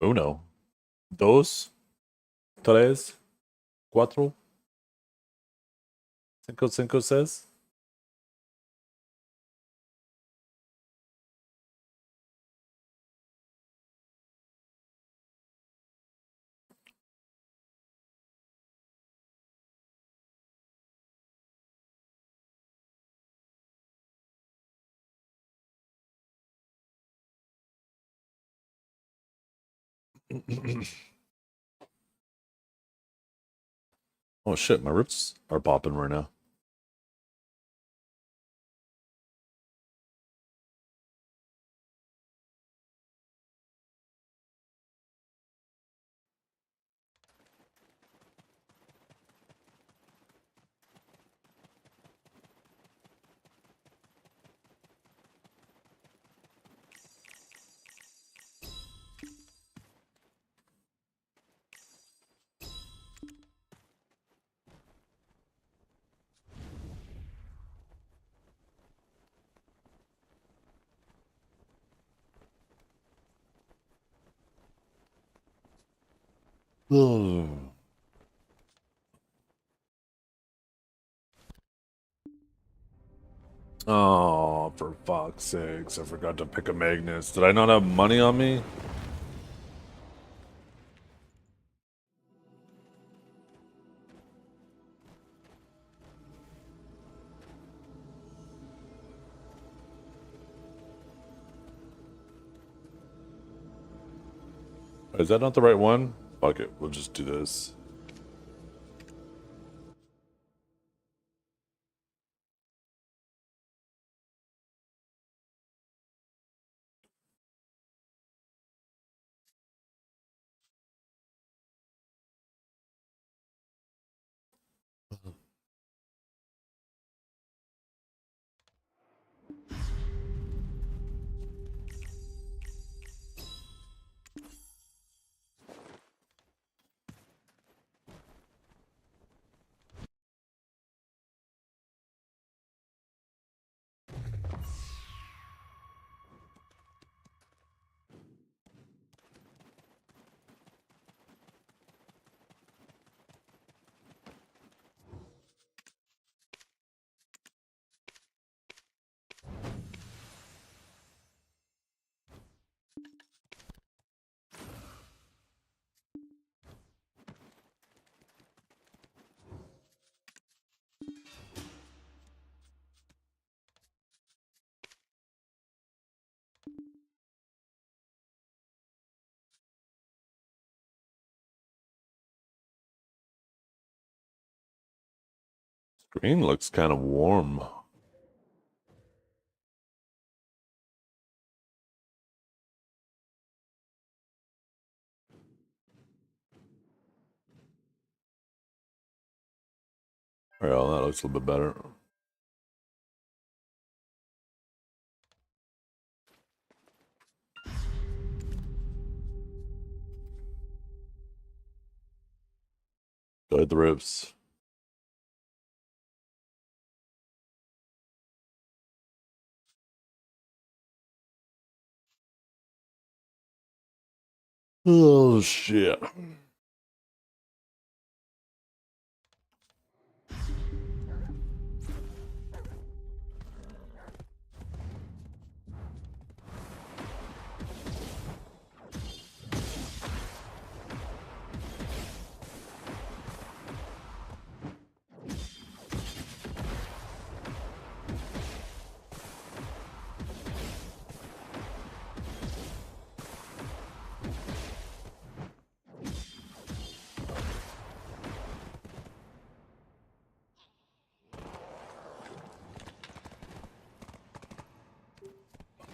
Uno, dos, tres, cuatro, cinco, cinco, seis. Oh shit, my roots are popping right now. Ugh. Oh, for fuck's sakes, I forgot to pick a Magnus. Did I not have money on me? Is that not the right one? Fuck it, we'll just do this. Screen looks kind of warm. Well, that looks a little bit better. Go hit the roofs. Oh shit.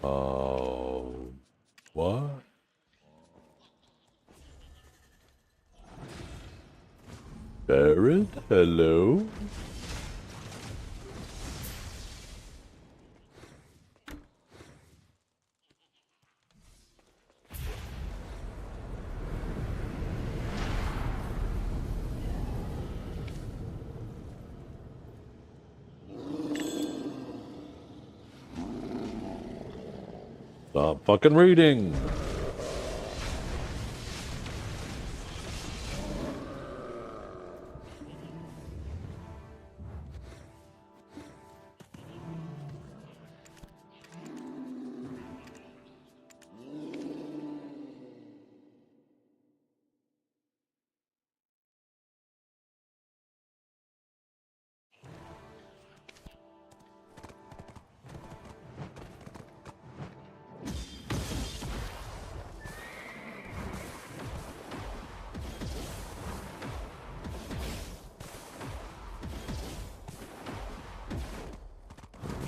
Oh, what? Barrett, hello? Stop fucking reading.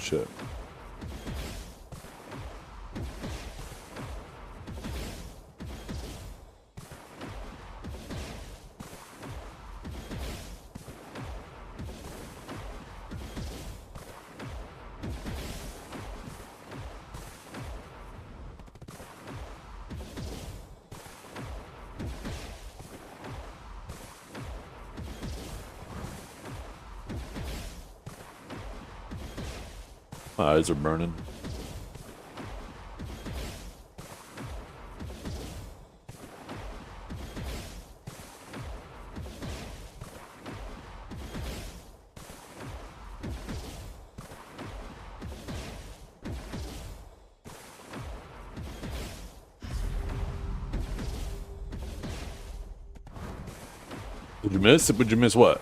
shit. My eyes are burning. Did you miss it? Would you miss what?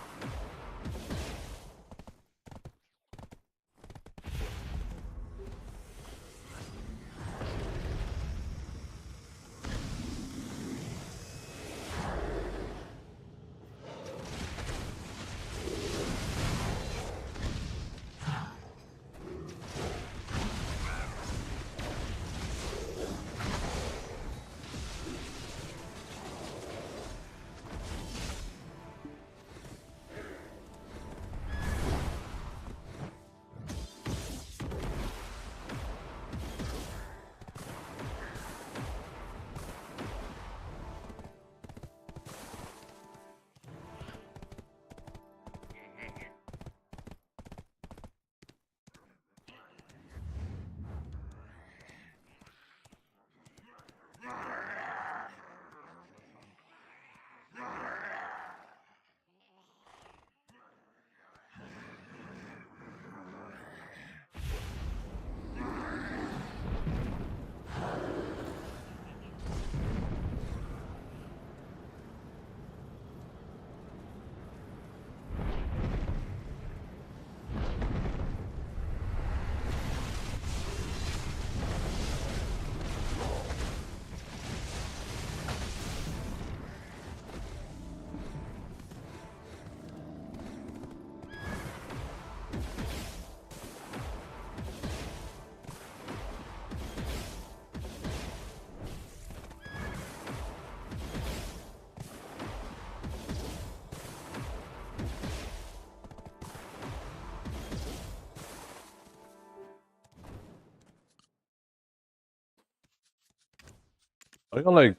I got like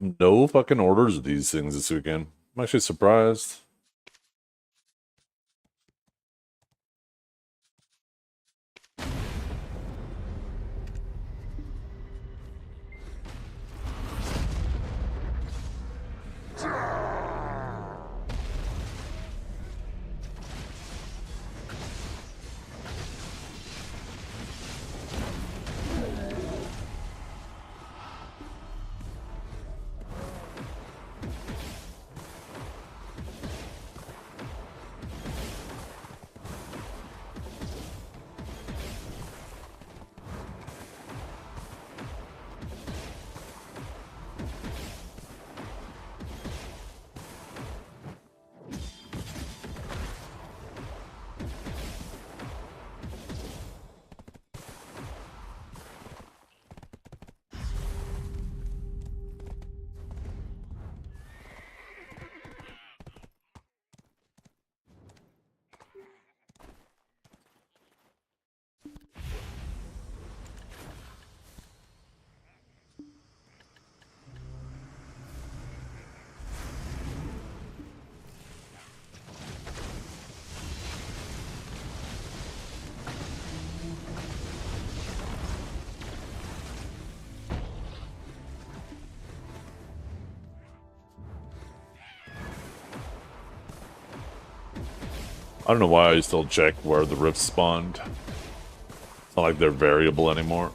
no fucking orders of these things this weekend. I'm actually surprised. I don't know why I still check where the rifts spawned. It's not like they're variable anymore.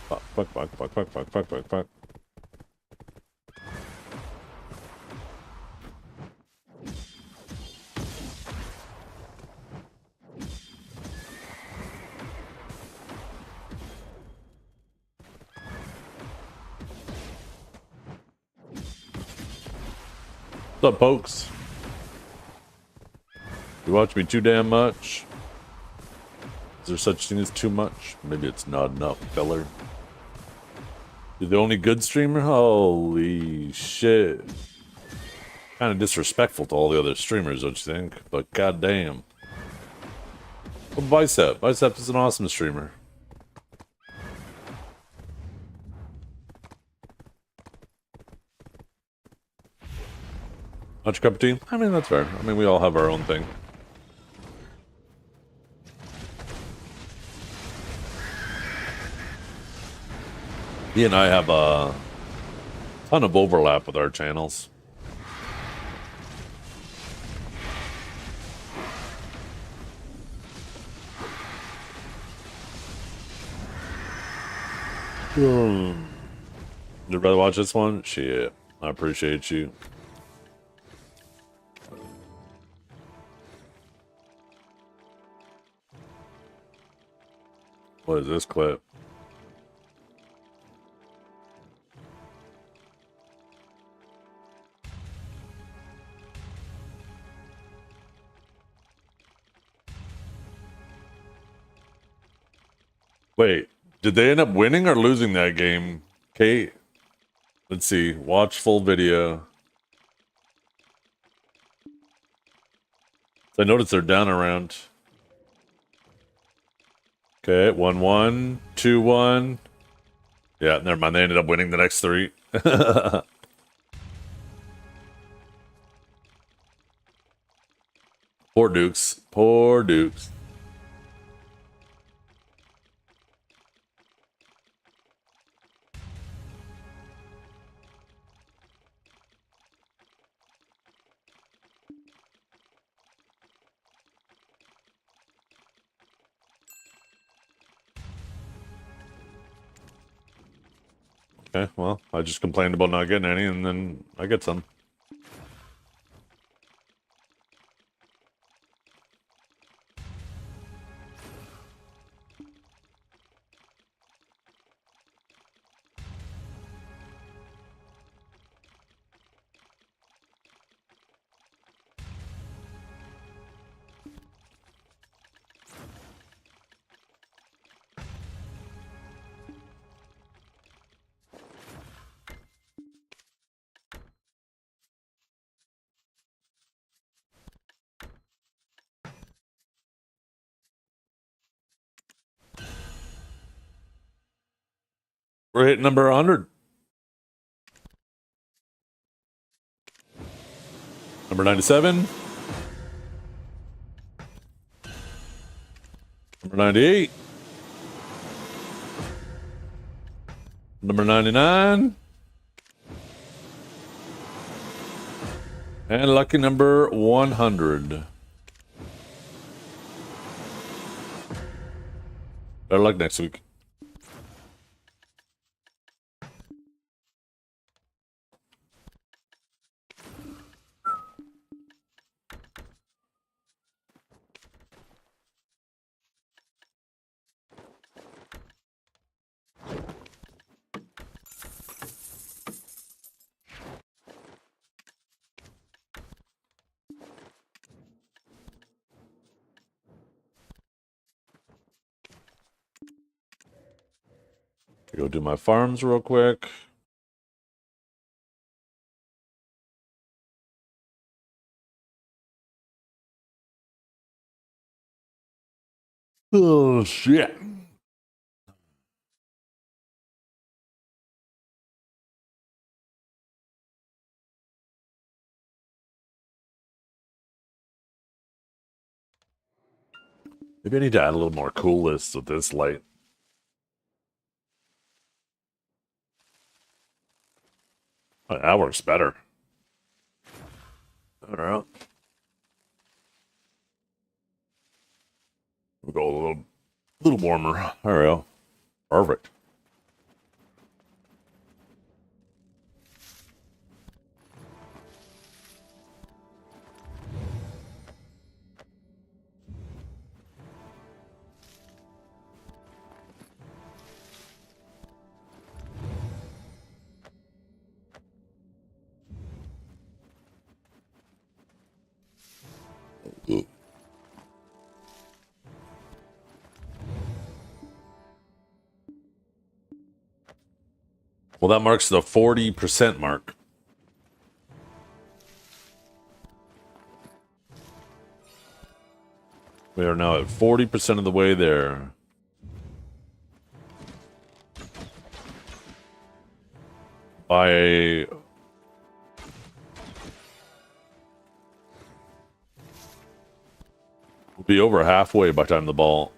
Fuck. What's up, folks? You watch me too damn much? Is there such thing as too much? Maybe it's not enough, filler. You're the only good streamer? Holy shit. Kind of disrespectful to all the other streamers, don't you think? But goddamn. Well, Bicep. Bicep is an awesome streamer. Not your cup of tea? I mean, that's fair. I mean, we all have our own thing. He and I have a ton of overlap with our channels. You'd rather watch this one? Shit. I appreciate you. What is this clip? Wait, did they end up winning or losing that game? Kate? Let's see. Watch full video. I noticed they're down around. Okay, 1-1, 2-1. Yeah, never mind. They ended up winning the next 3. Poor Dukes. Poor Dukes. Okay, well, I just complained about not getting any, and then I get some. We're hitting number 100. Number 97. Number 98. Number 99. And lucky number 100. Better luck next week. Go do my farms real quick. Oh, shit. Maybe I need to add a little more coolness with this light. Oh, that works better. All right. We'll go a little warmer. There we go. Perfect. Well, that marks the 40% mark. We are now at 40% of the way there. By we'll be over halfway by the time the ball.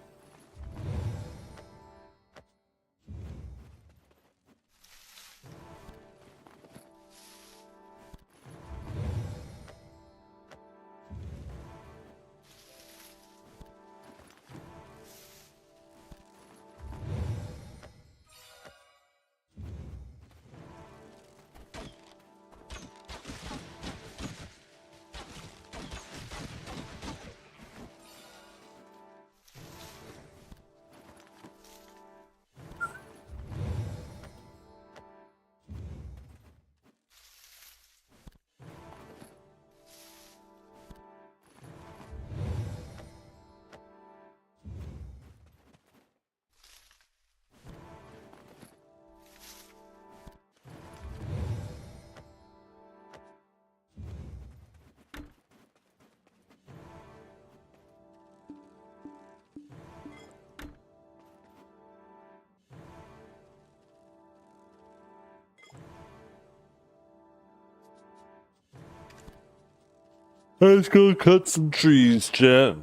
Let's go cut some trees, chat.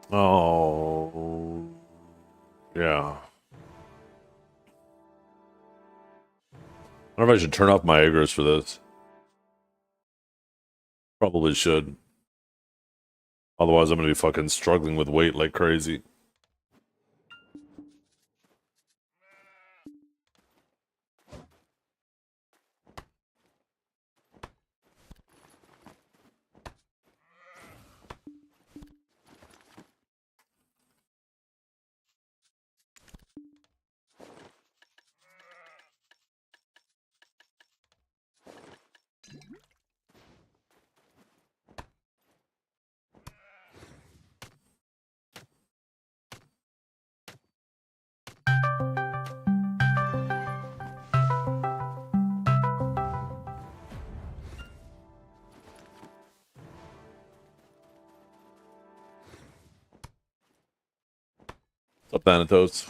Oh, yeah. I wonder if I should turn off my agros for this. Probably should. Otherwise, I'm gonna be fucking struggling with weight like crazy. What's up, Thanatos?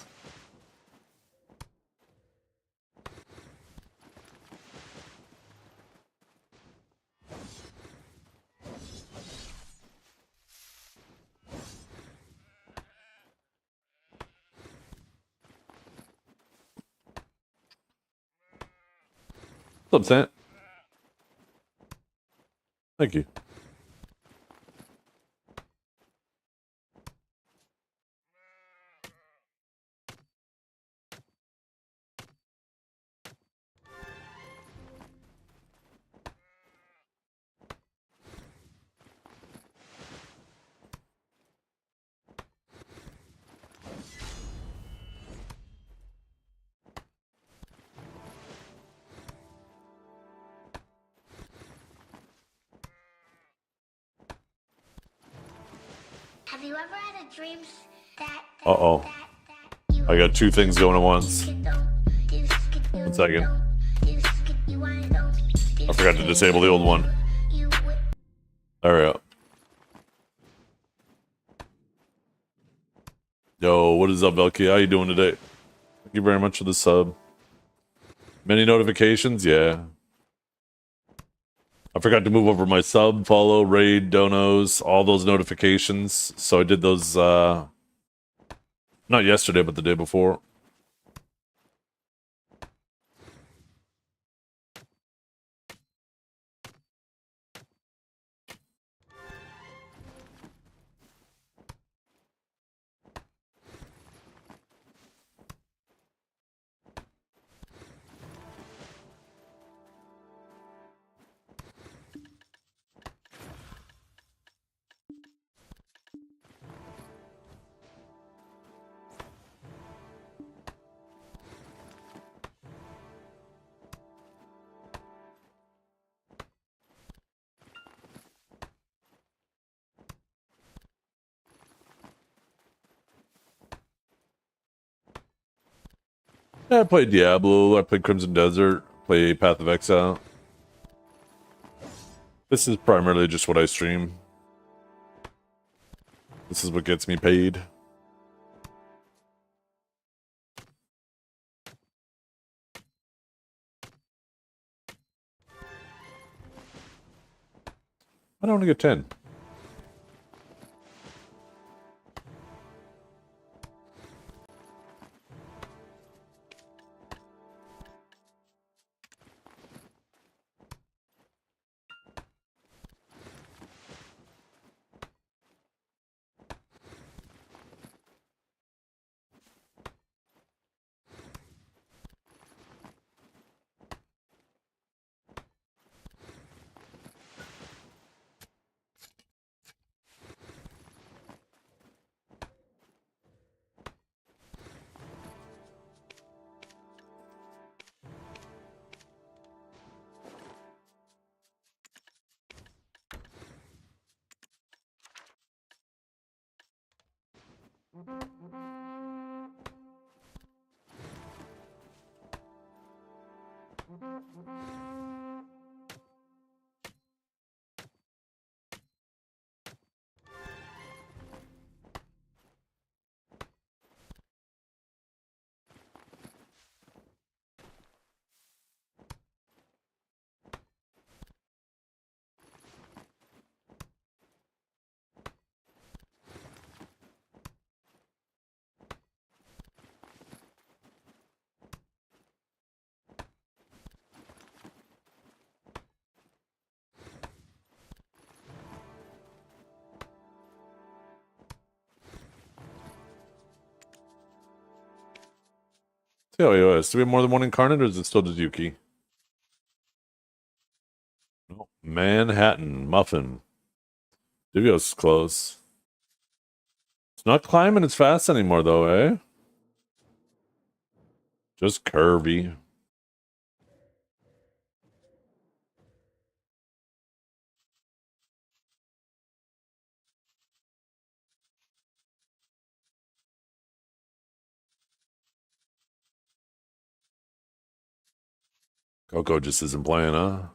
What's up, Sant? Thank you. Have you ever had a dream that Uh-oh. I got two things going at once. 1 second. I forgot to disable the old one. There we go. Yo, what is up, Velky? How you doing today? Thank you very much for the sub. Many notifications? Yeah. I forgot to move over my sub, follow, raid, donos, all those notifications. So I did those, not yesterday, but the day before. Yeah, I played Diablo, I played Crimson Desert, play Path of Exile. This is primarily just what I stream. This is what gets me paid. I don't want to get 10. TLOS, do we have more than one incarnate or is it still just Yuki? No. Manhattan, Muffin. Divio's close. It's not climbing as fast anymore though, eh? Just curvy. Coco just isn't playing, huh?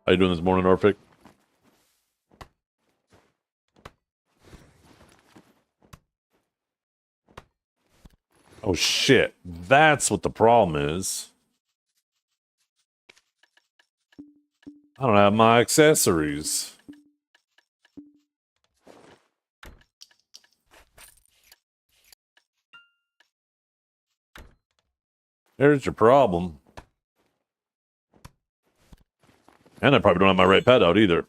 How you doing this morning, Orphic? Oh shit, that's what the problem is. I don't have my accessories. There's your problem. And I probably don't have my right pet out either.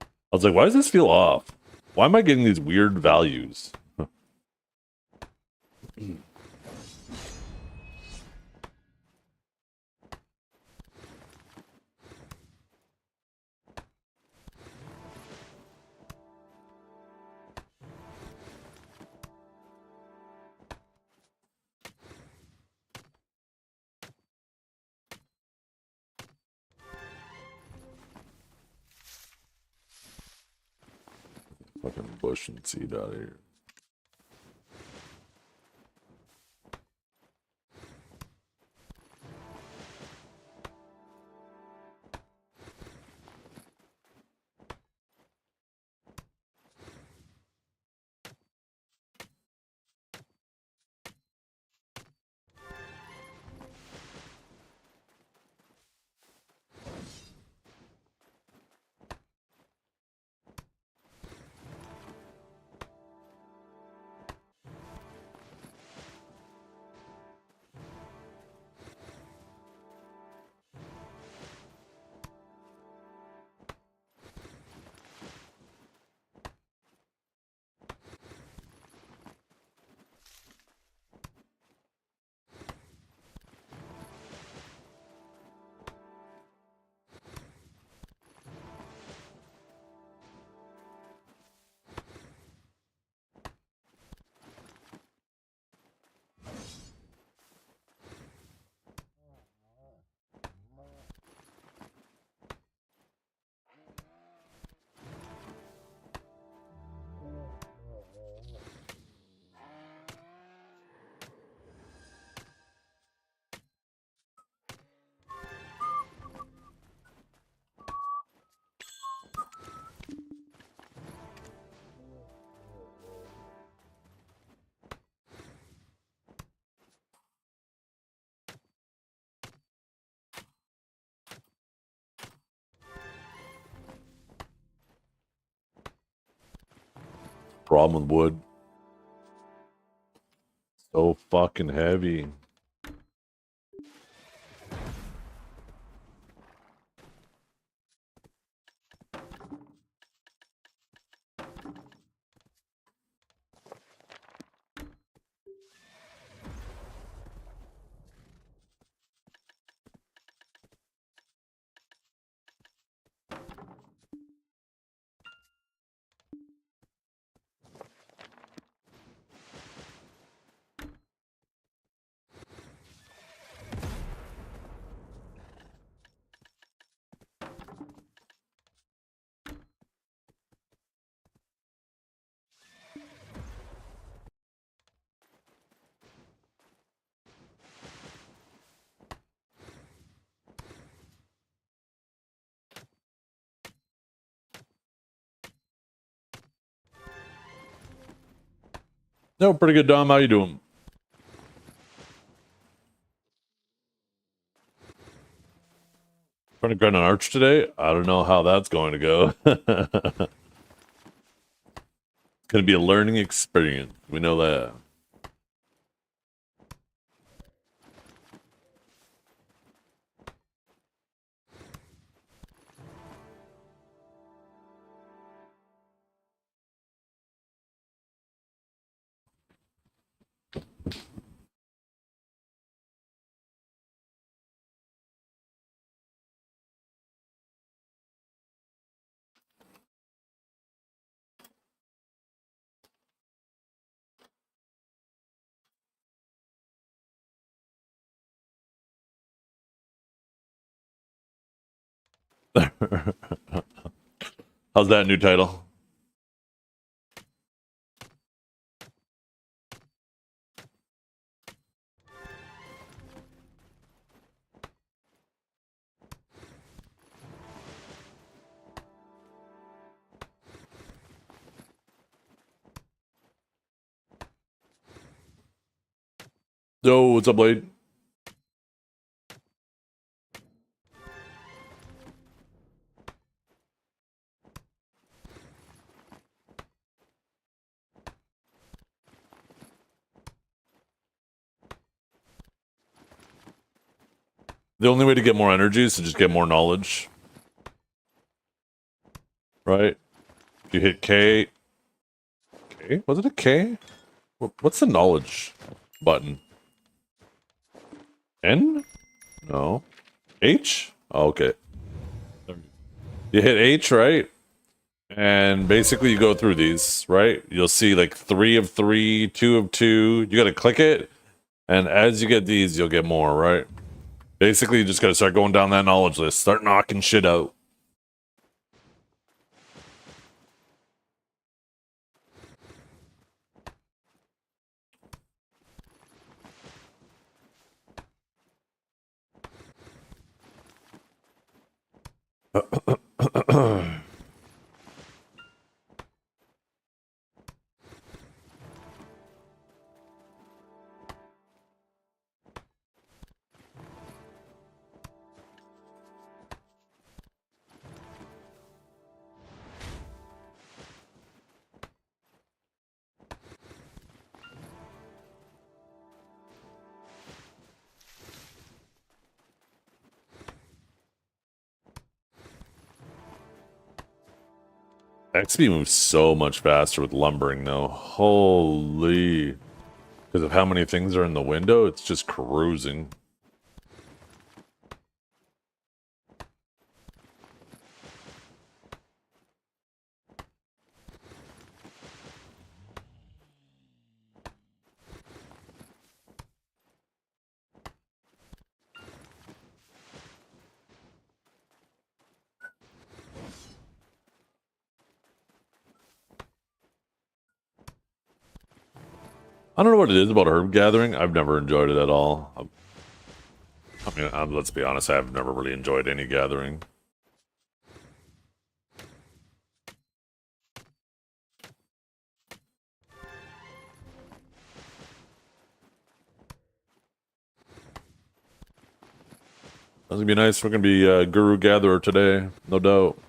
I was like, why does this feel off? Why am I getting these weird values? Fucking bush and seed out of here. Problem with wood. So fucking heavy. No, pretty good, Dom. How you doing? Trying to grind an arch today? I don't know how that's going to go. It's going to be a learning experience. We know that. How's that new title? Yo, what's up, Blade? The only way to get more energy is to just get more knowledge. Right? If you hit K... K? Was it a K? What's the knowledge button? N? No. H? Oh, okay. You hit H, right? And basically you go through these, right? You'll see like 3 of 3, 2 of 2. You gotta click it. And as you get these, you'll get more, right? Basically, you just gotta start going down that knowledge list. Start knocking shit out. XP moves so much faster with lumbering, though. Holy. Because of how many things are in the window, it's just cruising. I don't know what it is about herb gathering. I've never enjoyed it at all. I mean, let's be honest, I've never really enjoyed any gathering. That's gonna be nice. We're gonna be Guru Gatherer today, no doubt.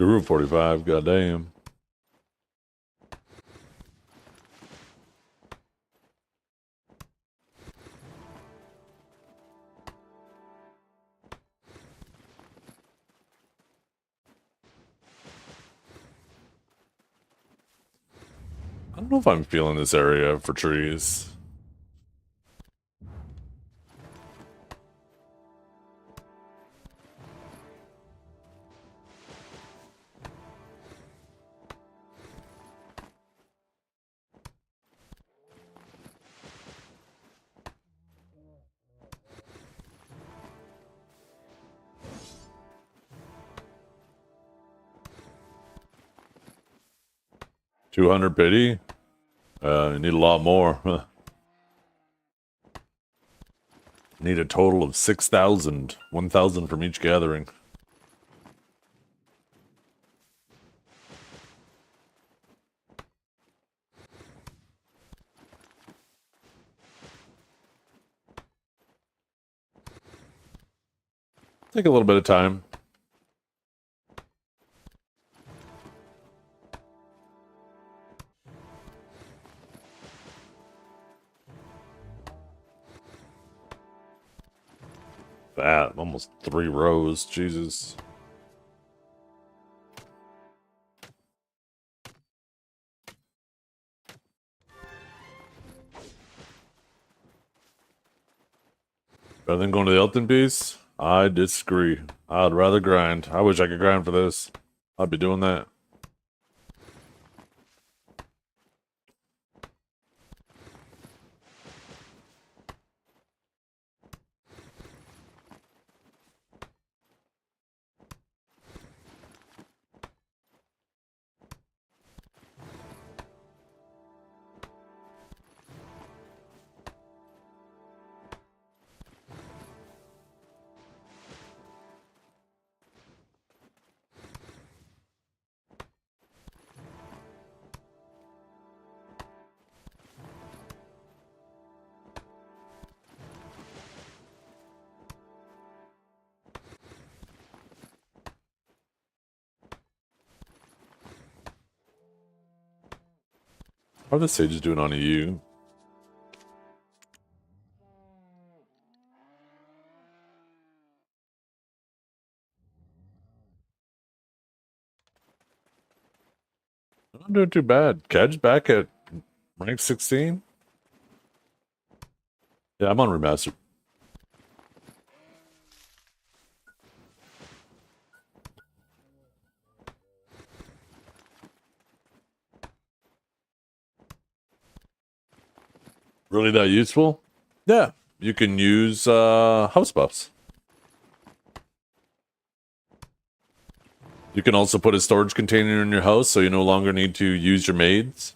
Route 45, goddamn. I don't know if I'm feeling this area for trees. $200 pity? You need a lot more. Need a total of 6,000. 1,000 from each gathering. Take a little bit of time. That, almost 3 rows, Jesus. Better than going to the Elton piece? I disagree. I'd rather grind. I wish I could grind for this. I'd be doing that. How are the sages doing on EU? I'm not doing too bad. Kedge back at rank 16? Yeah, I'm on remastered. Really that useful? Yeah, you can use house buffs. You can also put a storage container in your house so you no longer need to use your maids.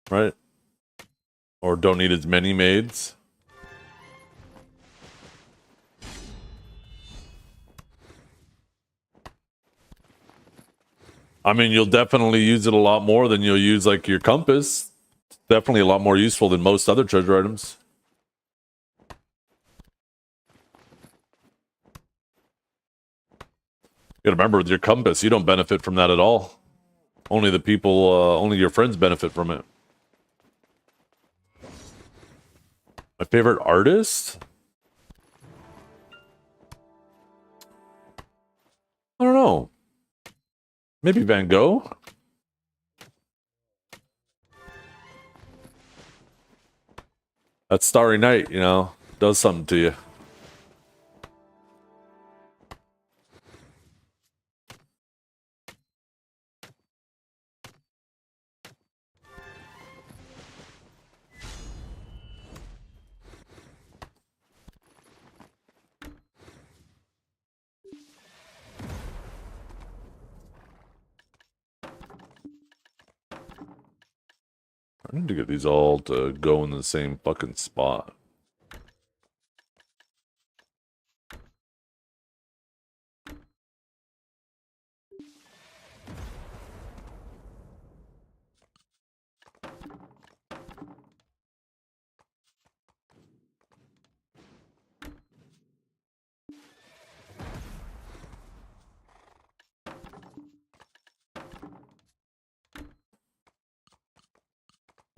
Right? Or don't need as many maids. I mean, you'll definitely use it a lot more than you'll use like your compass. It's definitely a lot more useful than most other treasure items. You gotta remember, with your compass, you don't benefit from that at all. Only the people, only your friends benefit from it. My favorite artist? I don't know. Maybe Van Gogh? That Starry Night, you know, does something to you. I need to get these all to go in the same fucking spot.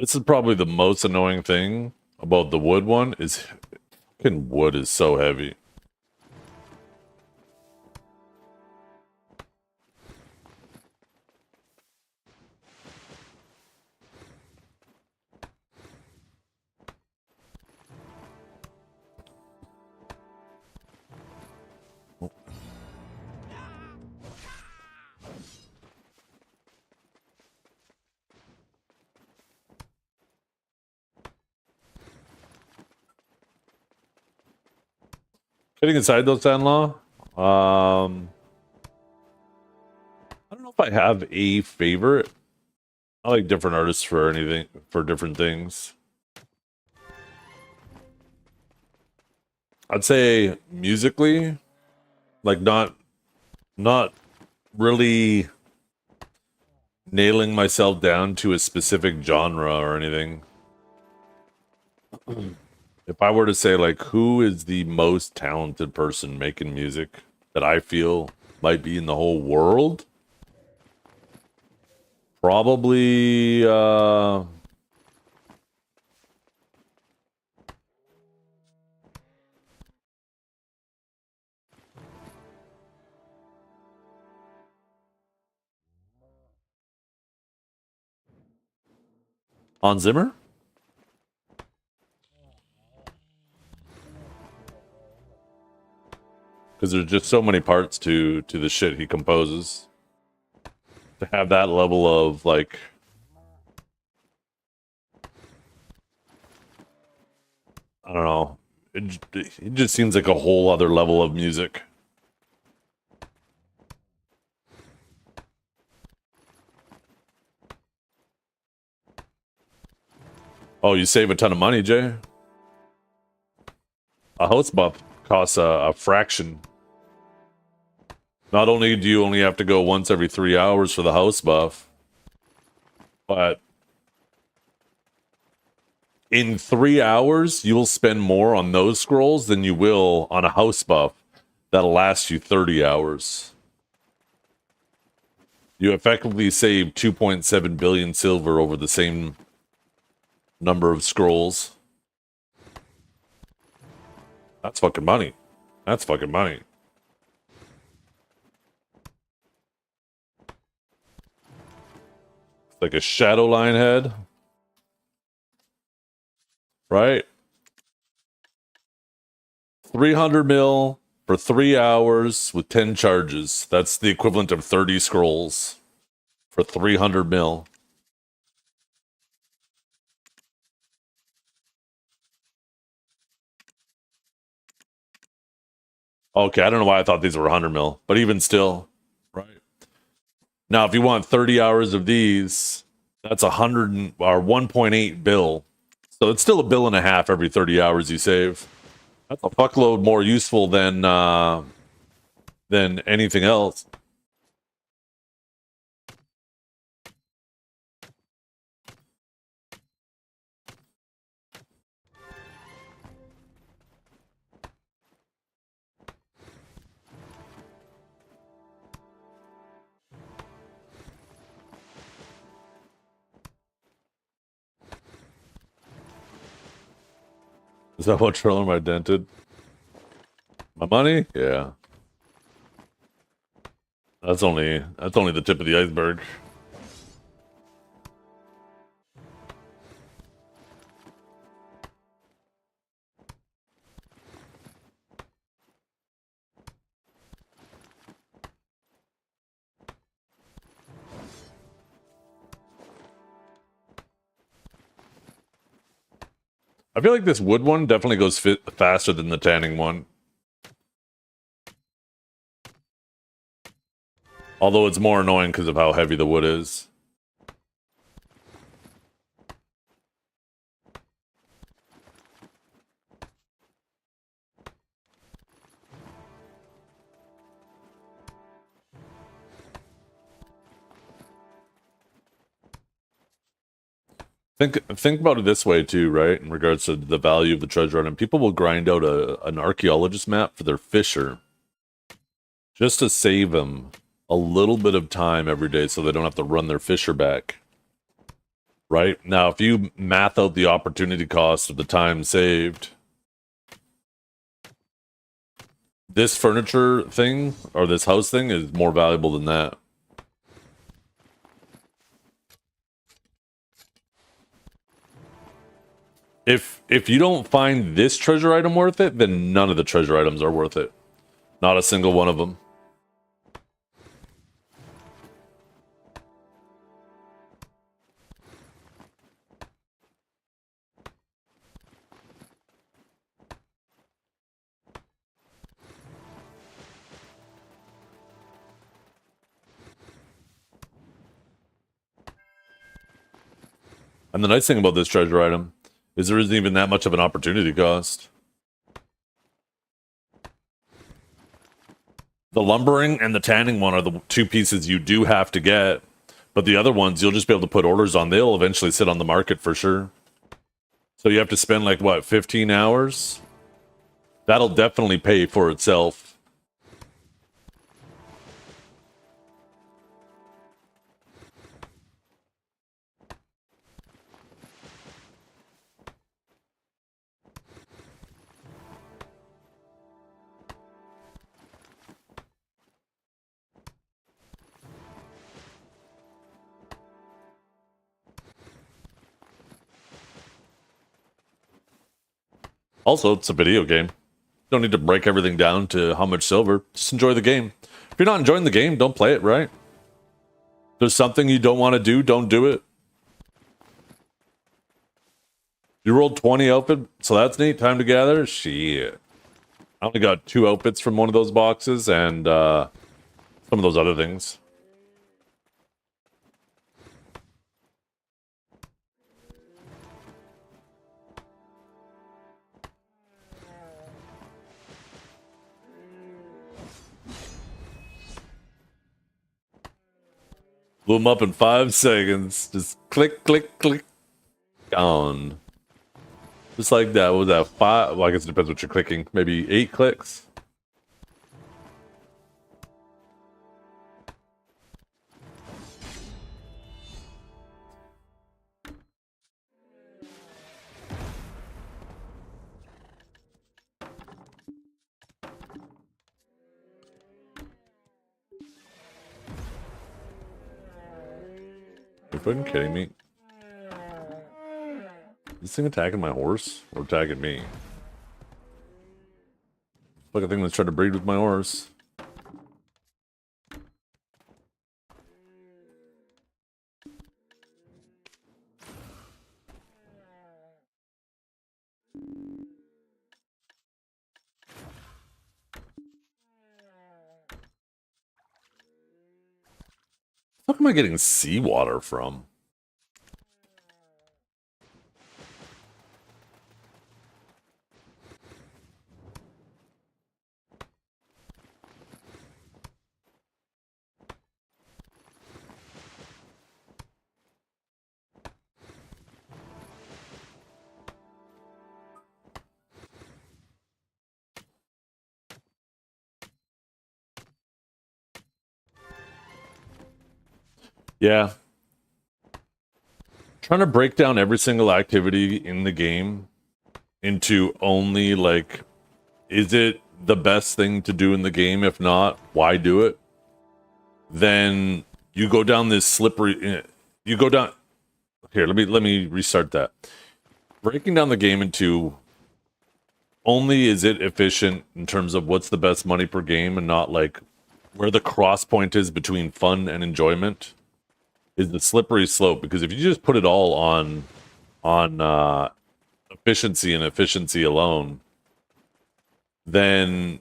This is probably the most annoying thing about the wood one is fucking wood is so heavy. Getting inside though, Sandlaw. I don't know if I have a favorite. I like different artists for anything, for different things. I'd say musically, like not really nailing myself down to a specific genre or anything. If I were to say like who is the most talented person making music that I feel might be in the whole world, probably Hans Zimmer. Because there's just so many parts to the shit he composes. To have that level of like, I don't know, it just seems like a whole other level of music. Oh, you save a ton of money, Jay. A house buff costs a fraction. Not only do you only have to go once every 3 hours for the house buff, but in 3 hours, you will spend more on those scrolls than you will on a house buff that'll last you 30 hours. You effectively save 2.7 billion silver over the same number of scrolls. That's fucking money. That's fucking money. Like a shadow line head. Right? 300 mil for 3 hours with 10 charges. That's the equivalent of 30 scrolls for 300 mil. Okay, I don't know why I thought these were 100 mil, but even still, right? Now, if you want 30 hours of these, that's 100 or 1.8 bill. So it's still a bill and a half every 30 hours you save. That's a fuckload more useful than anything else. Is that what trailer I dented? My money? Yeah. That's only the tip of the iceberg. I feel like this wood one definitely goes faster than the tanning one. Although it's more annoying because of how heavy the wood is. Think about it this way too, right? In regards to the value of the treasure item, people will grind out an archaeologist map for their fisher just to save them a little bit of time every day, so they don't have to run their fisher back. right? Now, if you math out the opportunity cost of the time saved, this furniture thing or this house thing is more valuable than that. If you don't find this treasure item worth it, then none of the treasure items are worth it. Not a single one of them. And the nice thing about this treasure item is there isn't even that much of an opportunity cost. The lumbering and the tanning one are the two pieces you do have to get, but the other ones you'll just be able to put orders on. They'll eventually sit on the market for sure. So you have to spend like, what, 15 hours? That'll definitely pay for itself. Also, it's a video game. You don't need to break everything down to how much silver. Just enjoy the game. If you're not enjoying the game, don't play it, right? If there's something you don't want to do, don't do it. You rolled 20 outfit, so that's neat. Time to gather. Shit. I only got 2 outfits from one of those boxes and some of those other things. Blew them up in 5 seconds. Just click, click, click. Gone. Just like that. What was that? 5? Well, I guess it depends what you're clicking. Maybe 8 clicks. Are you fucking kidding me? Is this thing attacking my horse or attacking me? Like a thing that's trying to breed with my horse. What am I getting seawater from? Yeah. Trying to break down every single activity in the game into only, like, is it the best thing to do in the game? If not, why do it? Then you go down this slippery... You go down... Here, let me restart that. Breaking down the game into only is it efficient in terms of what's the best money per game and not, like, where the cross point is between fun and enjoyment is the slippery slope. Because if you just put it all on efficiency and efficiency alone, then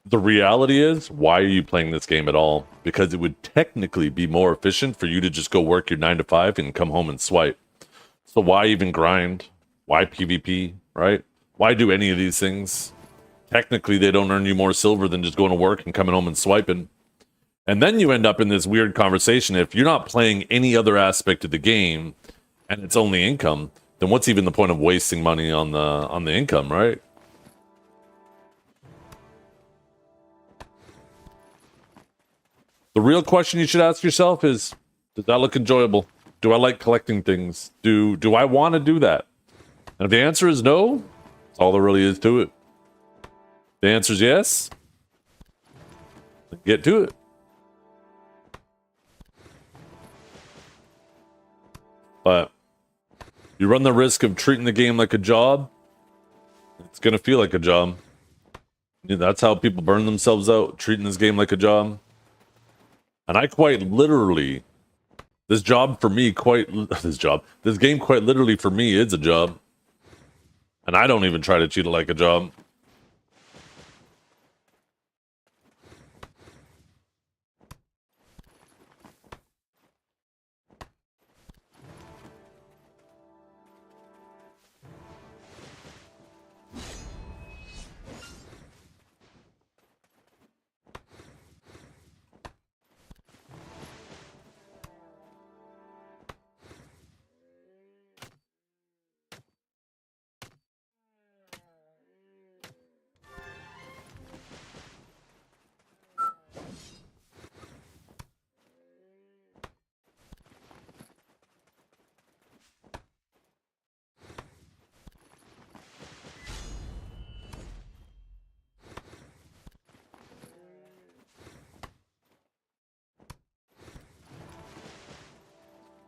the reality is, why are you playing this game at all? Because it would technically be more efficient for you to just go work your 9 to 5 and come home and swipe. So why even grind? Why PvP, right? Why do any of these things? Technically, they don't earn you more silver than just going to work and coming home and swiping. And then you end up in this weird conversation. If you're not playing any other aspect of the game and it's only income, then what's even the point of wasting money on the income, right? The real question you should ask yourself is, does that look enjoyable? Do I like collecting things? Do I want to do that? And if the answer is no, that's all there really is to it. If the answer is yes, then get to it. But you run the risk of treating the game like a job. It's gonna feel like a job. That's how people burn themselves out, treating this game like a job. And I quite literally, this game quite literally for me is a job. And I don't even try to treat it like a job.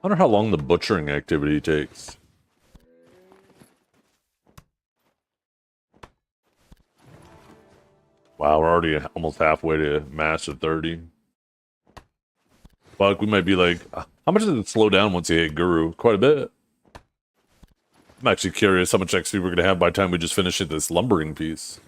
I wonder how long the butchering activity takes. Wow, we're already almost halfway to Master 30. Fuck, we might be like... How much does it slow down once you hit Guru? Quite a bit. I'm actually curious how much XP we're going to have by the time we just finish this lumbering piece.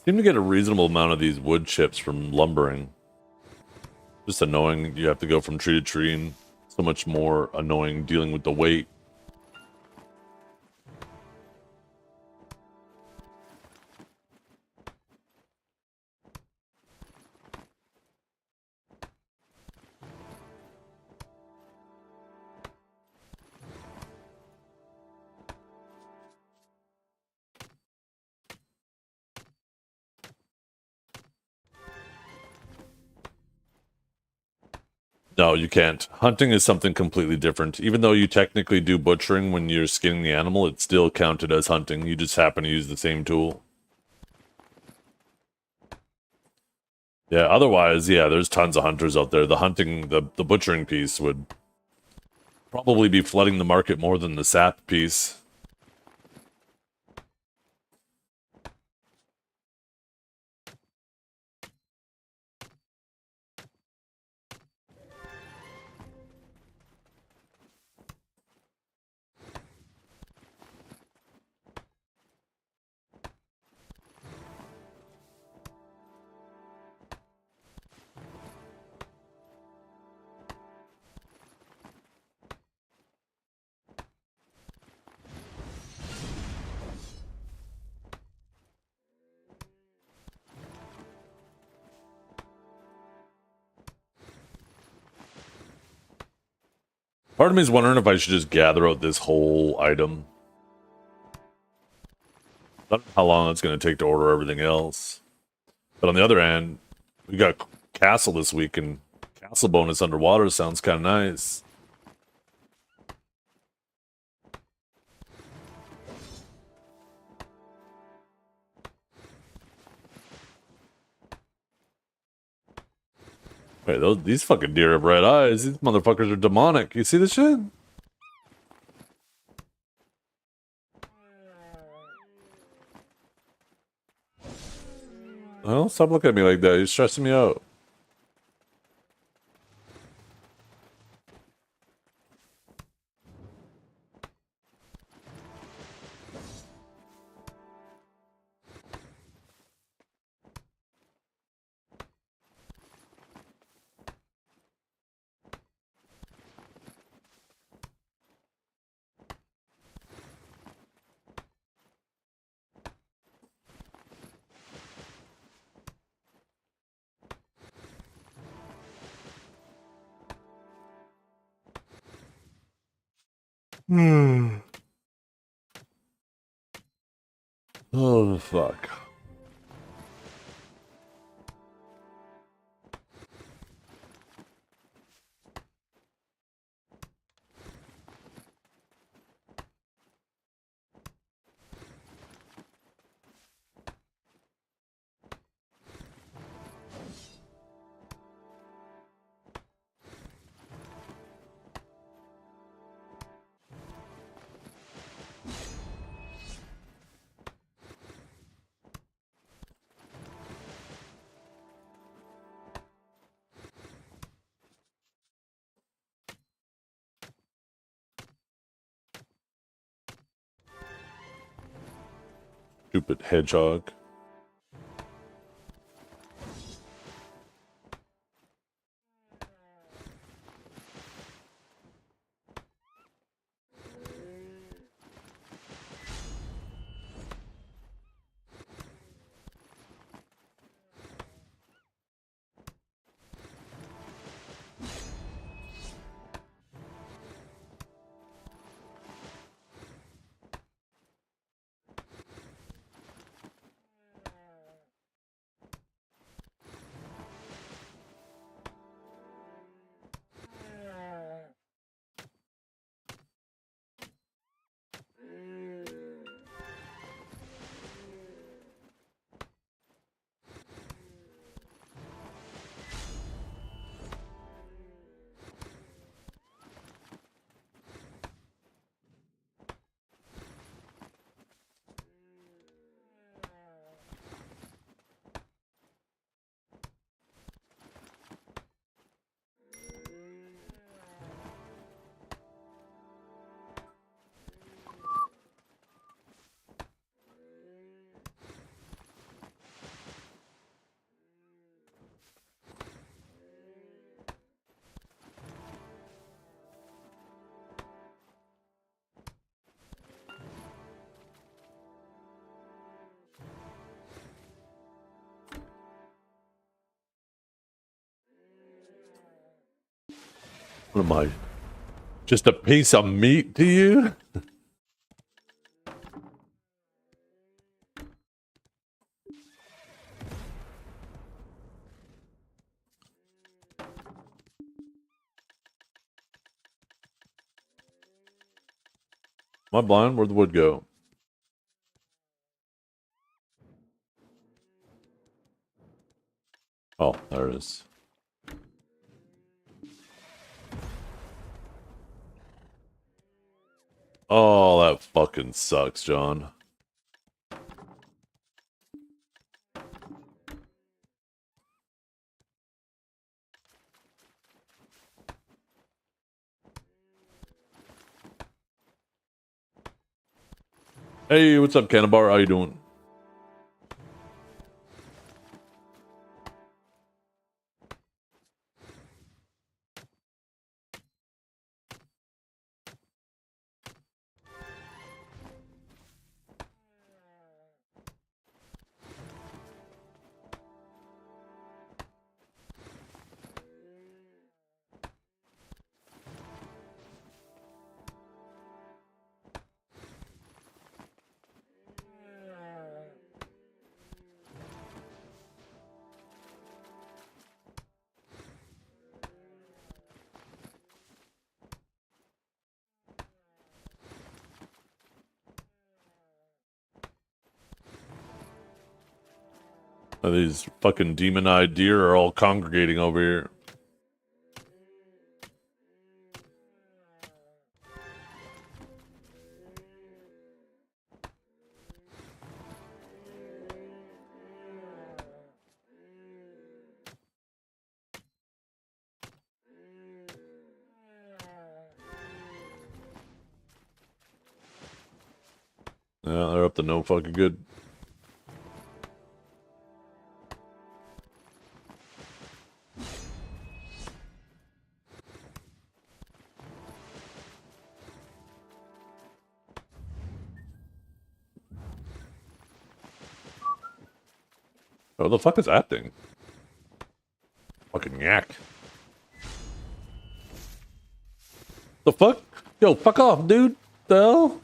Seem to get a reasonable amount of these wood chips from lumbering. Just annoying. You have to go from tree to tree, and so much more annoying dealing with the weight. No, you can't. Hunting is something completely different. Even though you technically do butchering when you're skinning the animal, it's still counted as hunting. You just happen to use the same tool. Yeah, otherwise, yeah, there's tons of hunters out there. The hunting, the butchering piece would probably be flooding the market more than the sap piece. Part of me is wondering if I should just gather out this whole item. I don't know how long it's going to take to order everything else. But on the other hand, we got castle this week, and castle bonus underwater sounds kind of nice. Wait, these fucking deer have red eyes. These motherfuckers are demonic. You see this shit? Well, stop looking at me like that. You're stressing me out. Oh, fuck. Stupid hedgehog. What am I? Just a piece of meat to you? Am I blind? Where'd the wood go? Oh, there it is. Oh, that fucking sucks, John. Hey, what's up, Cannabar? How you doing? These fucking demon-eyed deer are all congregating over here. Yeah, they're up to no fucking good. Oh, the fuck is that thing? Fucking yak. The fuck? Yo, fuck off, dude. The hell?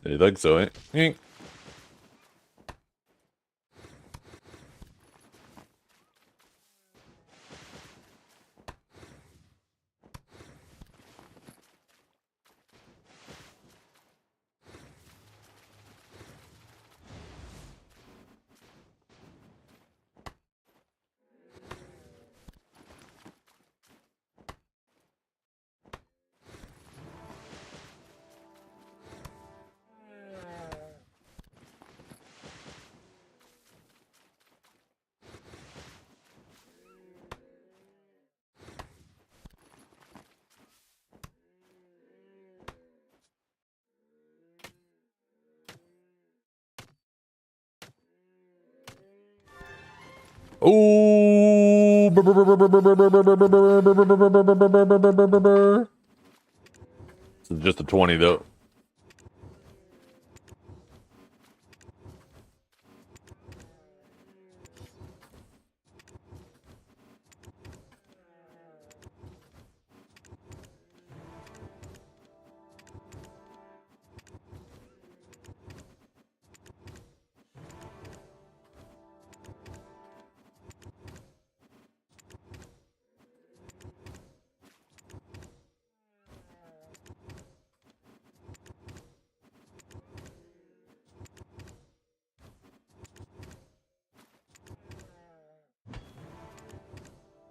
You think so, eh? Yink. Oh, this is just a 20 though.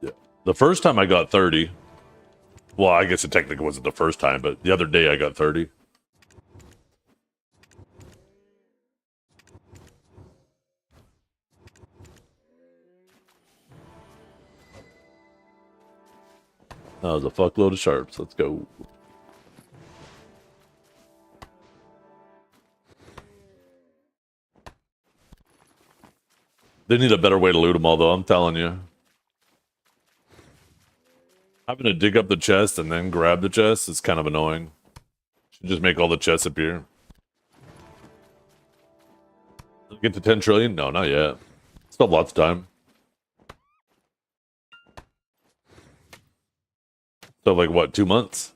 Yeah. The first time I got 30. Well, I guess it technically wasn't the first time, but the other day I got 30. That was a fuckload of sharps. Let's go. They need a better way to loot them all, though, I'm telling you. Having to dig up the chest and then grab the chest is kind of annoying. Should just make all the chests appear. Get to 10 trillion? No, not yet. Still have lots of time. So, like, what, 2 months?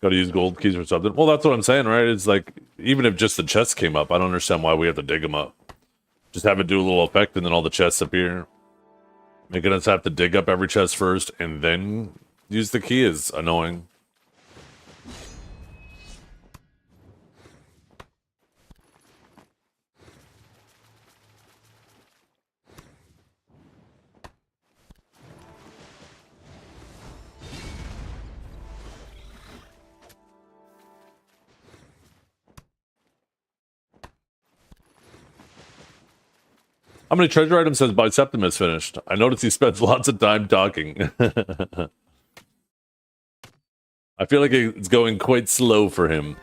Gotta use gold keys or something. Well, that's what I'm saying, right? It's like, even if just the chests came up, I don't understand why we have to dig them up. Just have it do a little effect and then all the chests appear. Making us have to dig up every chest first and then use the key is annoying. How many treasure items has Biceptimus finished? I noticed he spends lots of time talking. I feel like it's going quite slow for him.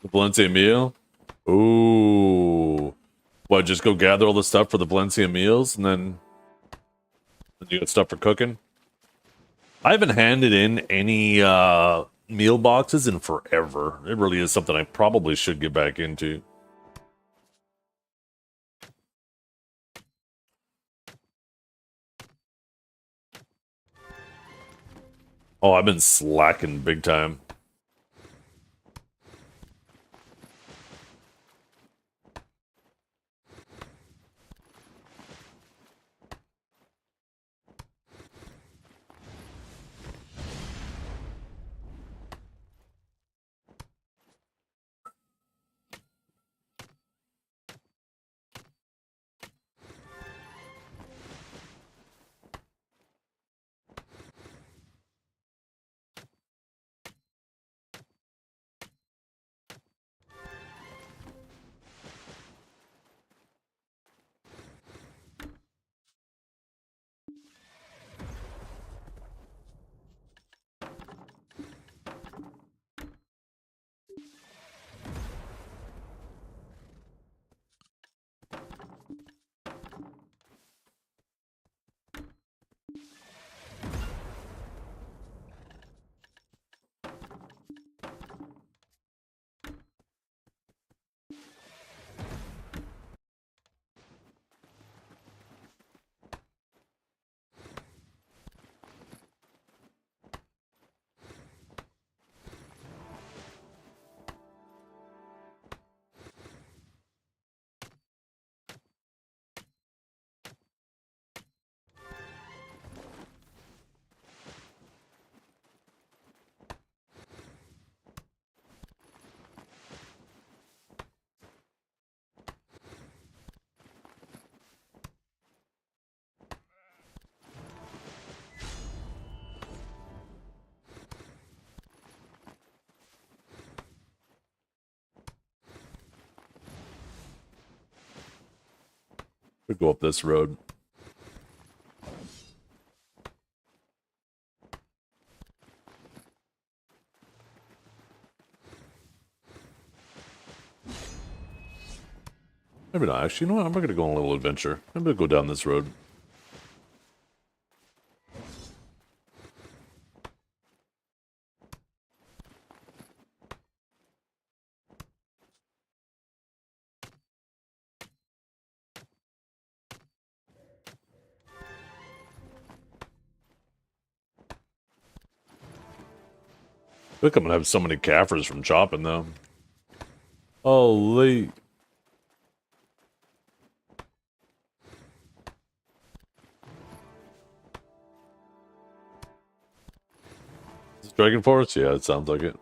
The Valencia meal? Ooh. What, just go gather all the stuff for the Valencia meals and then you got stuff for cooking? I haven't handed in any meal boxes in forever. It really is something I probably should get back into. Oh, I've been slacking big time. We go up this road. Maybe not. Actually, you know what? I'm gonna go on a little adventure. I'm gonna go down this road. I think I'm gonna have so many Caffers from chopping them. Holy. Is it Dragon Forest? Yeah, it sounds like it.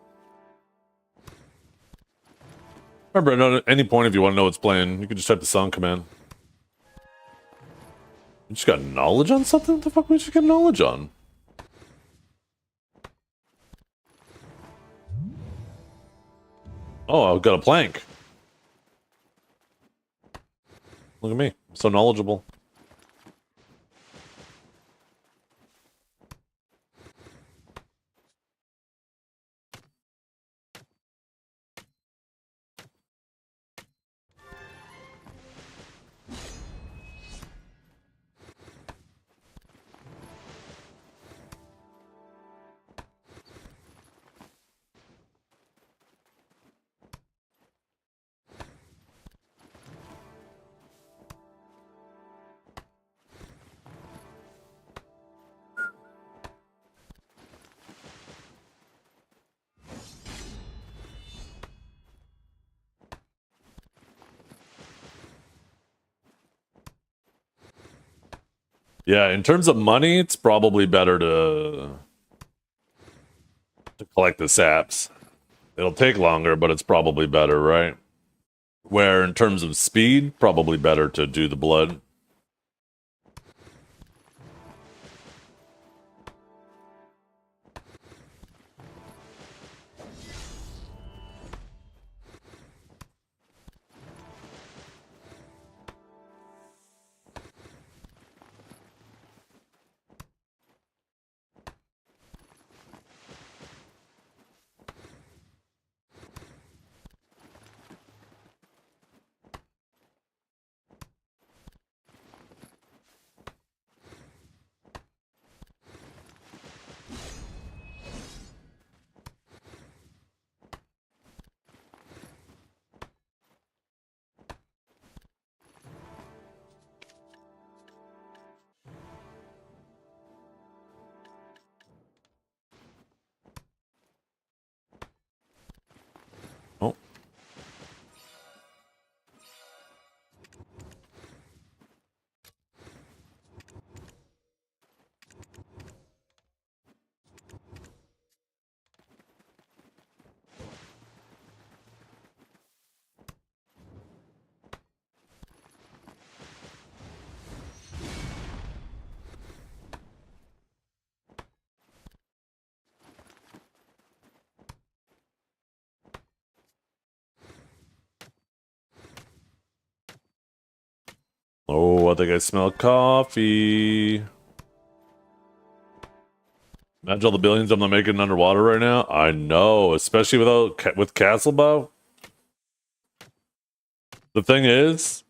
Remember, at any point, if you want to know what's playing, you can just type the song command. You just got knowledge on something? What the fuck we just get knowledge on? Oh, I've got a plank. Look at me. I'm so knowledgeable. Yeah, in terms of money, it's probably better to collect the saps. It'll take longer, but it's probably better, right? Where in terms of speed, probably better to do the blood. Oh. Oh, I think I smell coffee. Imagine all the billions I'm making underwater right now. I know, especially with Castlebow. The thing is,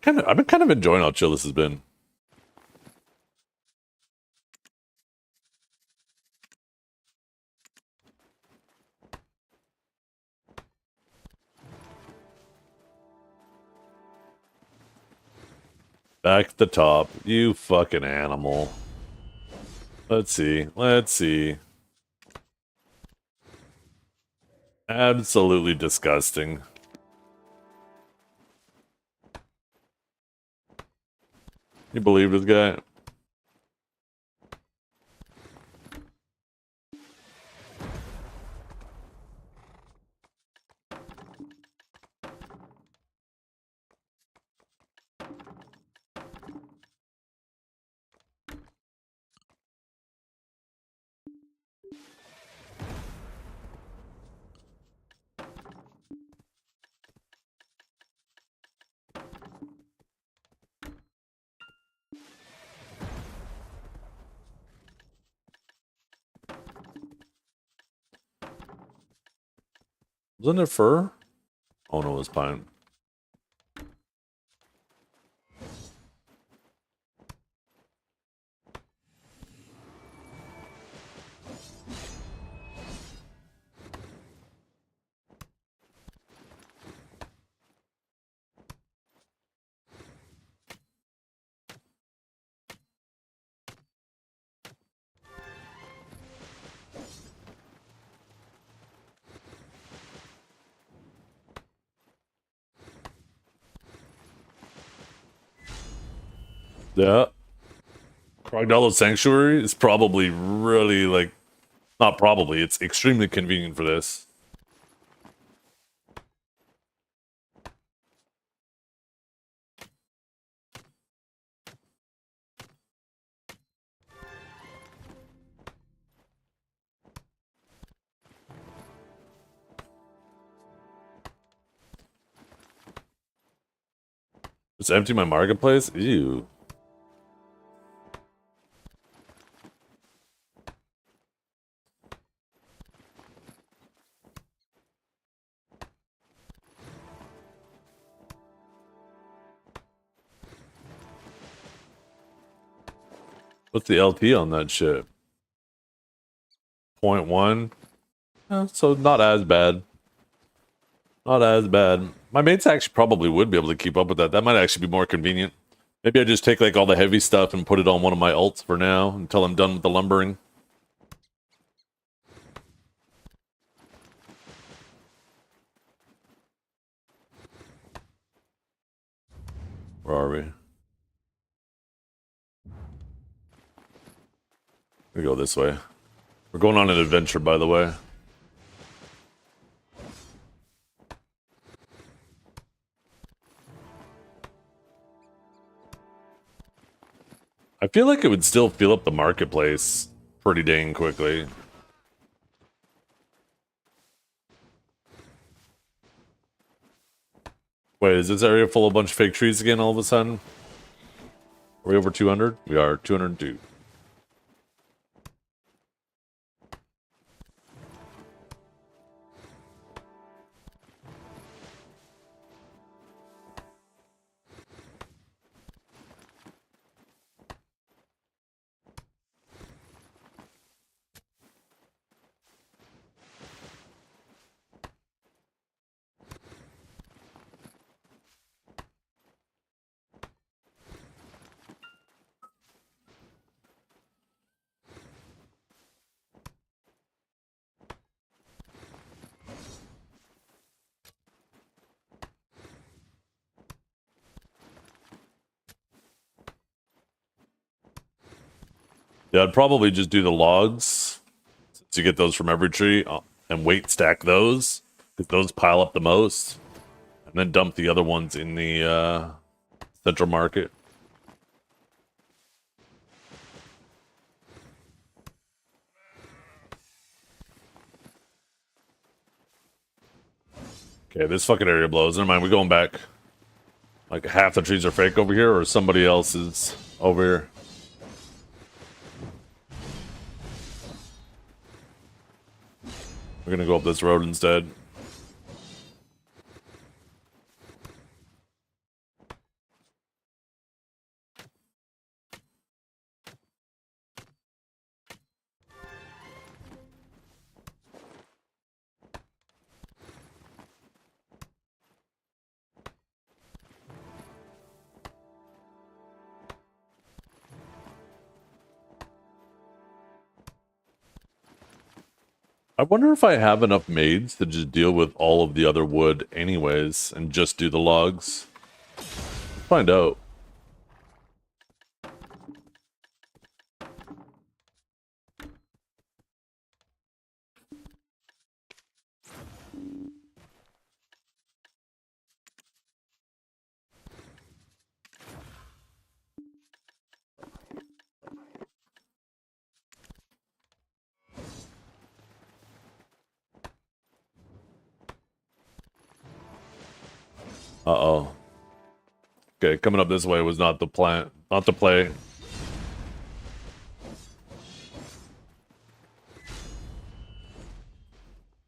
I've been kind of enjoying how chill this has been. Back at the top, you fucking animal. Let's see. Let's see. Absolutely disgusting. You believe this guy? Wasn't it fur? Oh no, it was pine. Yeah. Krogdalo Sanctuary is probably really like, not probably, it's extremely convenient for this. Just empty my marketplace? Ew. What's the LT on that shit? 0.1? So not as bad. Not as bad. My mates actually probably would be able to keep up with that. That might actually be more convenient. Maybe I just take like all the heavy stuff and put it on one of my alts for now until I'm done with the lumbering. Where are we? We go this way. We're going on an adventure, by the way. I feel like it would still fill up the marketplace pretty dang quickly. Wait, is this area full of a bunch of fake trees again all of a sudden? Are we over 200? We are 202. Yeah, I'd probably just do the logs since you get those from every tree and wait stack those because those pile up the most, and then dump the other ones in the central market. Okay, this fucking area blows. Never mind, we're going back. Like half the trees are fake over here, or somebody else is over here. We're gonna go up this road instead. I wonder if I have enough maids to just deal with all of the other wood anyways and just do the logs. Let's find out. Uh-oh. Okay, coming up this way was not the plan, not the play.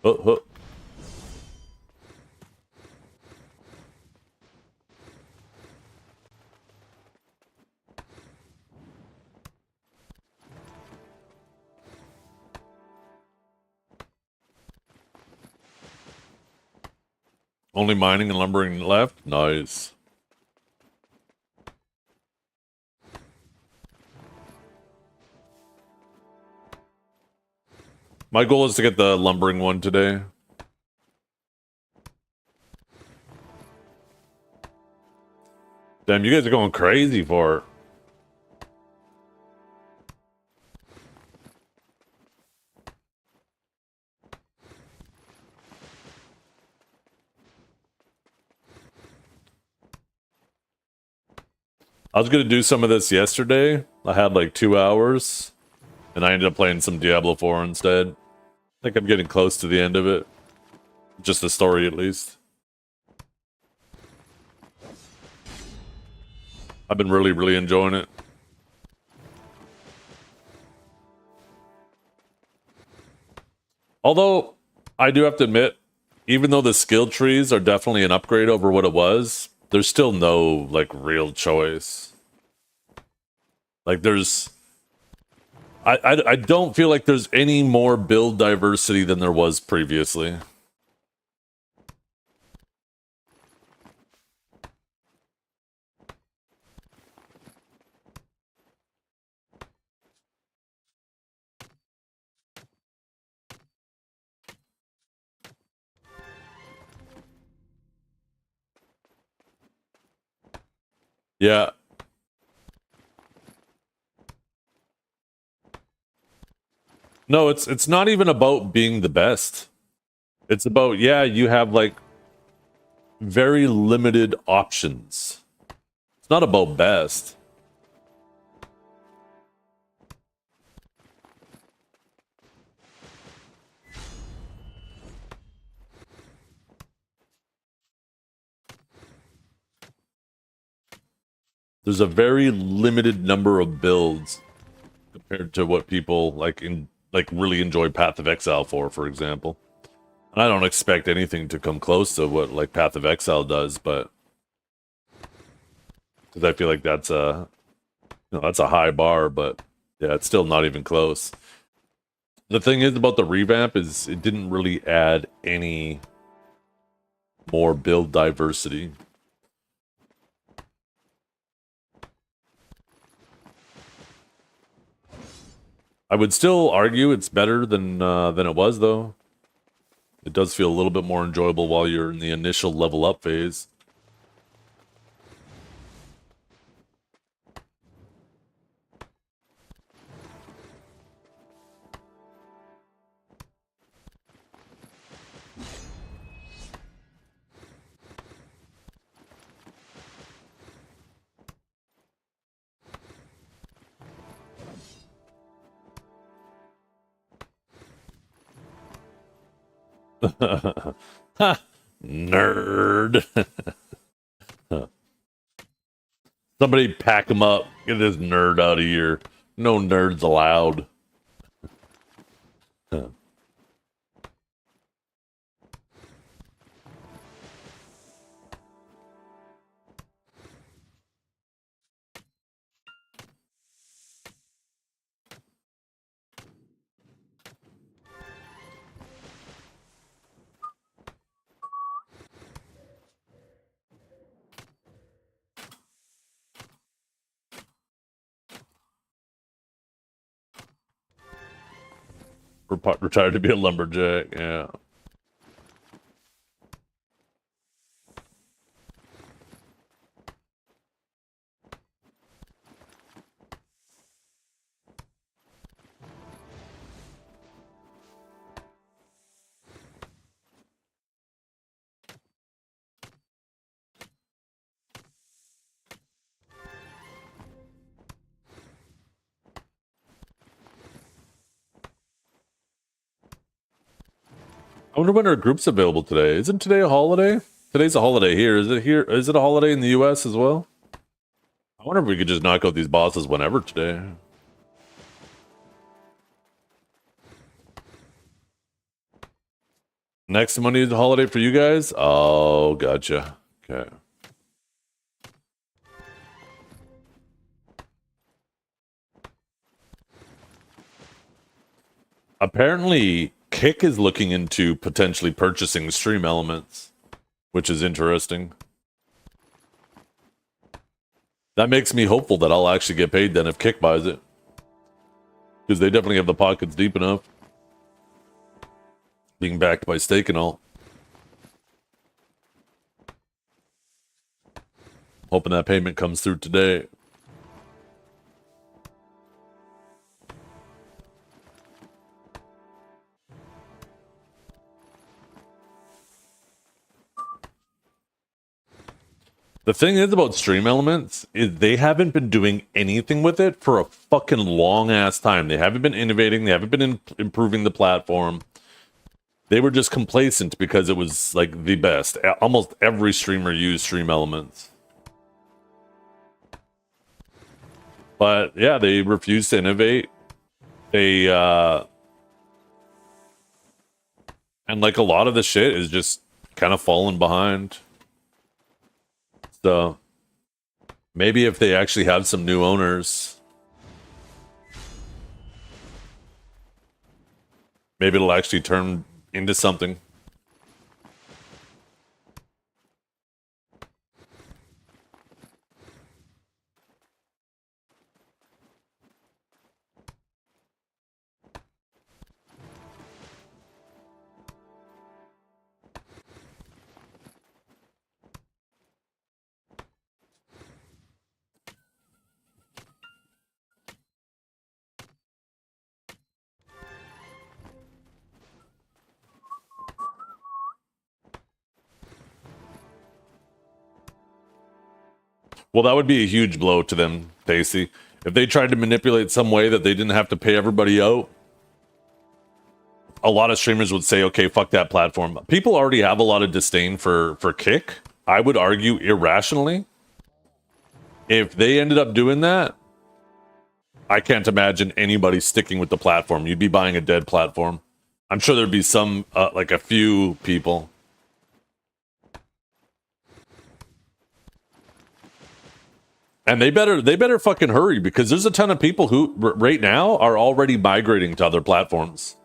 Oh, oh. Only mining and lumbering left? Nice. My goal is to get the lumbering one today. Damn, you guys are going crazy for it. I was going to do some of this yesterday. I had like 2 hours, and I ended up playing some Diablo 4 instead. I think I'm getting close to the end of it. Just the story, at least. I've been really, really enjoying it. Although, I do have to admit, even though the skill trees are definitely an upgrade over what it was, there's still no, like, real choice. Like, there's... I don't feel like there's any more build diversity than there was previously. Yeah. No, it's not even about being the best. It's about, yeah, you have like very limited options. It's not about best. There's a very limited number of builds compared to what people like really enjoy Path of Exile for example. And I don't expect anything to come close to what like Path of Exile does, but because I feel like that's that's a high bar, but yeah, it's still not even close. The thing is about the revamp is it didn't really add any more build diversity. I would still argue it's better than it was, though. It does feel a little bit more enjoyable while you're in the initial level up phase. Ha! Nerd. Somebody pack him up. Get this nerd out of here. No nerds allowed. Retired to be a lumberjack, yeah. I wonder when our group's available today. Isn't today a holiday? Today's a holiday here. Is it here? Is it a holiday in the US as well? I wonder if we could just knock out these bosses whenever today. Next Monday is a holiday for you guys? Oh, gotcha. Okay. Apparently, Kick is looking into potentially purchasing Stream Elements, which is interesting. That makes me hopeful that I'll actually get paid then if Kick buys it. Because they definitely have the pockets deep enough. Being backed by Stake and all. Hoping that payment comes through today. The thing is about Stream Elements is they haven't been doing anything with it for a fucking long ass time. They haven't been innovating. They haven't been improving the platform. They were just complacent because it was like the best. Almost every streamer used Stream Elements. But yeah, they refuse to innovate. They and like a lot of the shit is just kind of falling behind. So maybe if they actually have some new owners, maybe it'll actually turn into something. Well, that would be a huge blow to them, Pacey. If they tried to manipulate some way that they didn't have to pay everybody out, a lot of streamers would say, okay, fuck that platform. People already have a lot of disdain for Kick. I would argue irrationally. If they ended up doing that, I can't imagine anybody sticking with the platform. You'd be buying a dead platform. I'm sure there'd be some, like a few people. And they better fucking hurry because there's a ton of people who right now are already migrating to other platforms.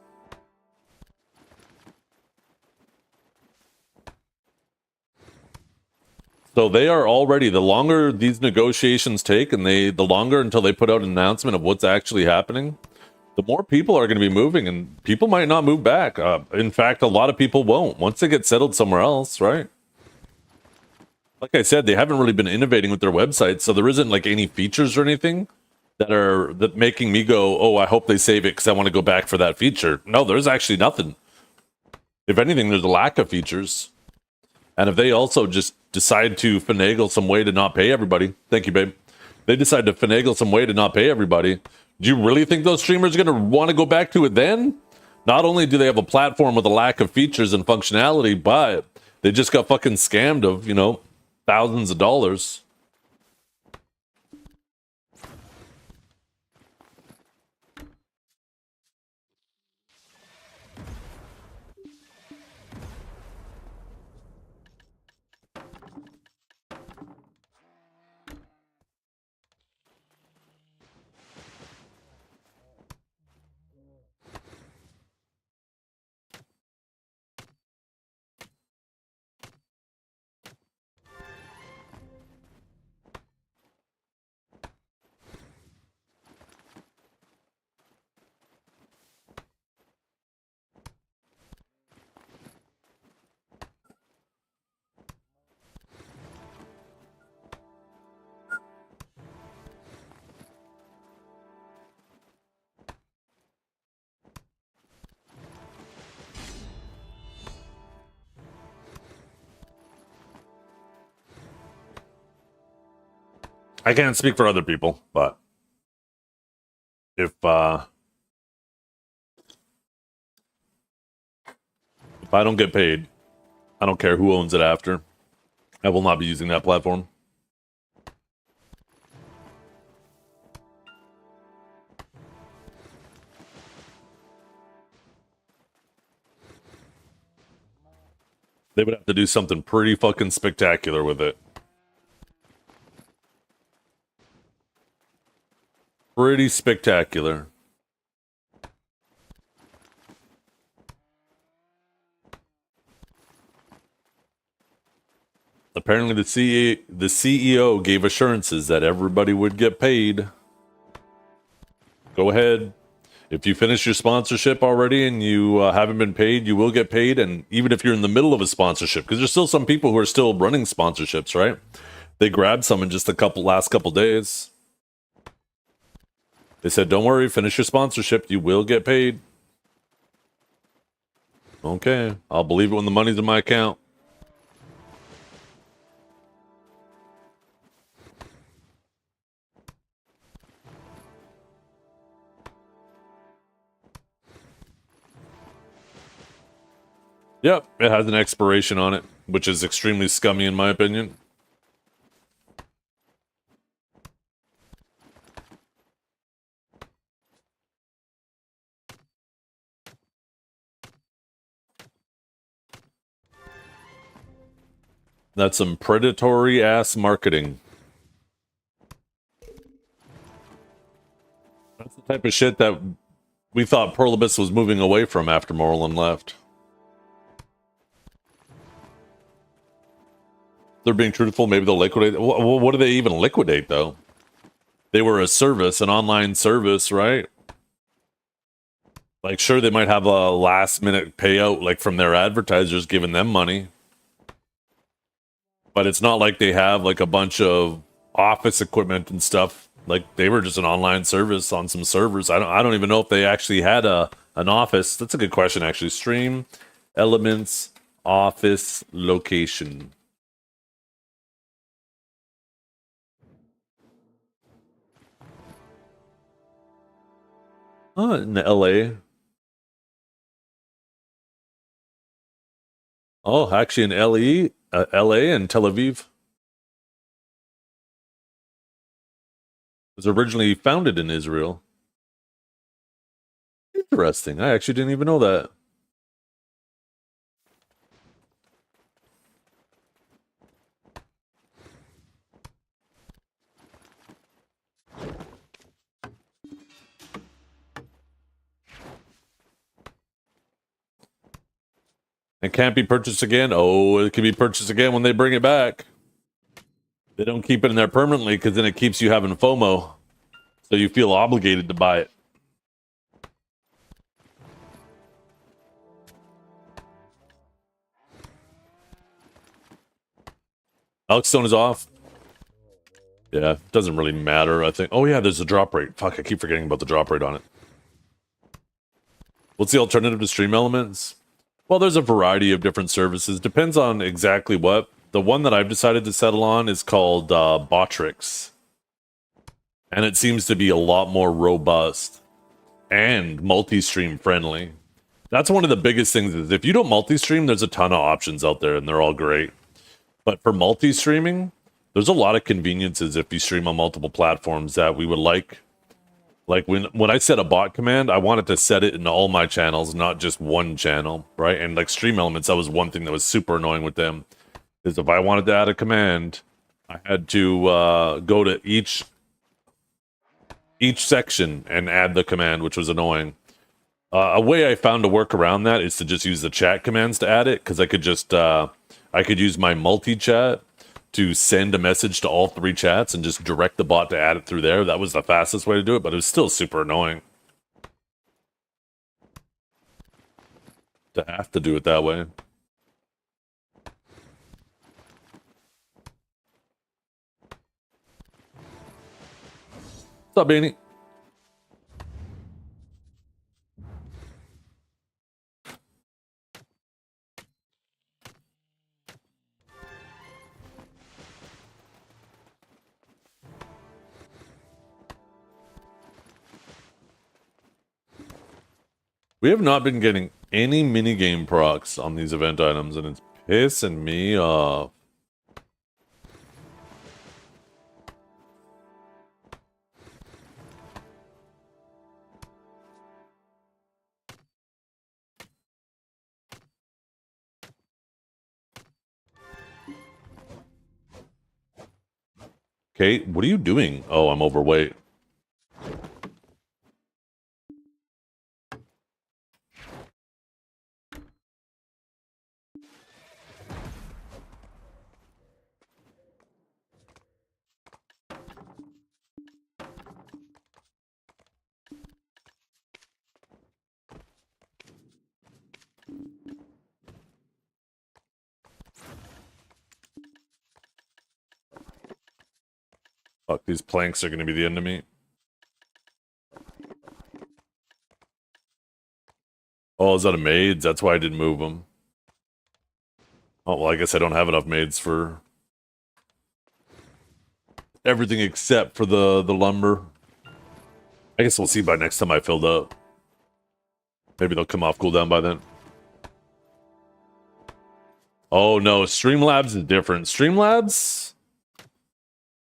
So they are already, the longer these negotiations take and the longer until they put out an announcement of what's actually happening, the more people are going to be moving and people might not move back. In fact, a lot of people won't once they get settled somewhere else, right? Like I said, they haven't really been innovating with their website, so there isn't like any features or anything that making me go, oh, I hope they save it because I want to go back for that feature. No, there's actually nothing. If anything, there's a lack of features. And if they also just decide to finagle some way to not pay everybody, thank you, babe. They decide to finagle some way to not pay everybody. Do you really think those streamers are going to want to go back to it then? Not only do they have a platform with a lack of features and functionality, but they just got fucking scammed of, you know, thousands of dollars. I can't speak for other people, but if I don't get paid, I don't care who owns it after. I will not be using that platform. They would have to do something pretty fucking spectacular with it. Pretty spectacular. Apparently, the CEO gave assurances that everybody would get paid. Go ahead. If you finish your sponsorship already and you haven't been paid, you will get paid. And even if you're in the middle of a sponsorship, because there's still some people who are still running sponsorships, right? They grabbed some in just last couple days. They said, "Don't worry, finish your sponsorship. You will get paid." Okay, I'll believe it when the money's in my account. Yep, it has an expiration on it, which is extremely scummy in my opinion. That's some predatory ass marketing. That's the type of shit that we thought Pearl Abyss was moving away from after Moreland left. They're being truthful. Maybe they'll liquidate. What do they even liquidate, though? They were a service, an online service, right? Like, sure, they might have a last-minute payout, like from their advertisers giving them money, but it's not like they have like a bunch of office equipment and stuff. Like, they were just an online service on some servers. I don't even know if they actually had an office. That's a good question, actually. Stream Elements office location. In LA. Oh, actually in LA and Tel Aviv. It was originally founded in Israel. Interesting. I actually didn't even know that. It can't be purchased again. Oh, it can be purchased again when they bring it back. They don't keep it in there permanently because then it keeps you having FOMO. So you feel obligated to buy it. Alex Stone is off. Yeah, doesn't really matter, I think. Oh yeah, there's a drop rate. Fuck, I keep forgetting about the drop rate on it. What's the alternative to Stream Elements? Well, there's a variety of different services. Depends on exactly what. The one that I've decided to settle on is called Botrix. And it seems to be a lot more robust and multi-stream friendly. That's one of the biggest things is if you don't multi-stream, there's a ton of options out there and they're all great. But for multi-streaming, there's a lot of conveniences if you stream on multiple platforms that we would like. Like when I set a bot command, I wanted to set it in all my channels, not just one channel, right? And like Stream Elements, that was one thing that was super annoying with them. Is if I wanted to add a command, I had to go to each section and add the command, which was annoying. A way I found to work around that is to just use the chat commands to add it, because I could just I could use my multi-chat to send a message to all three chats and just direct the bot to add it through there. That was the fastest way to do it, but it was still super annoying to have to do it that way. What's up, Beanie? We have not been getting any minigame procs on these event items, and it's pissing me off. Kate, what are you doing? Oh, I'm overweight. Fuck, these planks are gonna be the enemy. Oh, is that a maids? That's why I didn't move them. Oh, well, I guess I don't have enough maids for everything except for the lumber. I guess we'll see by next time I filled up. Maybe they'll come off cooldown by then. Oh no, Streamlabs is different. Streamlabs?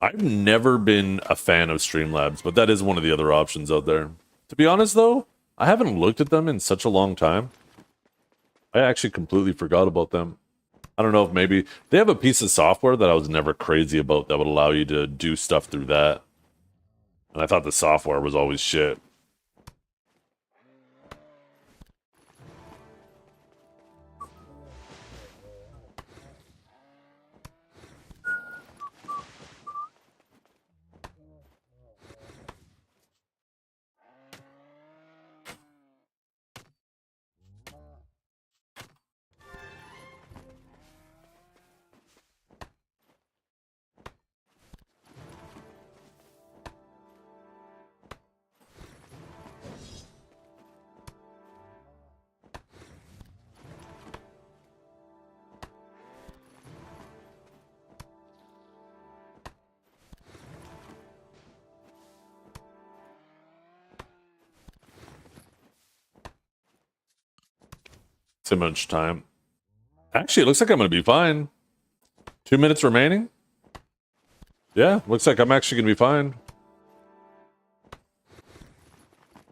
I've never been a fan of Streamlabs, but that is one of the other options out there. To be honest though, I haven't looked at them in such a long time. I actually completely forgot about them. I don't know if maybe they have a piece of software that I was never crazy about that would allow you to do stuff through that. And I thought the software was always shit. Too much time. Actually, it looks like I'm going to be fine. 2 minutes remaining? Yeah, looks like I'm actually going to be fine.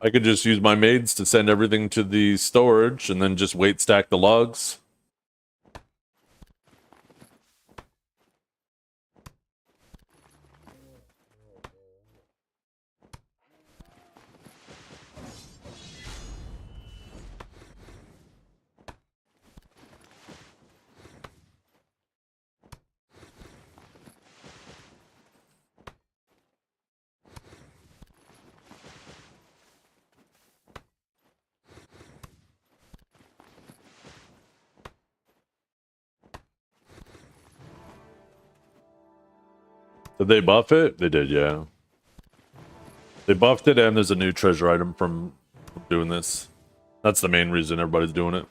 I could just use my maids to send everything to the storage and then just wait stack the logs. Did they buff it? They did, yeah. They buffed it, and there's a new treasure item from doing this. That's the main reason everybody's doing it.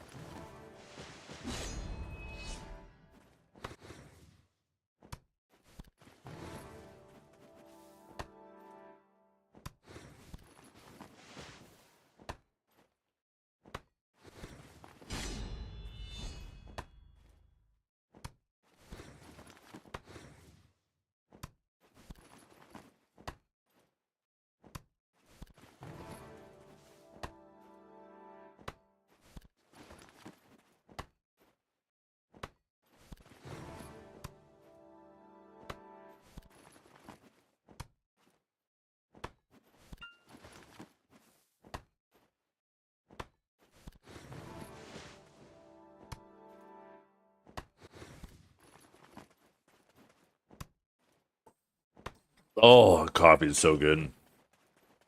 Oh, coffee is so good.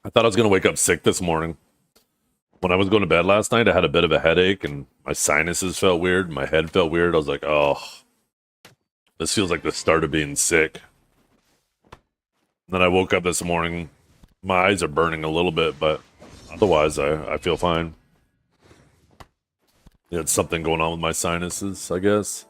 I thought I was going to wake up sick this morning. When I was going to bed last night, I had a bit of a headache and my sinuses felt weird. My head felt weird. I was like, oh, this feels like the start of being sick. And then I woke up this morning. My eyes are burning a little bit, but otherwise I feel fine. Yeah, it's something going on with my sinuses, I guess.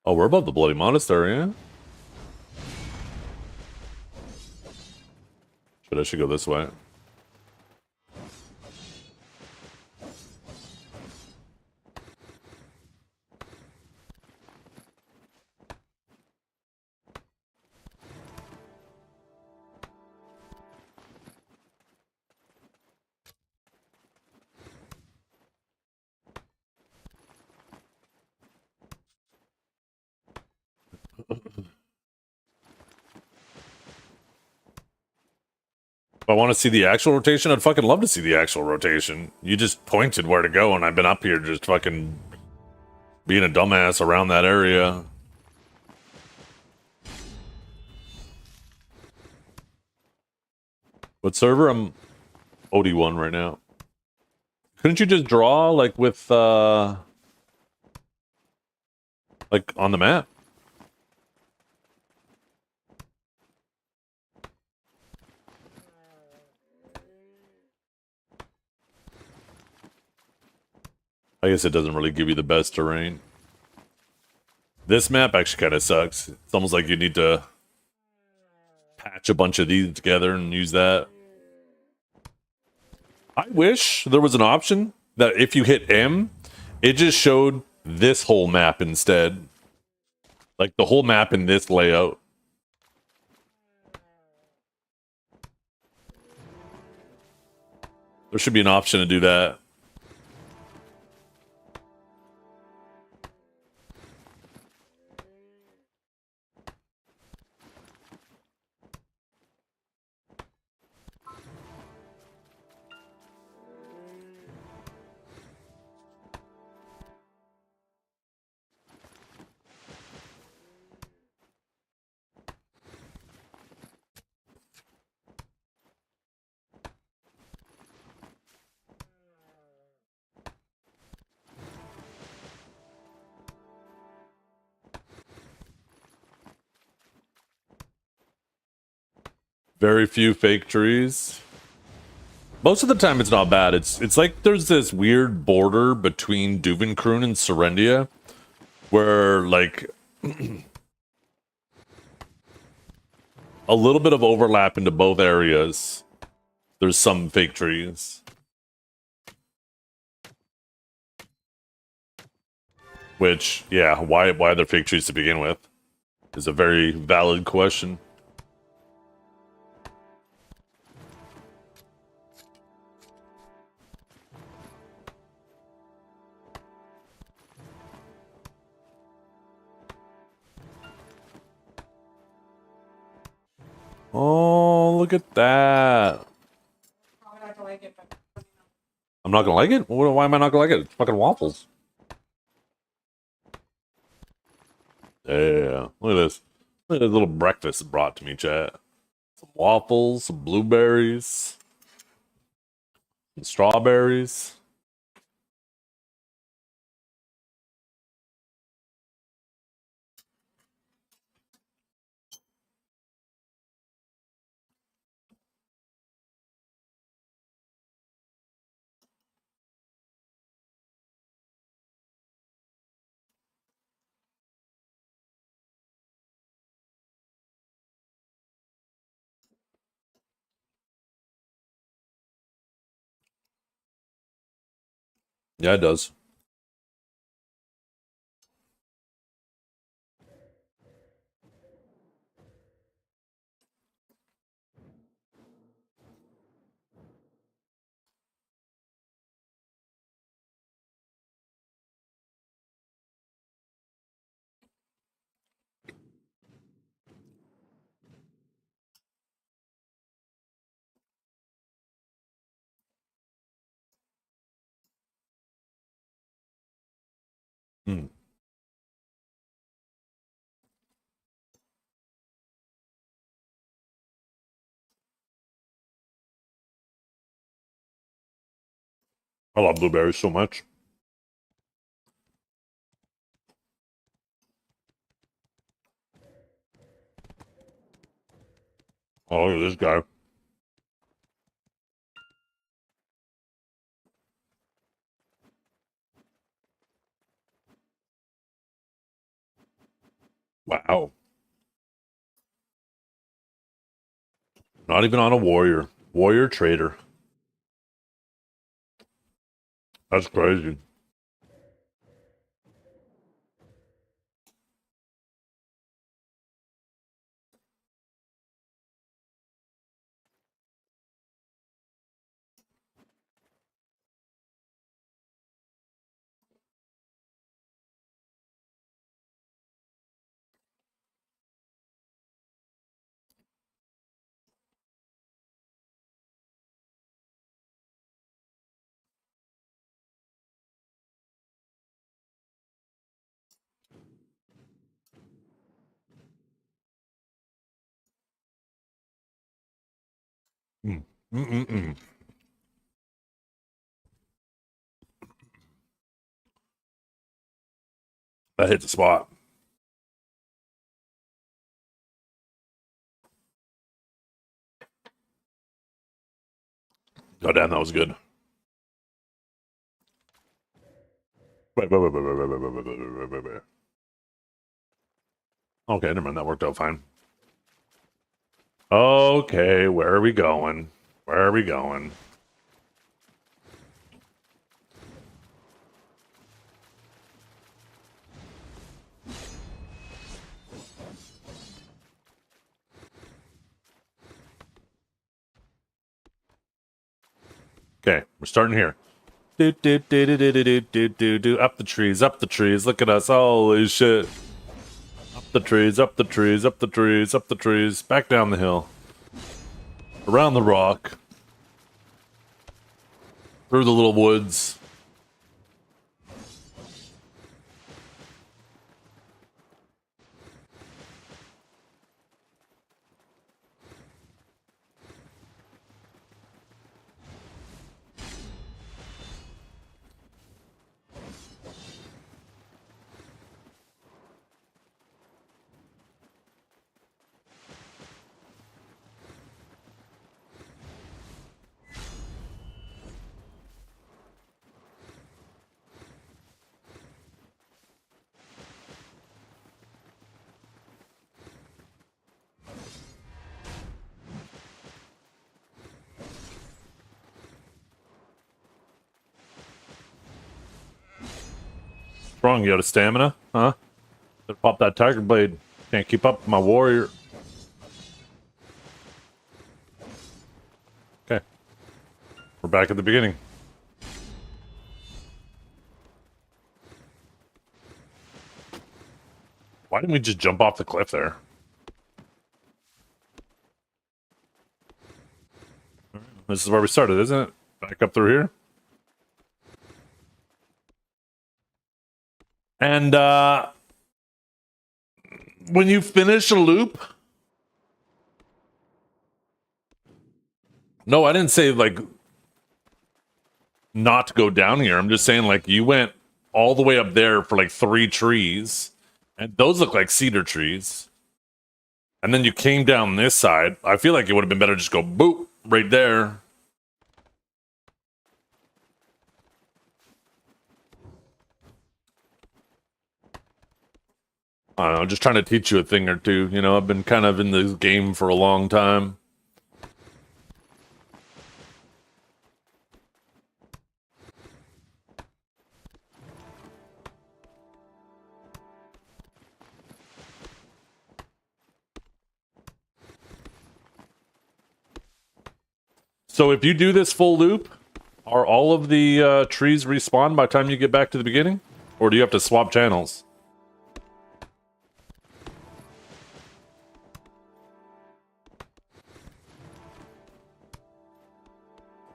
Oh, we're above the Bloody Monastery, yeah? I should go this way. If I want to see the actual rotation, I'd fucking love to see the actual rotation. You just pointed where to go, and I've been up here just fucking being a dumbass around that area. What server? I'm OD1 right now. Couldn't you just draw like with like on the map? I guess it doesn't really give you the best terrain. This map actually kind of sucks. It's almost like you need to patch a bunch of these together and use that. I wish there was an option that if you hit M, it just showed this whole map instead. Like the whole map in this layout. There should be an option to do that. Very few fake trees. Most of the time it's not bad. It's like there's this weird border between Duvenkroon and Serendia where like a little bit of overlap into both areas. There's some fake trees. Which, yeah, why are there fake trees to begin with? Is a very valid question. Oh, look at that. I'm not gonna like it? Why am I not gonna like it? It's fucking waffles. Yeah, look at this. Look at this little breakfast brought to me, chat. Some waffles, some blueberries, some strawberries. Yeah, it does. Hmm. I love blueberries so much. Oh, look at this guy. Wow. Not even on a warrior. Warrior trader. That's crazy. Mm-mm-mm. That hit the spot. Oh, damn, that was good. Wait. Okay, never mind. That worked out fine. Okay, where are we going? Where are we going? Okay, we're starting here. Do. Up the trees, up the trees. Look at us. Holy shit. Up the trees, up the trees, up the trees, up the trees. Back down the hill. Around the rock. Through the little woods. What's wrong? You out of stamina? Huh? Better pop that tiger blade. Can't keep up with my warrior. Okay. We're back at the beginning. Why didn't we just jump off the cliff there? This is where we started, isn't it? Back up through here. And when you finish a loop, no, I didn't say like not to go down here. I'm just saying like you went all the way up there for like 3 trees, and those look like cedar trees. And then you came down this side. I feel like it would have been better to just go boop right there. I don't know, just trying to teach you a thing or two. You know, I've been kind of in this game for a long time. So if you do this full loop, are all of the trees respawn by the time you get back to the beginning? Or do you have to swap channels?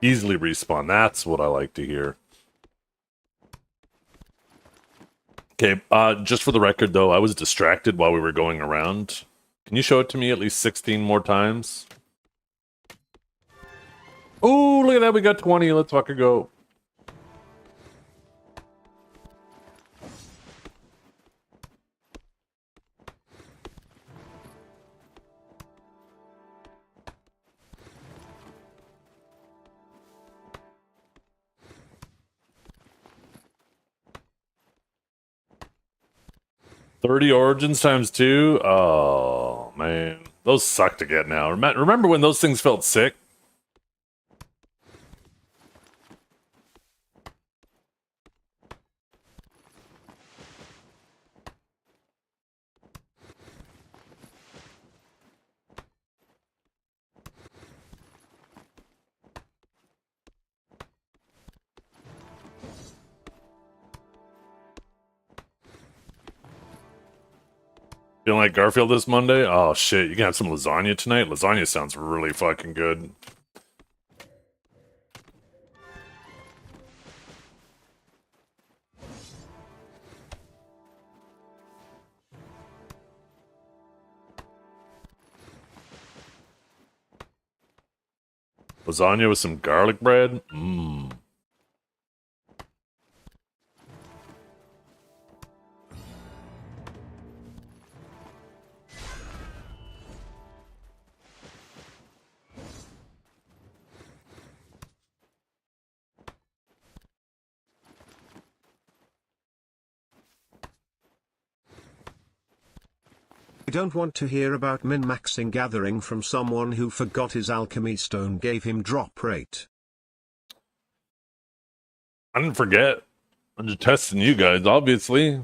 Easily respawn. That's what I like to hear. Okay, just for the record, though, I was distracted while we were going around. Can you show it to me at least 16 more times? Oh, look at that. We got 20. Let's fucking go. $30 origins times 2. Oh, man. Those suck to get now. Remember when those things felt sick? Feeling like Garfield this Monday? Oh shit, you can have some lasagna tonight? Lasagna sounds really fucking good. Lasagna with some garlic bread? Mmm. I don't want to hear about min-maxing gathering from someone who forgot his alchemy stone gave him drop rate. I didn't forget. I'm just testing you guys, obviously.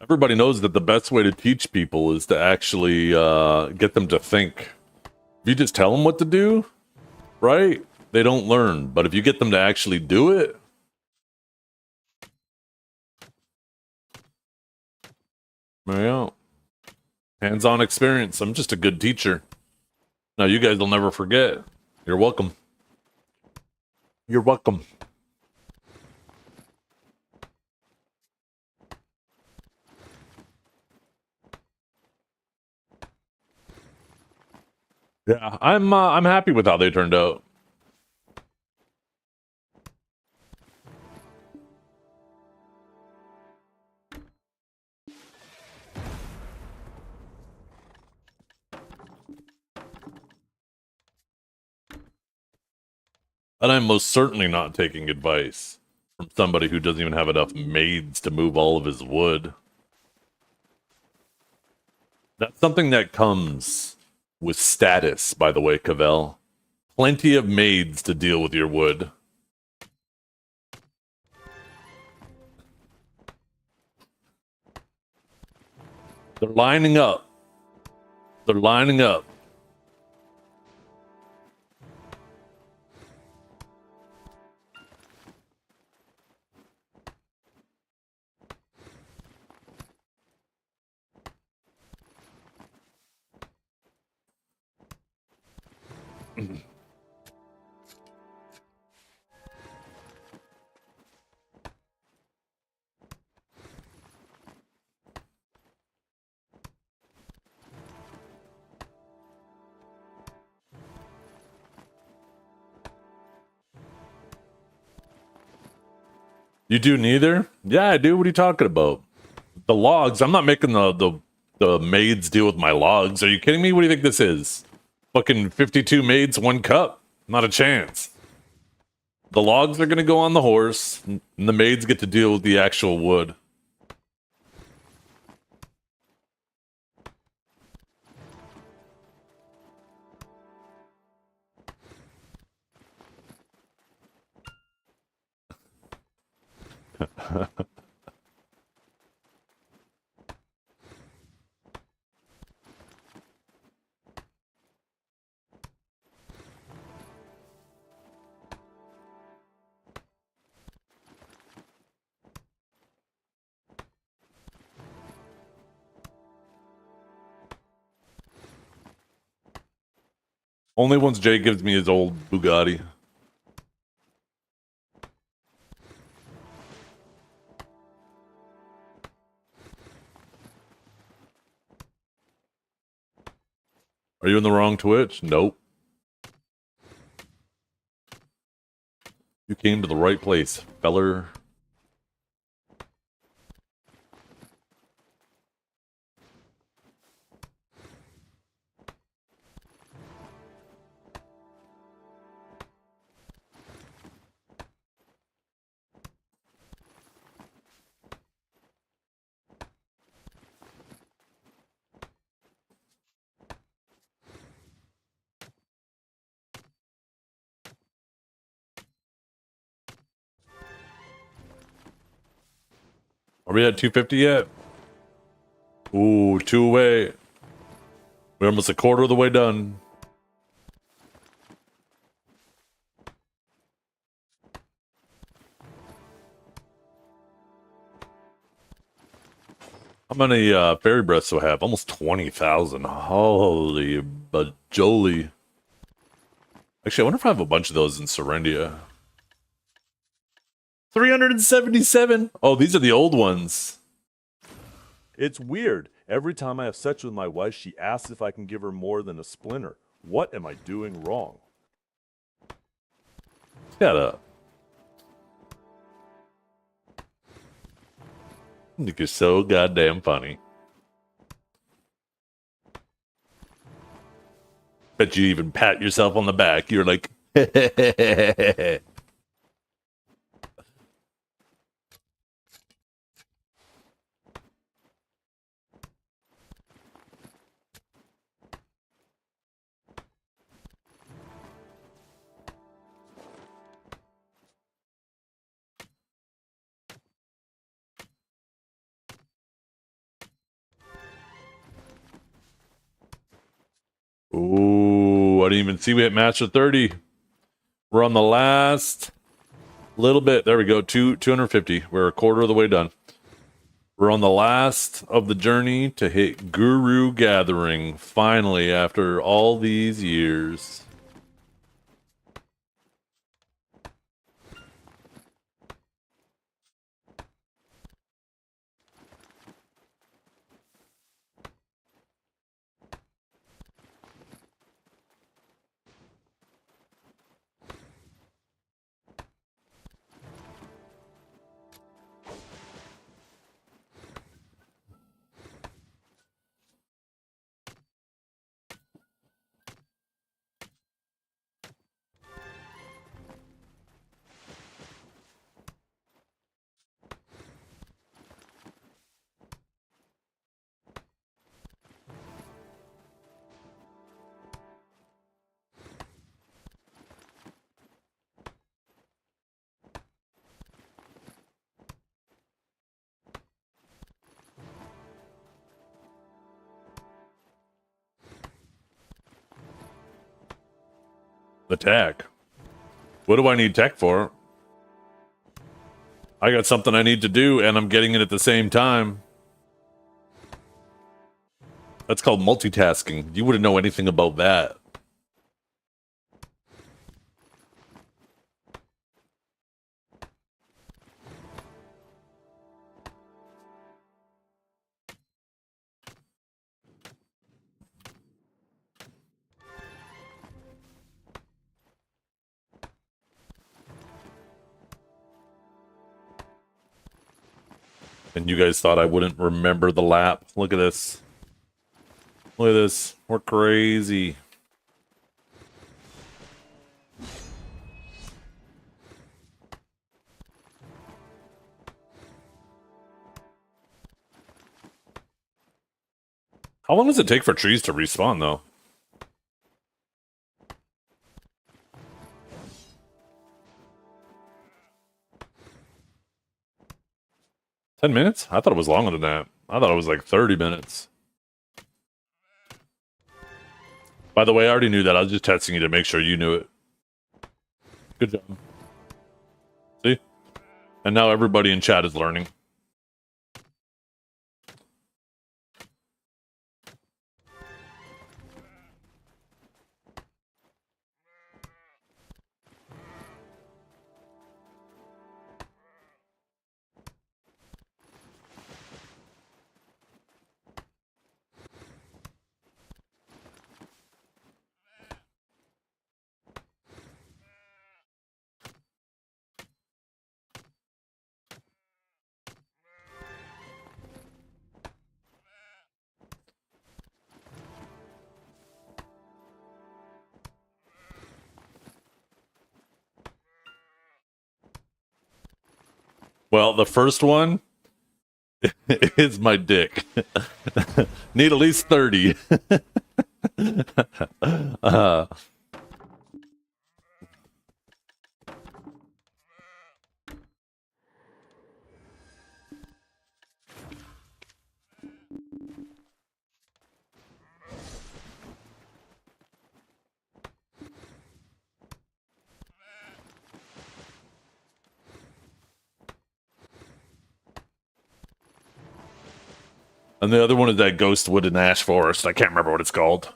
Everybody knows that the best way to teach people is to actually get them to think. If you just tell them what to do, right? They don't learn. But if you get them to actually do it, yeah. Hands-on experience. I'm just a good teacher. Now you guys will never forget. You're welcome. You're welcome. Yeah, I'm happy with how they turned out. And I'm most certainly not taking advice from somebody who doesn't even have enough maids to move all of his wood. That's something that comes with status, by the way, Cavell. Plenty of maids to deal with your wood. They're lining up. They're lining up. You do neither? Yeah, I do. What are you talking about? The logs. I'm not making the maids deal with my logs. Are you kidding me? What do you think this is? Fucking 52 maids, 1 cup? Not a chance. The logs are gonna go on the horse, and the maids get to deal with the actual wood. Only once Jay gives me his old Bugatti. Are you in the wrong Twitch? Nope. You came to the right place, feller. Are we at 250 yet? Ooh, 2 away. We're almost a quarter of the way done. How many fairy breaths do I have? Almost 20,000. Holy bajoli. Actually, I wonder if I have a bunch of those in Serendia. 377. Oh, these are the old ones. It's weird. Every time I have sex with my wife, she asks if I can give her more than a splinter. What am I doing wrong? Shut up. I think you're so goddamn funny. Bet you even pat yourself on the back. You're like, ooh, I didn't even see we hit Master 30. We're on the last little bit. There we go. 250. We're a quarter of the way done. We're on the last of the journey to hit Guru Gathering. Finally, after all these years. Attack. What do I need tech for? I got something I need to do, and I'm getting it at the same time. That's called multitasking. You wouldn't know anything about that. And you guys thought I wouldn't remember the lap. Look at this. Look at this. We're crazy. How long does it take for trees to respawn, though? $10? I thought it was longer than that. I thought it was like 30 minutes. By the way, I already knew that. I was just testing you to make sure you knew it. Good job. See? And now everybody in chat is learning. Well, the first one is my dick. Need at least 30. uh, and the other one is that Ghostwood and Ash Forest. I can't remember what it's called.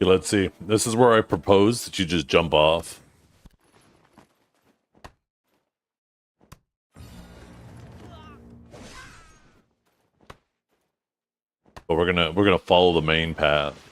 Okay, let's see. This is where I propose that you just jump off. But we're gonna follow the main path.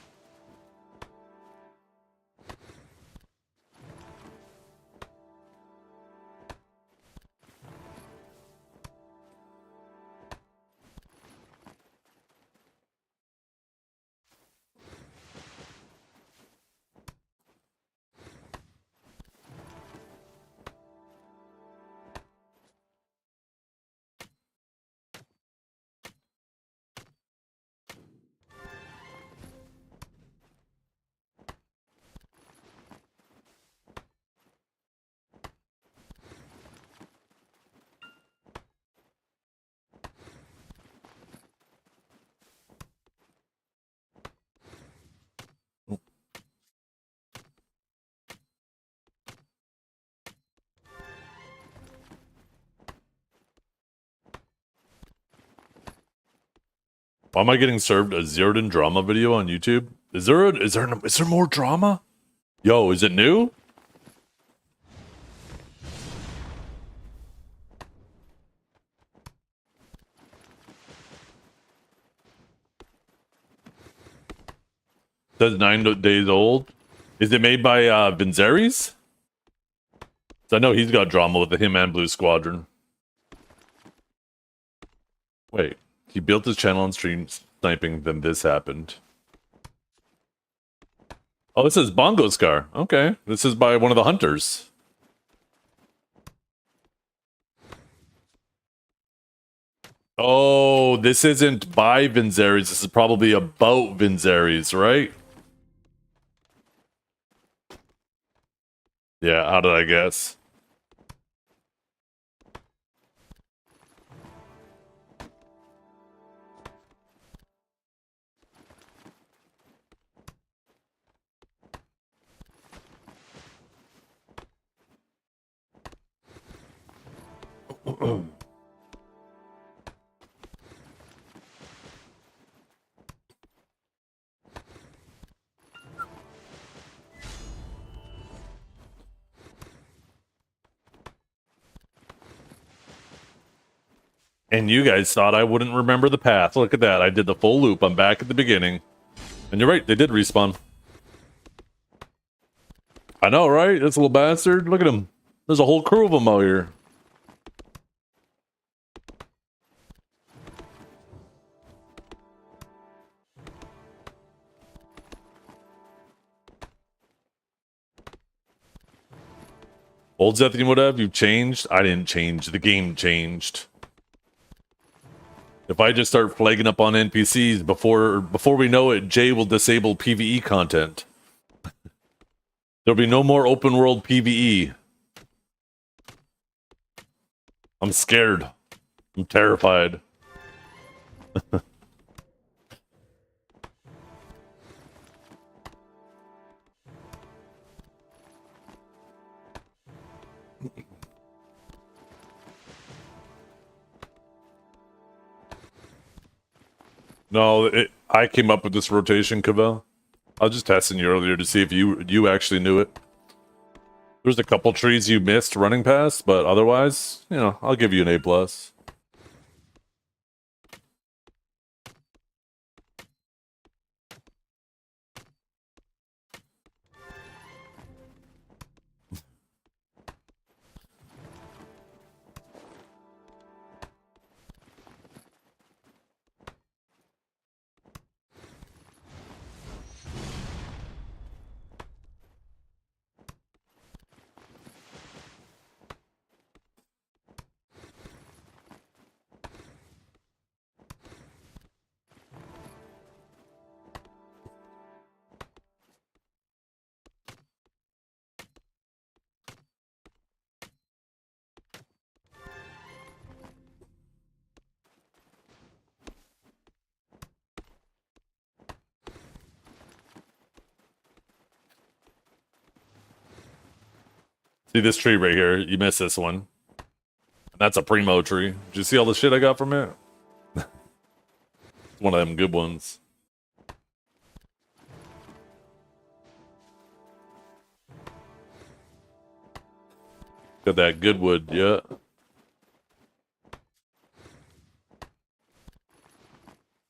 Why am I getting served a Zerdan drama video on YouTube? Is there more drama? Yo, is it new? Says 9 days old. Is it made by Vinzeris? I know he's got drama with the him and Blue Squadron. Wait, he built his channel on stream sniping, then this happened. Oh, this is Bongo Scar. Okay, this is by one of the hunters. Oh, this isn't by Vinzeris. This is probably about Vinzeris, right? Yeah, how did I guess? And you guys thought I wouldn't remember the path. Look at that. I did the full loop. I'm back at the beginning. And you're right, they did respawn. I know, right? This little bastard. Look at him. There's a whole crew of them out here. Old Zethian would have, you've changed? I didn't change. The game changed. If I just start flagging up on NPCs before we know it, Jay will disable PvE content. There'll be no more open world PvE. I'm scared. I'm terrified. No, I came up with this rotation, Cavell. I was just testing you earlier to see if you actually knew it. There's a couple trees you missed running past, but otherwise, you know, I'll give you an A+. See this tree right here? You missed this one. That's a primo tree. Did you see all the shit I got from it? One of them good ones. Got that good wood, yeah.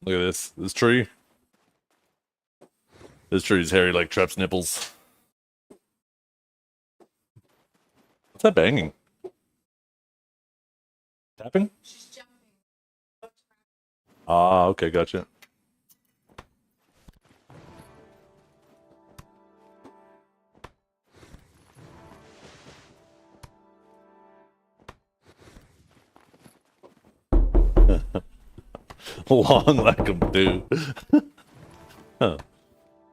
Look at this. This tree. This tree's hairy like Trep's nipples. What's that banging? Tapping? Ah, okay, gotcha. Long like him too. Huh.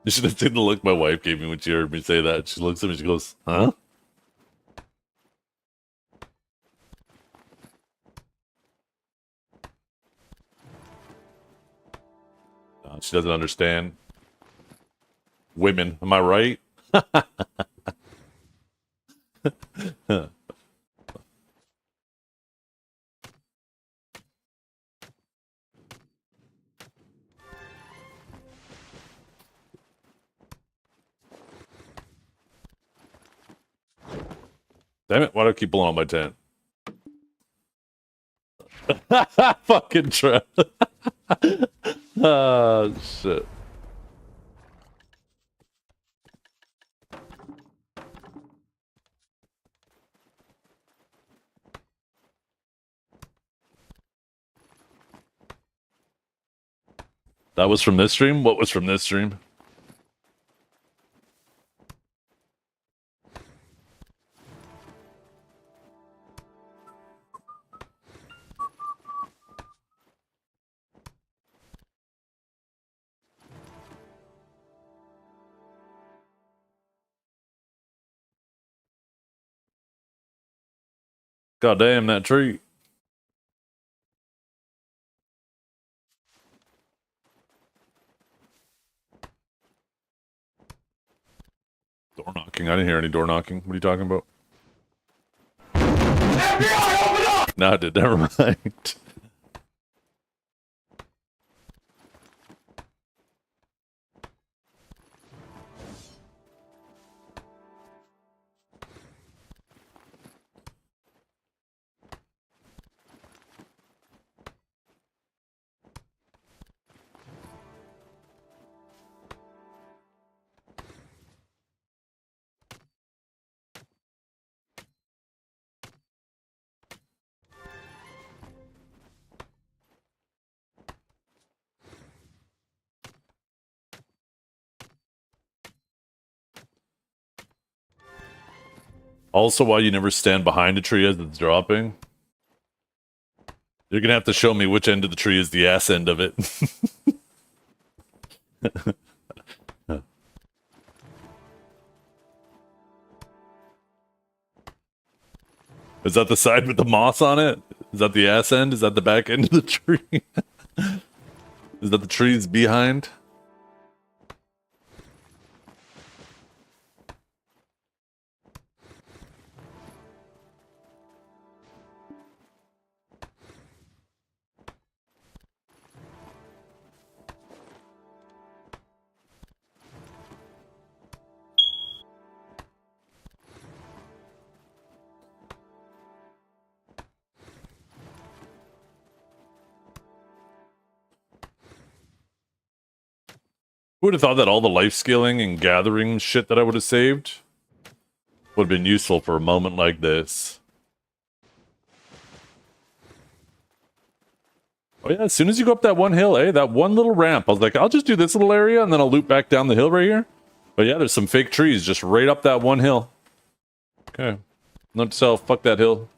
You should have seen the look my wife gave me when she heard me say that. She looks at me, she goes, huh? She doesn't understand. Women, am I right? Damn it, why do I keep blowing up my tent? Fucking trap. Ah, shit. That was from this stream? What was from this stream? God damn that tree. Door knocking. I didn't hear any door knocking. What are you talking about? FBI, open up! No, I did. Never mind. Also, why you never stand behind a tree as it's dropping? You're gonna have to show me which end of the tree is the ass end of it. Is that the side with the moss on it? Is that the ass end? Is that the back end of the tree? Is that the trees behind? Who would have thought that all the life scaling and gathering shit that I would have saved would have been useful for a moment like this? Oh yeah, as soon as you go up that one hill, that one little ramp, I was like, I'll just do this little area and then I'll loop back down the hill right here. But yeah, there's some fake trees just right up that one hill. Okay. Note to self, fuck that hill.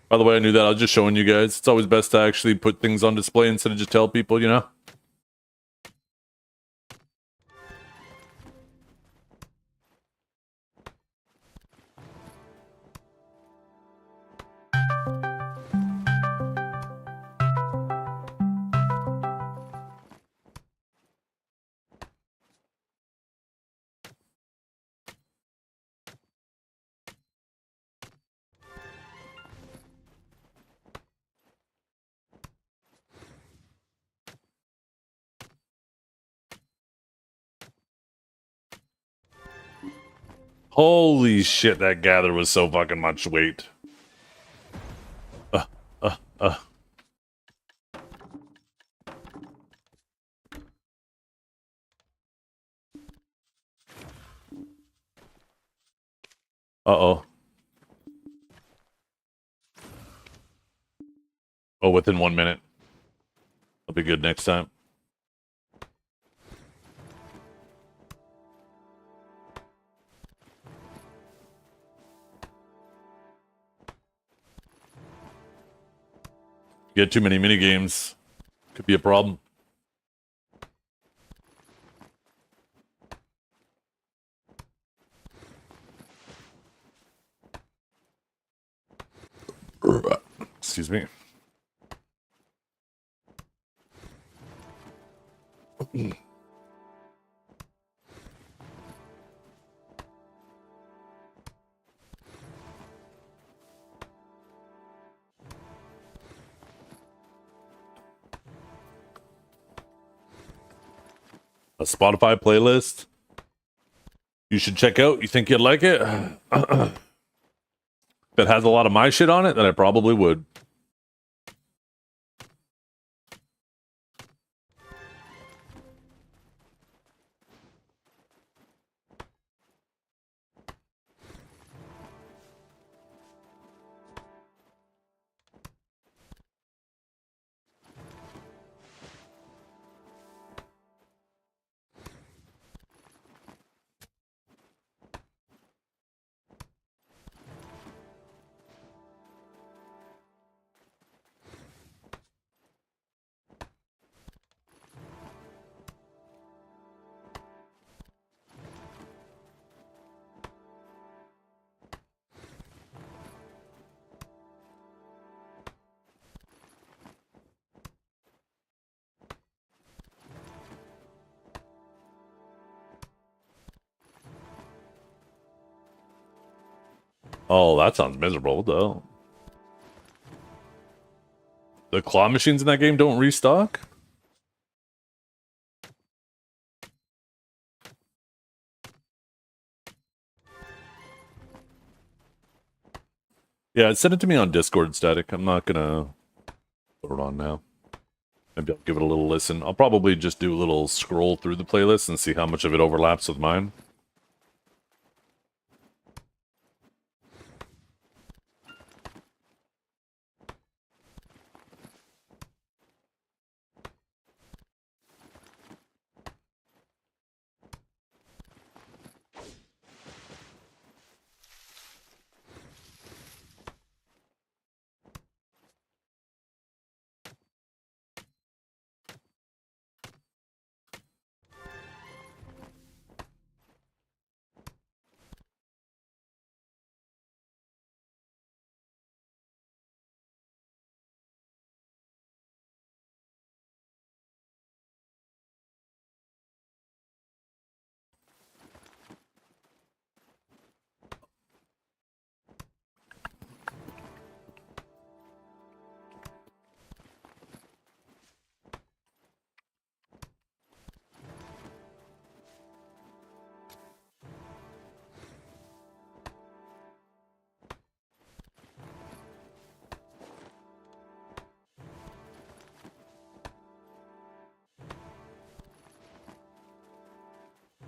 By the way, I knew that. I was just showing you guys. It's always best to actually put things on display instead of just tell people, you know? Holy shit, that gather was so fucking much weight. Uh-oh. Oh, within 1 minute. That'll be good next time. Get too many mini games, could be a problem. Excuse me. A Spotify playlist you should check out. You think you'd like it? If it has a lot of my shit on it, then I probably would. Oh, that sounds miserable, though. The claw machines in that game don't restock? Yeah, send it to me on Discord, Static. I'm not gonna put it on now. Maybe I'll give it a little listen. I'll probably just do a little scroll through the playlist and see how much of it overlaps with mine.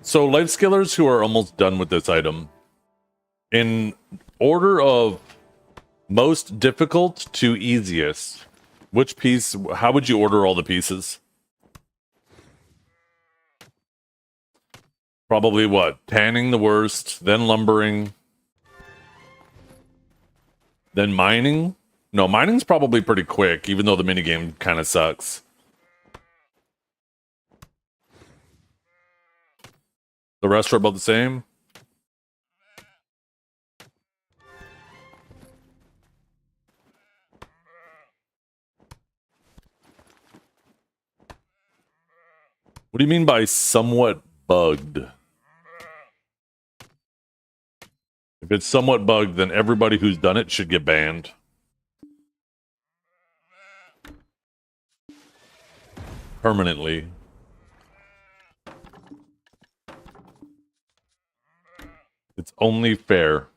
So, life skillers who are almost done with this item, in order of most difficult to easiest, which piece, how would you order all the pieces? Probably what? Tanning the worst, then lumbering, then mining? No, mining's probably pretty quick, even though the minigame kind of sucks. The rest are about the same. What do you mean by somewhat bugged? If it's somewhat bugged, then everybody who's done it should get banned. Permanently. It's only fair.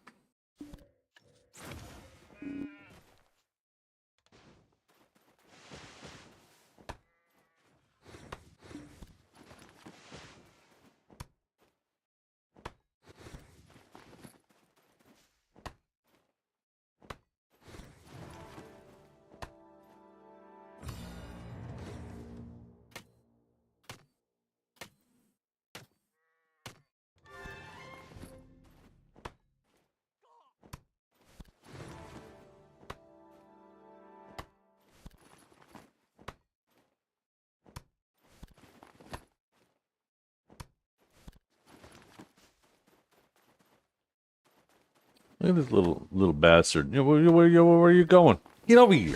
Look at this little bastard. Where are you going? Get over here.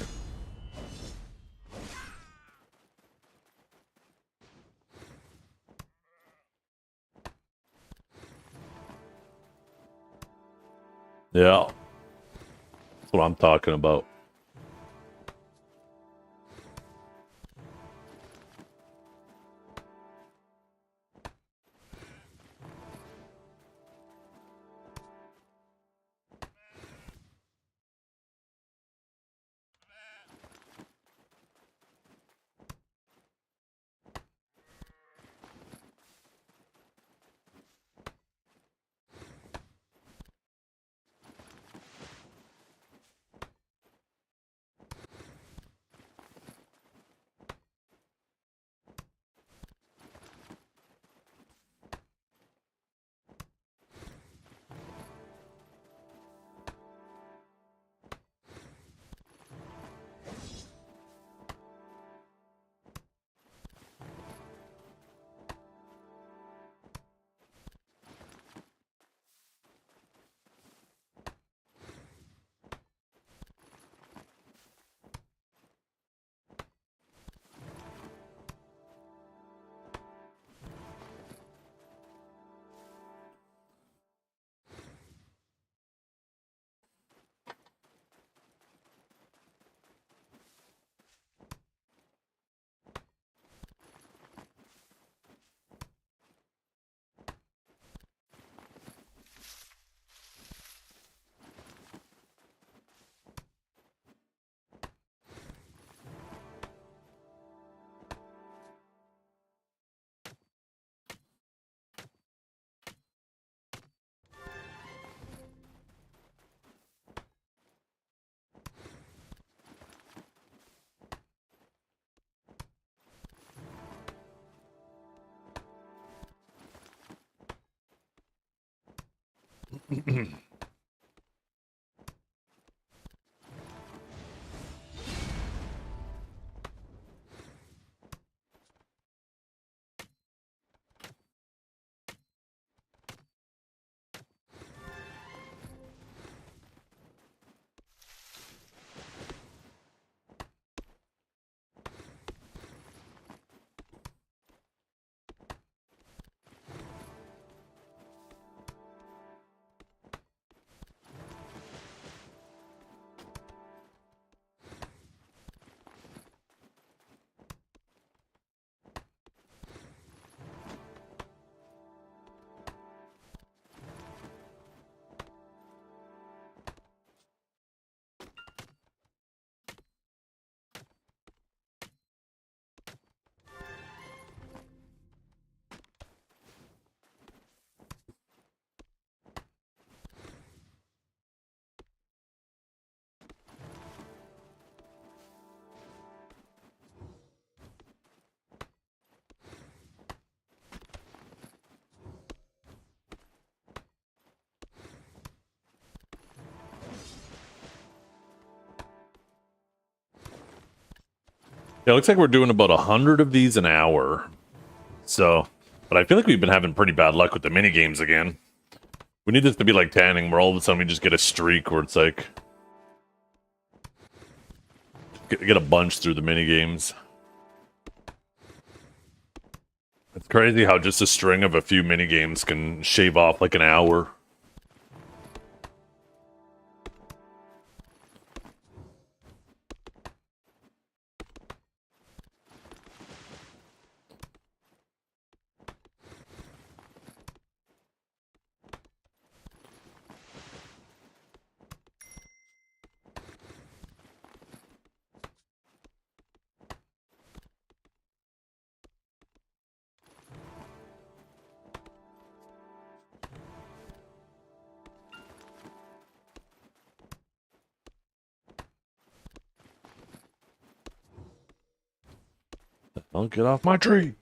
Yeah. That's what I'm talking about. Yeah, it looks like we're doing about 100 of these an hour. So, but I feel like we've been having pretty bad luck with the mini games again. We need this to be like tanning, where all of a sudden we just get a streak where it's like get a bunch through the mini games. It's crazy how just a string of a few mini games can shave off like an hour. Don't get off my tree.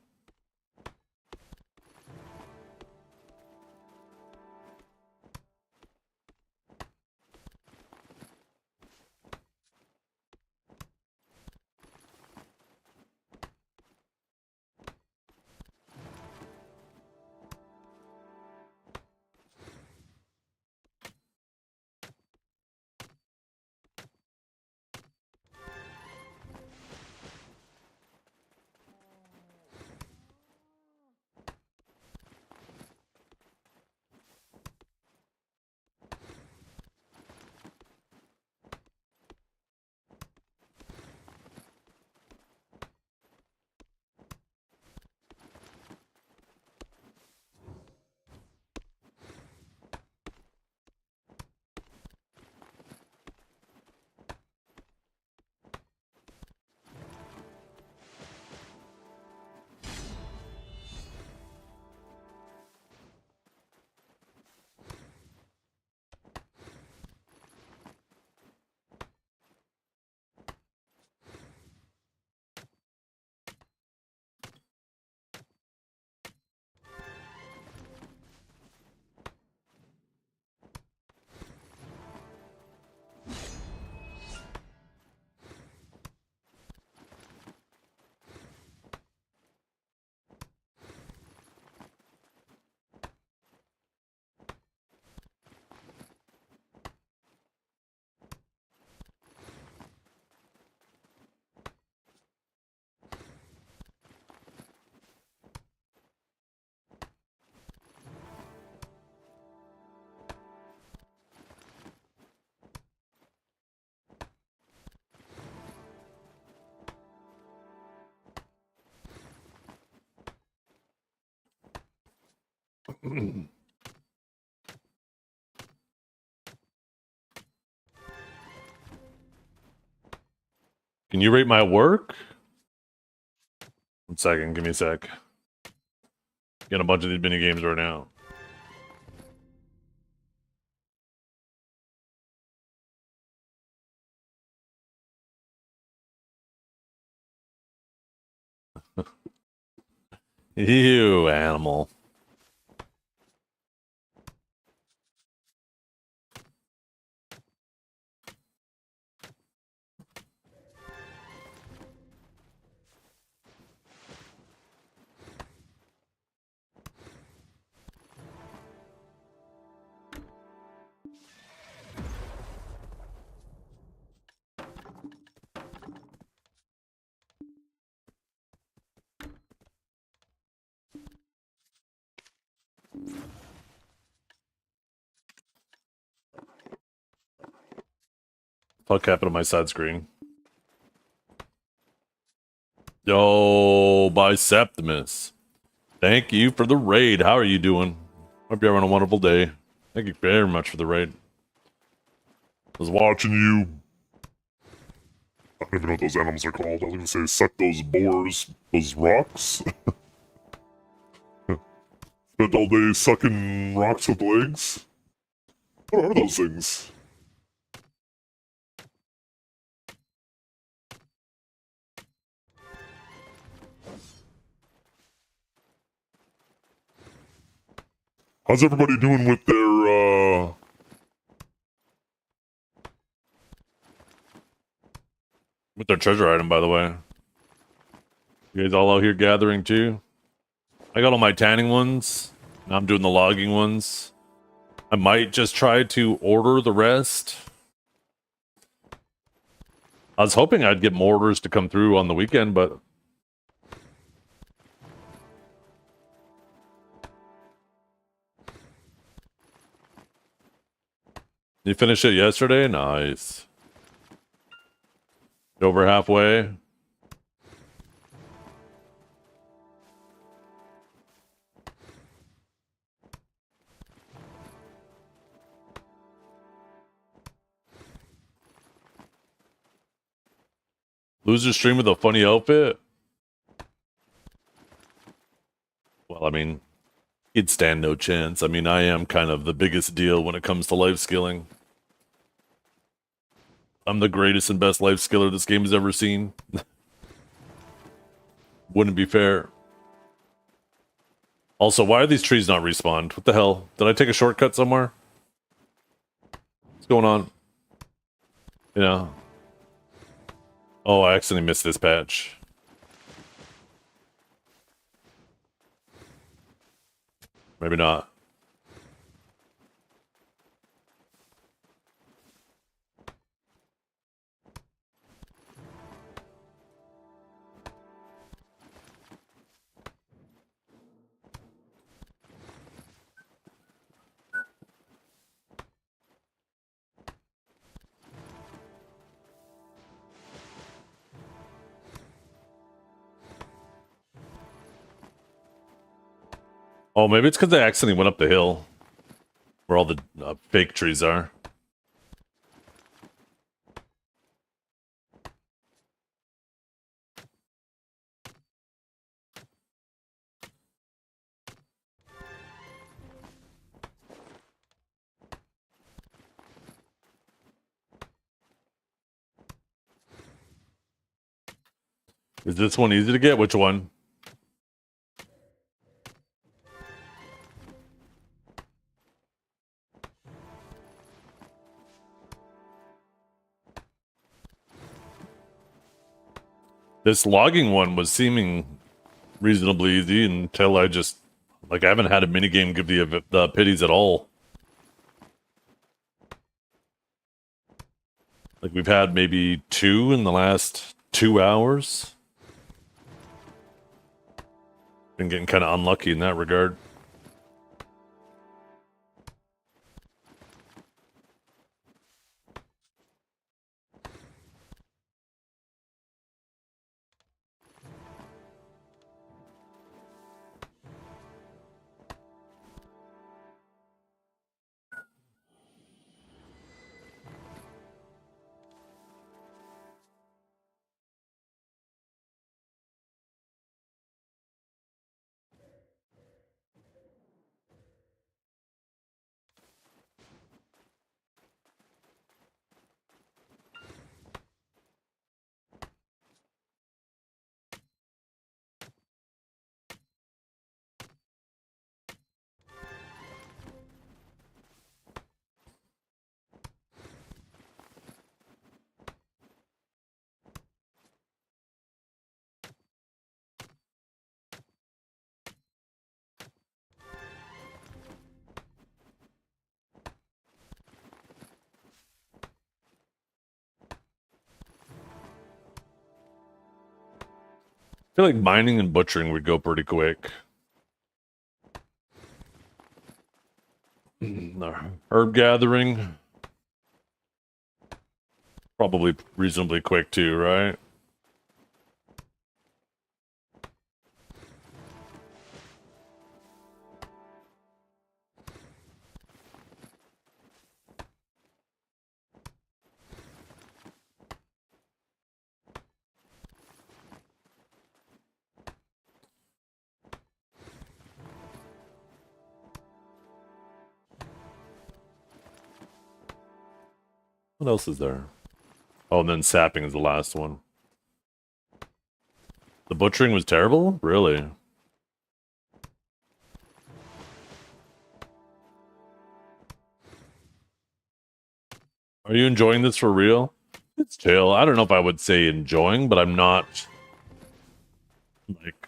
Can you rate my work? 1 second, give me a sec. Getting a bunch of these mini games right now. You animal. Fuck happened to my side screen? Yo, Biseptimus. Thank you for the raid. How are you doing? Hope you're having a wonderful day. Thank you very much for the raid. I was watching you. I don't even know what those animals are called. I was gonna say suck those boars, those rocks. Spent all day sucking rocks with legs. What are those things? How's everybody doing with their treasure item, by the way? You guys all out here gathering too? I got all my tanning ones. Now I'm doing the logging ones. I might just try to order the rest. I was hoping I'd get more orders to come through on the weekend, but... You finished it yesterday? Nice. Over halfway. Loser stream with a funny outfit? Well, I mean, he'd stand no chance. I mean, I am kind of the biggest deal when it comes to life skilling. I'm the greatest and best life skiller this game has ever seen. Wouldn't be fair. Also, why are these trees not respawned? What the hell? Did I take a shortcut somewhere? What's going on? You know. Oh, I accidentally missed this patch. Maybe not. Oh, maybe it's because I accidentally went up the hill where all the fake trees are. Is this one easy to get? Which one? This logging one was seeming reasonably easy until I just, like, I haven't had a minigame give the pities at all. Like, we've had maybe 2 in the last 2 hours. Been getting kind of unlucky in that regard. I feel like mining and butchering would go pretty quick. Herb gathering. Probably reasonably quick too, right? What else is there? Oh, and then sapping is the last one. The butchering was terrible? Really? Are you enjoying this for real? It's chill. I don't know if I would say enjoying, but I'm not, like,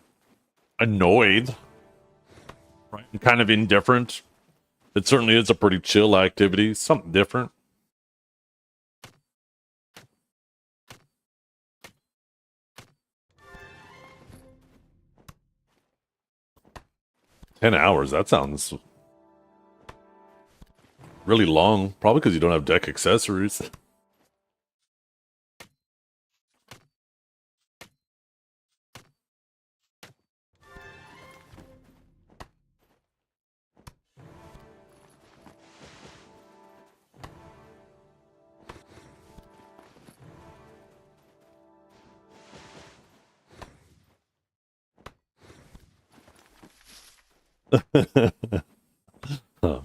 annoyed. Right? I'm kind of indifferent. It certainly is a pretty chill activity. Something different. $10. That sounds really long. Probably because you don't have deck accessories. Huh.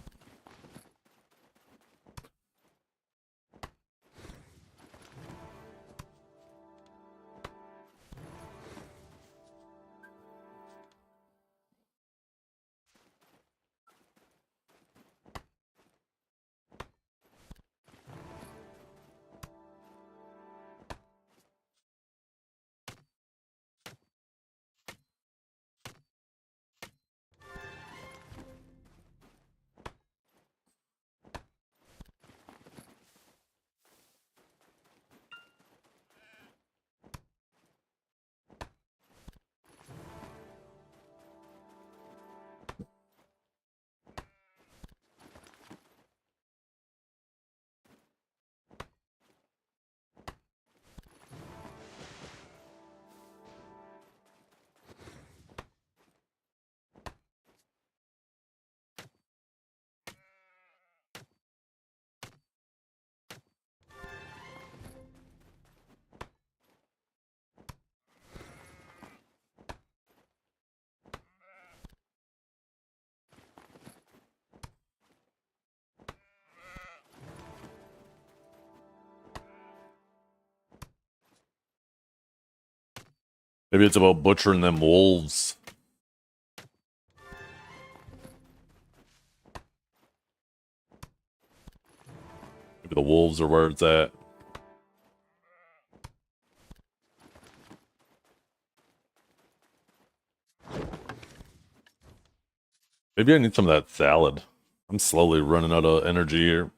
Maybe it's about butchering them wolves. Maybe the wolves are where it's at. Maybe I need some of that salad. I'm slowly running out of energy here.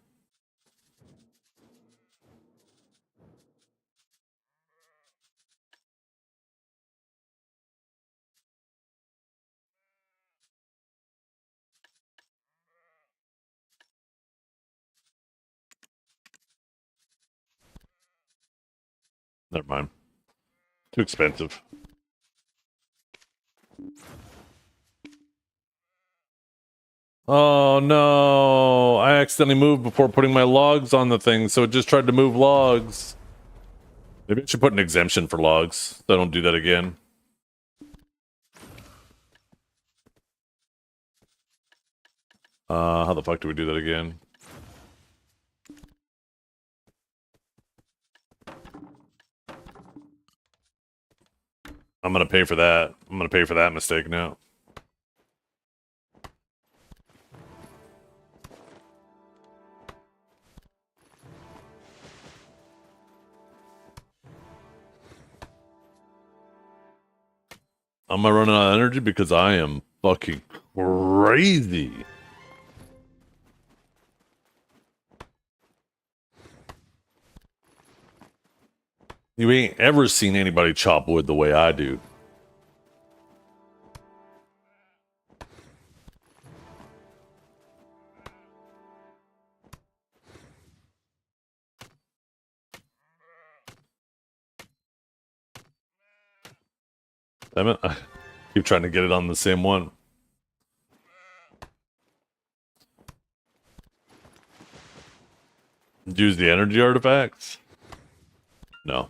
Never mind. Too expensive. Oh no! I accidentally moved before putting my logs on the thing, so it just tried to move logs. Maybe I should put an exemption for logs, so I don't do that again. How the fuck do we do that again? I'm gonna pay for that. I'm gonna pay for that mistake now. Am I running out of energy? Because I am fucking crazy. You ain't ever seen anybody chop wood the way I do. Damn it. I keep trying to get it on the same one. Use the energy artifacts? No.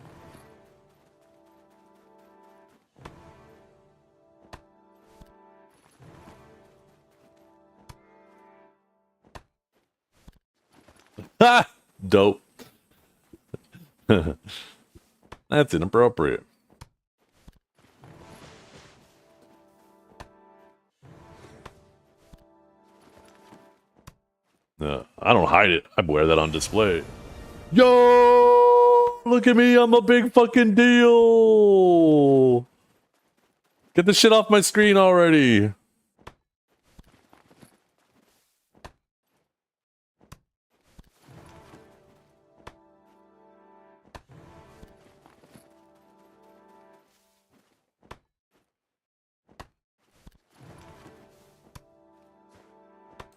Ha! Dope. That's inappropriate. I don't hide it. I wear that on display. Yo! Look at me. I'm a big fucking deal. Get the shit off my screen already.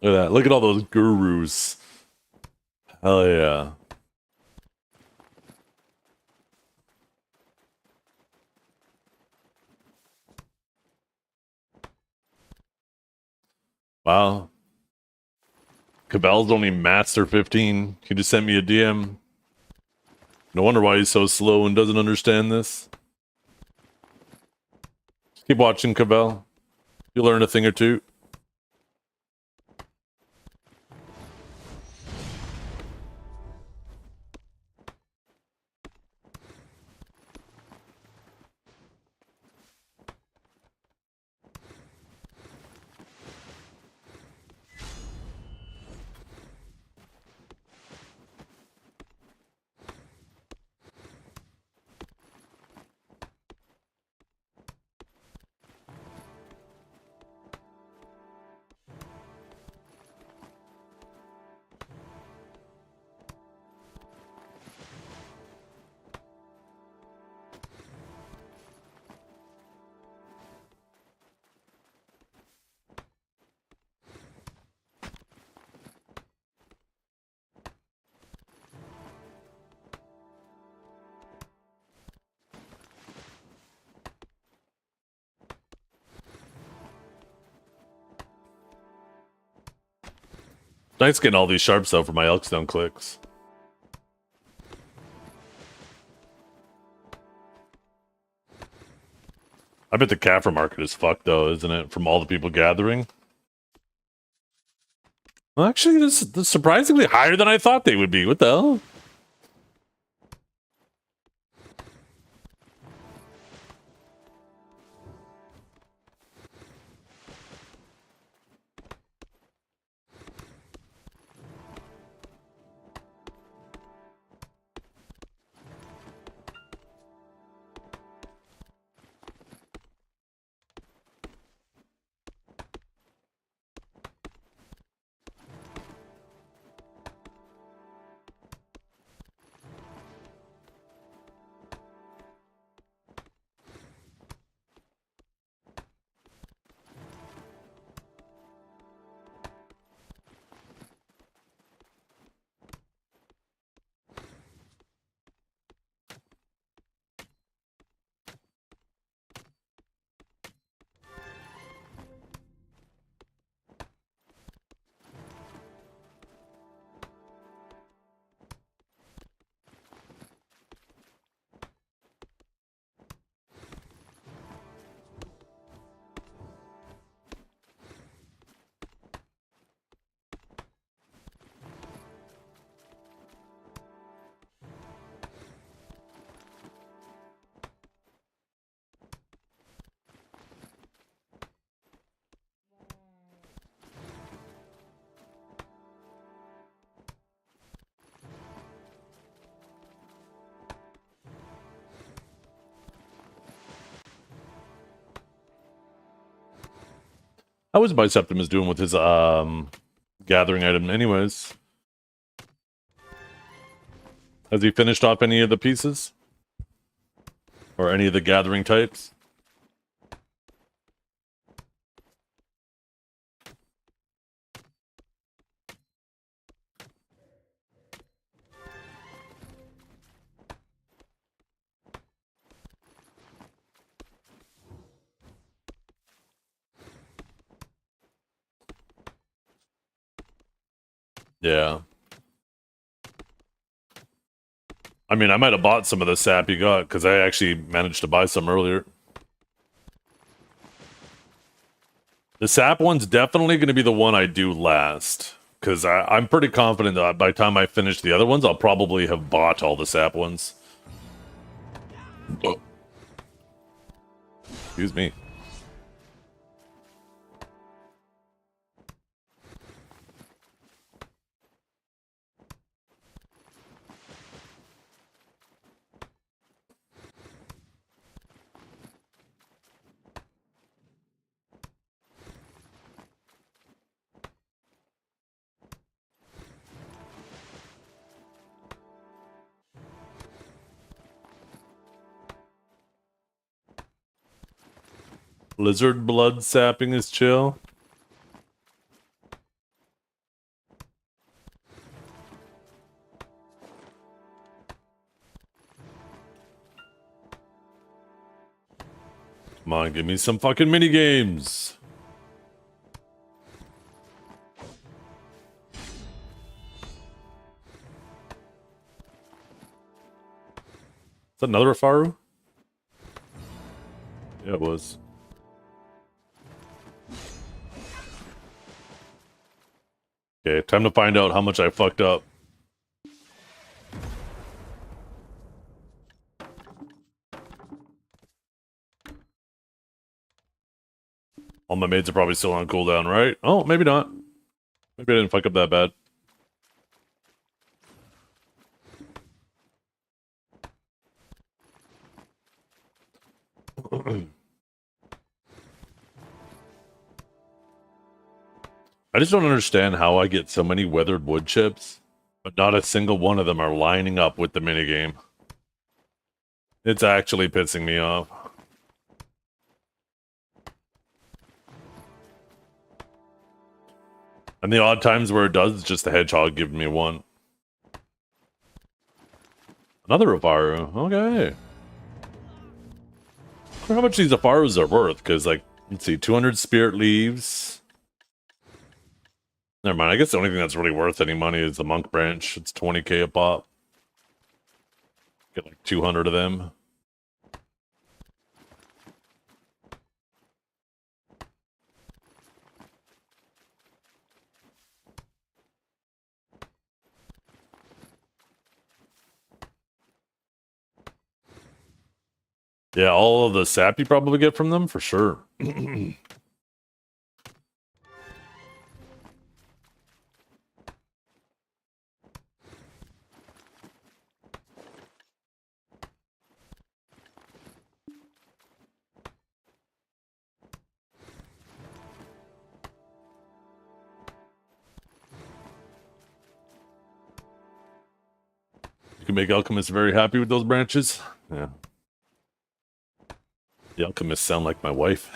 Look at that. Look at all those gurus. Hell yeah. Wow. Cabell's only Master 15. He just sent me a DM. No wonder why he's so slow and doesn't understand this. Keep watching, Cabell. You'll learn a thing or two. Nice getting all these sharps though for my Elkstone clicks. I bet the Kaffir market is fucked though, isn't it? From all the people gathering. Well, actually, this is surprisingly higher than I thought they would be. What the hell? How was Biceptimus doing with his gathering item anyways? Has he finished off any of the pieces? Or any of the gathering types? Yeah. I mean, I might have bought some of the sap you got, because I actually managed to buy some earlier. The sap one's definitely going to be the one I do last, because I'm pretty confident that by the time I finish the other ones, I'll probably have bought all the sap ones. Oh. Excuse me. Lizard blood sapping is chill. Come on, give me some fucking mini games. Is that another Afaru? Yeah, it was. Okay, time to find out how much I fucked up. All my maids are probably still on cooldown, right? Oh, maybe not. Maybe I didn't fuck up that bad. I just don't understand how I get so many weathered wood chips, but not a single one of them are lining up with the minigame. It's actually pissing me off. And the odd times where it does, it's just the hedgehog giving me one. Another Afaru. Okay. I wonder how much these Afarus are worth, because, like, let's see, 200 spirit leaves. Never mind, I guess the only thing that's really worth any money is the monk branch. It's 20k a pop. Get like 200 of them. Yeah, all of the sap you probably get from them, for sure. You can make alchemists very happy with those branches. Yeah. The alchemists sound like my wife.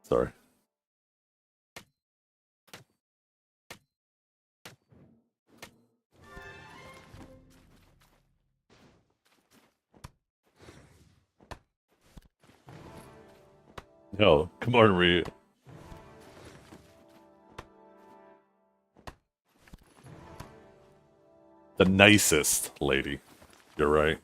Sorry. Yo, come on, Ryu. The nicest lady. You're right.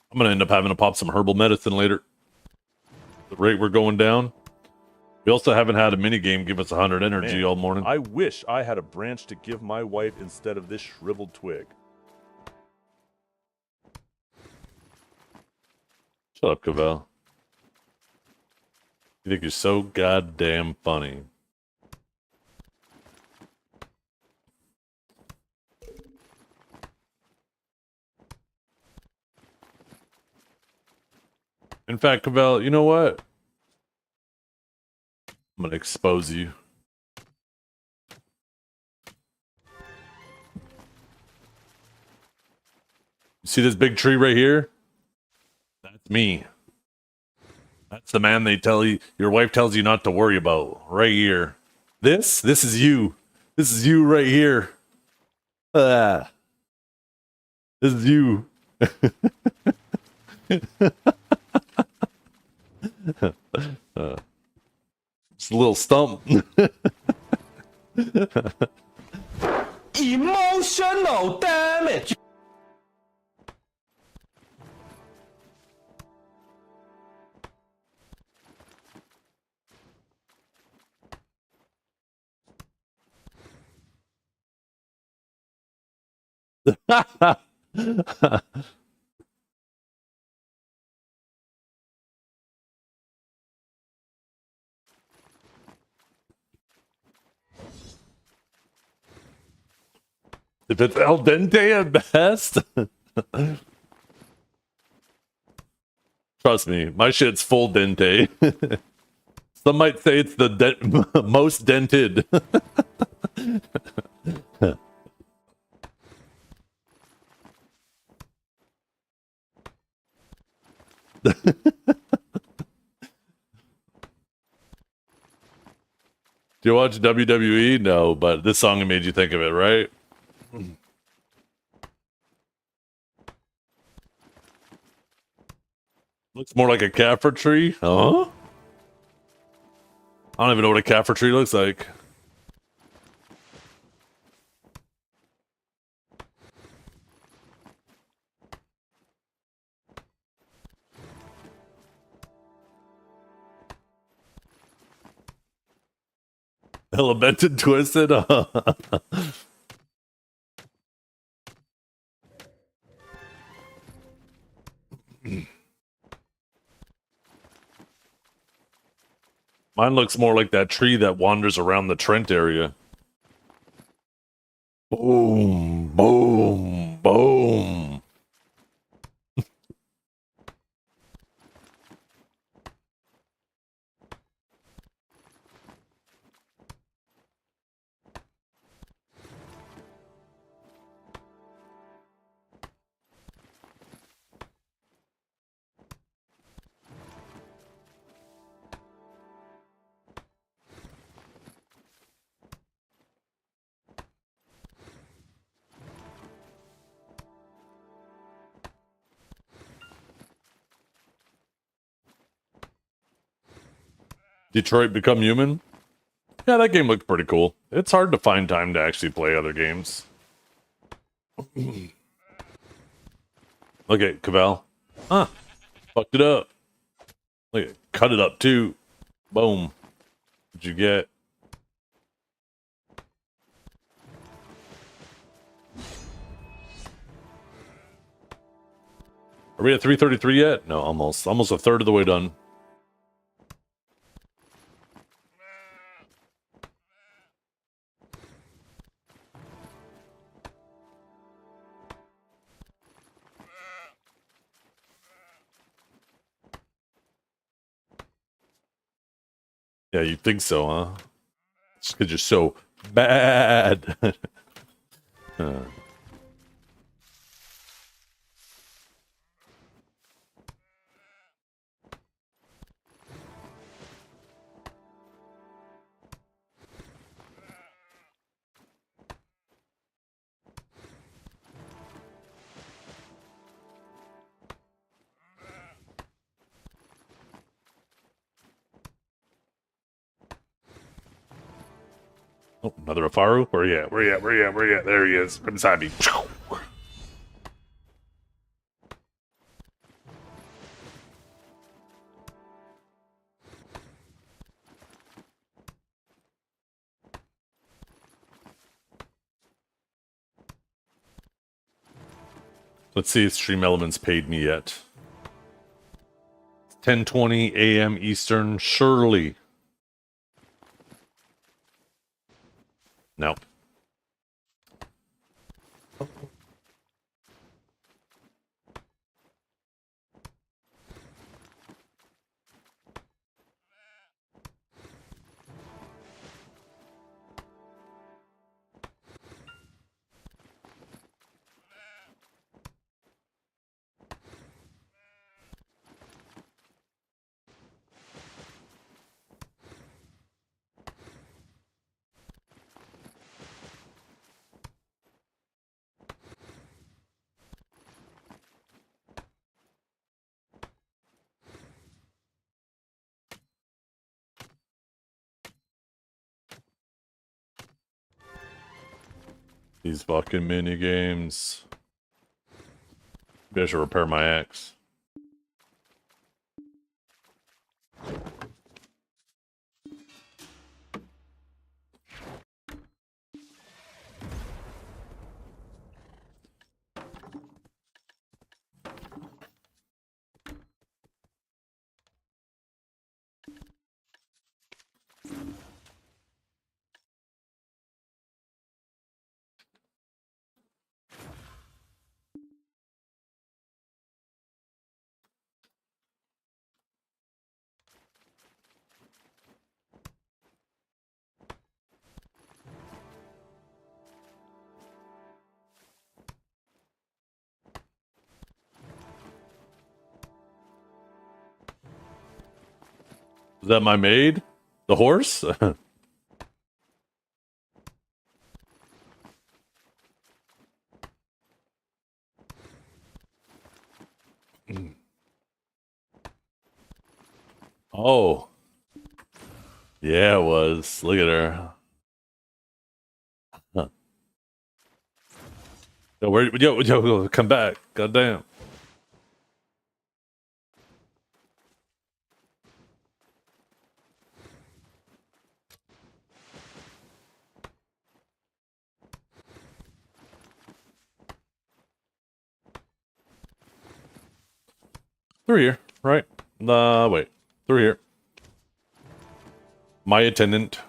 How I'm gonna end up having to pop some herbal medicine later. The rate we're going down. We also haven't had a mini game give us 100 energy Man, all morning. I wish I had a branch to give my wife instead of this shriveled twig. Shut up, Cavell. You think you're so goddamn funny. In fact, Cavell, you know what? I'm gonna expose you. You see this big tree right here? That's me. That's the man they tell you, your wife tells you not to worry about. Right here. This is you. This is you right here. Ah. This is you. Just a little stump. Emotional damage. If it's al dente at best. Trust me, my shit's full dente. Some might say it's the most dented. Do you watch WWE? No, but this song made you think of it, right? Looks more like a kaffir tree. Huh? I don't even know what a kaffir tree looks like. Elemented twisted. Mine looks more like that tree that wanders around the Trent area. Boom, boom, boom. Detroit Become Human? Yeah, that game looked pretty cool. It's hard to find time to actually play other games. Look at Cavell. Huh. Fucked it up. Look at cut it up too. Boom. What'd you get? Are we at 333 yet? No, almost. Almost a third of the way done. Yeah, you think so, huh? It's because you're so bad. Oh, another Afaru? Where you at? Where you at? Where you at? Where you at? There he is. Right beside me. Let's see if Stream Elements paid me yet. 10:20 a.m. Eastern, surely. No. These fucking mini games. Maybe I should repair my axe. Is that my maid? The horse? Oh. Yeah, it was. Look at her. Huh. Yo, come back. Goddamn. Through here, right? Wait. Through here. My attendant.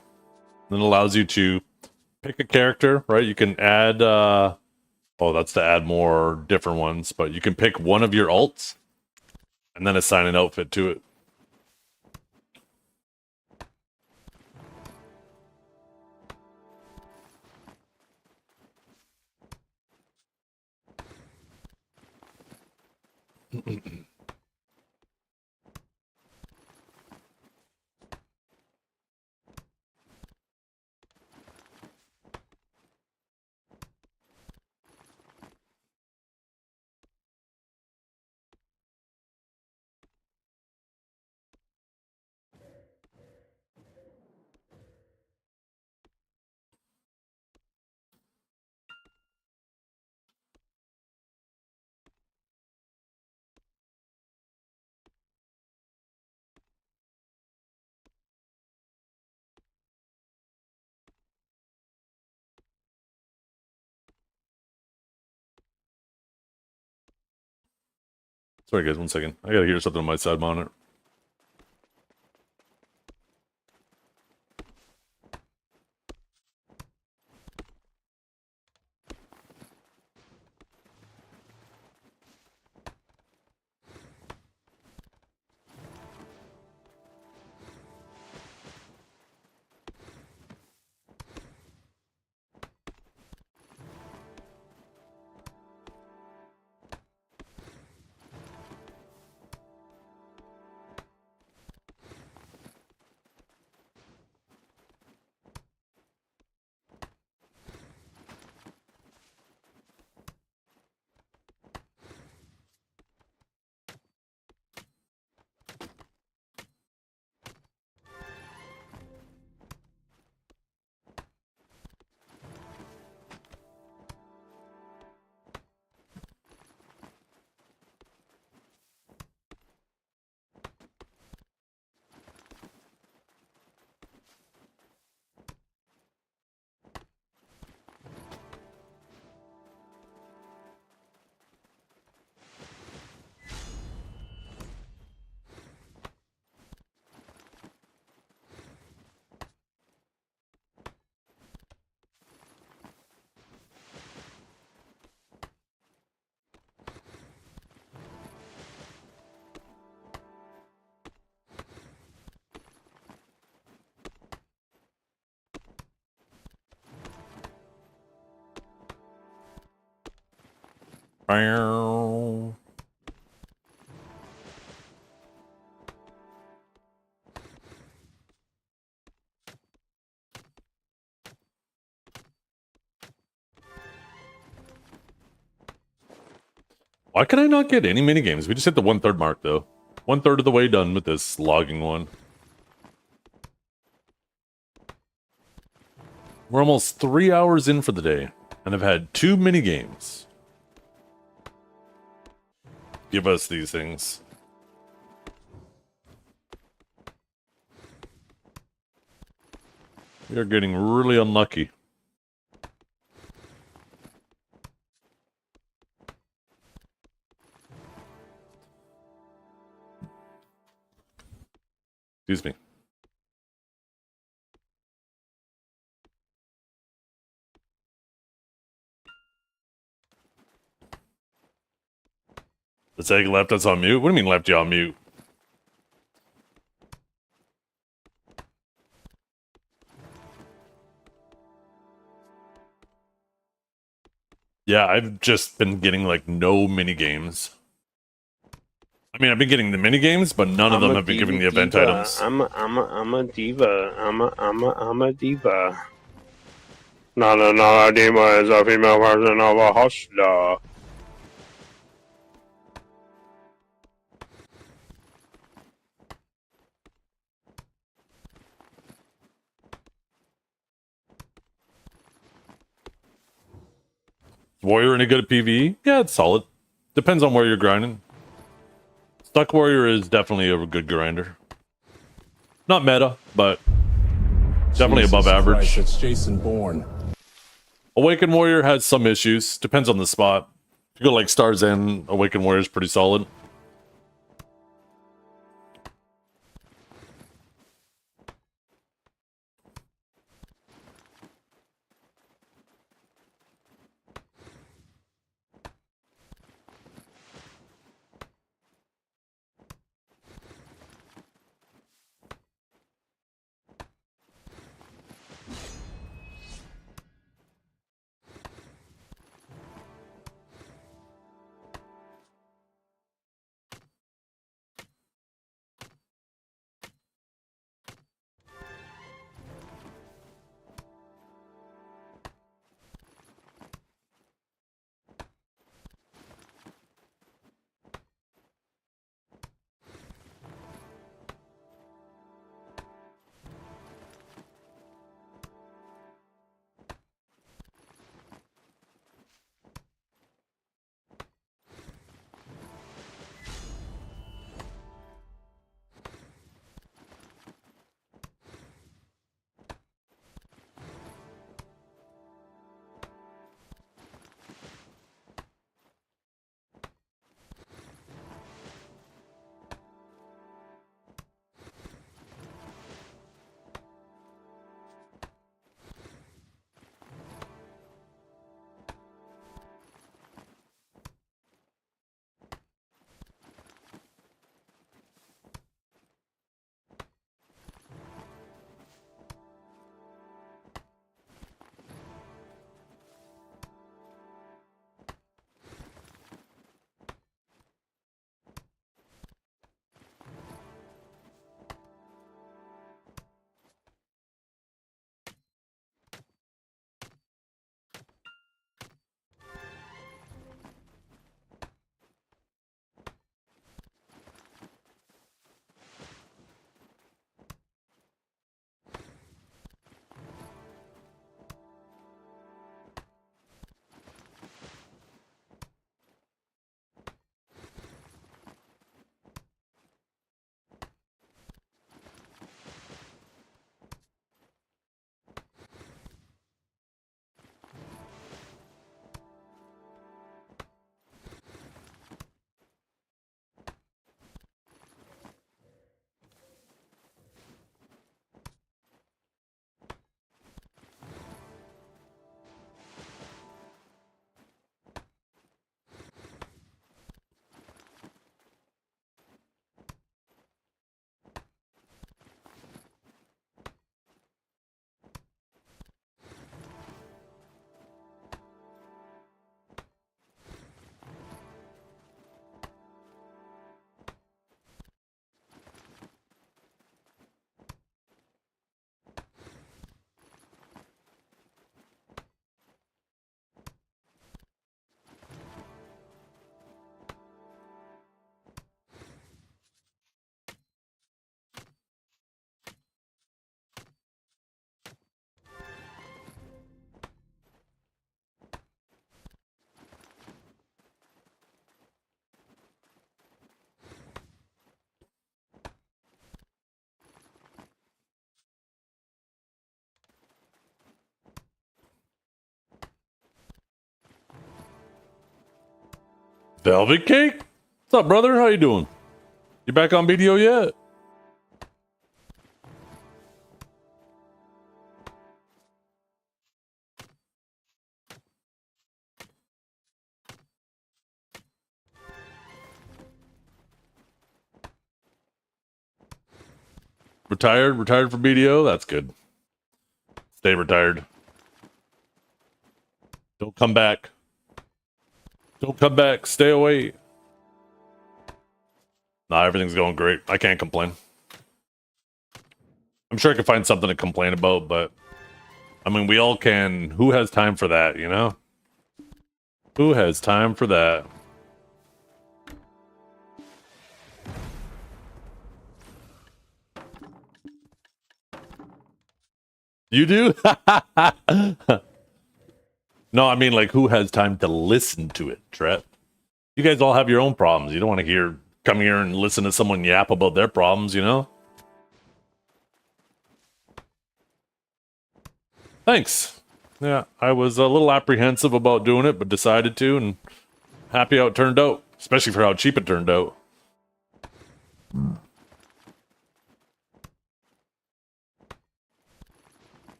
Then allows you to pick a character, right? You can add, oh, that's to add more different ones, but you can pick one of your alts and then assign an outfit to it. Sorry, guys, 1 second. I gotta hear something on my side monitor. Bow. Why can I not get any mini games? We just hit the 1/3 mark though. 1/3 of the way done with this logging one. We're almost 3 hours in for the day, and I've had 2 mini games. Give us these things. We are getting really unlucky. Excuse me. This egg left us on mute? What do you mean left you on mute? Yeah, I've just been getting like no mini games. I mean, I've been getting the mini games, but none of them have been giving the event items. I'm a diva. I'm a diva. Not a diva is a female version of a hustler. Warrior any good at PvE? Yeah, it's solid. Depends on where you're grinding. Stuck Warrior is definitely a good grinder. Not meta, but definitely above average. Christ, it's Jason Bourne. Awakened Warrior has some issues. Depends on the spot. If you go like Star's End, Awakened Warrior is pretty solid. Velvet Cake? What's up, brother? How you doing? You back on BDO yet? Retired from BDO? That's good. Stay retired. Don't come back. Don't come back. Stay away. Nah, everything's going great. I can't complain. I'm sure I can find something to complain about, but I mean, we all can. Who has time for that, you know? Who has time for that? You do? No, I mean, like, who has time to listen to it, Tret? You guys all have your own problems. You don't want to come here and listen to someone yap about their problems, you know? Thanks. Yeah, I was a little apprehensive about doing it, but decided to, and happy how it turned out, especially for how cheap it turned out.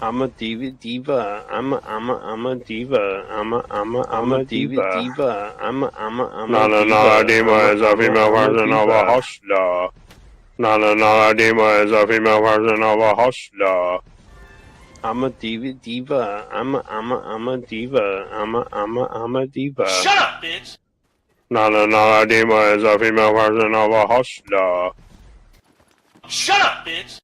I'm a diva. I'm a diva. I'm a diva. I'm a diva is a female version of a hustler. Not a diva is a female version of a hustler. I'm a diva. I'm a diva. I'm a diva. Shut up, bitch! Not a diva is a female version of a hustler. Shut up, bitch!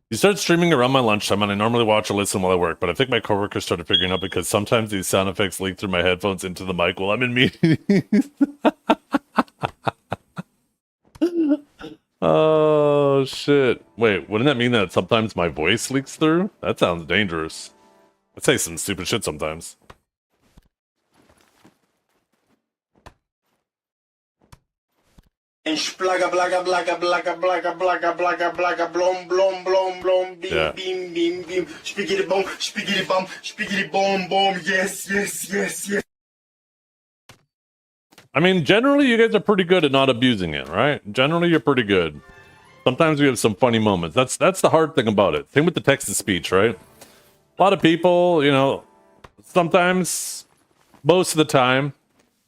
You start streaming around my lunchtime, and I normally watch or listen while I work, but I think my coworkers started figuring out because sometimes these sound effects leak through my headphones into the mic while I'm in meetings. Oh, shit. Wait, wouldn't that mean that sometimes my voice leaks through? That sounds dangerous. I say some stupid shit sometimes. And splaga blaga blaga blaga blaga blaga blaga blaga blom blom blom blom beam Yeah. beam beam beam spiggity boom boom yes. I mean, generally, you guys are pretty good at not abusing it, right? Generally, you're pretty good. Sometimes we have some funny moments. That's the hard thing about it. Same with the text-to-speech, right? A lot of people, you know, sometimes, most of the time,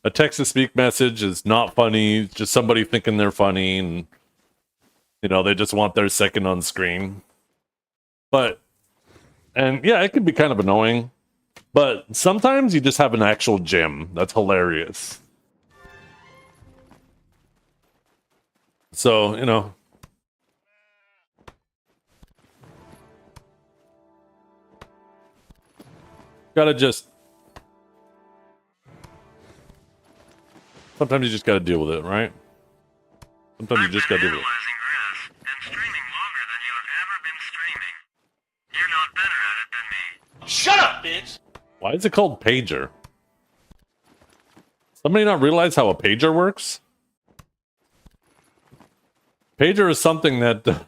a text-to-speak message is not funny. It's just somebody thinking they're funny, and, you know, they just want their second on screen. But, and yeah, it can be kind of annoying. But sometimes you just have an actual gem that's hilarious. So, you know, gotta just, sometimes you just gotta deal with it, right? Sometimes you just gotta deal with it. And streaming longer than you have ever been streaming. You're not better at it than me. Shut up, bitch! Why is it called pager? Somebody not realize how a pager works? Pager is something that would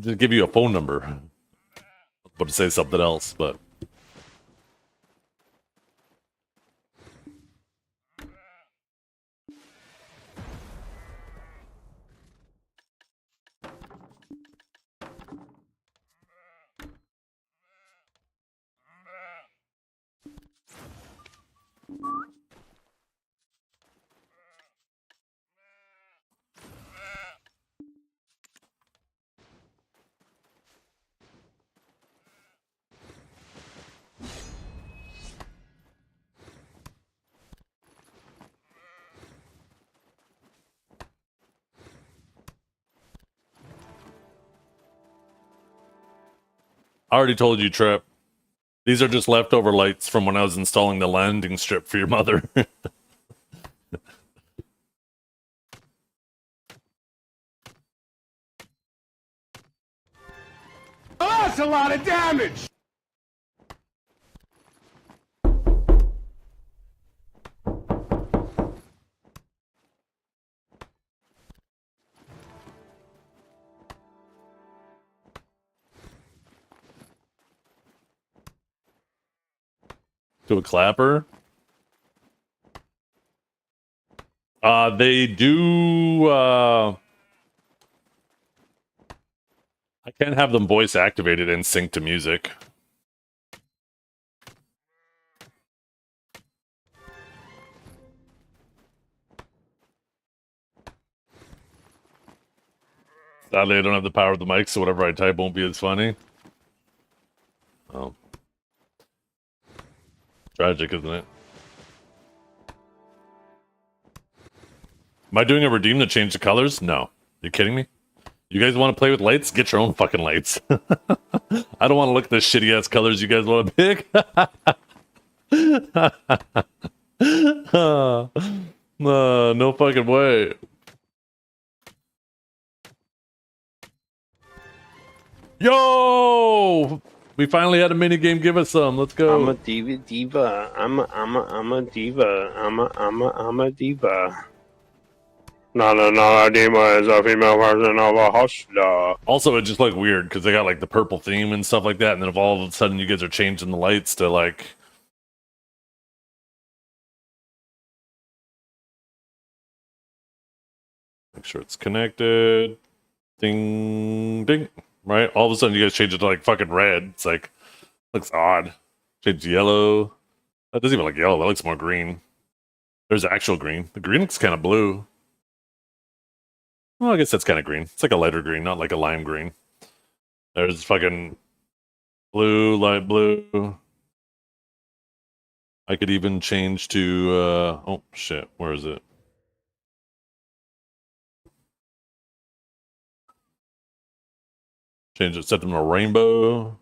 just give you a phone number. But to say something else, but I already told you, Trip. These are just leftover lights from when I was installing the landing strip for your mother. That's a lot of damage! To a clapper? They do, I can't have them voice activated and sync to music. Sadly, I don't have the power of the mic, so whatever I type won't be as funny. Oh. Tragic, isn't it? Am I doing a redeem to change the colors? No. You kidding me? You guys want to play with lights? Get your own fucking lights. I don't want to look at the shitty ass colors you guys want to pick. No fucking way. Yo! We finally had a mini game. Give us some. Let's go. I'm a diva. I'm a diva. I'm a diva. No, a diva is a female version of a hustler. Also, it just looked weird because they got like the purple theme and stuff like that, and then if all of a sudden you guys are changing the lights to like. Make sure it's connected. Ding, ding. Right? All of a sudden you guys change it to like fucking red. It's like, looks odd. Change to yellow. That doesn't even look yellow. That looks more green. There's actual green. The green looks kind of blue. Well, I guess that's kind of green. It's like a lighter green, not like a lime green. There's fucking blue, light blue. I could even change to, oh shit, where is it? Change it, set them to rainbow.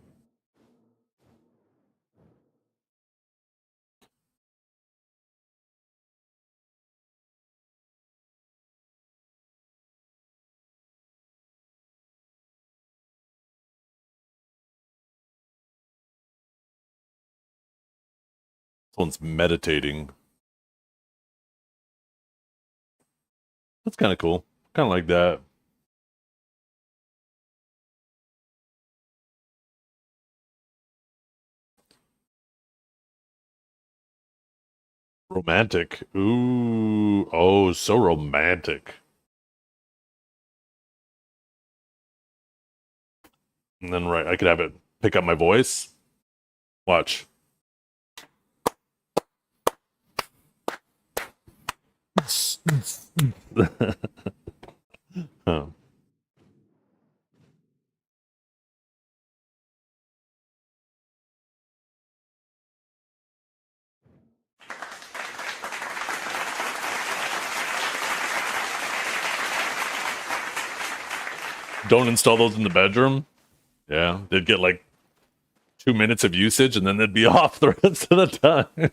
Someone's meditating. That's kind of cool. Kind of like that. Romantic. Ooh. Oh, so romantic. And then, right, I could have it pick up my voice. Watch. Huh. Don't install those in the bedroom. Yeah, they'd get like 2 minutes of usage and then they'd be off the rest of the time.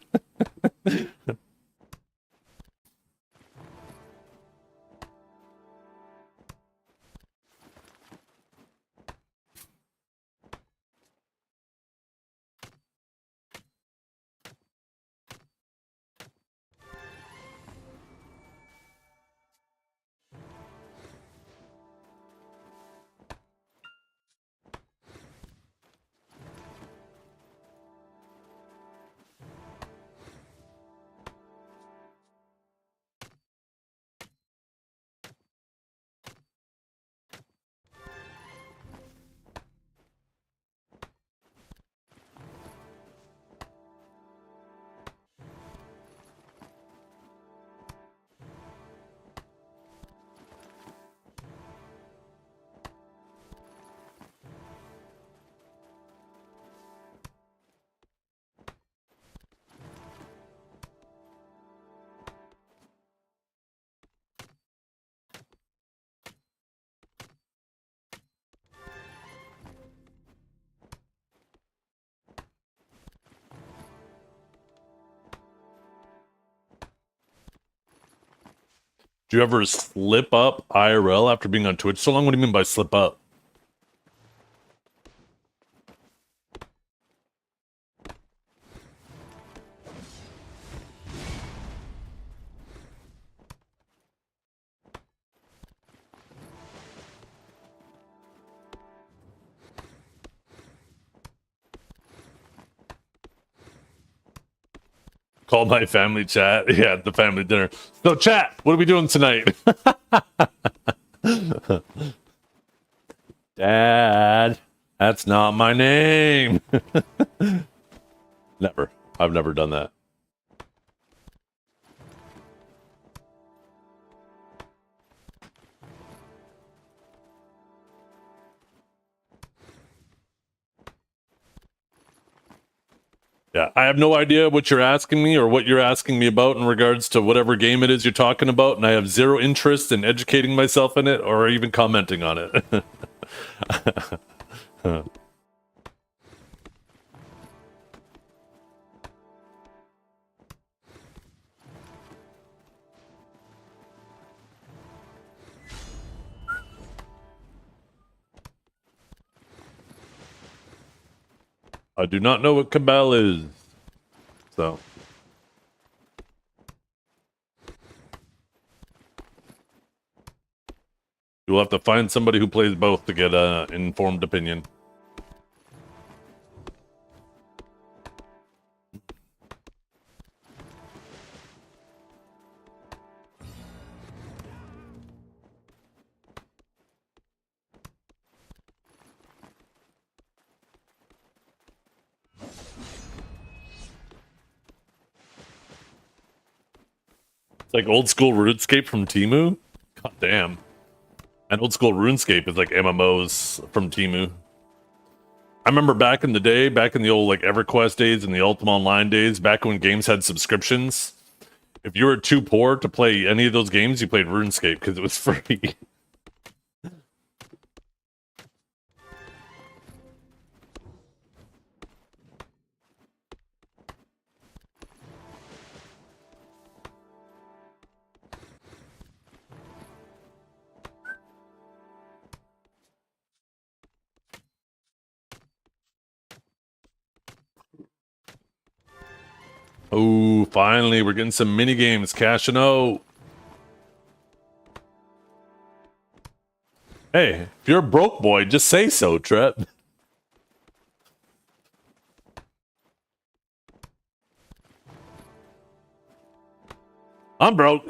Do you ever slip up IRL after being on Twitch so long? What do you mean by slip up? Call my family chat. Yeah, the family dinner. So, chat, what are we doing tonight? Dad, that's not my name. Never. I've never done that. Yeah, I have no idea what you're asking me or what you're asking me about in regards to whatever game it is you're talking about, and I have zero interest in educating myself in it or even commenting on it. I do not know what Cabal is. So. You'll have to find somebody who plays both to get an informed opinion. It's like old school RuneScape from Temu? God damn. And old school RuneScape is like MMOs from Temu. I remember back in the day, back in the old like EverQuest days and the Ultima Online days, back when games had subscriptions, if you were too poor to play any of those games, you played RuneScape because it was free. Oh, finally, we're getting some mini games. Cash and O. Hey, if you're a broke boy, just say so, Tret. I'm broke.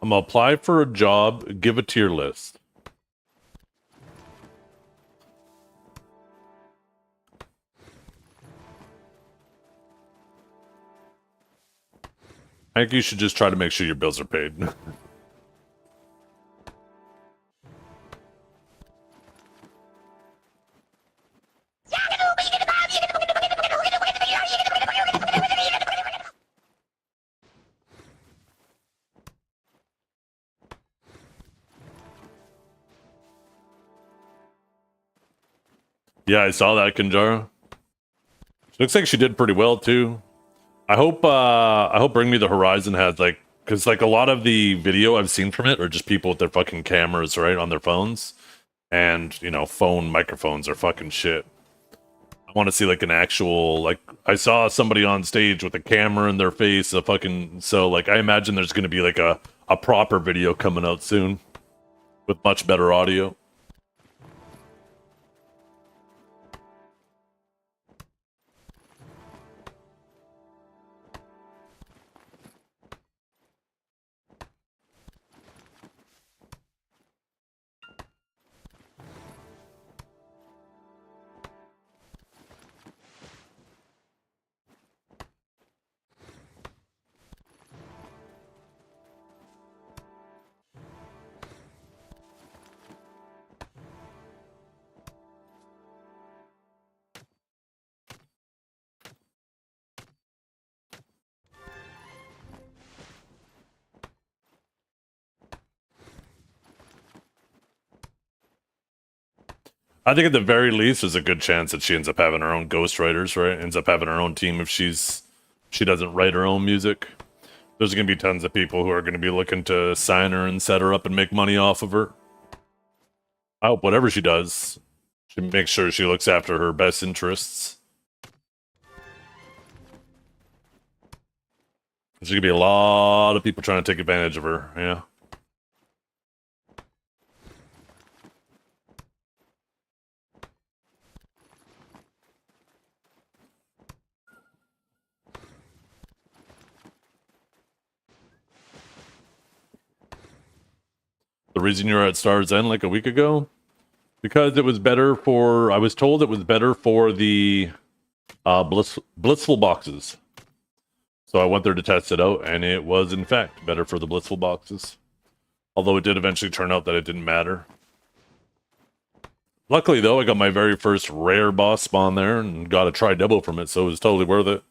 I'm gonna apply for a job, give a tier list. I think you should just try to make sure your bills are paid. Yeah, I saw that, Kanjara. Looks like she did pretty well too. I hope Bring Me the Horizon has like, because like a lot of the video I've seen from it are just people with their fucking cameras, right, on their phones, and you know, phone microphones are fucking shit. I want to see like an actual, like I saw somebody on stage with a camera in their face, a fucking, so like I imagine there's gonna be like a proper video coming out soon with much better audio. I think at the very least, there's a good chance that she ends up having her own ghostwriters, right? Ends up having her own team if she doesn't write her own music. There's going to be tons of people who are going to be looking to sign her and set her up and make money off of her. I hope whatever she does, she makes sure she looks after her best interests. There's going to be a lot of people trying to take advantage of her, yeah. The reason you were at Star's End like a week ago? Because it was better for, I was told it was better for the Blissful boxes. So I went there to test it out, and it was in fact better for the Blissful boxes. Although it did eventually turn out that it didn't matter. Luckily though, I got my very first rare boss spawn there, and got a tri-double from it, so it was totally worth it.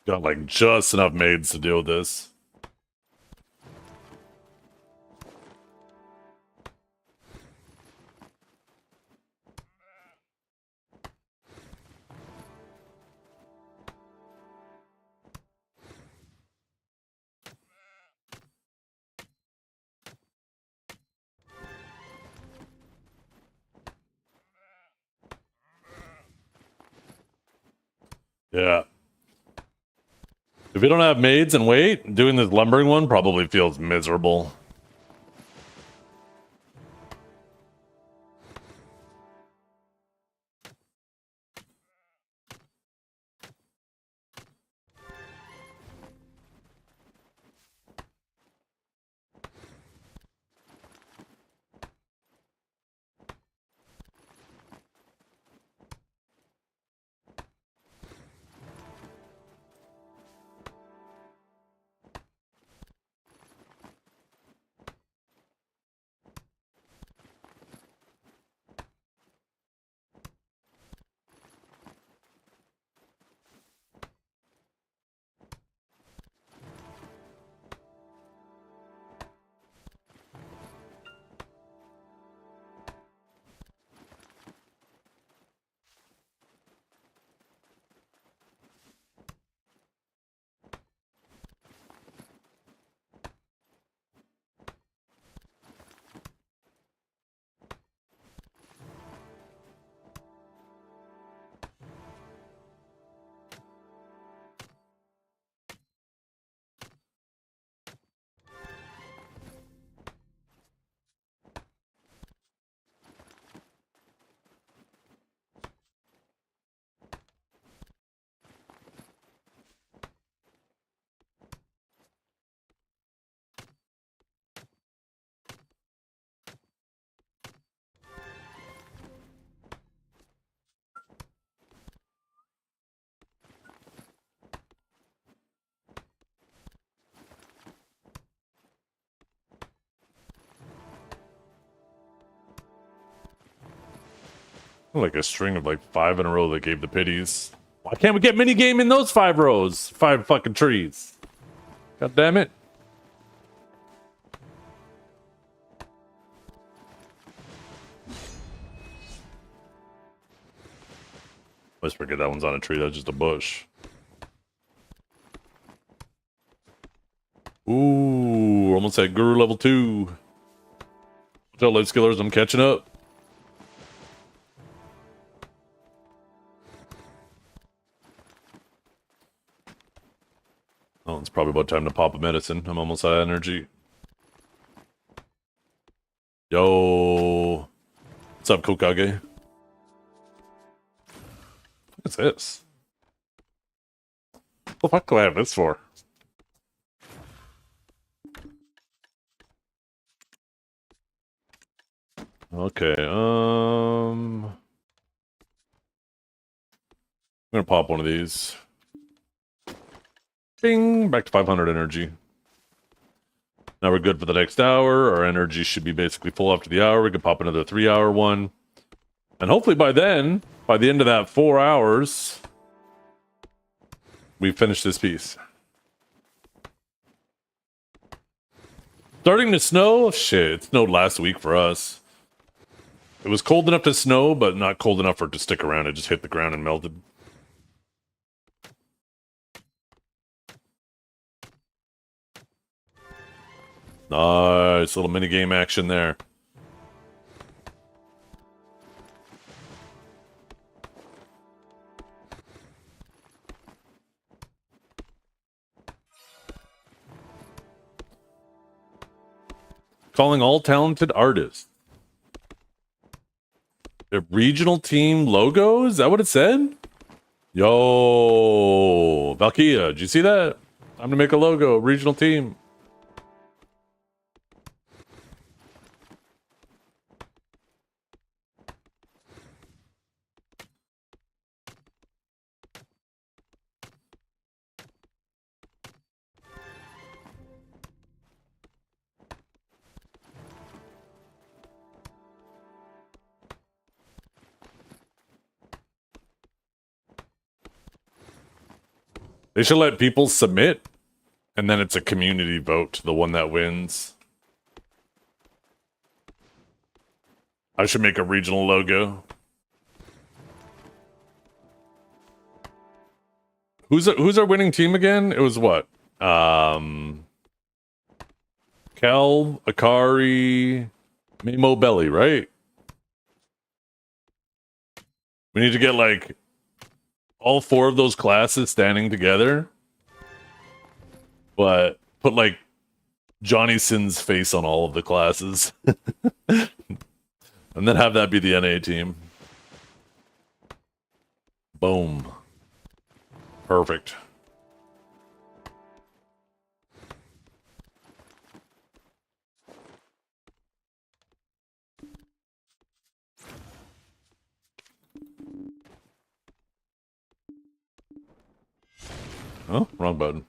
Got like just enough maids to deal with this. Yeah. If you don't have maids and wait, doing this lumbering one probably feels miserable. Like a string of like 5 in a row that gave the pities. Why can't we get minigame in those 5 rows? 5 fucking trees. God damn it. Let's forget that one's on a tree. That's just a bush. Ooh, almost at Guru level 2. Watch out, life skillers. I'm catching up. Oh, it's probably about time to pop a medicine. I'm almost out of energy. Yo. What's up, Kokage? What's this? What the fuck do I have this for? Okay, I'm gonna pop one of these. Bing! Back to 500 energy. Now we're good for the next hour. Our energy should be basically full after the hour. We could pop another 3-hour one. And hopefully by then, by the end of that 4 hours, we've finished this piece. Starting to snow? Shit, it snowed last week for us. It was cold enough to snow, but not cold enough for it to stick around. It just hit the ground and melted. Nice little minigame action there. Calling all talented artists. The regional team logo? Is that what it said? Yo, Valkia, did you see that? Time to make a logo, regional team. They should let people submit, and then it's a community vote, the one that wins. I should make a regional logo. Who's our winning team again? It was what? Kel, Akari, Mimo Belly, right? We need to get like all 4 of those classes standing together, but put like Johnny Sin's face on all of the classes. And then have that be the NA team. Boom. Perfect. Oh, wrong button.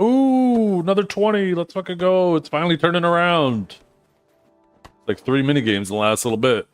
Ooh, another 20. Let's fucking go. It's finally turning around. Like 3 mini games in the last little bit.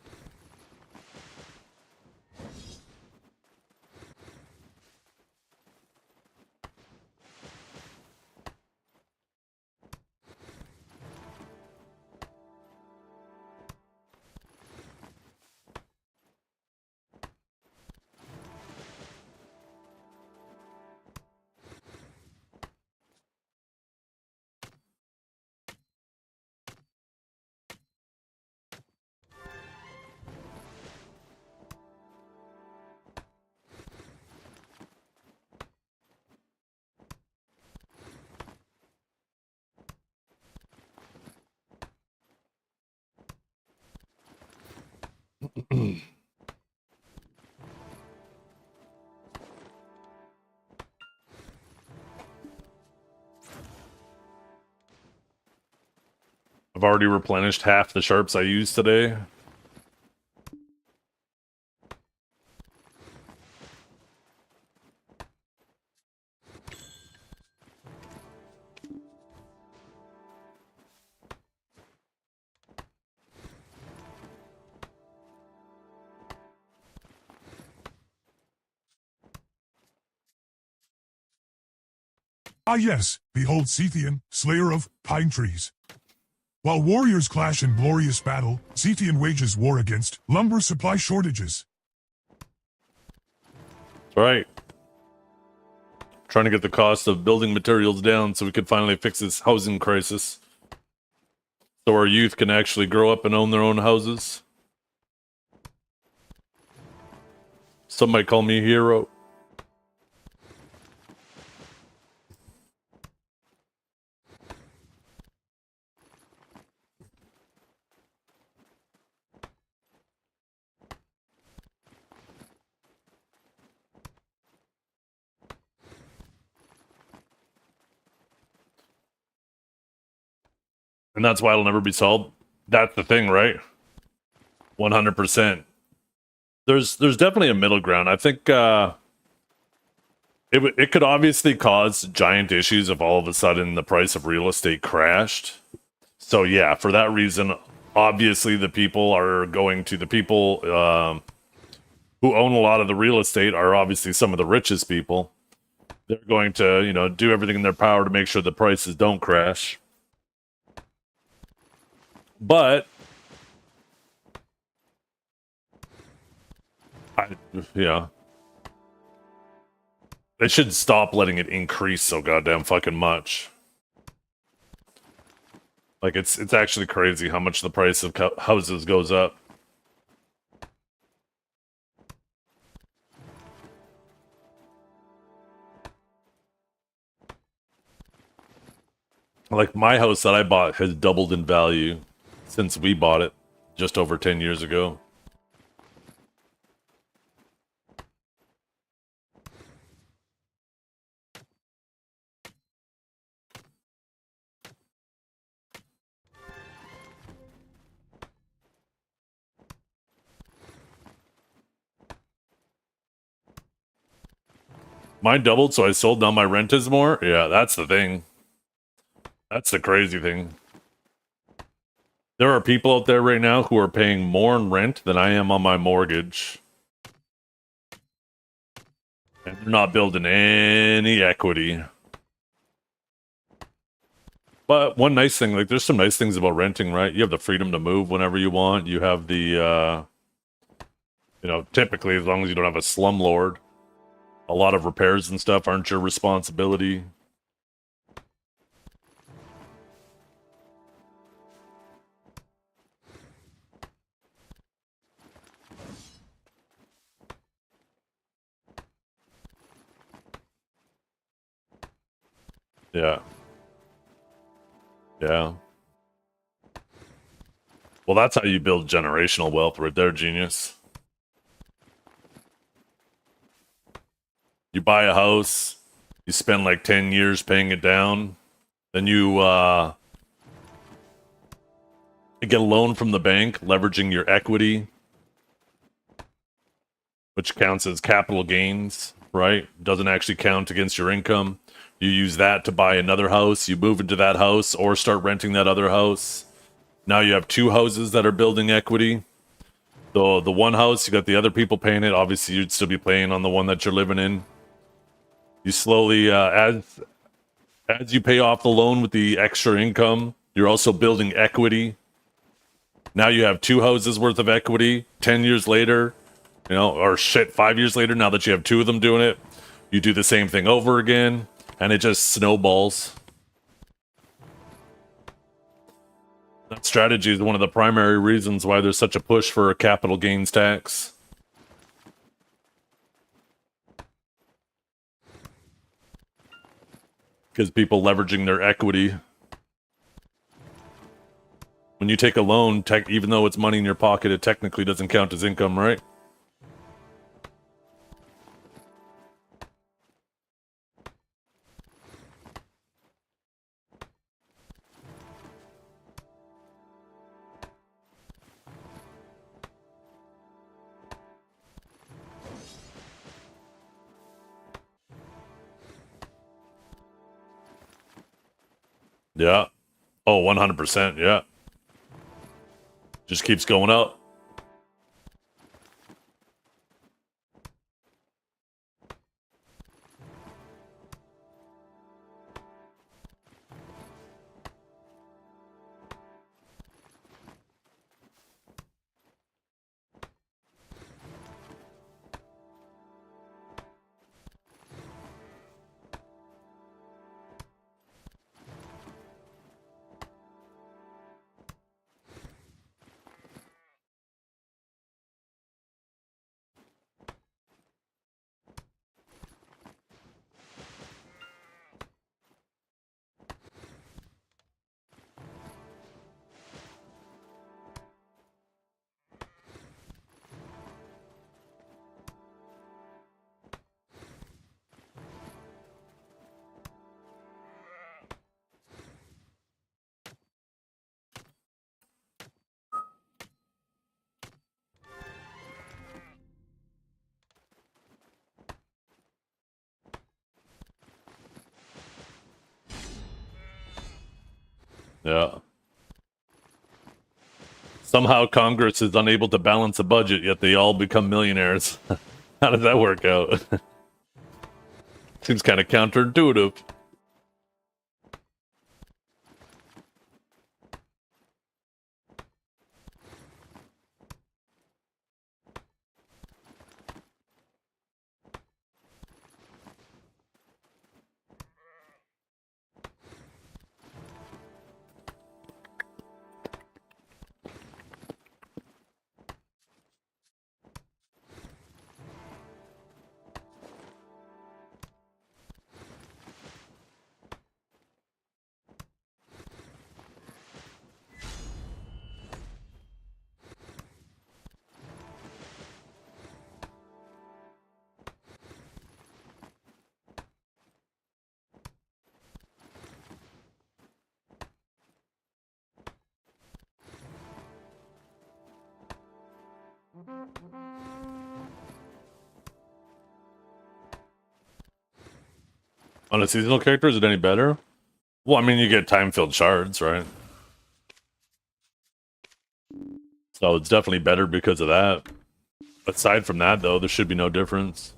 I've already replenished half the sharps I used today. Ah yes, behold Sethian, slayer of pine trees. While warriors clash in glorious battle, Sethian wages war against lumber supply shortages. That's right. Trying to get the cost of building materials down so we could finally fix this housing crisis. So our youth can actually grow up and own their own houses. Some might call me a hero. And that's why it'll never be solved. That's the thing, right? 100%. There's definitely a middle ground. I think it could obviously cause giant issues if all of a sudden the price of real estate crashed. So yeah, for that reason, obviously the people who own a lot of the real estate are obviously some of the richest people. They're going to, do everything in their power to make sure the prices don't crash. But they should stop letting it increase so goddamn fucking much. Like it's actually crazy how much the price of houses goes up. Like my house that I bought has doubled in value since we bought it just over 10 years ago. Mine doubled, so I sold. Now my rent is more. Yeah, that's the thing. That's the crazy thing. There are people out there right now who are paying more in rent than I am on my mortgage. And they're not building any equity. But one nice thing, like, there's some nice things about renting, right? You have the freedom to move whenever you want. You have the, you know, typically, as long as you don't have a slumlord, a lot of repairs and stuff aren't your responsibility. Yeah. Yeah. Well, that's how you build generational wealth right there, genius. You buy a house, you spend like 10 years paying it down, then you get a loan from the bank, leveraging your equity, which counts as capital gains, right? Doesn't actually count against your income. You use that to buy another house, you move into that house or start renting that other house. Now you have two houses that are building equity. The one house, you got the other people paying it. Obviously, you'd still be paying on the one that you're living in. You slowly, as you pay off the loan with the extra income, you're also building equity. Now you have two houses worth of equity. 10 years later, you know, or shit, 5 years later, now that you have two of them doing it, you do the same thing over again, and it just snowballs. That strategy is one of the primary reasons why there's such a push for a capital gains tax. Because people leveraging their equity. When you take a loan, even though it's money in your pocket, it technically doesn't count as income, right? Yeah. Oh, 100%, yeah. Just keeps going up. Yeah. Somehow Congress is unable to balance a budget, yet they all become millionaires. How does that work out? Seems kind of counterintuitive. On a seasonal character, is it any better? Well, I mean, you get time-filled shards, right? So it's definitely better because of that. Aside from that, though, there should be no difference.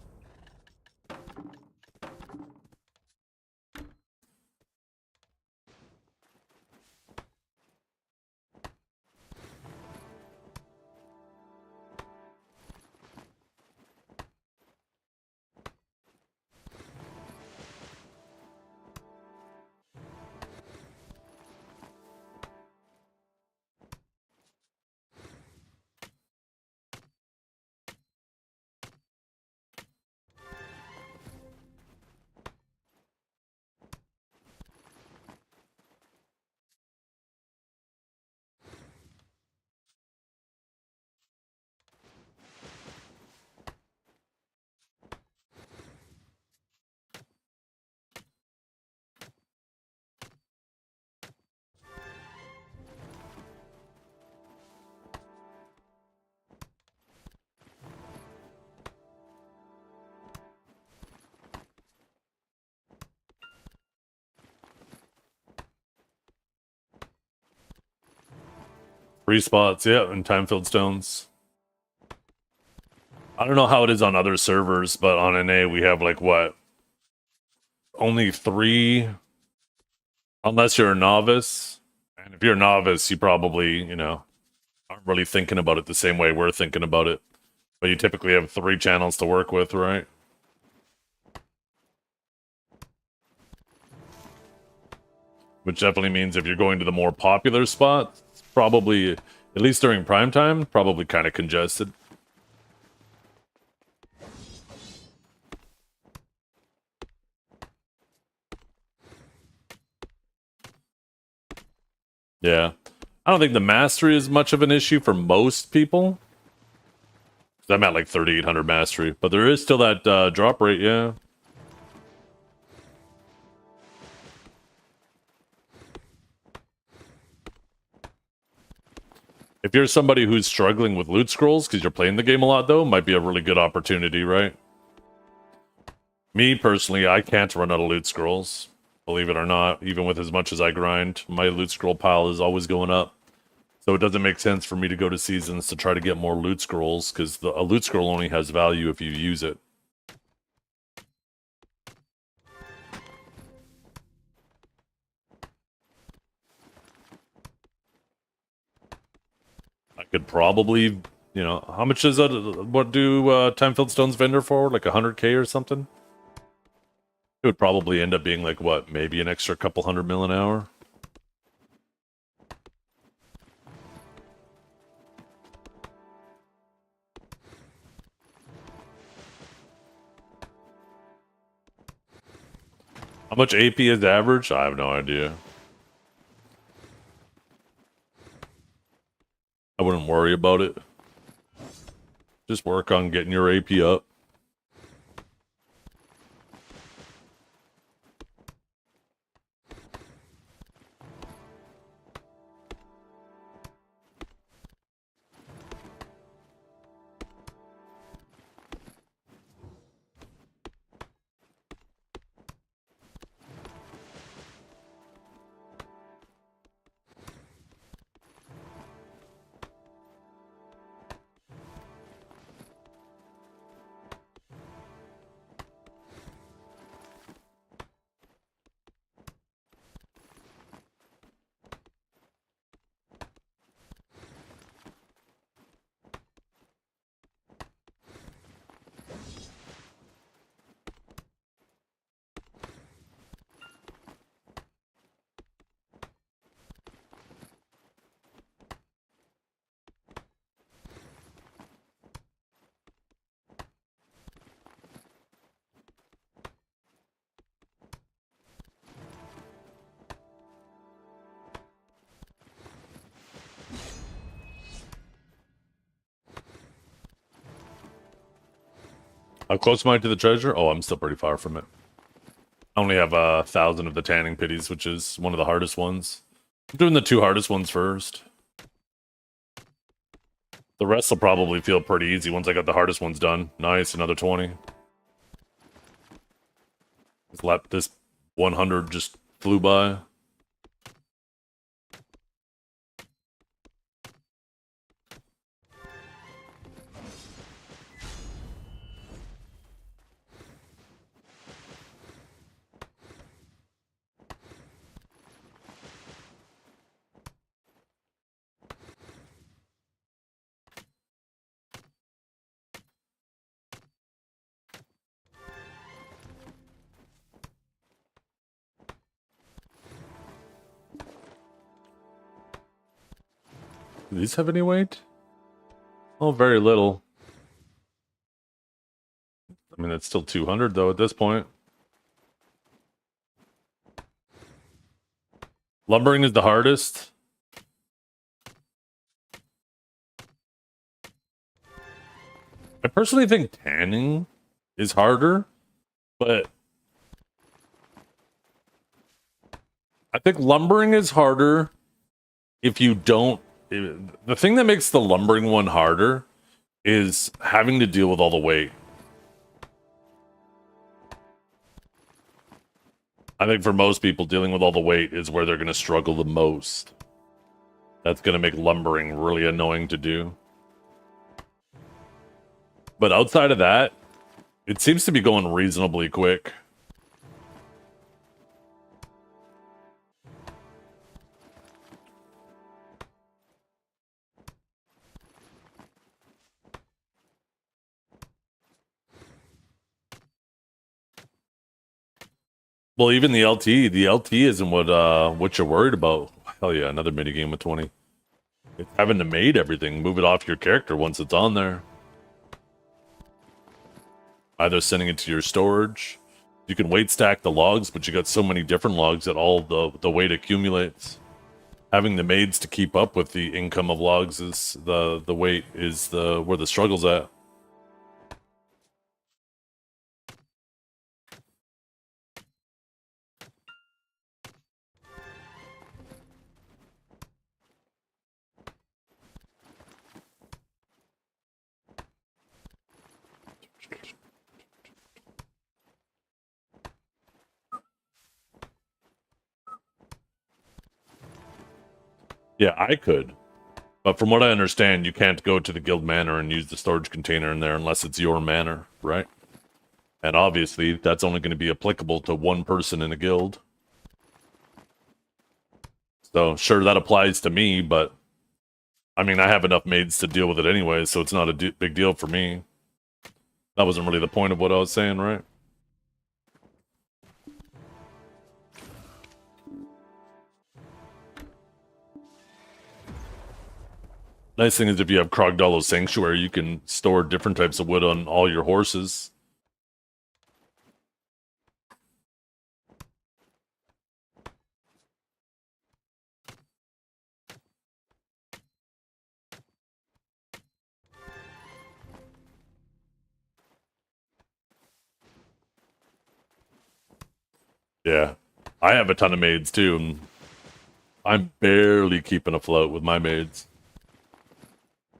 Free spots, yeah, and time-filled stones. I don't know how it is on other servers, but on NA we have like what? Only 3, unless you're a novice. And if you're a novice, you probably, you know, aren't really thinking about it the same way we're thinking about it. But you typically have 3 channels to work with, right? Which definitely means if you're going to the more popular spots, it's probably, at least during prime time, probably kind of congested. Yeah. I don't think the mastery is much of an issue for most people. I'm at like 3,800 mastery, but there is still that drop rate, yeah. If you're somebody who's struggling with loot scrolls because you're playing the game a lot, though, might be a really good opportunity, right? Me, personally, I can't run out of loot scrolls. Believe it or not, even with as much as I grind, my loot scroll pile is always going up. So it doesn't make sense for me to go to seasons to try to get more loot scrolls, because a loot scroll only has value if you use it. I could probably, you know, how much is that? What do time-filled stones vendor for? Like 100k or something? It would probably end up being like, what, maybe an extra couple 100 mil an hour? How much AP is average? I have no idea. I wouldn't worry about it. Just work on getting your AP up. How close am I to the treasure? Oh, I'm still pretty far from it. I only have 1,000 of the tanning pitties, which is one of the hardest ones. I'm doing the 2 hardest ones first. The rest will probably feel pretty easy once I got the hardest ones done. Nice, another 20. This 100 just flew by. Do these have any weight? Oh, very little. I mean, it's still 200 though at this point. Lumbering is the hardest. I personally think tanning is harder, but I think lumbering is harder if you don't. The thing that makes the lumbering one harder is having to deal with all the weight. I think for most people, dealing with all the weight is where they're going to struggle the most. That's going to make lumbering really annoying to do. But outside of that, it seems to be going reasonably quick. Well, even the LT isn't what you're worried about. Hell yeah, another minigame with 20. It's having to mate everything, move it off your character once it's on there. Either sending it to your storage. You can weight stack the logs, but you got so many different logs that all the weight accumulates. Having the maids to keep up with the income of logs is the weight is where the struggle's at. Yeah, I could. But from what I understand, you can't go to the guild manor and use the storage container in there unless it's your manor, right? And obviously, that's only going to be applicable to one person in a guild. So, sure, that applies to me, but... I mean, I have enough maids to deal with it anyway, so it's not a big deal for me. That wasn't really the point of what I was saying, right? Nice thing is if you have Krogdalo Sanctuary, you can store different types of wood on all your horses. Yeah, I have a ton of maids too, and I'm barely keeping afloat with my maids.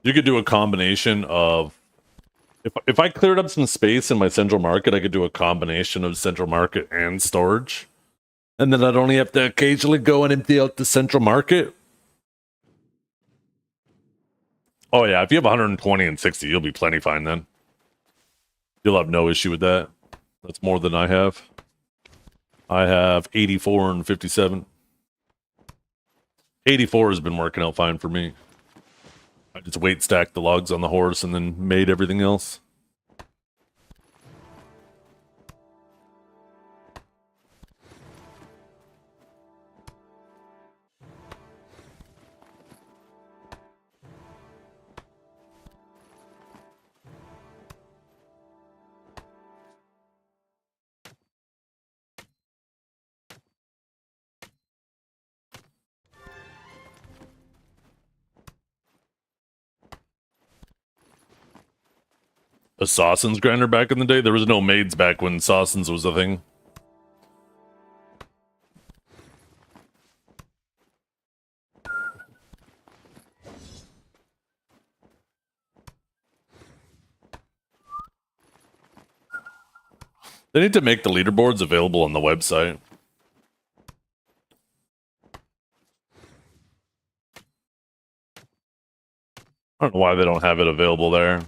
You could do a combination of... If I cleared up some space in my central market, I could do a combination of central market and storage. And then I'd only have to occasionally go and empty out the central market. Oh yeah, if you have 120 and 60, you'll be plenty fine then. You'll have no issue with that. That's more than I have. I have 84 and 57. 84 has been working out fine for me. I just weight stacked the logs on the horse and then made everything else. A Sawson's grinder back in the day? There was no maids back when Sawson's was a thing. They need to make the leaderboards available on the website. I don't know why they don't have it available there.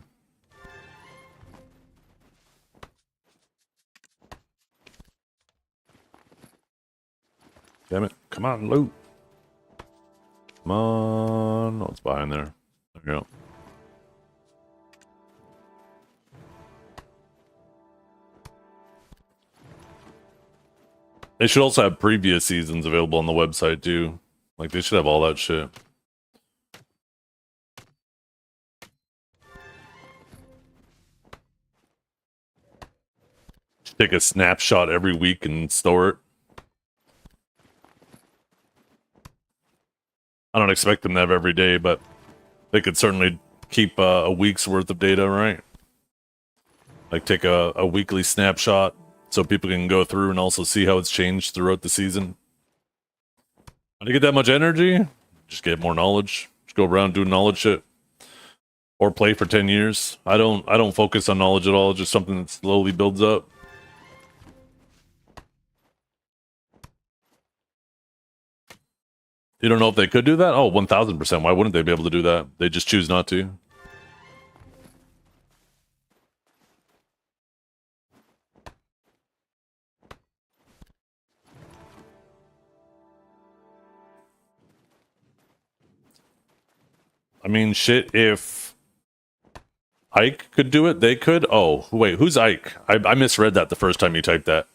Damn it. Come on, loot. Come on. What's behind there? There you go. They should also have previous seasons available on the website too. Like they should have all that shit. Just take a snapshot every week and store it. I don't expect them to have every day, but they could certainly keep a week's worth of data, right? Like take a weekly snapshot so people can go through and also see how it's changed throughout the season. How do you get that much energy? Just get more knowledge. Just go around doing knowledge shit. Or play for 10 years. I don't focus on knowledge at all, just something that slowly builds up. You don't know if they could do that? Oh, 1000%. Why wouldn't they be able to do that? They just choose not to. I mean, shit, if Ike could do it, they could. Oh, wait, who's Ike? I misread that the first time you typed that.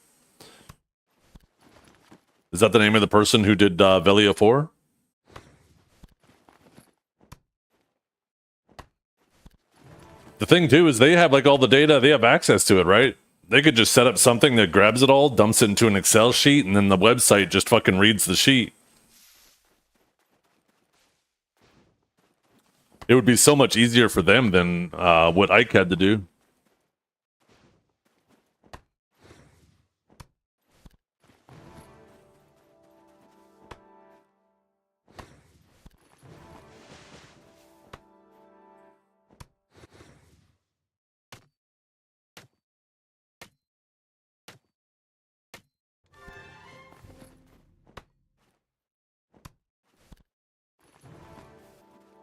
Is that the name of the person who did Velia 4? The thing, too, is they have, like, all the data. They have access to it, right? They could just set up something that grabs it all, dumps it into an Excel sheet, and then the website just fucking reads the sheet. It would be so much easier for them than what Ike had to do.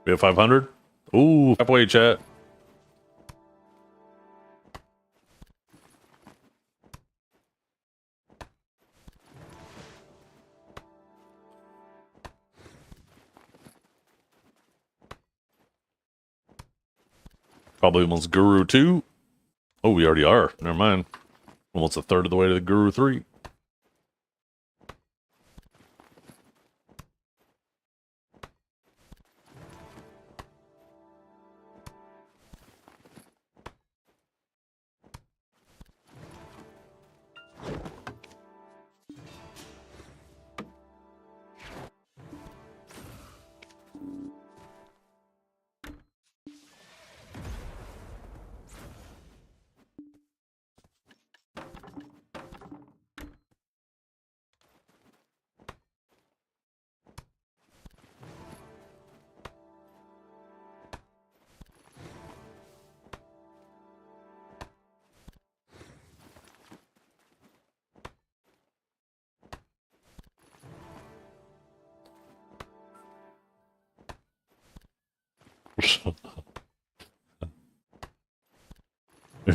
We have 500? Ooh, halfway, chat. Probably almost Guru 2. Oh, we already are. Never mind. Almost a third of the way to the Guru 3.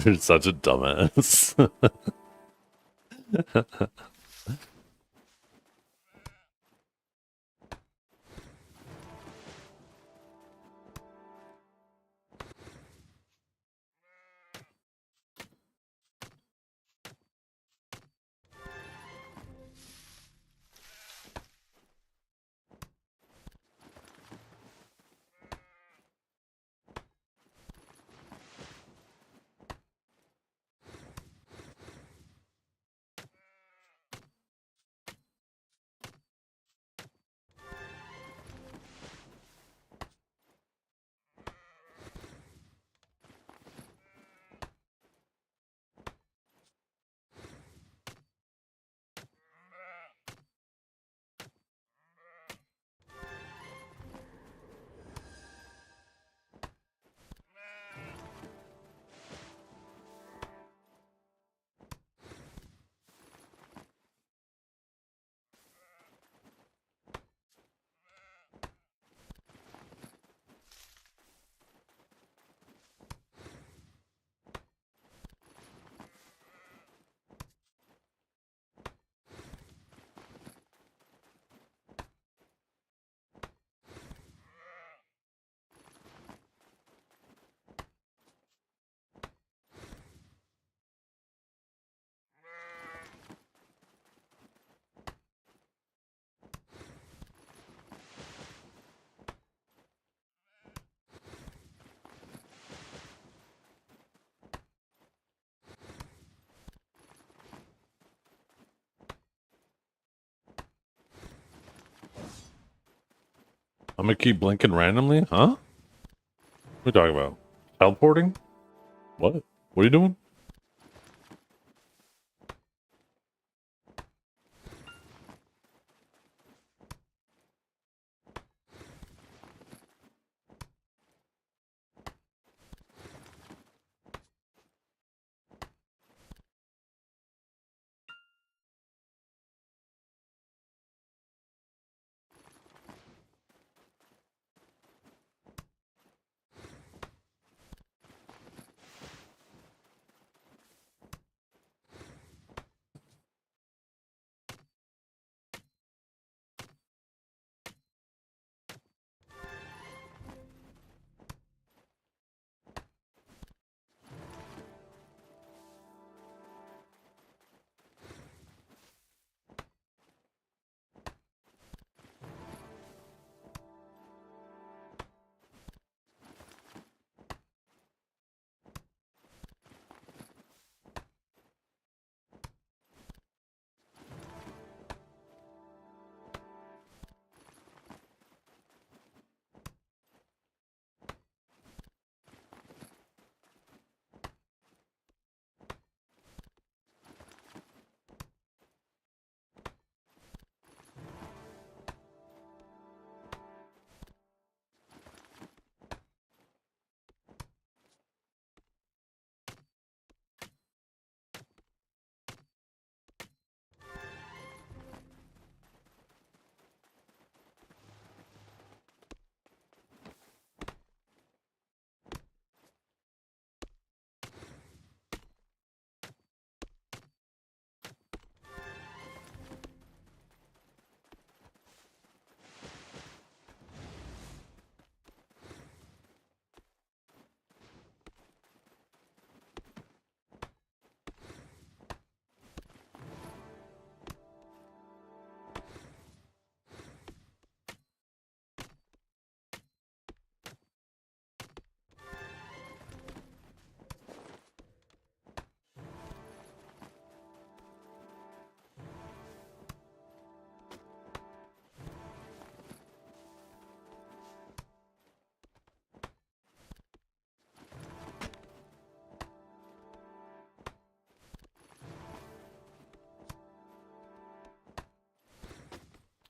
You're such a dumbass. I'm gonna keep blinking randomly, huh? What are you talking about? Teleporting? What? What are you doing?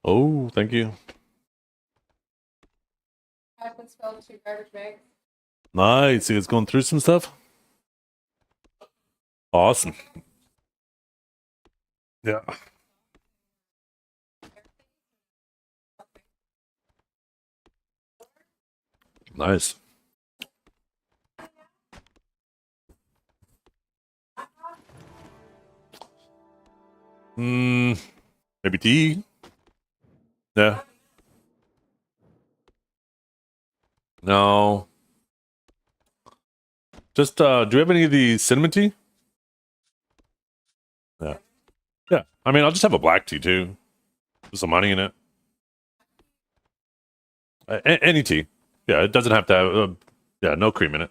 Oh, thank you. Nice. You guys going through some stuff? Awesome. Yeah. Nice. Maybe tea? Yeah. No. Just, do you have any of the cinnamon tea? Yeah. Yeah. I mean, I'll just have a black tea too. With some honey in it. Any tea. Yeah, it doesn't have to have, yeah, no cream in it.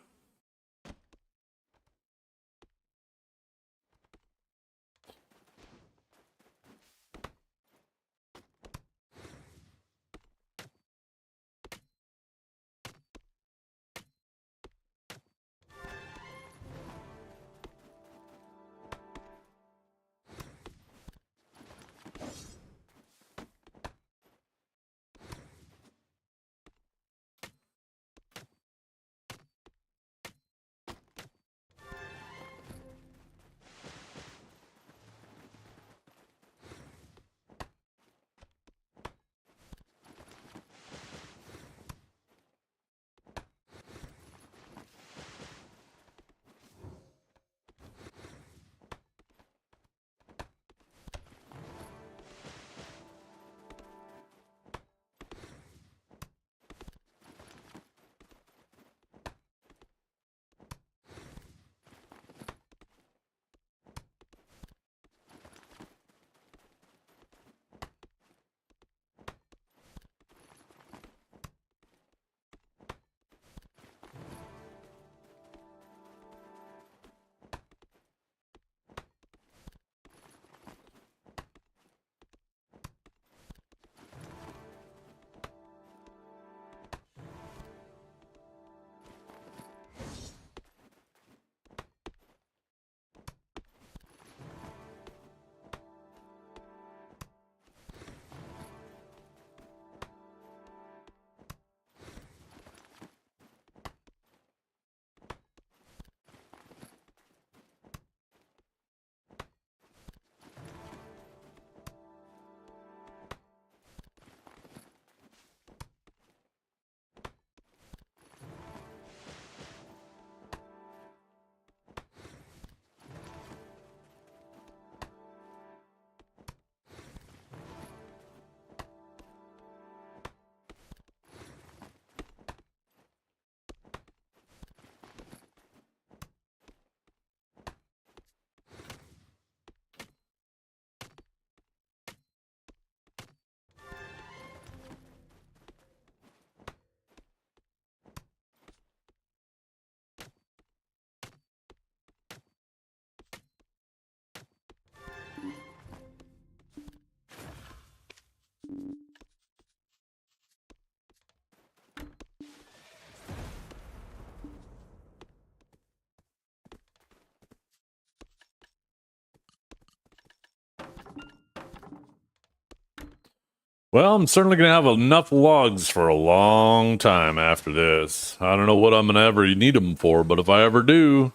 Well, I'm certainly going to have enough logs for a long time after this. I don't know what I'm going to ever need them for, but if I ever do,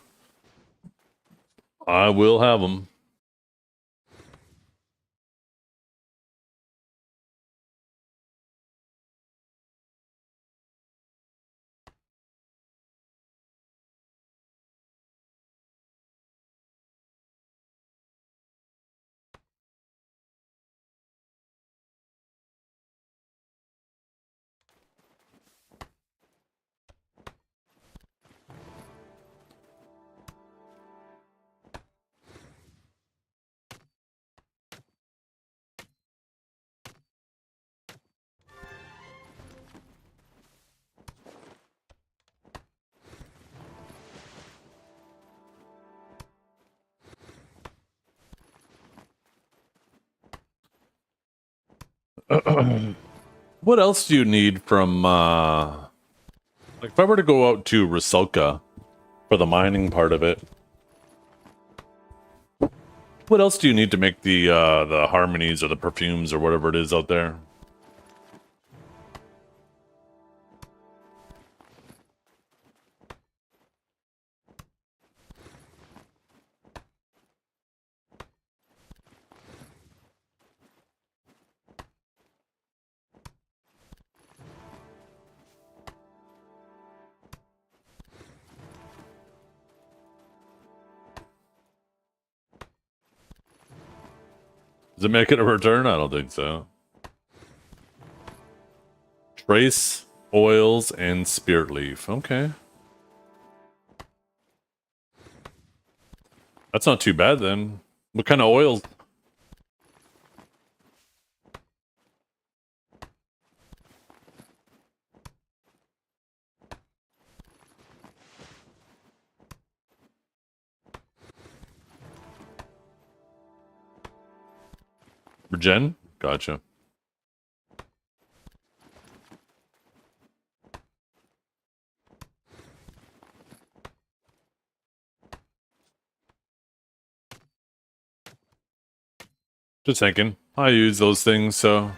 I will have them. What else do you need from, like if I were to go out to Rusalka for the mining part of it, what else do you need to make the harmonies or the perfumes or whatever it is out there? Does it make it a return? I don't think so. Trace, oils, and spirit leaf. Okay. That's not too bad then. What kind of oils? Regen? Gotcha. Just thinking. I use those things, so...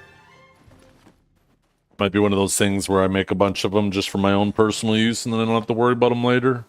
Might be one of those things where I make a bunch of them just for my own personal use and then I don't have to worry about them later.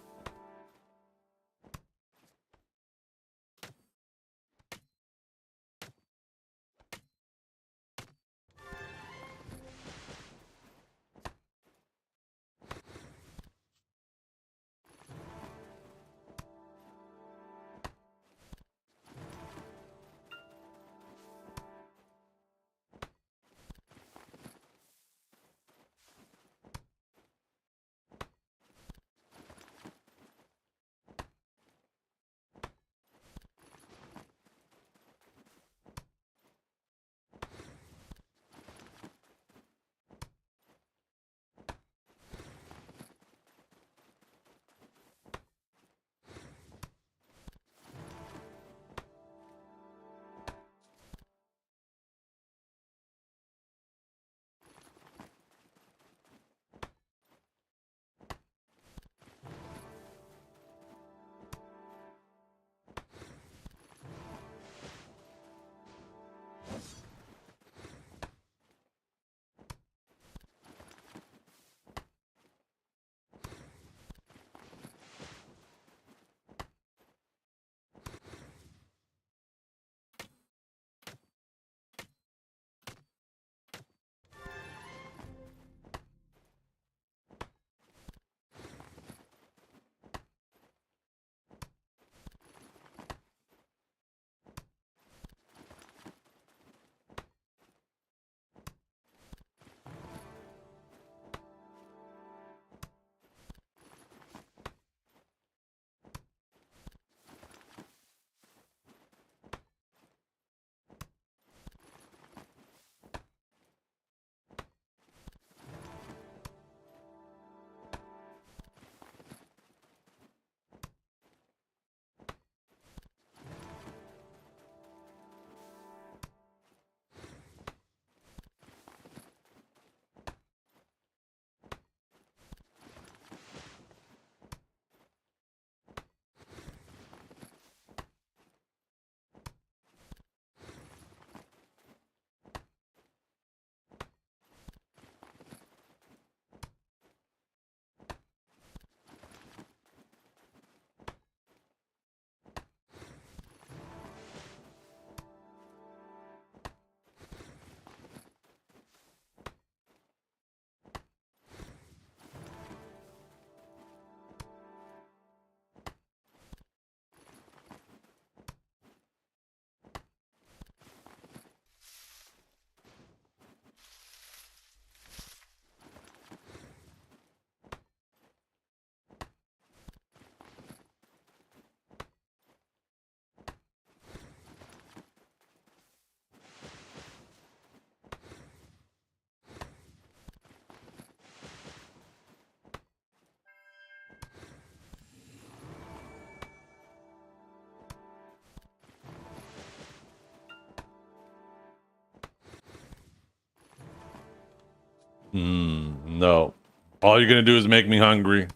No. All you're gonna do is make me hungry.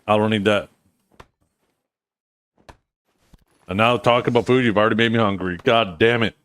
I don't need that. And now talking about food, you've already made me hungry. God damn it.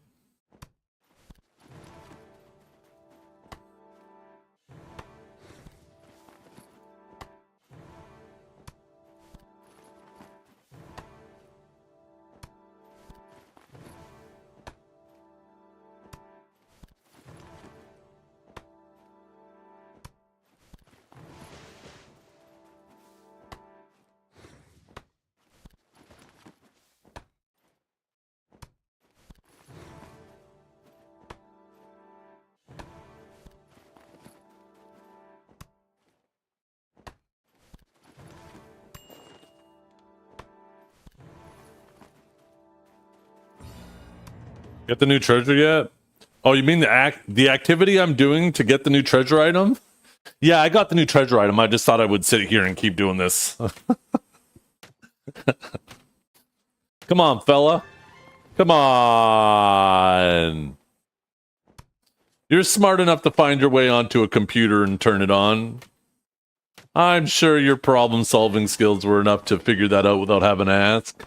Get the new treasure yet? Oh, you mean the activity I'm doing to get the new treasure item? Yeah, I got the new treasure item. I just thought I would sit here and keep doing this. Come on, fella. Come on. You're smart enough to find your way onto a computer and turn it on. I'm sure your problem-solving skills were enough to figure that out without having to ask.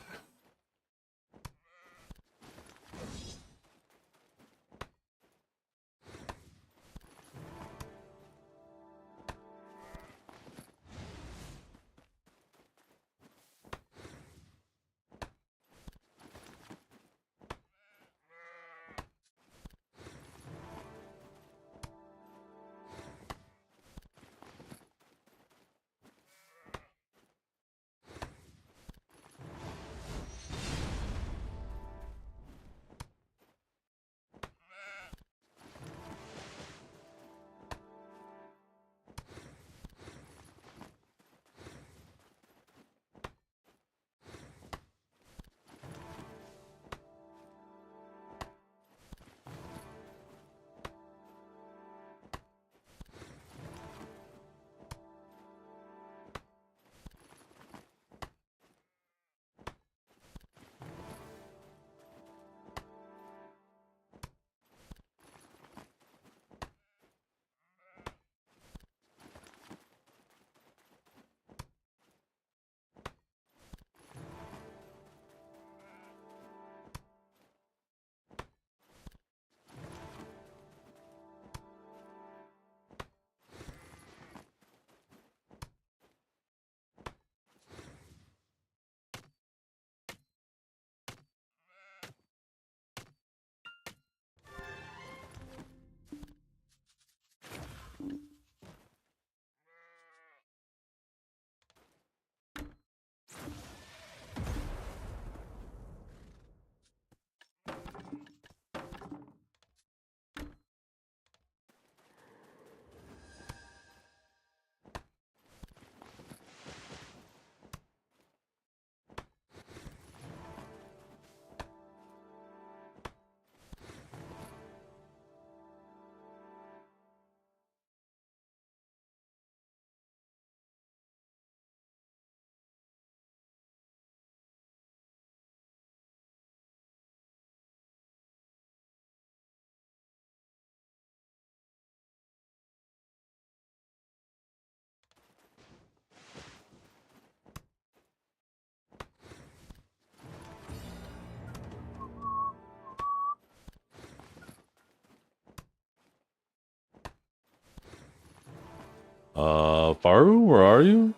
Faru, where are you?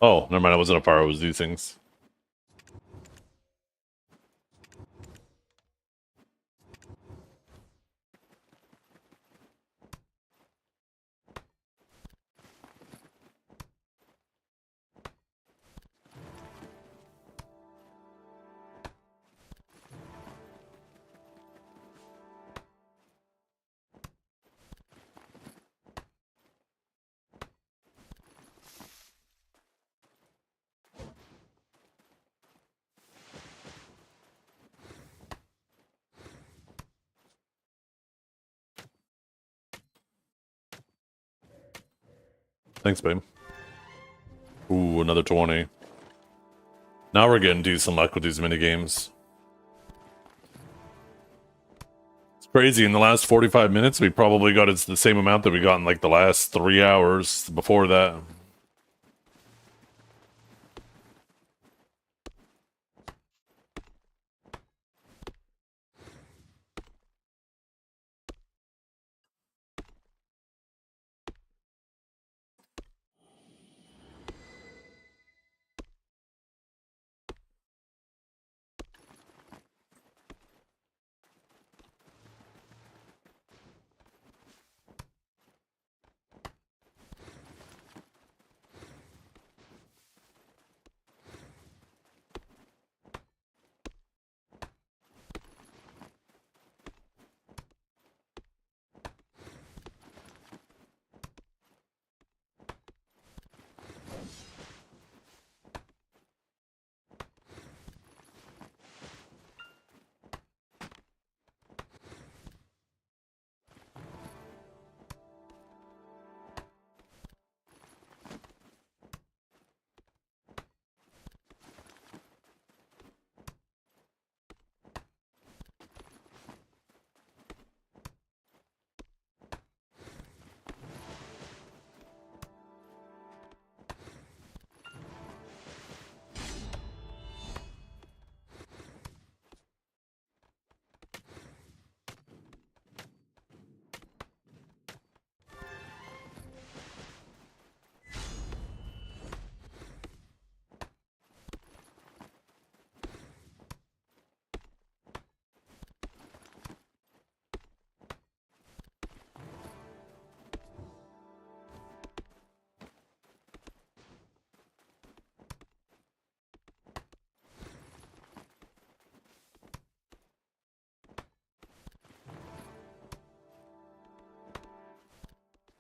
Oh, never mind. I wasn't a Faru. It was these things. Thanks, babe. Ooh, another 20. Now we're getting decent luck with these minigames. Crazy. In the last 45 minutes, we probably got it's the same amount that we got in like the last 3 hours before that.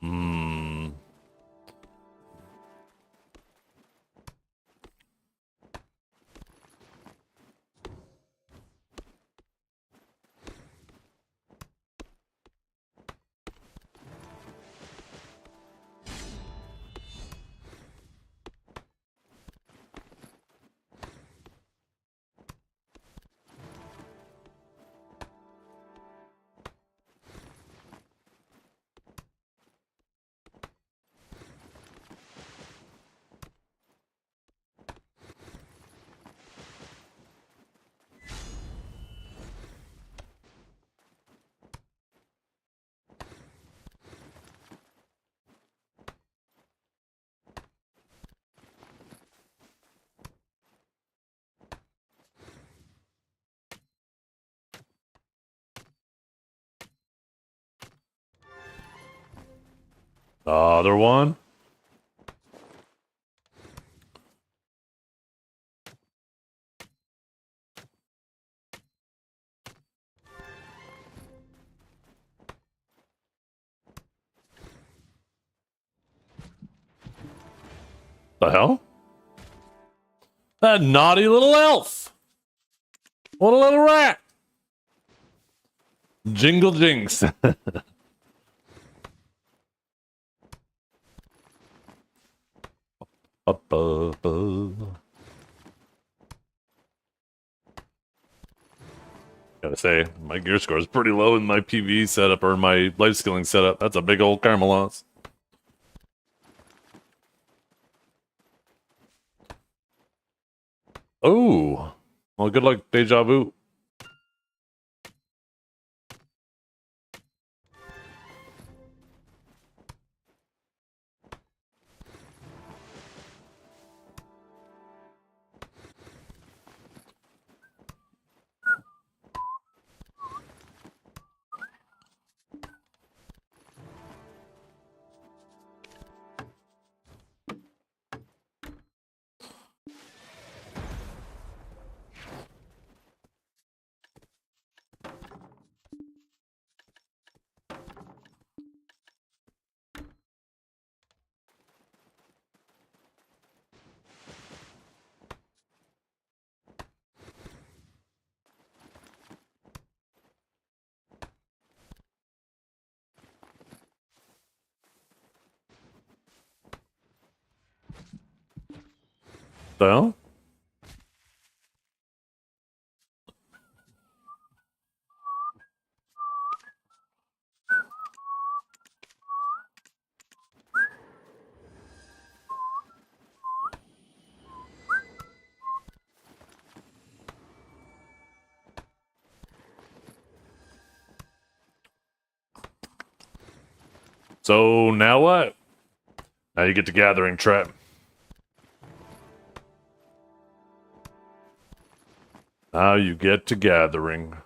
Hmm. Other one? The hell? That naughty little elf! What a little rat! Jingle jinx. Up, Gotta say, my gear score is pretty low in my PvE setup or my life skilling setup. That's a big old Camelot. Oh, well, good luck, Deja Vu. The hell? So now what? Now you get to gathering trap. Now you get to gathering.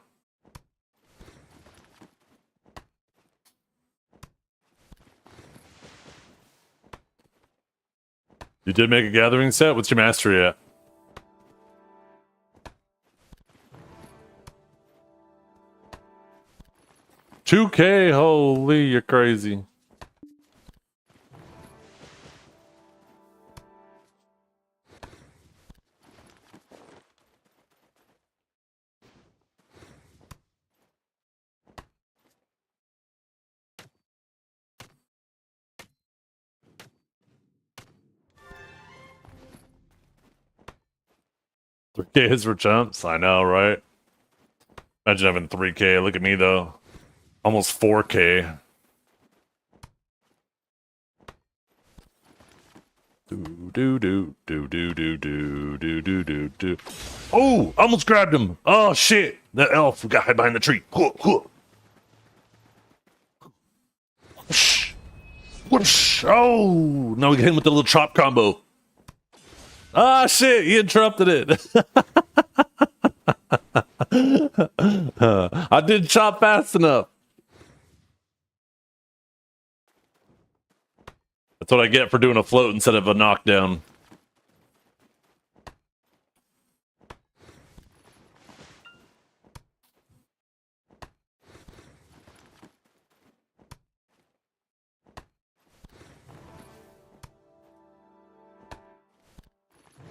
You did make a gathering set? What's your mastery at? $2K, holy, you're crazy. $3K is for chumps. I know, right? Imagine having 3K. Look at me though. Almost 4K. Do. Oh, almost grabbed him. Oh shit. That elf got hid behind the tree. Whoosh. Oh, now we get him with the little chop combo. Ah shit, he interrupted it. I didn't chop fast enough. That's what I get for doing a float instead of a knockdown.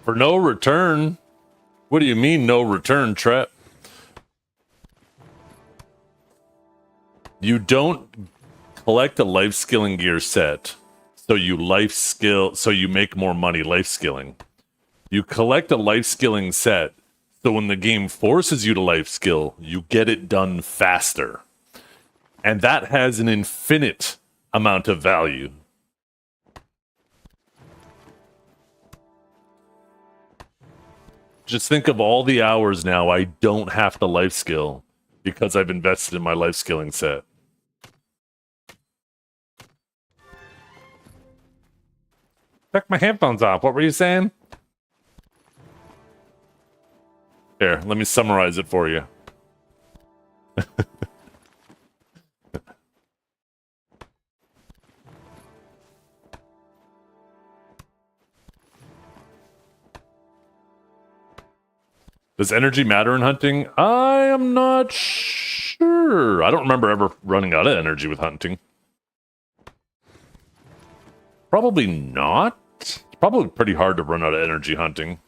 For no return? What do you mean no return, Trap? You don't collect a life skilling gear set, so you make more money life skilling. You collect a life skilling set, so when the game forces you to life skill, you get it done faster. And that has an infinite amount of value. Just think of all the hours now I don't have to life skill because I've invested in my life skilling set. Took my headphones off. What were you saying? Here, let me summarize it for you. Does energy matter in hunting? I am not sure. I don't remember ever running out of energy with hunting. Probably not. It's probably pretty hard to run out of energy hunting.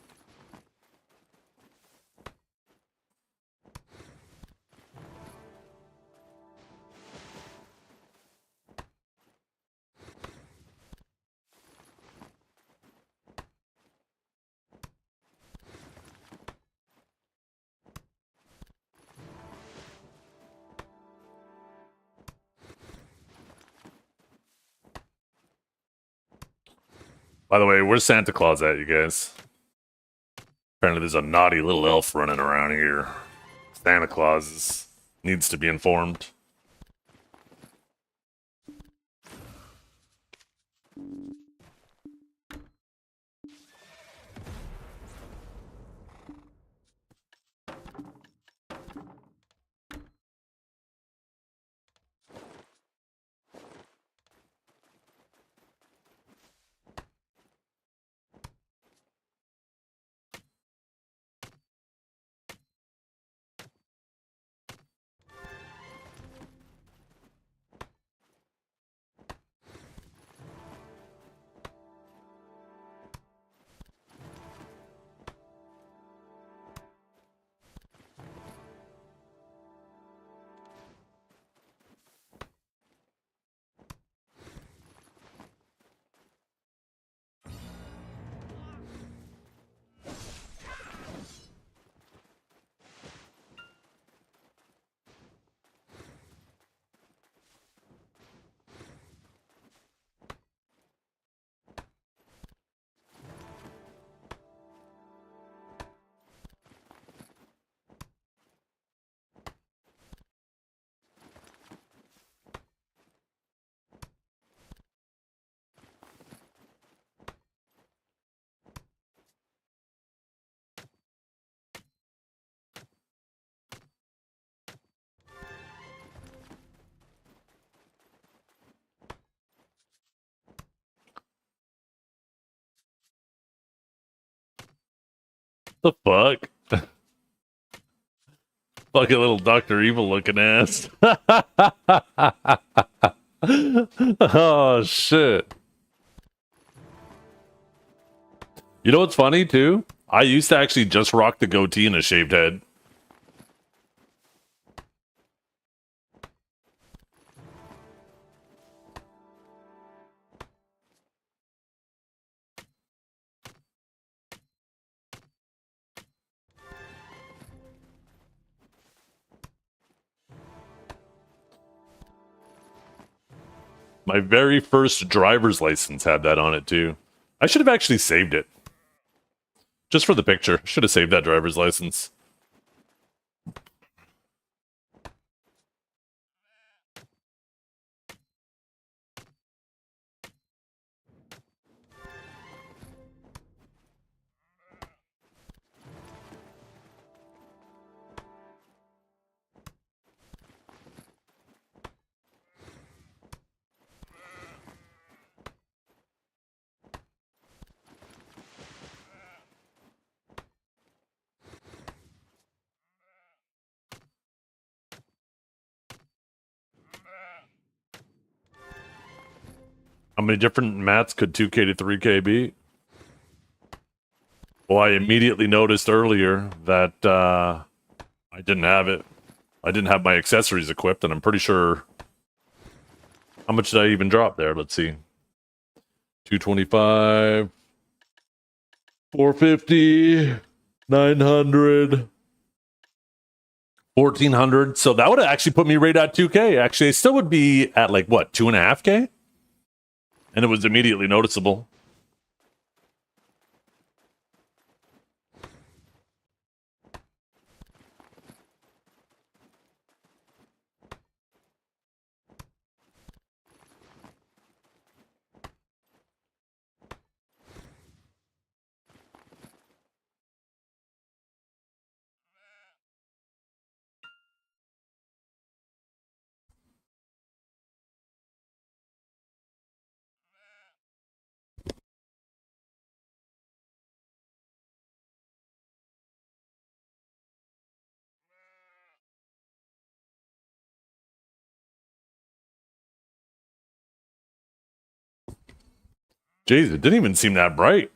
By the way, where's Santa Claus at, you guys? Apparently there's a naughty little elf running around here. Santa Claus needs to be informed. The fuck? Fucking little Dr. Evil looking ass. Oh, shit. You know what's funny, too? I used to actually just rock the goatee and a shaved head. My very first driver's license had that on it, too. I should have actually saved it. Just for the picture. Should have saved that driver's license. How many different mats could 2K to 3K be? Well, I immediately noticed earlier that I didn't have it. I didn't have my accessories equipped, and I'm pretty sure... How much did I even drop there? Let's see. 225... 450... 900... 1400. So that would have actually put me right at 2K. Actually, I still would be at like, what, 2.5K? And it was immediately noticeable. Jeez, it didn't even seem that bright.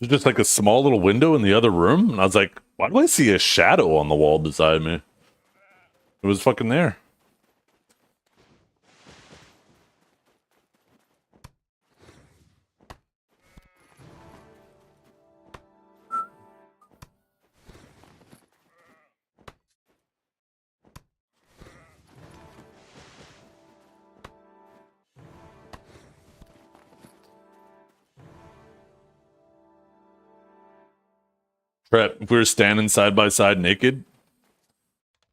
There's just like a small little window in the other room. And I was like, why do I see a shadow on the wall beside me? It was fucking there. Brett, if we were standing side by side naked,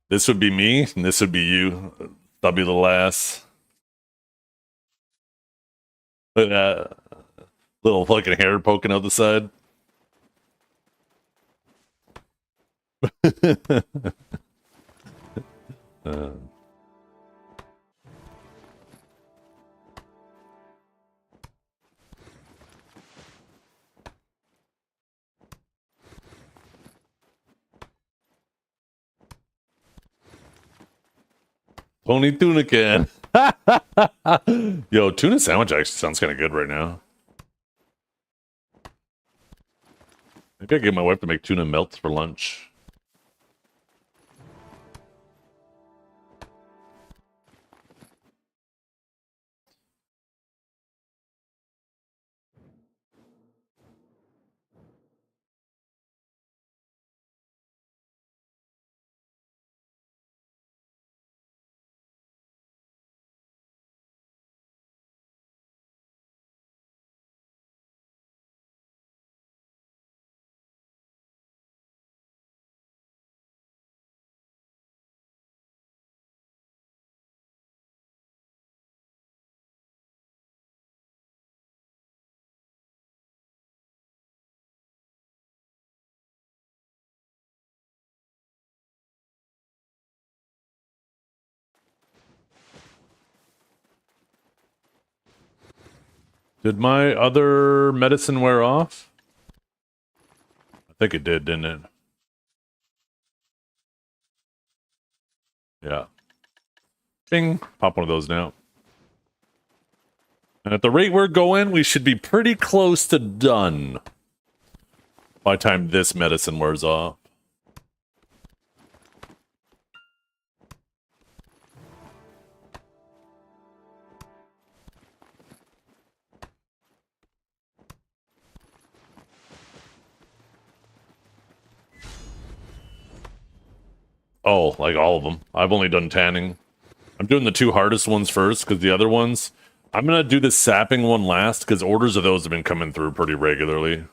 this would be me, and this would be you. Stubby little ass. Look at that. Little fucking hair poking out the side. Tony Tuna Can. Yo, tuna sandwich actually sounds kind of good right now. Maybe I get my wife to make tuna melts for lunch. Did my other medicine wear off? I think it did, didn't it? Yeah. Bing. Pop one of those now. And at the rate we're going, we should be pretty close to done by the time this medicine wears off. Oh, like all of them. I've only done tanning. I'm doing the 2 hardest ones first, because the other ones... I'm going to do the sapping one last, because orders of those have been coming through pretty regularly.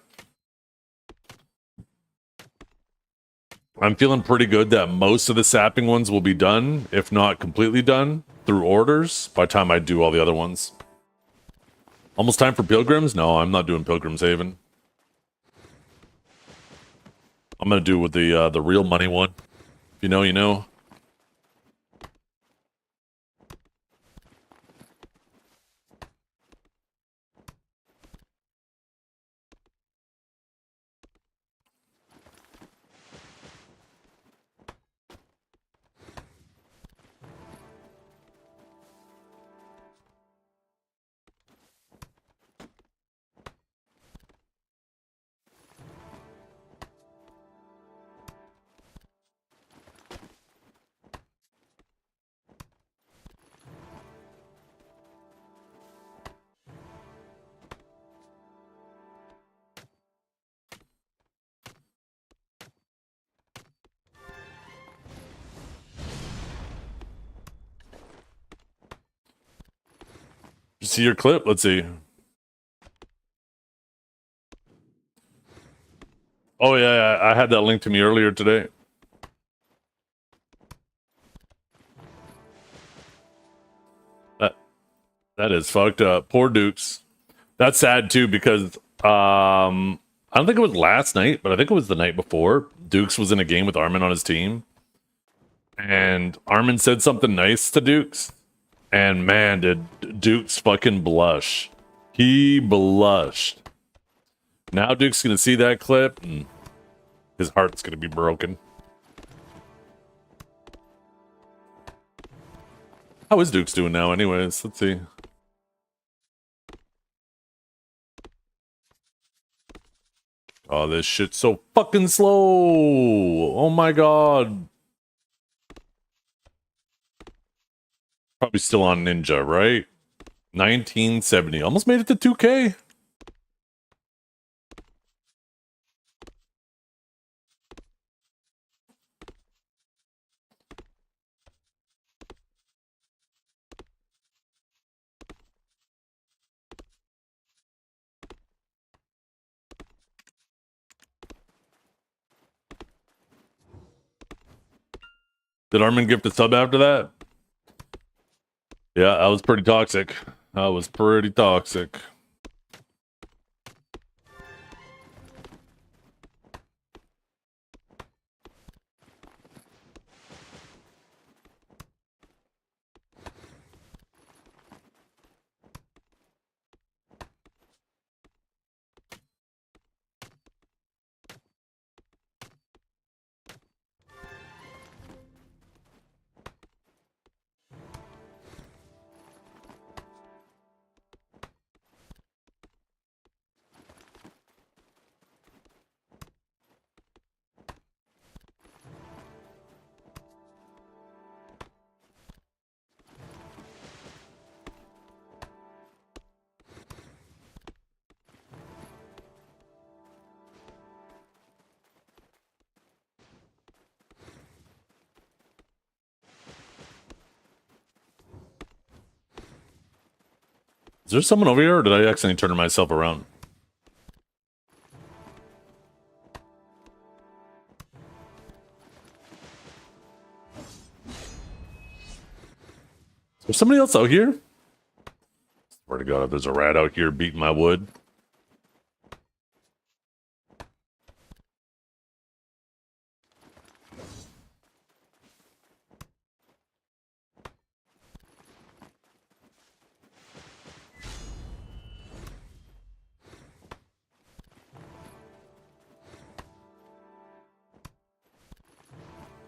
I'm feeling pretty good that most of the sapping ones will be done, if not completely done, through orders, by the time I do all the other ones. Almost time for Pilgrims? No, I'm not doing Pilgrim's Haven. I'm going to do with the real money one. If you know, you know. You see your clip? Let's see. Oh yeah, I had that linked to me earlier today. That is fucked up. Poor Dukes. That's sad too, because I don't think it was last night, but I think it was the night before. Dukes was in a game with Armin on his team, and Armin said something nice to Dukes, and man, did Dukes fucking blush. He blushed. Now Duke's gonna see that clip, and his heart's gonna be broken. How is Dukes doing now anyways? Let's see. Oh, this shit's so fucking slow. Oh my god. Probably still on Ninja, right? 1970. Almost made it to 2K. Did Armin gift a sub after that? Yeah, that was pretty toxic. That was pretty toxic. Is there someone over here, or did I accidentally turn myself around? Is there somebody else out here? Swear to God, if there's a rat out here beating my wood.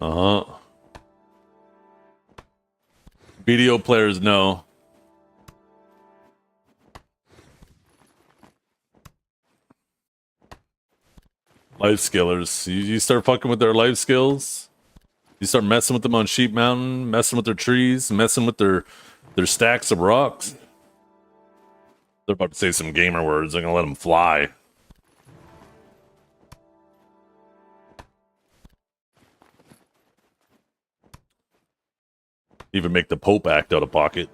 Uh-huh. BDO players know. Life skillers. You start fucking with their life skills. You start messing with them on Sheep Mountain, messing with their trees, messing with their stacks of rocks. They're about to say some gamer words. I'm gonna let them fly. Even make the Pope act out of pocket.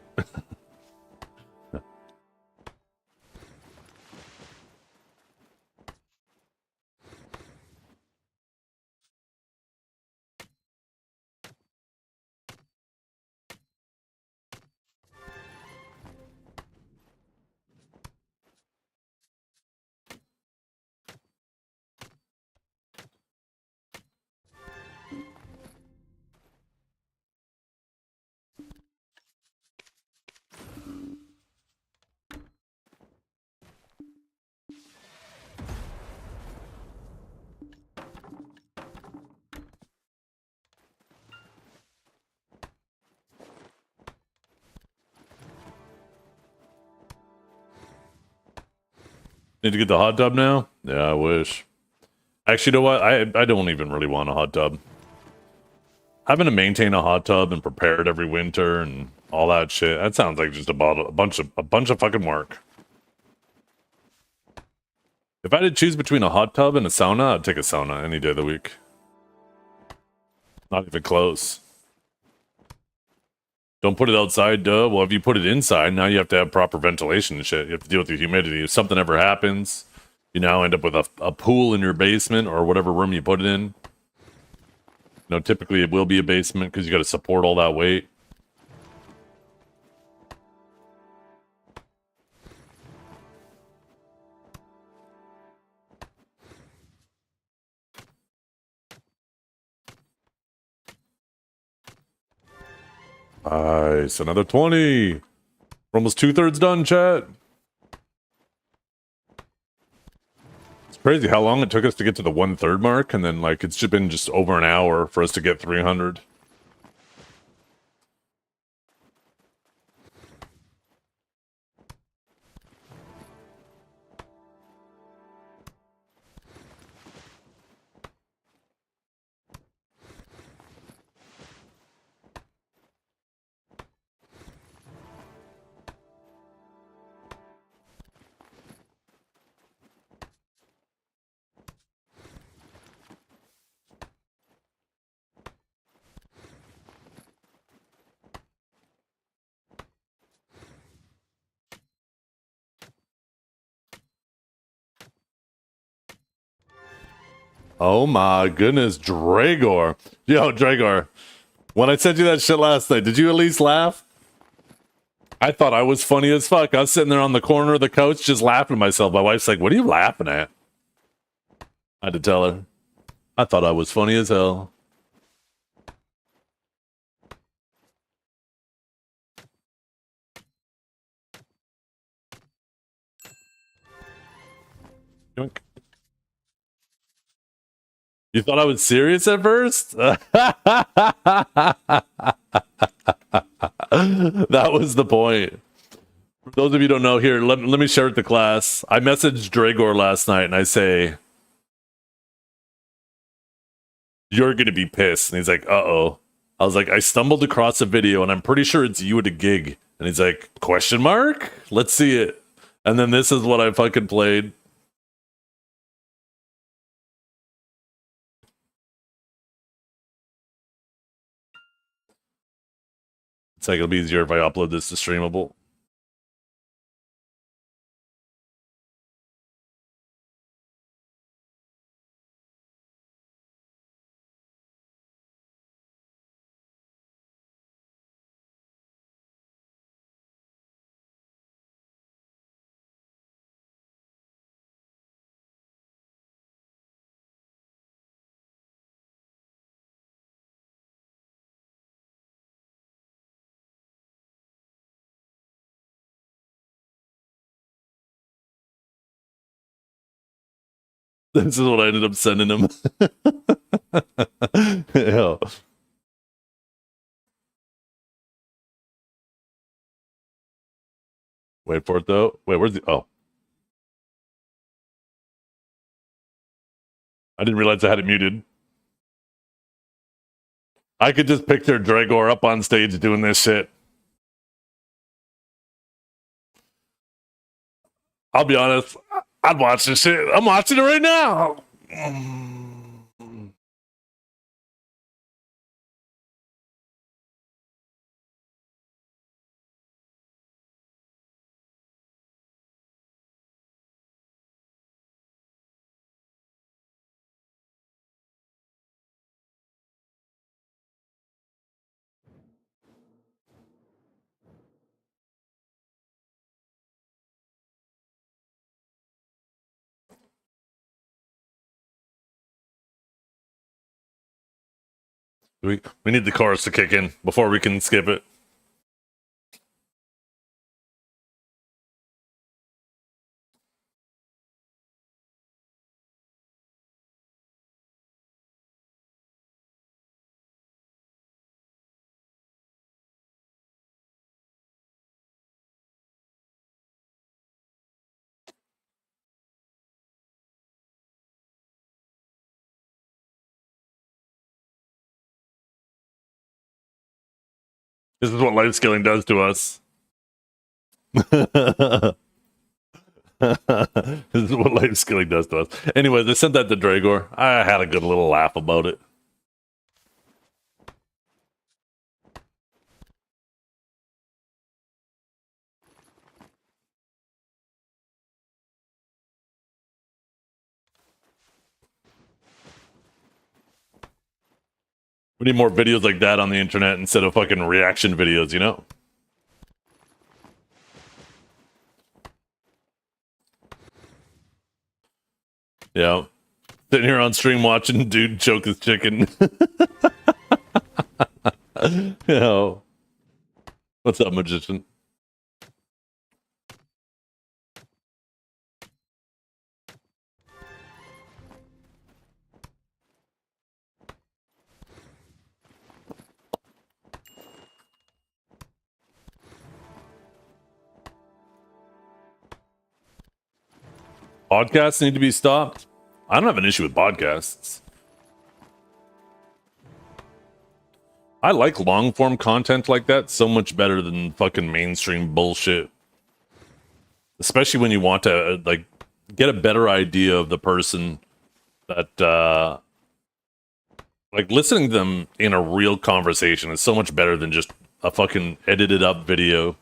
Need to get the hot tub now? Yeah, I wish. Actually, you know what? I don't even really want a hot tub. Having to maintain a hot tub and prepare it every winter and all that shit, that sounds like just about a bunch of fucking work. If I had to choose between a hot tub and a sauna, I'd take a sauna any day of the week. Not even close. Don't put it outside, duh. Well, if you put it inside, now you have to have proper ventilation and shit. You have to deal with the humidity. If something ever happens, you now end up with a pool in your basement or whatever room you put it in. You know, typically it will be a basement because you got to support all that weight. Nice, another 20. We're almost 2/3 done, chat. It's crazy how long it took us to get to the 1/3 mark, and then like it's just been just over an hour for us to get 300. Oh my goodness, Dragor. Yo, Dragor. When I sent you that shit last night, did you at least laugh? I thought I was funny as fuck. I was sitting there on the corner of the couch just laughing to myself. My wife's like, what are you laughing at? I had to tell her. I thought I was funny as hell. Yoink. You thought I was serious at first? That was the point. For those of you who don't know, here, let me share it to class. I messaged Dragor last night and I say, you're going to be pissed. And he's like, uh-oh. I was like, I stumbled across a video and I'm pretty sure it's you at a gig. And he's like, question mark? Let's see it. And then this is what I fucking played. It's like it'll be easier if I upload this to Streamable. This is what I ended up sending him. Yeah. Wait for it though. Wait, where's the? Oh, I didn't realize I had it muted. I could just picture Dragor up on stage doing this shit. I'll be honest. I'd watch this shit. I'm watching it right now. We need the chorus to kick in before we can skip it. This is what life skilling does to us. This is what life skilling does to us. Anyways, I sent that to Dragor. I had a good little laugh about it. We need more videos like that on the internet instead of fucking reaction videos, you know? Yeah. Sitting here on stream watching dude choke his chicken. You know. What's up, magician? Podcasts need to be stopped. I don't have an issue with podcasts. I like long form content like that so much better than fucking mainstream bullshit. Especially when you want to like get a better idea of the person that like listening to them in a real conversation is so much better than just a fucking edited up video.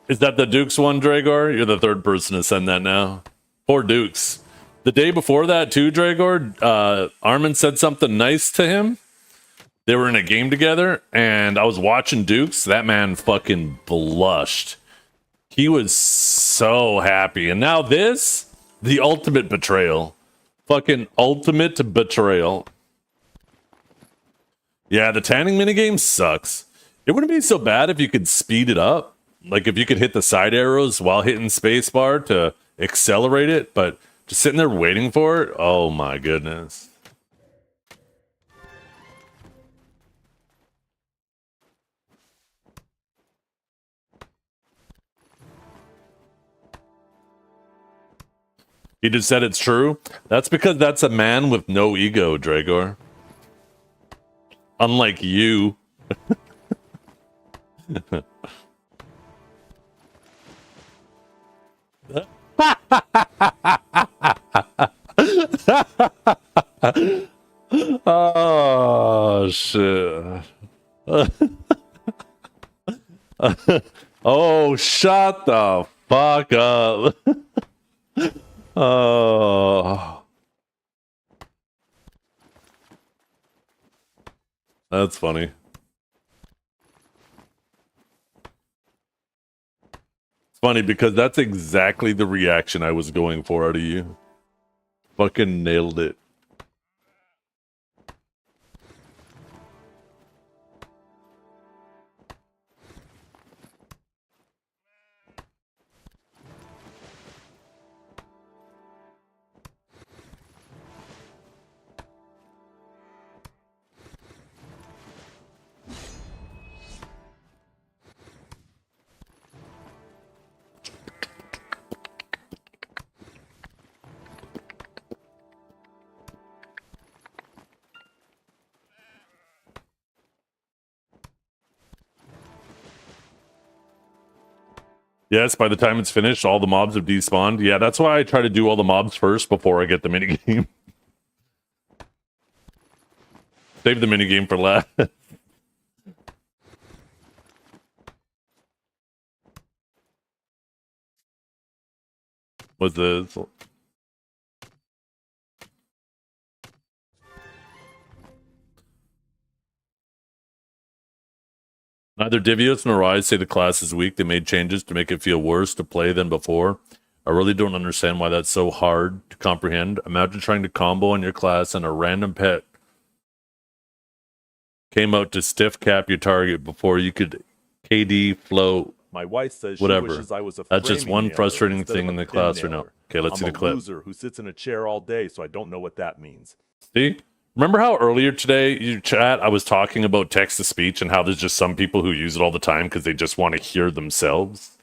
Is that the Dukes one, Dragor? You're the third person to send that now. Poor Dukes. The day before that, too, Dragor, Armin said something nice to him. They were in a game together, and I was watching Dukes. That man fucking blushed. He was so happy. And now this, the ultimate betrayal. Fucking ultimate betrayal. Yeah, the tanning minigame sucks. It wouldn't be so bad if you could speed it up. Like if you could hit the side arrows while hitting spacebar to accelerate it, but just sitting there waiting for it, oh my goodness. He just said it's true. That's because that's a man with no ego, Dragor. Unlike you. Oh shit. Oh, shut the fuck up. Oh. That's funny. Funny because that's exactly the reaction I was going for out of you. Fucking nailed it. Yes, by the time it's finished, all the mobs have despawned. Yeah, that's why I try to do all the mobs first before I get the minigame. Save the minigame for last. What's this? Neither Divios nor I say the class is weak. They made changes to make it feel worse to play than before. I really don't understand why that's so hard to comprehend. Imagine trying to combo on your class and a random pet came out to stiff cap your target before you could KD float. My wife says Whatever. she wishes I was a That's just framing one nailer frustrating instead thing of in a the pin class right now. nailer. Okay, let's see I'm the clip. a loser who sits in a chair all day, so I don't know what that means. See? Remember how earlier today, you chat, I was talking about text to speech and how there's just some people who use it all the time because they just want to hear themselves?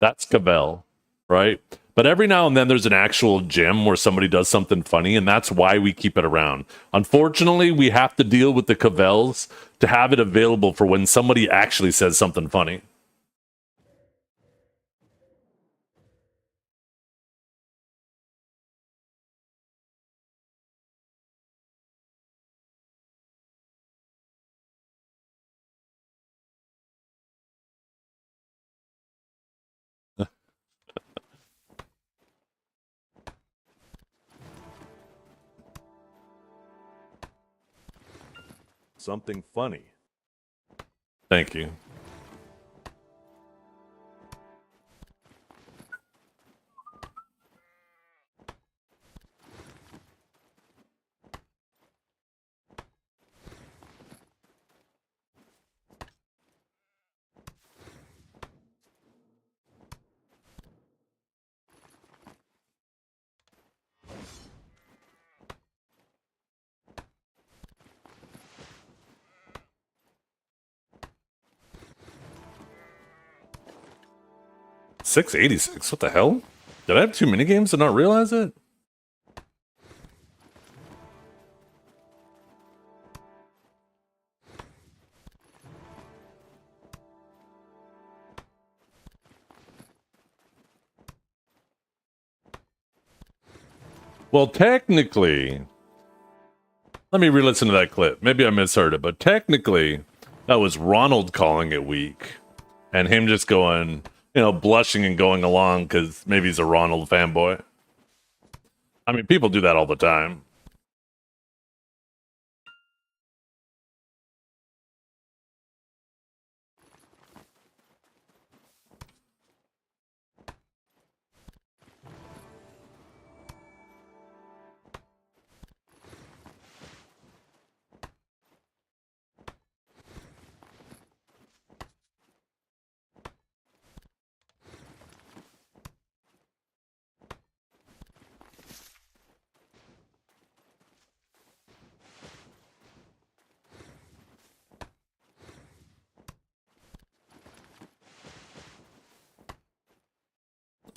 That's Cavell, right? But every now and then there's an actual gem where somebody does something funny, and that's why we keep it around. Unfortunately, we have to deal with the Cavells to have it available for when somebody actually says something funny. Something funny. Thank you. $6.86. What the hell? Did I have too many games to not realize it? Well, technically, let me re-listen to that clip. Maybe I misheard it, but technically, that was Ronald calling it weak, and him just going, blushing and going along because maybe he's a Ronald fanboy. I mean, people do that all the time.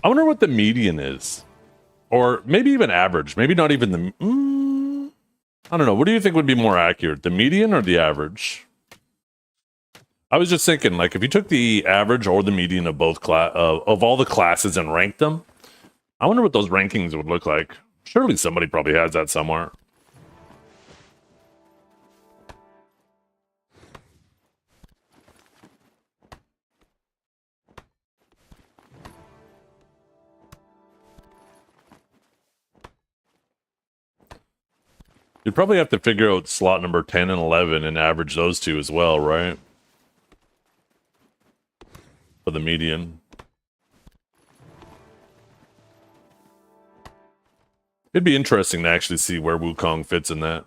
I wonder what the median is. Or maybe even average. Maybe not even the... I don't know. What do you think would be more accurate? The median or the average? I was just thinking, like, if you took the average or the median of both of all the classes and ranked them, I wonder what those rankings would look like. Surely somebody probably has that somewhere. You'd probably have to figure out slot number 10 and 11 and average those two as well, right? For the median. It'd be interesting to actually see where Wukong fits in that.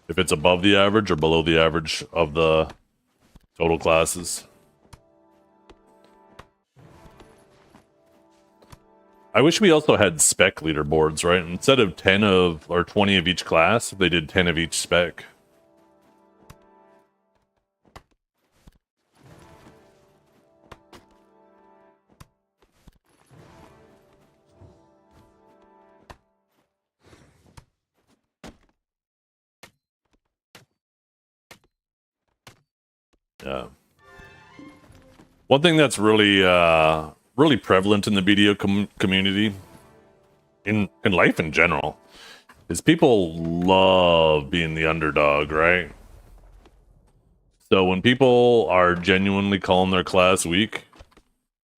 If it's above the average or below the average of the total classes. I wish we also had spec leaderboards, right? Instead of 10 of or 20 of each class, they did 10 of each spec. Yeah. One thing that's really prevalent in the BDO community, in life in general, is people love being the underdog, right? So when people are genuinely calling their class weak,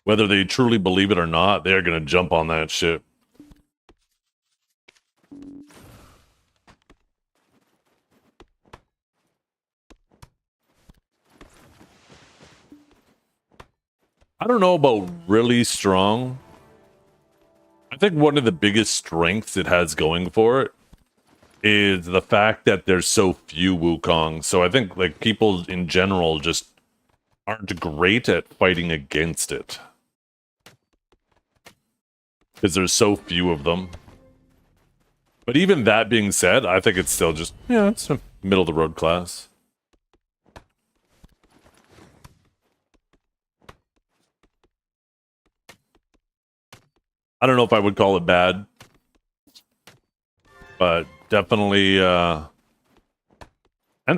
whether they truly believe it or not, they're gonna jump on that shit. I don't know about really strong. I think one of the biggest strengths it has going for it is the fact that there's so few Wukong. So I think like people in general just aren't great at fighting against it. Because there's so few of them. But even that being said, I think it's still just, yeah, it's a middle of the road class. I don't know if I would call it bad, but definitely, and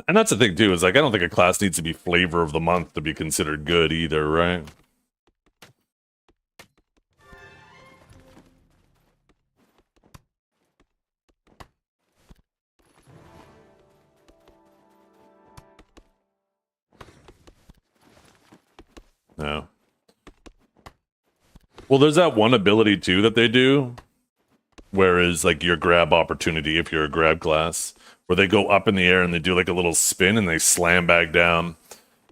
that's the thing too, is like, I don't think a class needs to be flavor of the month to be considered good either, right? No. Well, there's that one ability too that they do, whereas like your grab opportunity, if you're a grab class, where they go up in the air and they do like a little spin and they slam back down.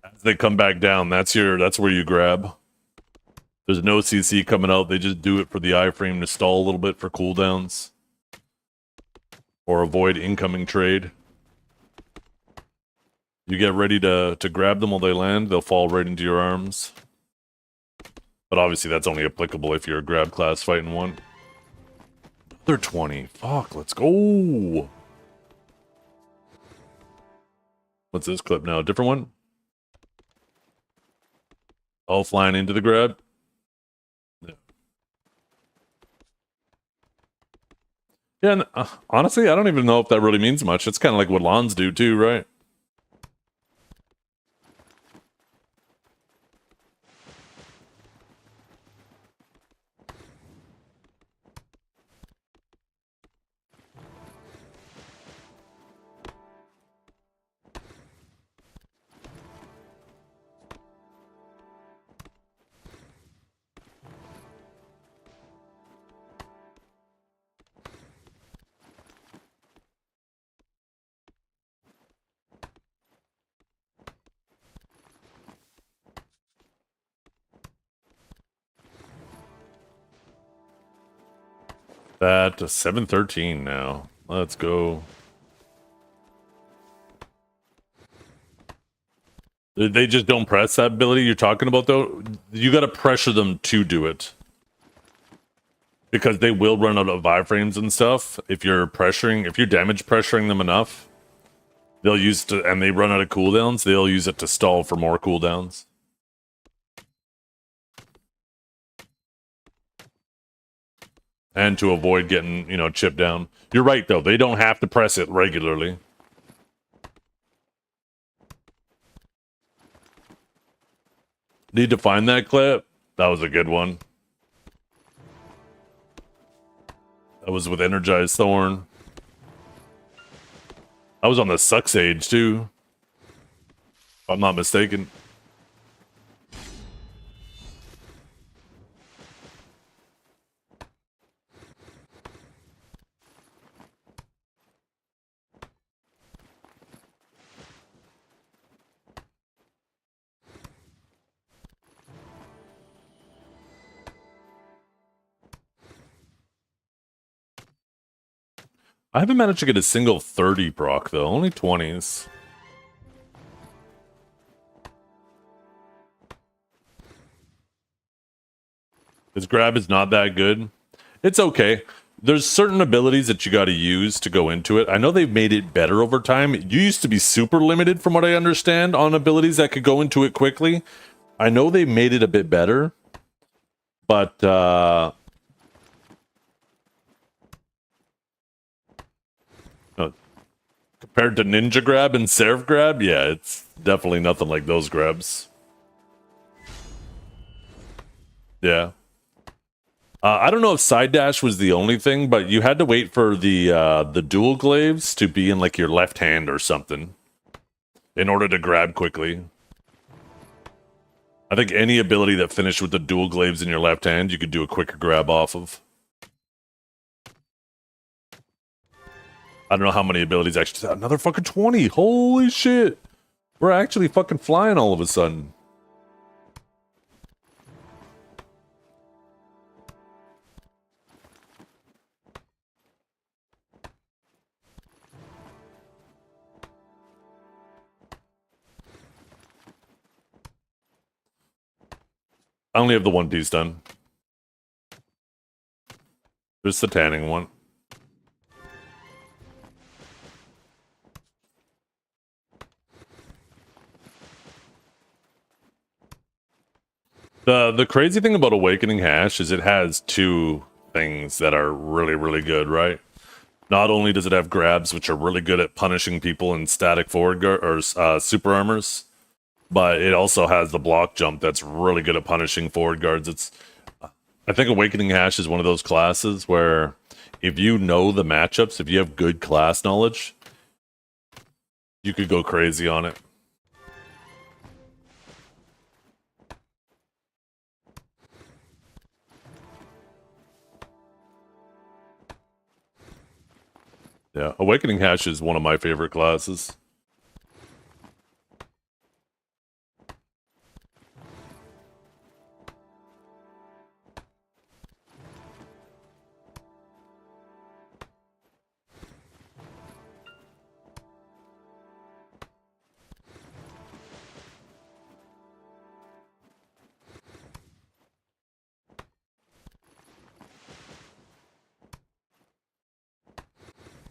As they come back down, that's where you grab. There's no CC coming out. They just do it for the iframe to stall a little bit for cooldowns or avoid incoming trade. You get ready to grab them while they land, they'll fall right into your arms. But obviously that's only applicable if you're a grab class fighting one. They're 20. Fuck, let's go. What's this clip now? A different one? Oh, flying into the grab. Yeah, and, honestly, I don't even know if that really means much. It's kind of like what lawns do too, right? That 713 now. Let's go. They just don't press that ability you're talking about, though. You got to pressure them to do it. Because they will run out of iframes and stuff. If you're damage pressuring them enough, they'll use it, and they run out of cooldowns, they'll use it to stall for more cooldowns. And to avoid getting, chipped down. You're right, though. They don't have to press it regularly. Need to find that clip? That was a good one. That was with Energized Thorn. I was on the Sucks Age, too. If I'm not mistaken. I haven't managed to get a single 30 proc, though. Only 20s. His grab is not that good. It's okay. There's certain abilities that you got to use to go into it. I know they've made it better over time. You used to be super limited, from what I understand, on abilities that could go into it quickly. I know they made it a bit better. But, compared to Ninja Grab and Seraph Grab, yeah, it's definitely nothing like those grabs. Yeah. I don't know if side dash was the only thing, but you had to wait for the dual glaives to be in like your left hand or something in order to grab quickly. I think any ability that finished with the dual glaives in your left hand, you could do a quicker grab off of. I don't know how many abilities actually. Another fucking 20. Holy shit. We're actually fucking flying all of a sudden. I only have the one piece done. There's the tanning one. The crazy thing about Awakening Hash is it has two things that are really, really good, right? Not only does it have grabs, which are really good at punishing people in static forward guard or super armors, but it also has the block jump that's really good at punishing forward guards. I think Awakening Hash is one of those classes where if you know the matchups, if you have good class knowledge, you could go crazy on it. Yeah, Awakening Hash is one of my favorite classes.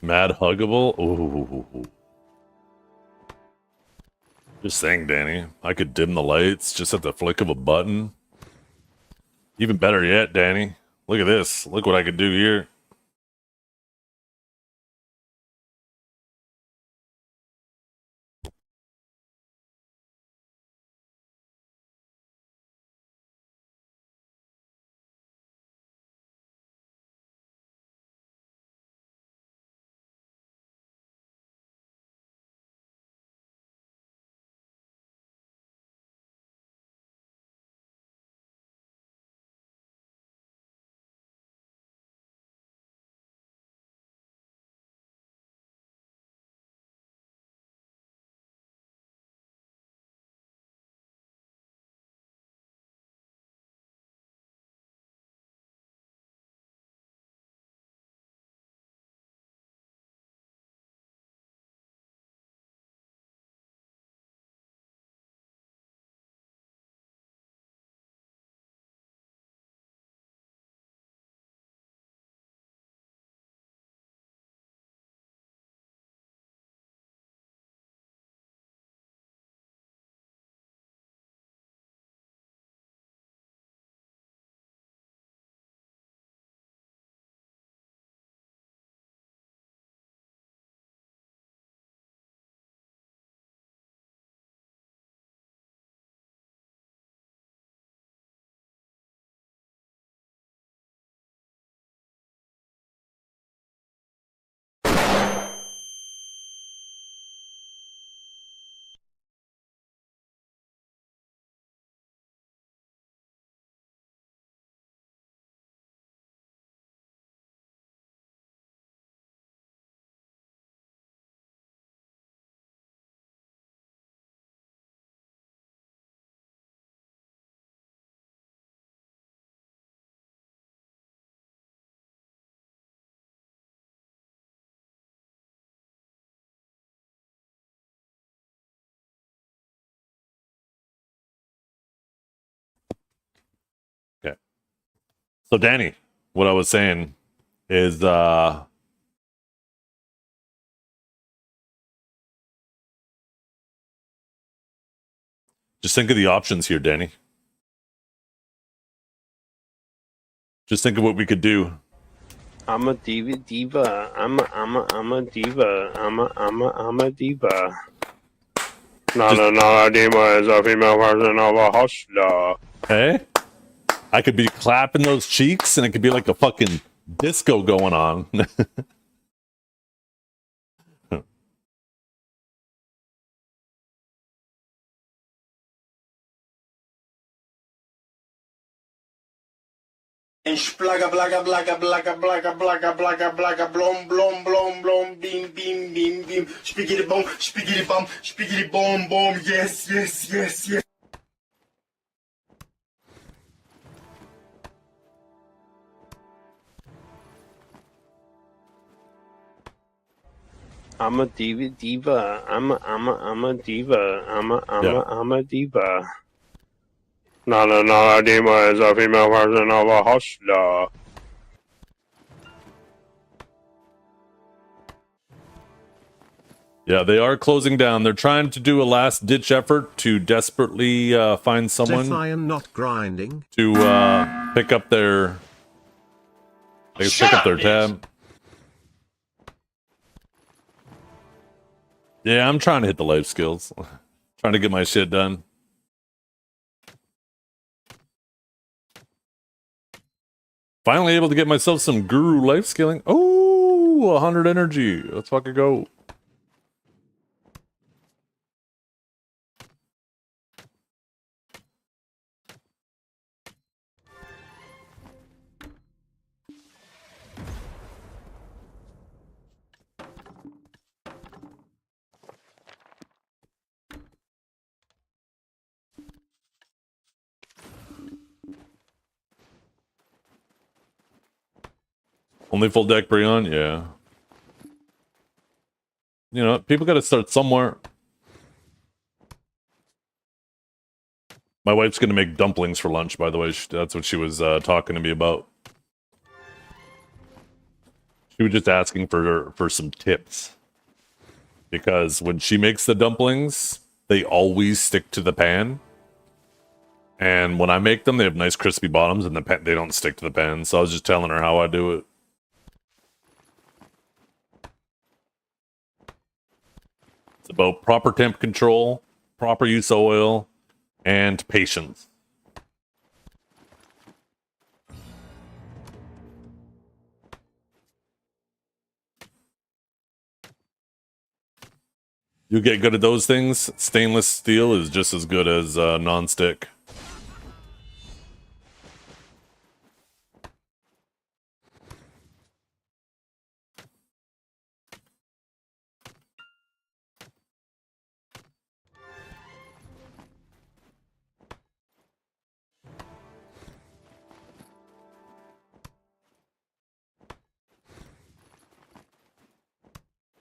Mad Huggable? Ooh. Just saying, Danny. I could dim the lights just at the flick of a button. Even better yet, Danny. Look at this. Look what I could do here. Okay. So, Danny, what I was saying is, just think of the options here, Danny. Just think of what we could do. I'm a diva. I'm a diva. I'm a diva. Not a diva is a female version of a hustler. Hey? I could be clapping those cheeks and it could be like a fucking disco going on. And splaga blaga blaga blaga blaga blaga blaga blaga blom blom blom blom beam beam beam beam spiggity bum boom, yes yes yes yes. I'm a diva. I'm a diva. I'm a diva. Not a diva is a female version of a hustler. Yeah, they are closing down. They're trying to do a last-ditch effort to desperately find someone Zephion not grinding. to pick up their tab. Yeah, I'm trying to hit the life skills. Trying to get my shit done. Finally able to get myself some guru life skilling. Oh, 100 energy. Let's fucking go. Only full deck Brion? Yeah. You know, people gotta start somewhere. My wife's gonna make dumplings for lunch, by the way. That's what she was talking to me about. She was just asking for some tips. Because when she makes the dumplings, they always stick to the pan. And when I make them, they have nice crispy bottoms and they don't stick to the pan. So I was just telling her how I do it. It's about proper temp control, proper use of oil, and patience. You get good at those things, stainless steel is just as good as non-stick.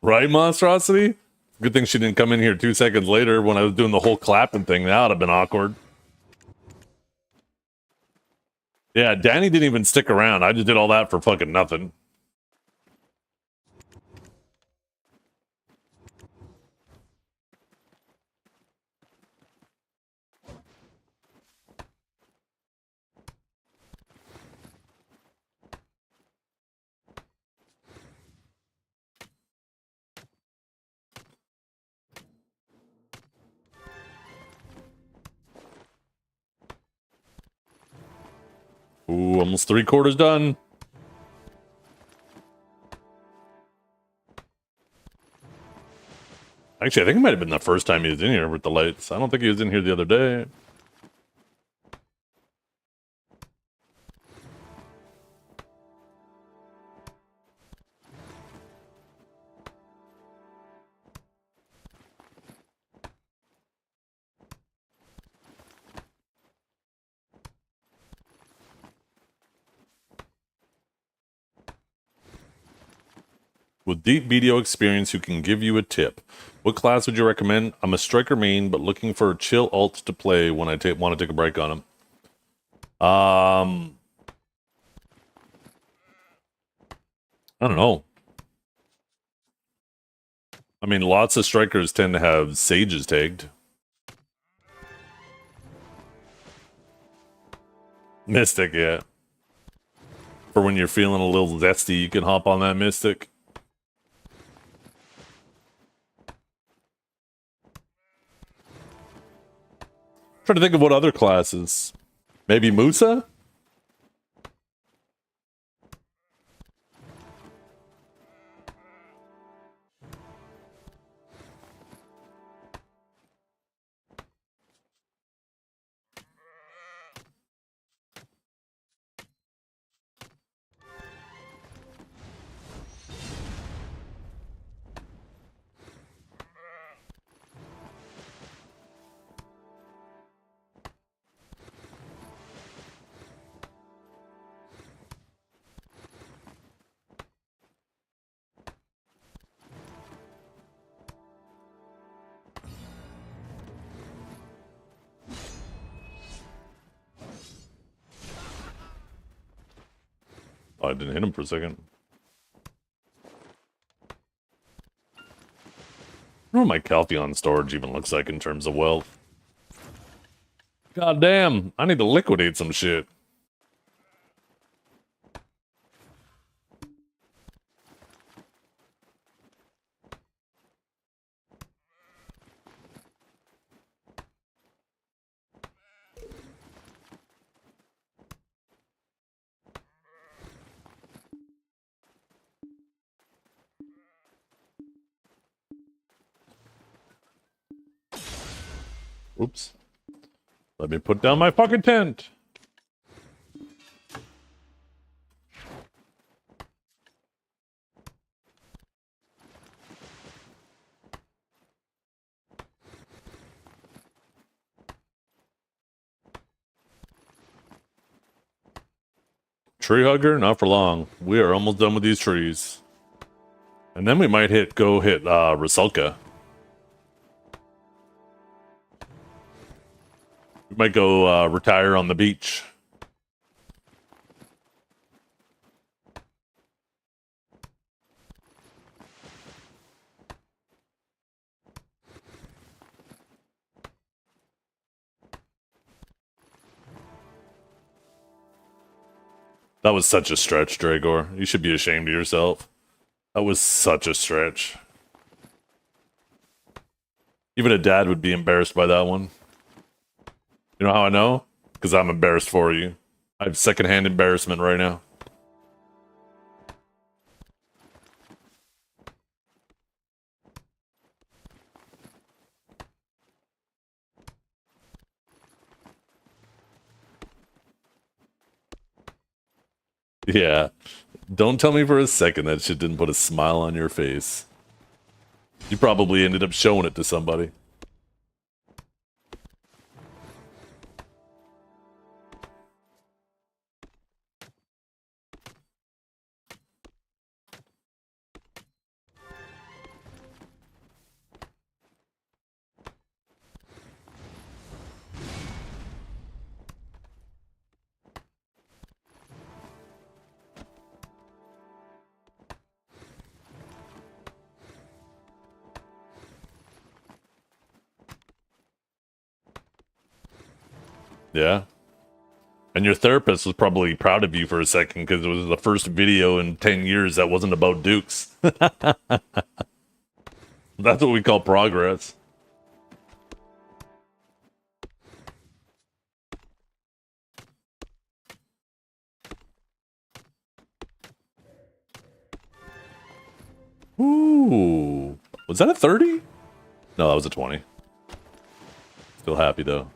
Right, Monstrosity? Good thing she didn't come in here 2 seconds later when I was doing the whole clapping thing. That would have been awkward. Yeah, Danny didn't even stick around. I just did all that for fucking nothing. Ooh, almost 3/4 done. Actually, I think it might have been the first time he was in here with the lights. I don't think he was in here the other day. With deep BDO experience who can give you a tip. What class would you recommend? I'm a striker main, but looking for a chill alt to play when I want to take a break on him. I don't know. I mean, lots of strikers tend to have sages tagged. Mystic, yeah. For when you're feeling a little zesty, you can hop on that Mystic. Trying to think of what other classes. Maybe Musa? Oh, I didn't hit him for a second. I don't know what my Caltheon storage even looks like in terms of wealth. God damn, I need to liquidate some shit. Oops. Let me put down my fucking tent. Tree hugger, not for long. We are almost done with these trees. And then we might go hit Rusalka. We might go retire on the beach. That was such a stretch, Dragor. You should be ashamed of yourself. That was such a stretch. Even a dad would be embarrassed by that one. You know how I know? Because I'm embarrassed for you. I have secondhand embarrassment right now. Yeah. Don't tell me for a second that shit didn't put a smile on your face. You probably ended up showing it to somebody. Yeah. And your therapist was probably proud of you for a second because it was the first video in 10 years that wasn't about Dukes. That's what we call progress. Ooh. Was that a 30? No, that was a 20. Still happy though.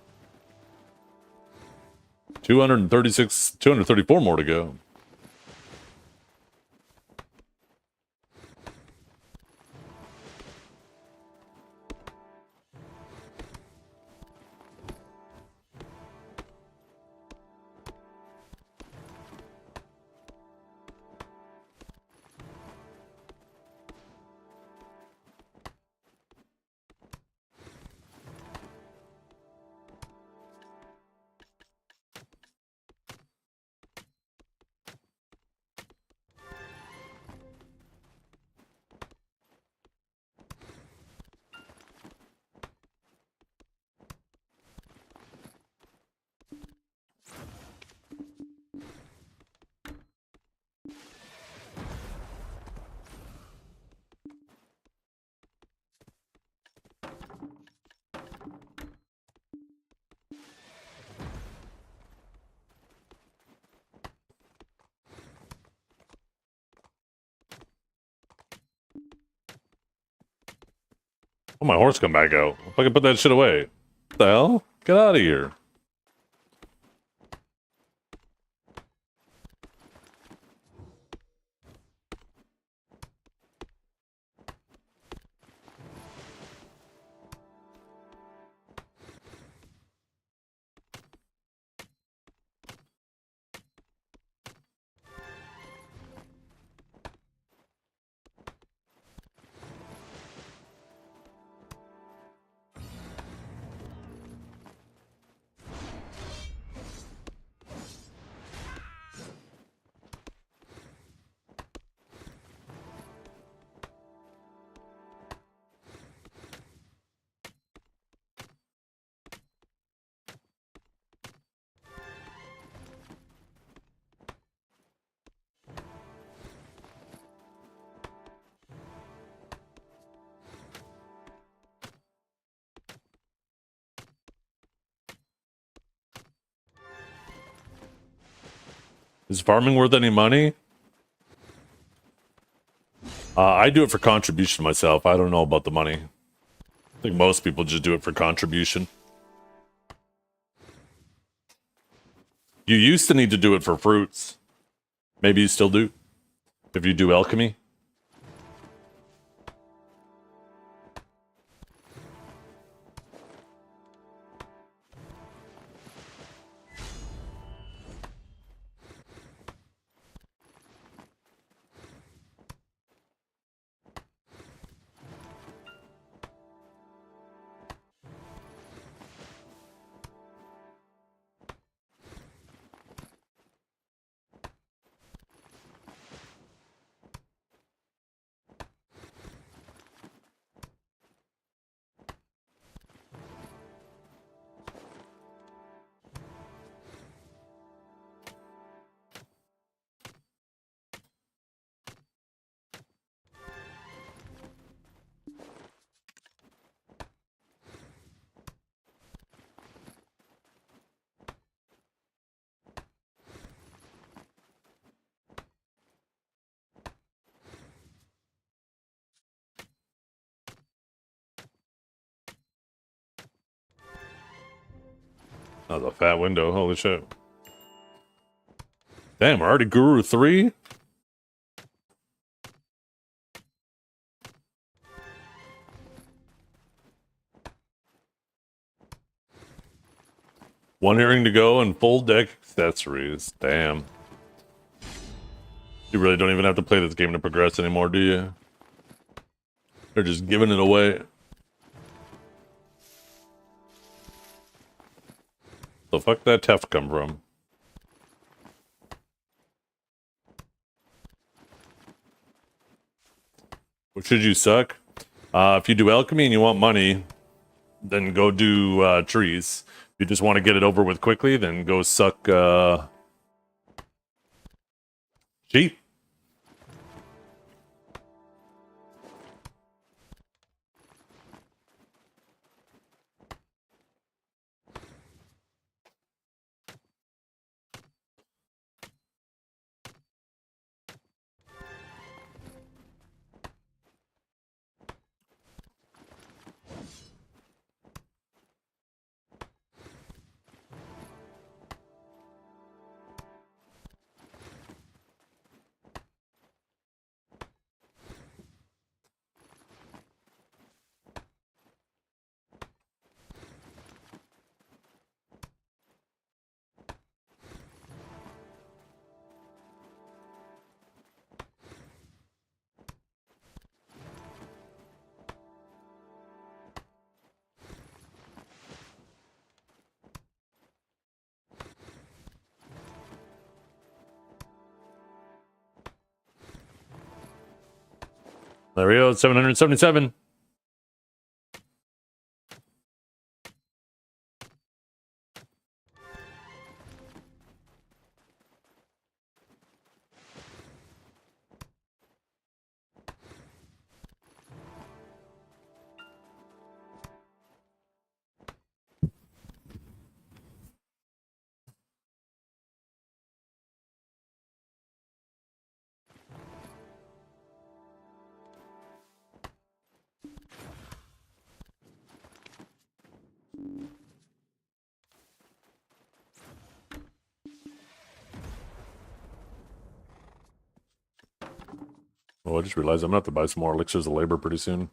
234 more to go. Oh, my horse come back out. If I can put that shit away. What the hell? Get out of here. Is farming worth any money? I do it for contribution myself. I don't know about the money. I think most people just do it for contribution. You used to need to do it for fruits. Maybe you still do. If you do alchemy. That was a fat window. Holy shit. Damn, we're already Guru 3? One earring to go and full deck accessories. Damn. You really don't even have to play this game to progress anymore, do you? They're just giving it away. The fuck that Teft come from? What should you suck? If you do alchemy and you want money, then go do trees. If you just want to get it over with quickly, then go suck sheep. There we go, 777. Oh, I just realized I'm gonna have to buy some more elixirs of labor pretty soon.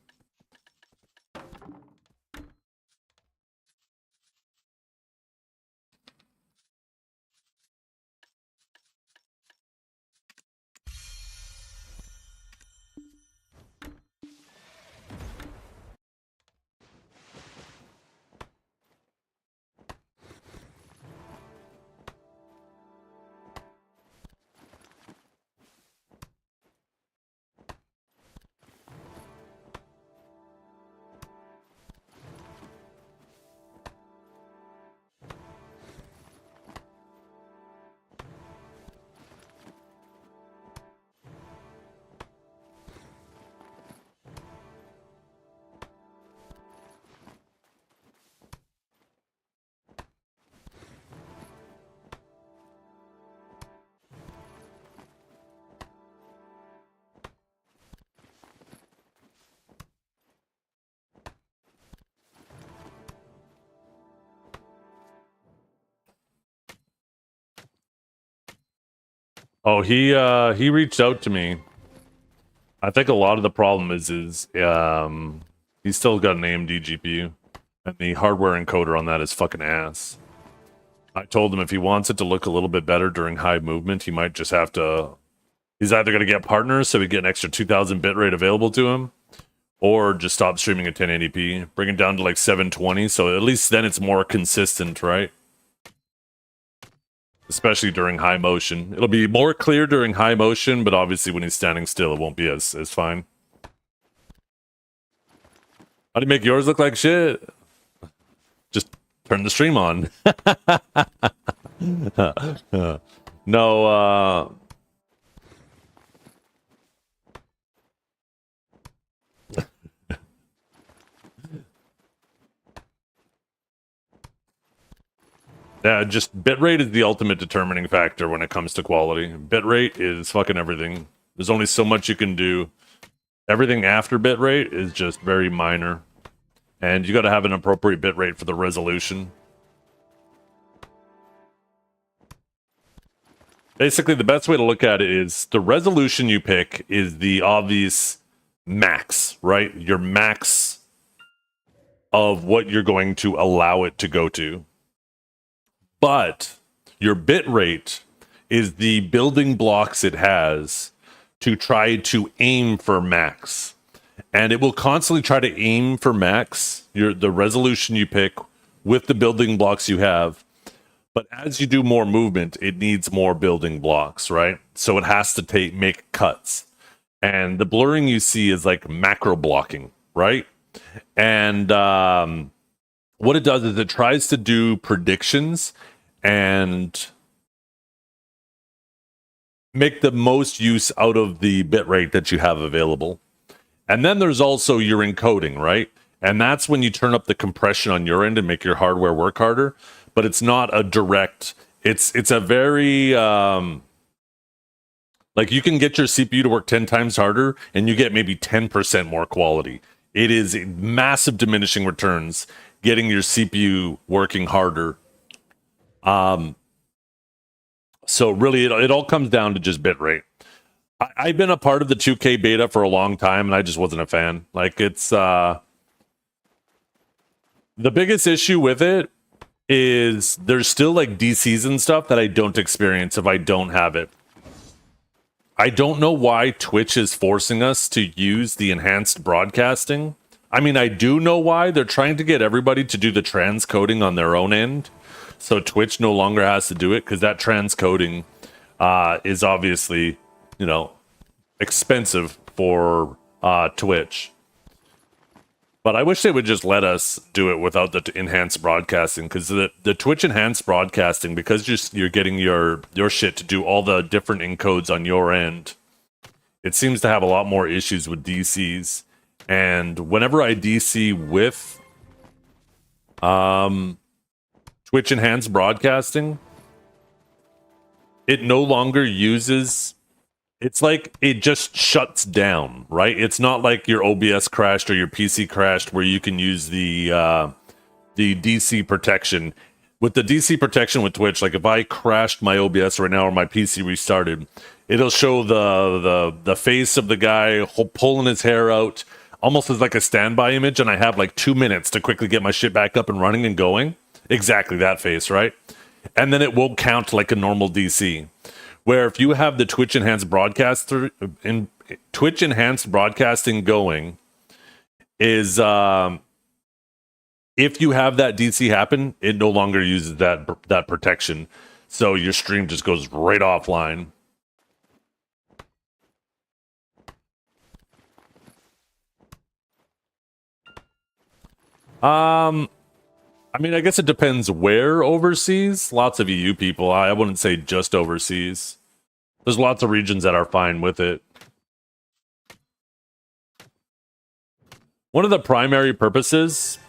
Oh, he reached out to me. I think a lot of the problem is he's still got an AMD GPU, and the hardware encoder on that is fucking ass. I told him if he wants it to look a little bit better during high movement, he might just have to. He's either going to get partners so we get an extra 2,000 bitrate available to him, or just stop streaming at 1080p, bring it down to like 720. So at least then it's more consistent, right? Especially during high motion. It'll be more clear during high motion, but obviously when he's standing still, it won't be as fine. How do you make yours look like shit? Just turn the stream on. No, yeah, just bitrate is the ultimate determining factor when it comes to quality. Bitrate is fucking everything. There's only so much you can do. Everything after bitrate is just very minor. And you got to have an appropriate bitrate for the resolution. Basically, the best way to look at it is the resolution you pick is the obvious max, right? Your max of what you're going to allow it to go to. But your bit rate is the building blocks it has to try to aim for max. And it will constantly try to aim for max, the resolution you pick with the building blocks you have. But as you do more movement, it needs more building blocks, right? So it has to make cuts. And the blurring you see is like macro blocking, right? And what it does is it tries to do predictions and make the most use out of the bitrate that you have available. And then there's also your encoding, right? And that's when you turn up the compression on your end and make your hardware work harder. But it's not a direct, it's a very, like you can get your CPU to work 10 times harder and you get maybe 10% more quality. It is massive diminishing returns getting your CPU working harder. So really, it all comes down to just bitrate. I've been a part of the 2K beta for a long time, and I just wasn't a fan. Like, it's the biggest issue with it is there's still like DCs and stuff that I don't experience if I don't have it. I don't know why Twitch is forcing us to use the enhanced broadcasting. I mean, I do know why. They're trying to get everybody to do the transcoding on their own end. So Twitch no longer has to do it because that transcoding is obviously, you know, expensive for Twitch. But I wish they would just let us do it without the enhanced broadcasting, because the Twitch enhanced broadcasting, because you're getting your shit to do all the different encodes on your end, it seems to have a lot more issues with DCs. And whenever I DC with Twitch enhanced broadcasting, it no longer uses, it's like it just shuts down, right? It's not like your OBS crashed or your PC crashed where you can use the DC protection. With the DC protection with Twitch, like if I crashed my OBS right now or my PC restarted, it'll show the face of the guy pulling his hair out, almost as like a standby image, and I have like 2 minutes to quickly get my shit back up and running and going. Exactly that face, right? And then it won't count like a normal DC. Where if you have the Twitch enhanced broadcaster in Twitch enhanced broadcasting going, is if you have that DC happen, it no longer uses that protection, so your stream just goes right offline. I mean, I guess it depends where overseas. Lots of EU people. I wouldn't say just overseas. There's lots of regions that are fine with it. One of the primary purposes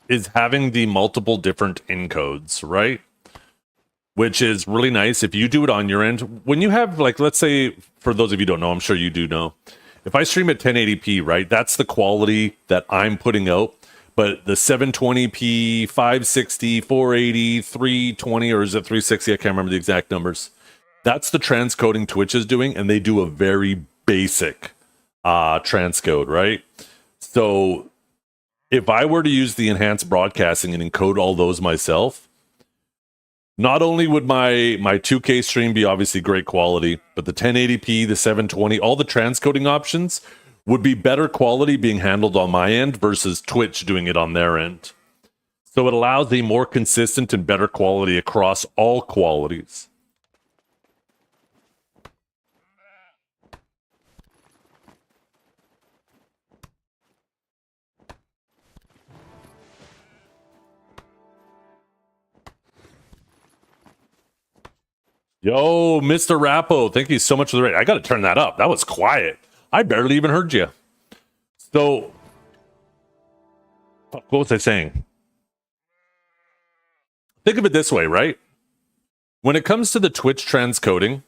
is having the multiple different encodes, right? Which is really nice if you do it on your end. When you have, like, let's say, for those of you who don't know, I'm sure you do know, if I stream at 1080p, right, that's the quality that I'm putting out. but the 720p, 560, 480, 320, or is it 360? I can't remember the exact numbers. That's the transcoding Twitch is doing, and they do a very basic transcode, right? So if I were to use the enhanced broadcasting and encode all those myself, not only would my 2K stream be obviously great quality, but the 1080p, the 720, all the transcoding options would be better quality being handled on my end versus Twitch doing it on their end. So it allows a more consistent and better quality across all qualities. Yo, Mr. Rappo, thank you so much for the rate. I got to turn that up. That was quiet. I barely even heard you. So, what was I saying? Think of it this way, right? When it comes to the Twitch transcoding,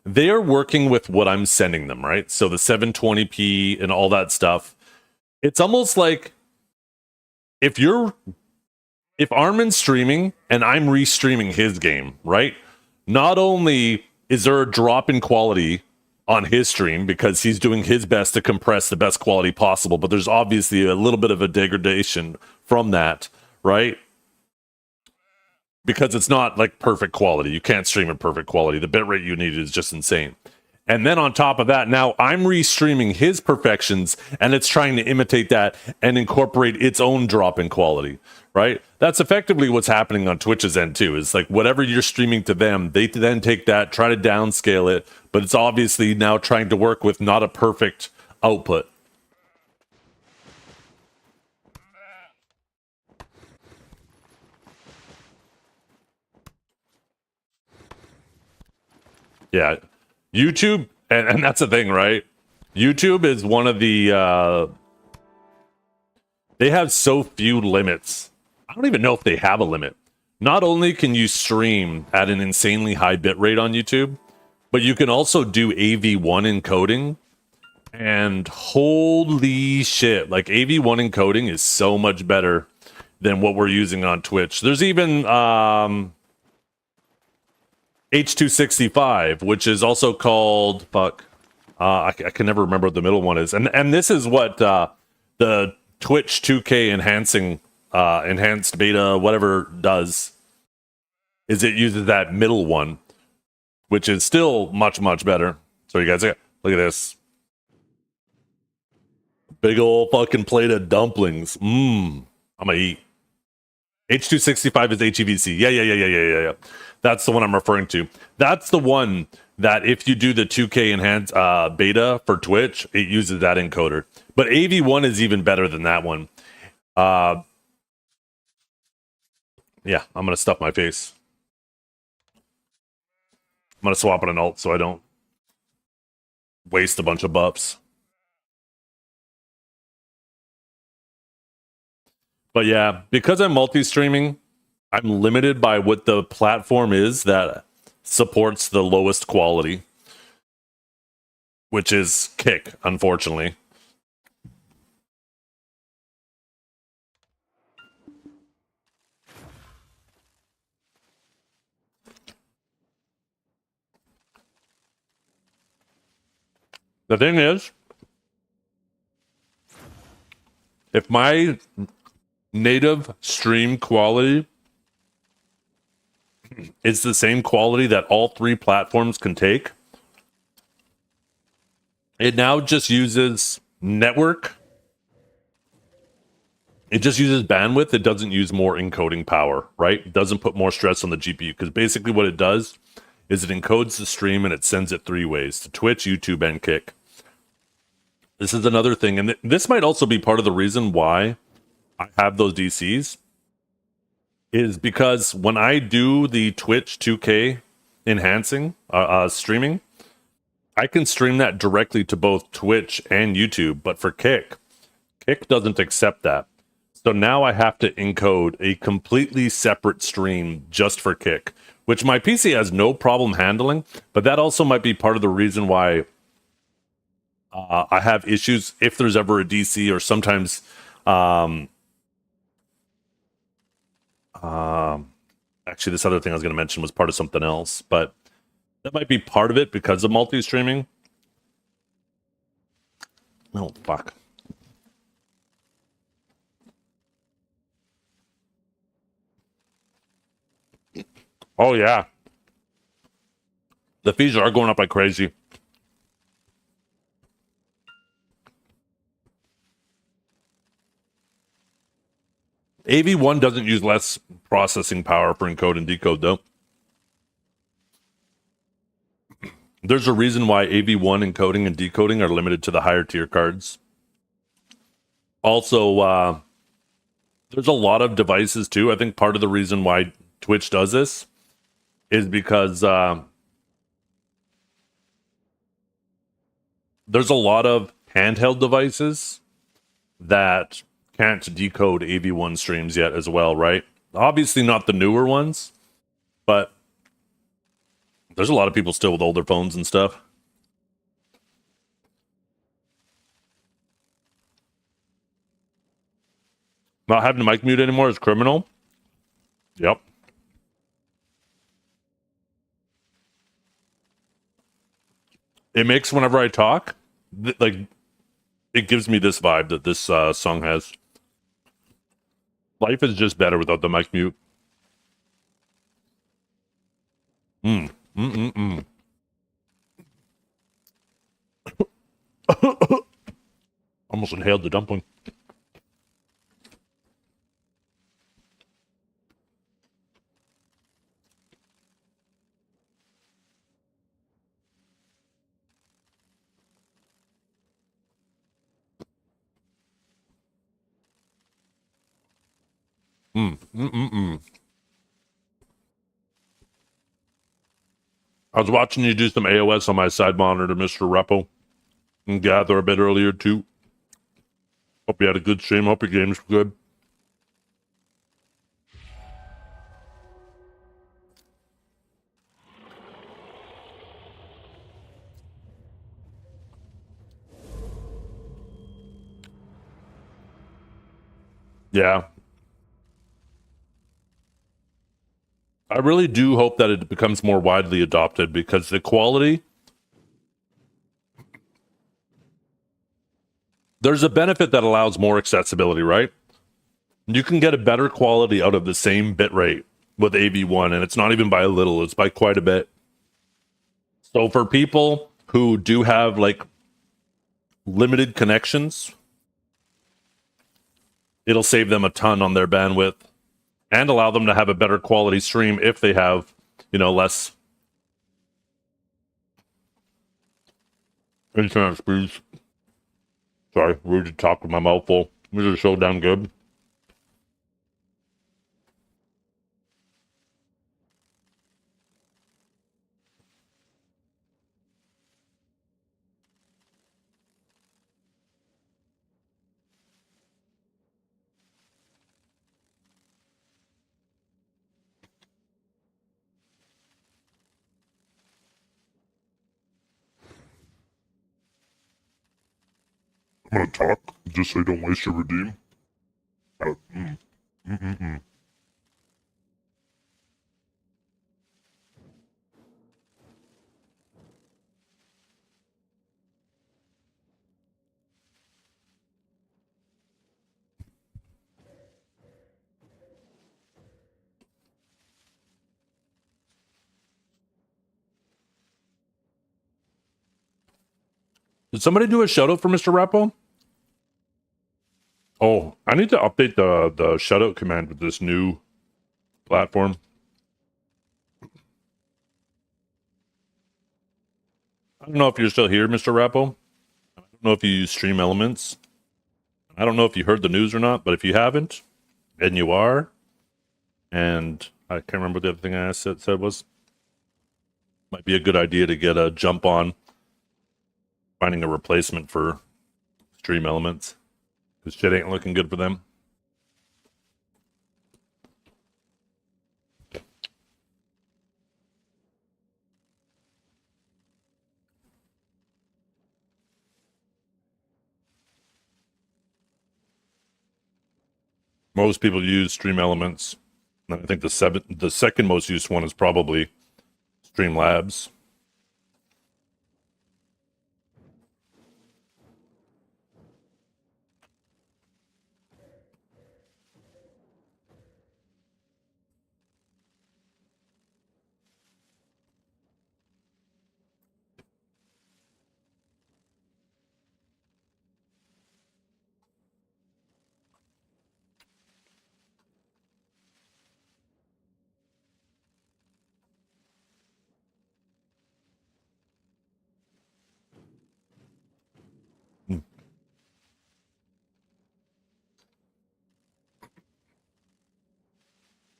they are working with what I'm sending them, right? So the 720p and all that stuff. It's almost like if Armin's streaming and I'm restreaming his game, right? Not only is there a drop in quality on his stream because he's doing his best to compress the best quality possible, but there's obviously a little bit of a degradation from that, right? Because it's not like perfect quality. You can't stream at perfect quality. The bitrate you need is just insane. And then on top of that, now I'm restreaming his perfections and it's trying to imitate that and incorporate its own drop in quality, right? That's effectively what's happening on Twitch's end too. Is like whatever you're streaming to them, they then take that, try to downscale it, but it's obviously now trying to work with not a perfect output. Yeah, YouTube, and that's the thing, right? YouTube is one of the, they have so few limits. I don't even know if they have a limit. Not only can you stream at an insanely high bitrate on YouTube, but you can also do AV1 encoding. And holy shit, like AV1 encoding is so much better than what we're using on Twitch. There's even, H.265, which is also called I can never remember what the middle one is, and this is what the Twitch 2K enhanced beta whatever does, is it uses that middle one, which is still much better. So you guys look at this big old fucking plate of dumplings. I'm gonna eat. H.265 is HEVC. Yeah. That's the one I'm referring to. That's the one that if you do the 2K enhanced beta for Twitch, it uses that encoder. But AV1 is even better than that one. Yeah, I'm going to stuff my face. I'm going to swap it an alt so I don't waste a bunch of buffs. But yeah, because I'm multi-streaming, I'm limited by what the platform is that supports the lowest quality, which is Kick, unfortunately. The thing is, if my native stream quality is the same quality that all three platforms can take, it now just uses network. It just uses bandwidth. It doesn't use more encoding power, right? It doesn't put more stress on the GPU, because basically what it does is it encodes the stream and it sends it three ways: to Twitch, YouTube, and Kick. This is another thing, and this might also be part of the reason why I have those DCs, is because when I do the Twitch 2K enhancing streaming, I can stream that directly to both Twitch and YouTube, but for Kick doesn't accept that. So now I have to encode a completely separate stream just for Kick, which my PC has no problem handling, but that also might be part of the reason why I have issues if there's ever a DC, or sometimes Actually, this other thing I was going to mention was part of something else, but that might be part of it because of multi-streaming. Oh, fuck. Oh, yeah. The fees are going up like crazy. AV1 doesn't use less processing power for encode and decode, though. There's a reason why AV1 encoding and decoding are limited to the higher tier cards. Also, there's a lot of devices, too. I think part of the reason why Twitch does this is because there's a lot of handheld devices that can't decode AV1 streams yet as well, right? Obviously not the newer ones, but there's a lot of people still with older phones and stuff. Not having the mic mute anymore is criminal. Yep. It makes whenever I talk, like, it gives me this vibe that this song has. Life is just better without the mic mute. Almost inhaled the dumpling. I was watching you do some AOS on my side monitor, Mr. Repo, and gather a bit earlier too. Hope you had a good stream. Hope your game's good. Yeah. I really do hope that it becomes more widely adopted because the quality, there's a benefit that allows more accessibility, right? You can get a better quality out of the same bitrate with AV1, and it's not even by a little, it's by quite a bit. So for people who do have like limited connections, it'll save them a ton on their bandwidth and allow them to have a better quality stream if they have, less internet speeds. Sorry, rude to talk with my mouth full. This is so damn good. I'm gonna talk, just so you don't waste your redeem. Did somebody do a shout out for Mr. Rappo? Oh, I need to update the shout out command with this new platform. I don't know if you're still here, Mr. Rappo. I don't know if you use Stream Elements. I don't know if you heard the news or not, but if you haven't, and you are, and I can't remember what the other thing I said was, might be a good idea to get a jump on finding a replacement for Stream Elements, because shit ain't looking good for them. Most people use Stream Elements And I think the second most used one is probably Streamlabs.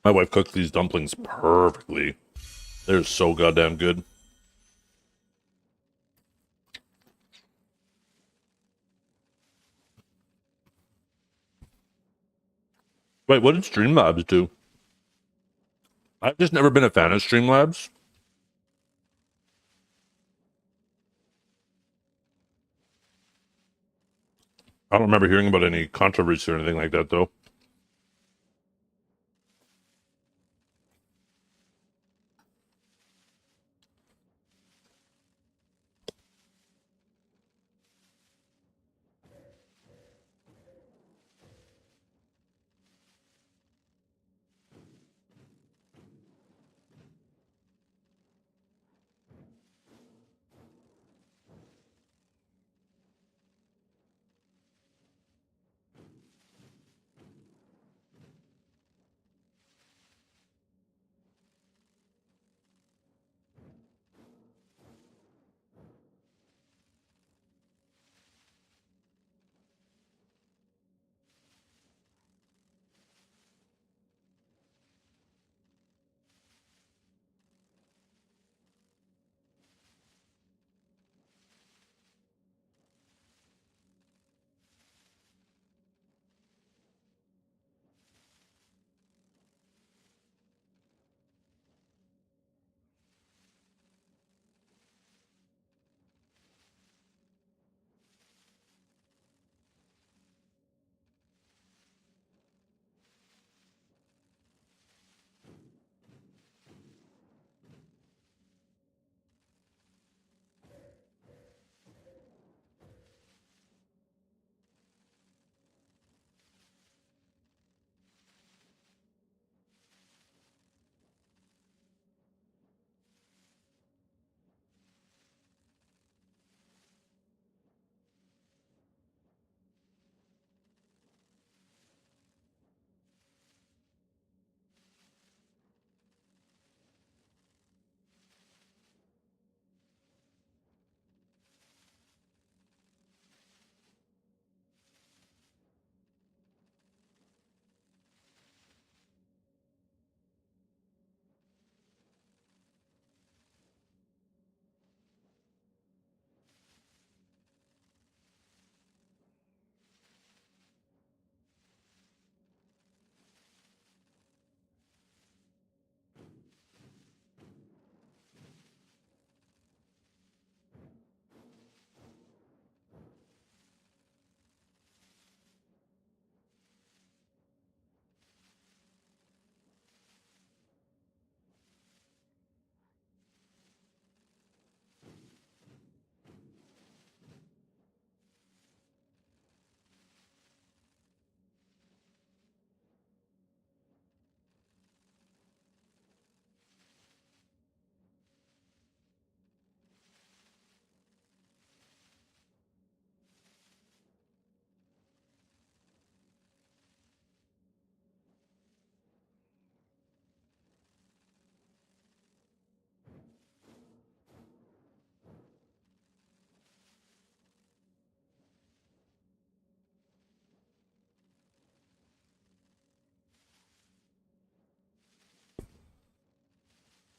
My wife cooked these dumplings perfectly. They're so goddamn good. Wait, what did Streamlabs do? I've just never been a fan of Streamlabs. I don't remember hearing about any controversy or anything like that, though.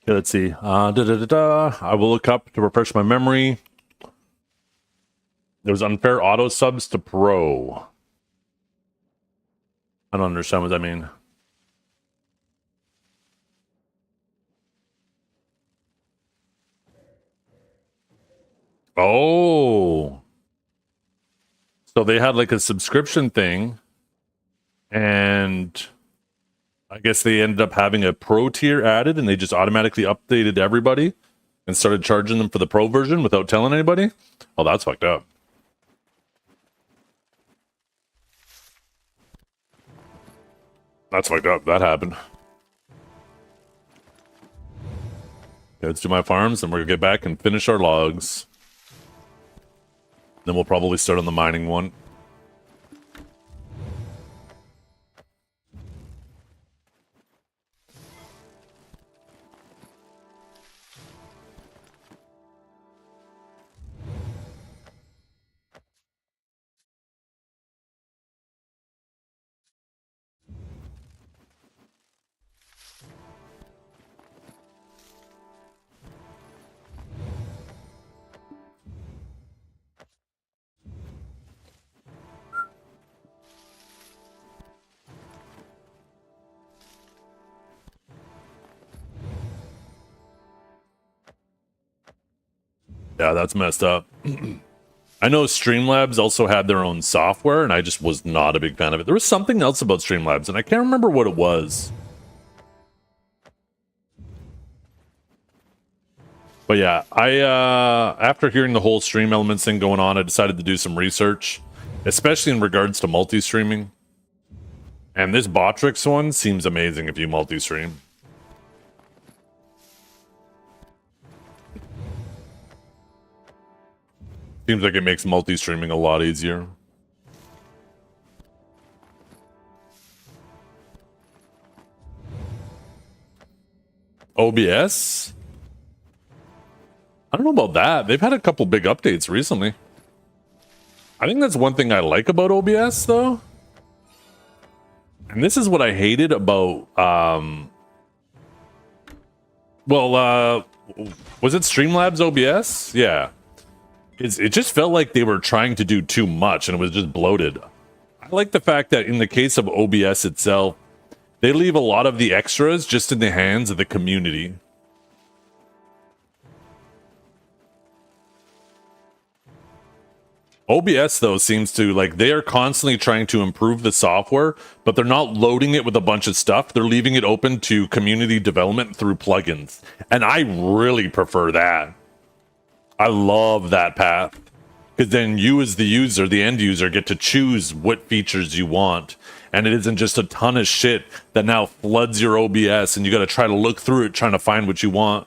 Okay, let's see. I will look up to refresh my memory. There was unfair auto subs to pro. I don't understand what that means. Oh. So they had like a subscription thing, and I guess they ended up having a pro tier added and they just automatically updated everybody and started charging them for the pro version without telling anybody. Oh, that's fucked up. That's fucked up. That happened. Okay, let's do my farms and we're gonna get back and finish our logs. Then we'll probably start on the mining one. Yeah, that's messed up. I know Streamlabs also had their own software, and I just was not a big fan of it. There was something else about Streamlabs, and I can't remember what it was. But yeah, after hearing the whole Stream Elements thing going on, I decided to do some research, especially in regards to multi-streaming. And this Botrix one seems amazing if you multi-stream. Seems like it makes multi-streaming a lot easier. OBS? I don't know about that. They've had a couple big updates recently. I think that's one thing I like about OBS, though. And this is what I hated about, was it Streamlabs OBS? Yeah. It just felt like they were trying to do too much and it was just bloated. I like the fact that in the case of OBS itself, they leave a lot of the extras just in the hands of the community. OBS, though, seems to, like, they are constantly trying to improve the software, but they're not loading it with a bunch of stuff. They're leaving it open to community development through plugins. And I really prefer that. I love that path. Because then you as the user, the end user, get to choose what features you want. And it isn't just a ton of shit that now floods your OBS and you got to try to look through it trying to find what you want.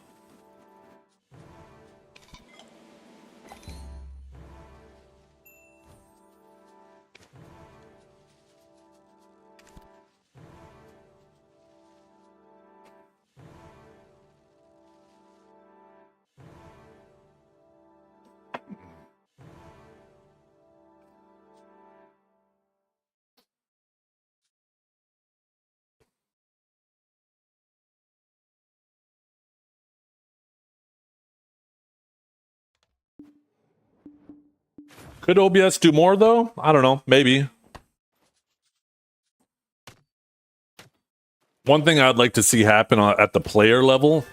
Could OBS do more, though? I don't know. Maybe. One thing I'd like to see happen at the player level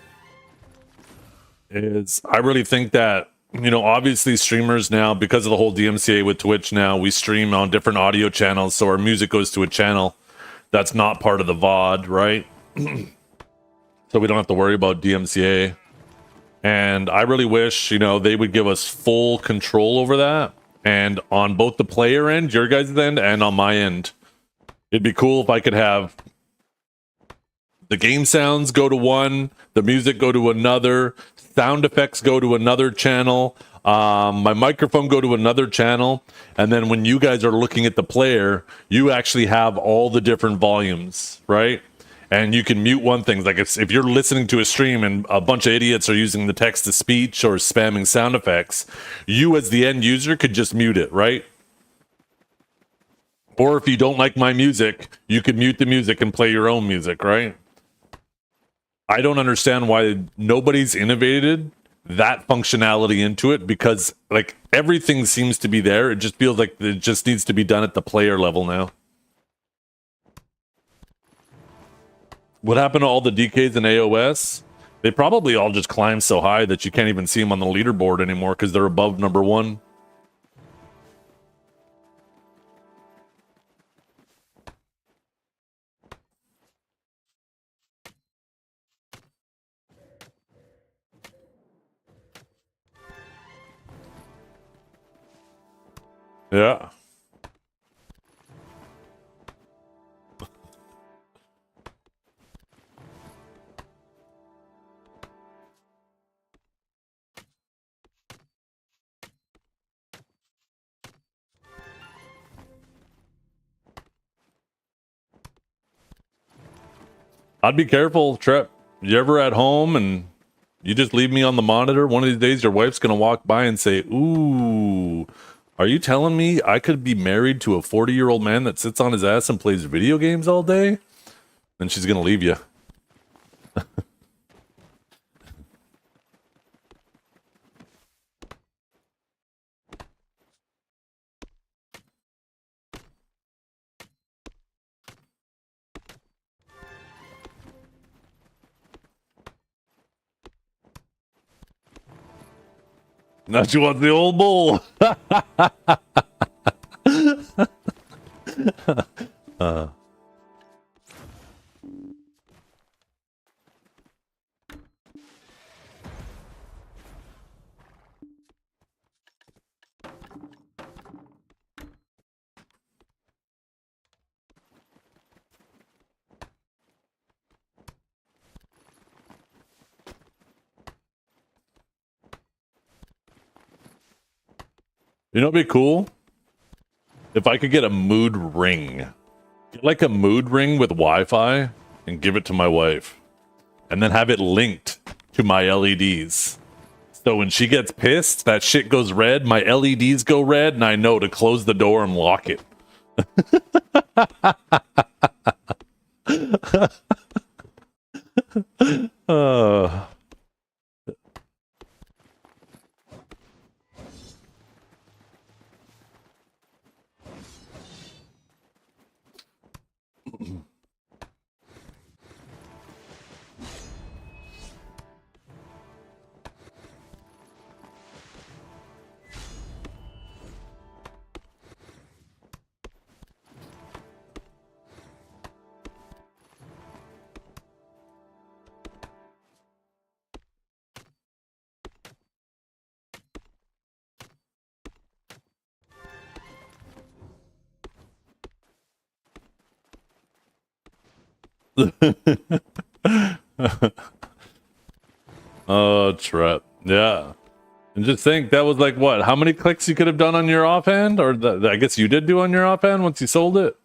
is I really think that, you know, obviously streamers now, because of the whole DMCA with Twitch now, we stream on different audio channels, so our music goes to a channel that's not part of the VOD, right? So we don't have to worry about DMCA. And I really wish, you know, they would give us full control over that. And on both the player end, your guys' end, and on my end. It'd be cool if I could have the game sounds go to one, the music go to another, sound effects go to another channel, my microphone go to another channel, and then when you guys are looking at the player, you actually have all the different volumes, right? And you can mute one thing. Like if you're listening to a stream and a bunch of idiots are using the text-to-speech or spamming sound effects, you as the end user could just mute it, right? Or if you don't like my music, you could mute the music and play your own music, right? I don't understand why nobody's innovated that functionality into it, because like everything seems to be there. It just feels like it just needs to be done at the player level now. What happened to all the DKs in AOS? They probably all just climbed so high that you can't even see them on the leaderboard anymore because they're above #1. Yeah. I'd be careful, Trep. You ever at home and you just leave me on the monitor? One of these days, your wife's gonna walk by and say, "Ooh, are you telling me I could be married to a 40-year-old man that sits on his ass and plays video games all day?" Then she's gonna leave you. Now she wants the old bull. You know what'd be cool? If I could get a mood ring. Get like a mood ring with Wi-Fi and give it to my wife. And then have it linked to my LEDs. So when she gets pissed, that shit goes red, my LEDs go red, and I know to close the door and lock it. Oh, Trap. Yeah. And just think, that was like what? How many clicks you could have done on your offhand? Or I guess you did do on your offhand once you sold it?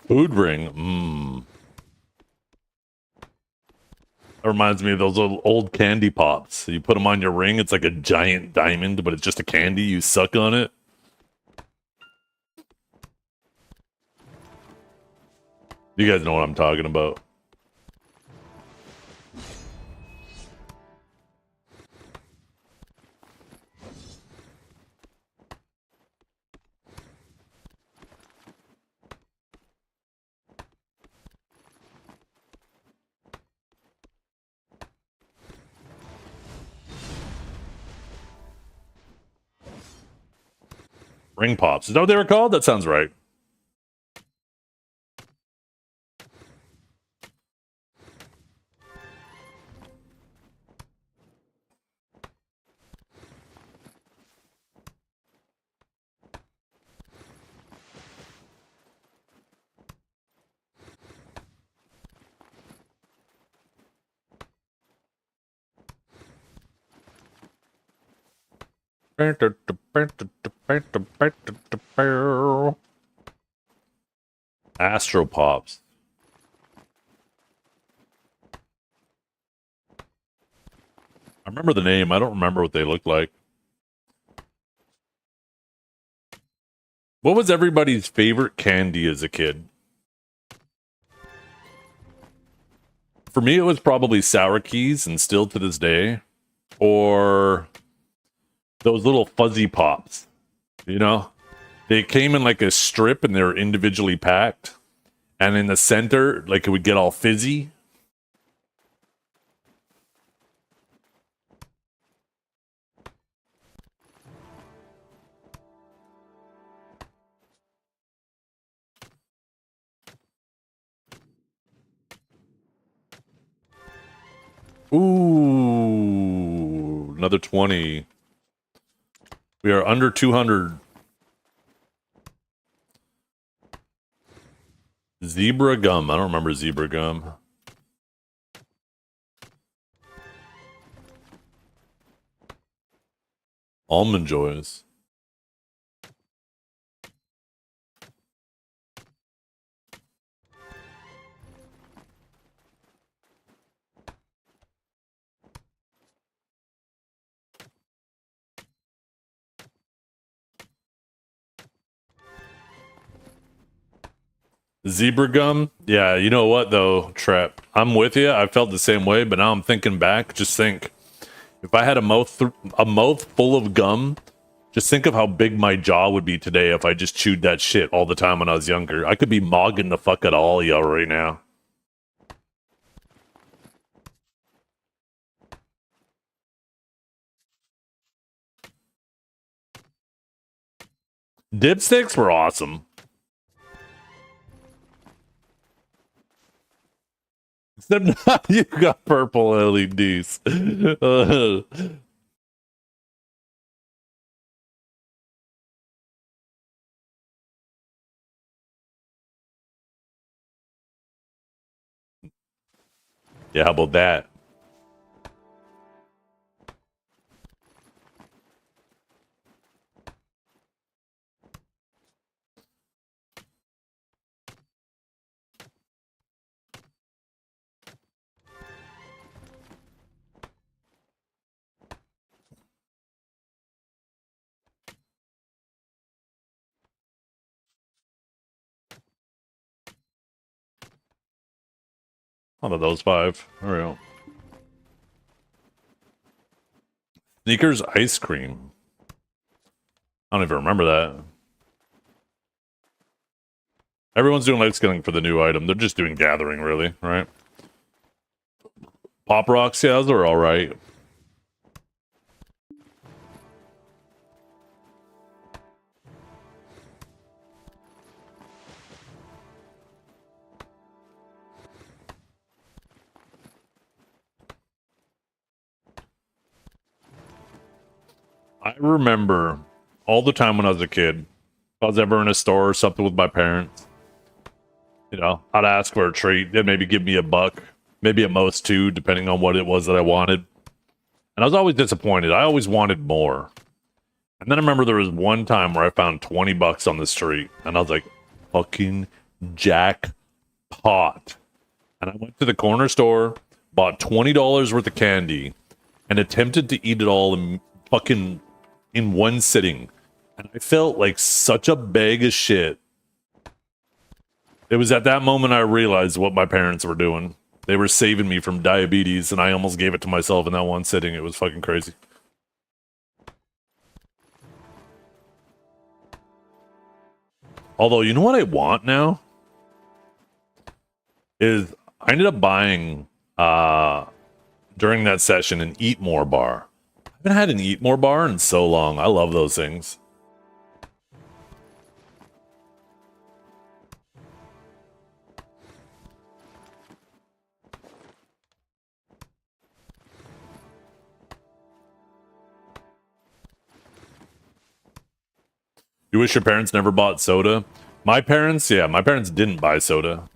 Food ring. Mmm. That reminds me of those old candy pops. You put them on your ring, it's like a giant diamond, but it's just a candy. You suck on it. You guys know what I'm talking about. Ring pops. Is that what they were called? That sounds right. Astro Pops. I remember the name. I don't remember what they looked like. What was everybody's favorite candy as a kid? For me, it was probably Sour Keys, and still to this day. Or those little fuzzy pops. You know? They came in like a strip and they were individually packed. And in the center, like it would get all fizzy. Ooh, another 20. We are under 200. Zebra gum. I don't remember zebra gum. Almond Joys. Zebra gum? Yeah, you know what though, Trap? I'm with you. I felt the same way, but now I'm thinking back. Just think, if I had a mouth full of gum, just think of how big my jaw would be today if I just chewed that shit all the time when I was younger. I could be mogging the fuck out of all y'all right now. Dipsticks were awesome. Except now you got purple LEDs. Yeah, how about that? Out of those 5. All right. Sneakers ice cream. I don't even remember that. Everyone's doing light skinning for the new item. They're just doing gathering, really, right? Pop rocks, yeah, those are all right. I remember all the time when I was a kid, if I was ever in a store or something with my parents, you know, I'd ask for a treat. They'd maybe give me $1, maybe at most 2, depending on what it was that I wanted. And I was always disappointed. I always wanted more. And then I remember there was one time where I found $20 on the street, and I was like, fucking jackpot. And I went to the corner store, bought $20 worth of candy, and attempted to eat it all in one sitting. And I felt like such a bag of shit. It was at that moment I realized what my parents were doing. They were saving me from diabetes, and I almost gave it to myself in that one sitting. It was fucking crazy. Although, you know what I want now? Is I ended up buying, during that session, an Eat More bar. I haven't had an Eat More bar in so long. I love those things. You wish your parents never bought soda? My parents, yeah, my parents didn't buy soda.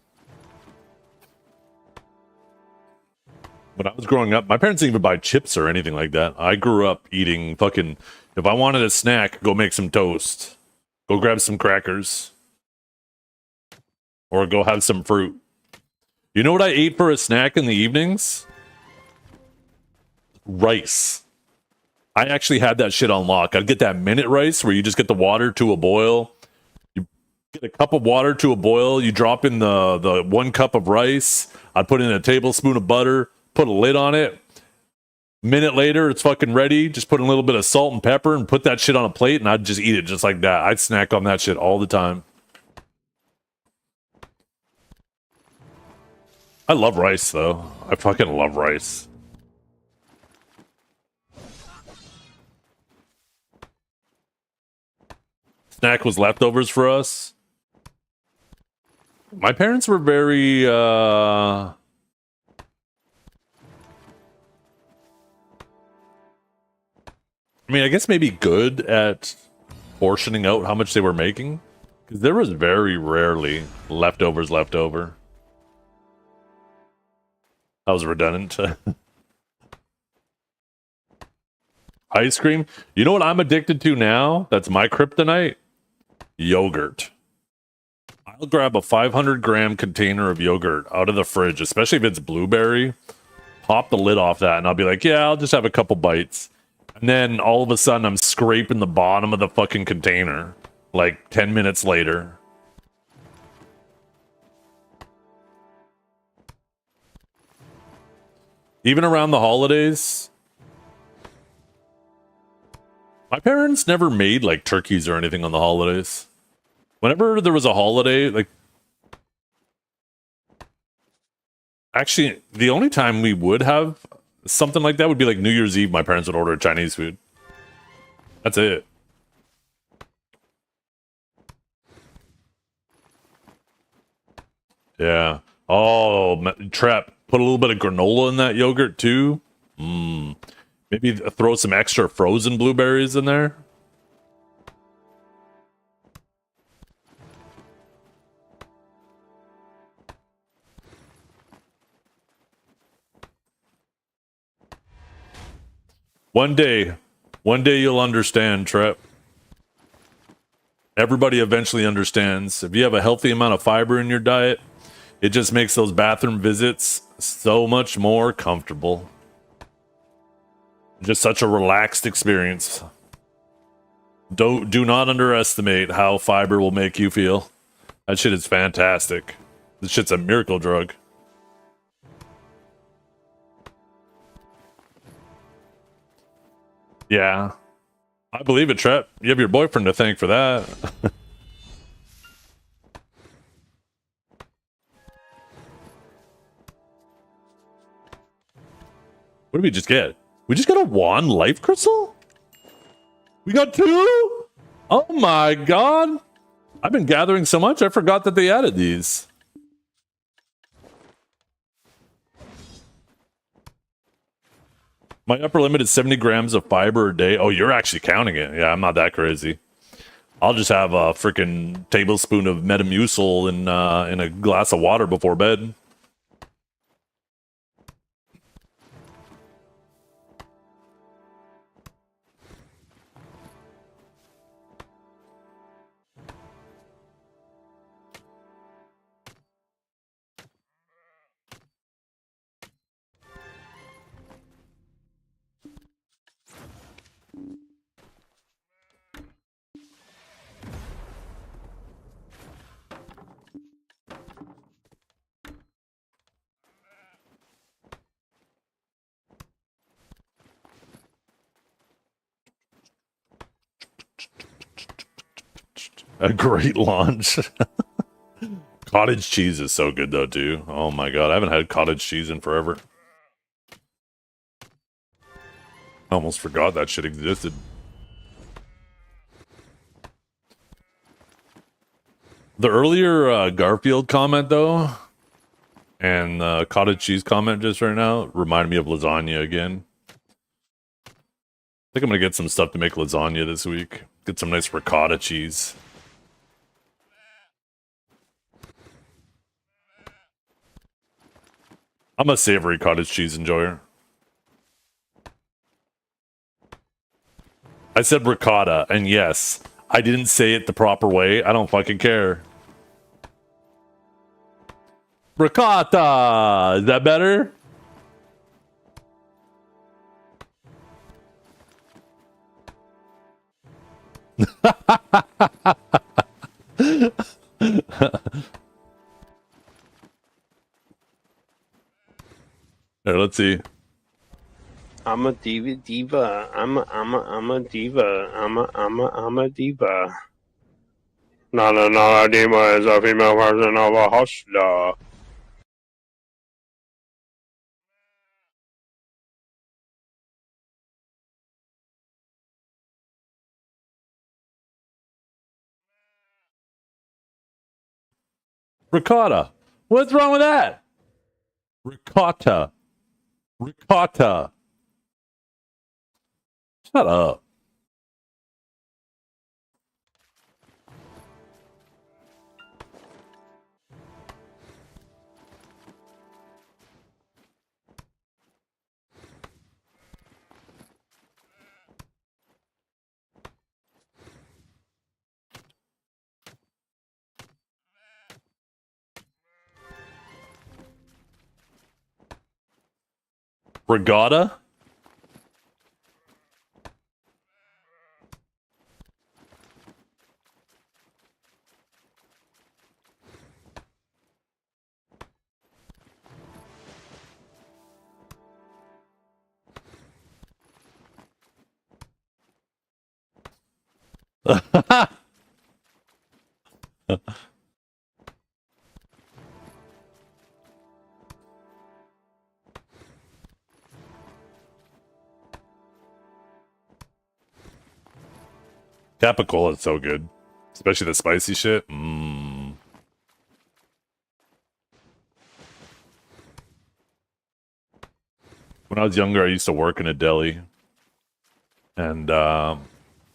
When I was growing up, my parents didn't even buy chips or anything like that. I grew up eating fucking, if I wanted a snack, go make some toast. Go grab some crackers. Or go have some fruit. You know what I ate for a snack in the evenings? Rice. I actually had that shit on lock. I'd get that minute rice where you just get the water to a boil. You get a cup of water to a boil. You drop in the 1 cup of rice. I'd put in a tablespoon of butter. Put a lid on it. Minute later, it's fucking ready. Just put a little bit of salt and pepper and put that shit on a plate, and I'd just eat it just like that. I'd snack on that shit all the time. I love rice, though. I fucking love rice. Snack was leftovers for us. My parents were very, I mean, I guess maybe good at portioning out how much they were making, because there was very rarely leftovers left over. That was redundant. Ice cream. You know what I'm addicted to now? That's my kryptonite? Yogurt. I'll grab a 500-gram container of yogurt out of the fridge, especially if it's blueberry. Pop the lid off that, and I'll be like, yeah, I'll just have a couple bites. And then all of a sudden, I'm scraping the bottom of the fucking container, like 10 minutes later. Even around the holidays, my parents never made like turkeys or anything on the holidays. Whenever there was a holiday, like, actually, the only time we would have something like that would be like New Year's Eve. My parents would order Chinese food. That's it. Yeah. Oh, Trap. Put a little bit of granola in that yogurt too. Maybe throw some extra frozen blueberries in there. One day you'll understand, Trep. Everybody eventually understands. If you have a healthy amount of fiber in your diet, it just makes those bathroom visits so much more comfortable. Just such a relaxed experience. Do not underestimate how fiber will make you feel. That shit is fantastic. This shit's a miracle drug. Yeah. I believe it, Trep. You have your boyfriend to thank for that. What did we just get? We just got a wand life crystal? We got 2? Oh my god. I've been gathering so much, I forgot that they added these. My upper limit is 70 grams of fiber a day. Oh, you're actually counting it. Yeah, I'm not that crazy. I'll just have a freaking tablespoon of Metamucil in a glass of water before bed. A great launch. Cottage cheese is so good though too. Oh my god, I haven't had cottage cheese in forever. I almost forgot that shit existed. The earlier Garfield comment though, and the cottage cheese comment just right now reminded me of lasagna again. I think I'm gonna get some stuff to make lasagna this week. Get some nice ricotta cheese. I'm a savory cottage cheese enjoyer. I said ricotta, and yes, I didn't say it the proper way. I don't fucking care. Ricotta! Is that better? Here, let's see. I'm a diva. I'm a diva. I'm a diva. Not a diva is a female version of a hustler. Ricotta. What's wrong with that? Ricotta. Ricotta. Shut up. Regatta? Capicola is so good. Especially the spicy shit. Mmm. When I was younger, I used to work in a deli. And the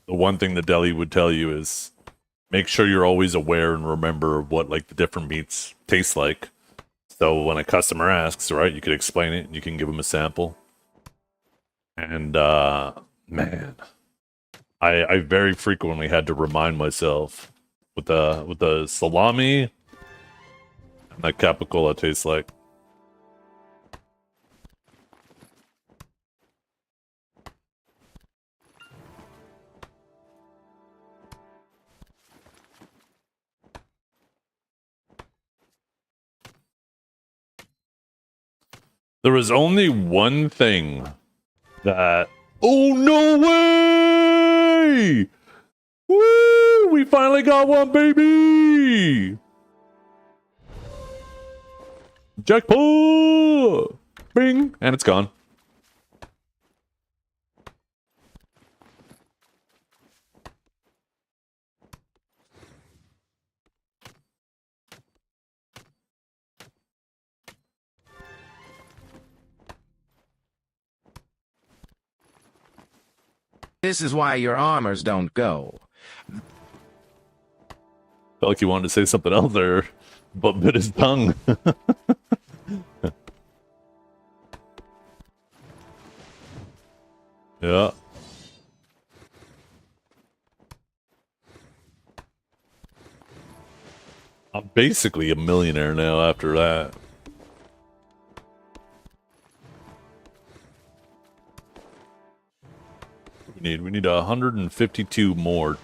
one thing the deli would tell you is make sure you're always aware and remember what like the different meats taste like. So when a customer asks, right, you could explain it and you can give them a sample. And man, I very frequently had to remind myself what the salami and that capicola tastes like. There was only one thing that... Oh, no way! Woo! We finally got one, baby! Jackpot! Bing! And it's gone. This is why your armors don't go. Felt like he wanted to say something else there, but bit his tongue. Yeah. I'm basically a millionaire now after that. We need 152 more.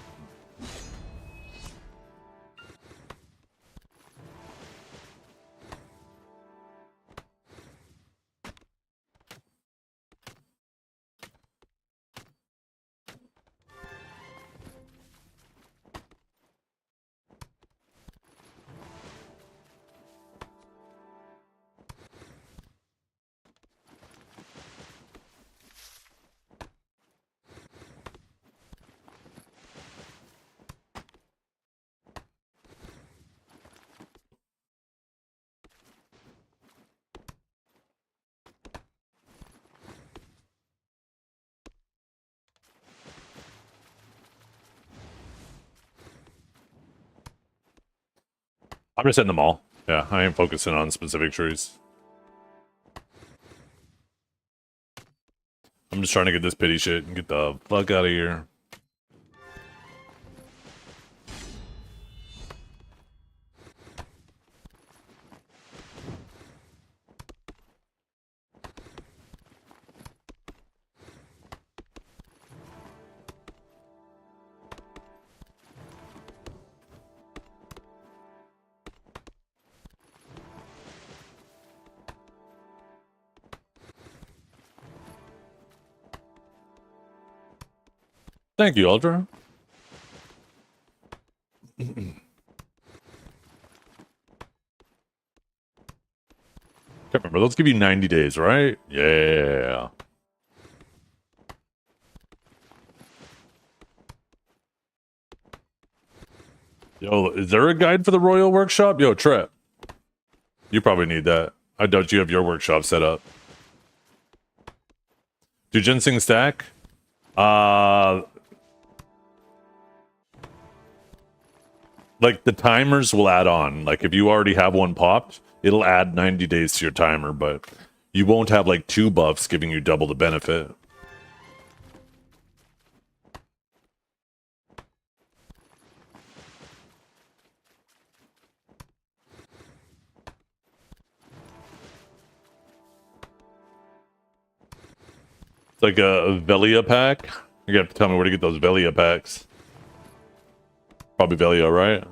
I'm just hitting them all. Yeah, I ain't focusing on specific trees. I'm just trying to get this pity shit and get the fuck out of here. Thank you, Ultra. Can't remember. Let's give you 90 days, right? Yeah. Yo, is there a guide for the Royal Workshop? Yo, Trip. You probably need that. I doubt you have your workshop set up. Do ginseng stack? Like, the timers will add on. Like, if you already have one popped, it'll add 90 days to your timer, but you won't have, like, 2 buffs giving you double the benefit. It's like a Velia pack. You have to tell me where to get those Velia packs. Probably Velia, right?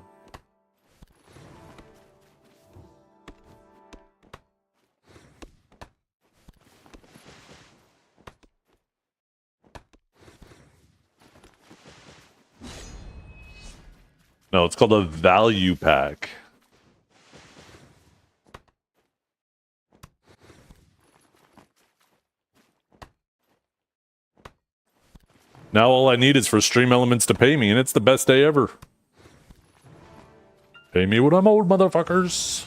No, it's called a value pack. Now all I need is for Stream Elements to pay me, and it's the best day ever. Pay me what I'm owed, motherfuckers.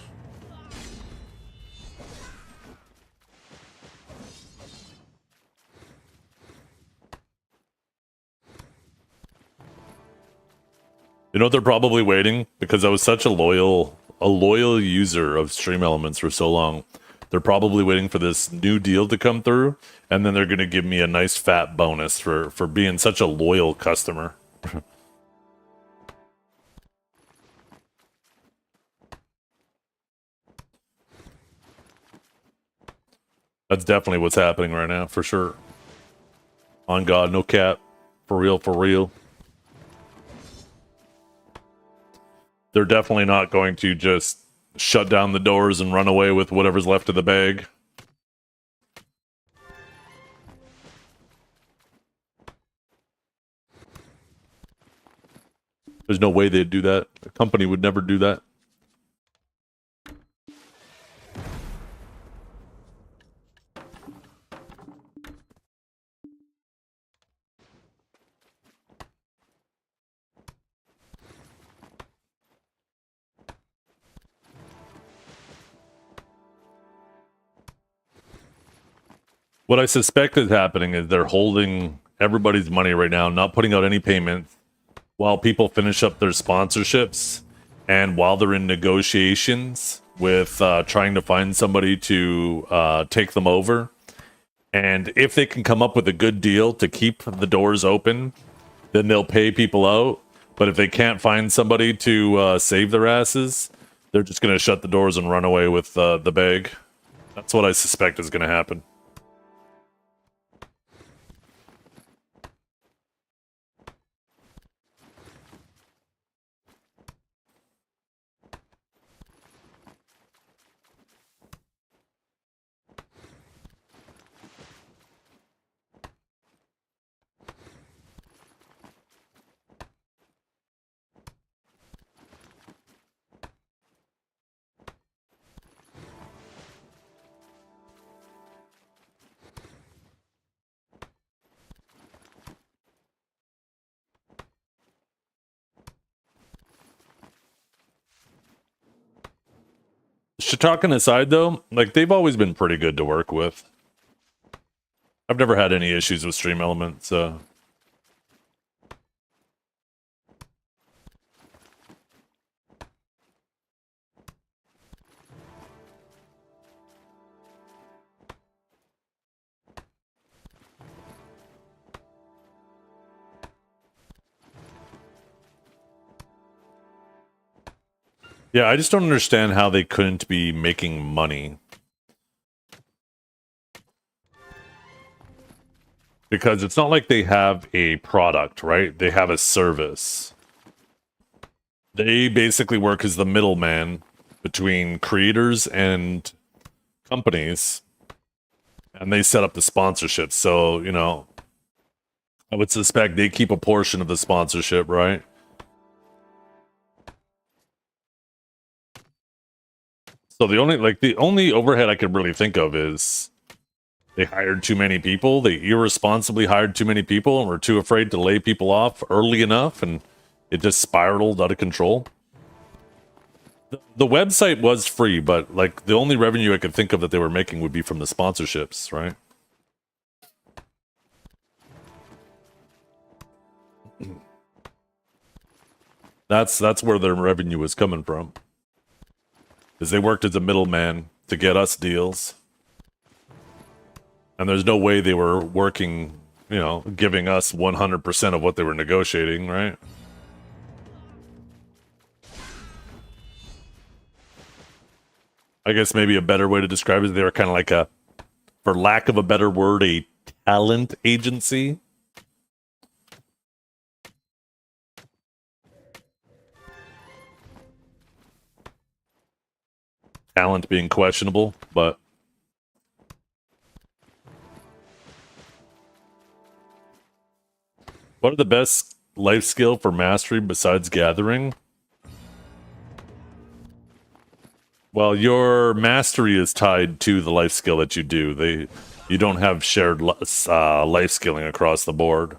You know what they're probably waiting? Because I was such a loyal user of Stream Elements for so long. They're probably waiting for this new deal to come through, and then they're going to give me a nice fat bonus for being such a loyal customer. That's definitely what's happening right now, for sure. On God, no cap. For real, for real. They're definitely not going to just shut down the doors and run away with whatever's left of the bag. There's no way they'd do that. A company would never do that. What I suspect is happening is they're holding everybody's money right now, not putting out any payments while people finish up their sponsorships and while they're in negotiations with trying to find somebody to take them over. And if they can come up with a good deal to keep the doors open, then they'll pay people out. But if they can't find somebody to save their asses, they're just going to shut the doors and run away with the bag. That's what I suspect is going to happen. Talking aside, though, like, they've always been pretty good to work with. I've never had any issues with Stream Elements. Yeah, I just don't understand how they couldn't be making money. Because it's not like they have a product, right? They have a service. They basically work as the middleman between creators and companies. And they set up the sponsorships. So, you know, I would suspect they keep a portion of the sponsorship, right? So the only overhead I could really think of is they hired too many people. They irresponsibly hired too many people and were too afraid to lay people off early enough, and it just spiraled out of control. The website was free, but like the only revenue I could think of that they were making would be from the sponsorships, right? That's where their revenue was coming from. Because they worked as a middleman to get us deals. And there's no way they were working, you know, giving us 100% of what they were negotiating, right? I guess maybe a better way to describe it is they were kind of like a, for lack of a better word, a talent agency. Talent being questionable, but what are the best life skill for mastery besides gathering? Well, your mastery is tied to the life skill that you do. You don't have shared life skilling across the board.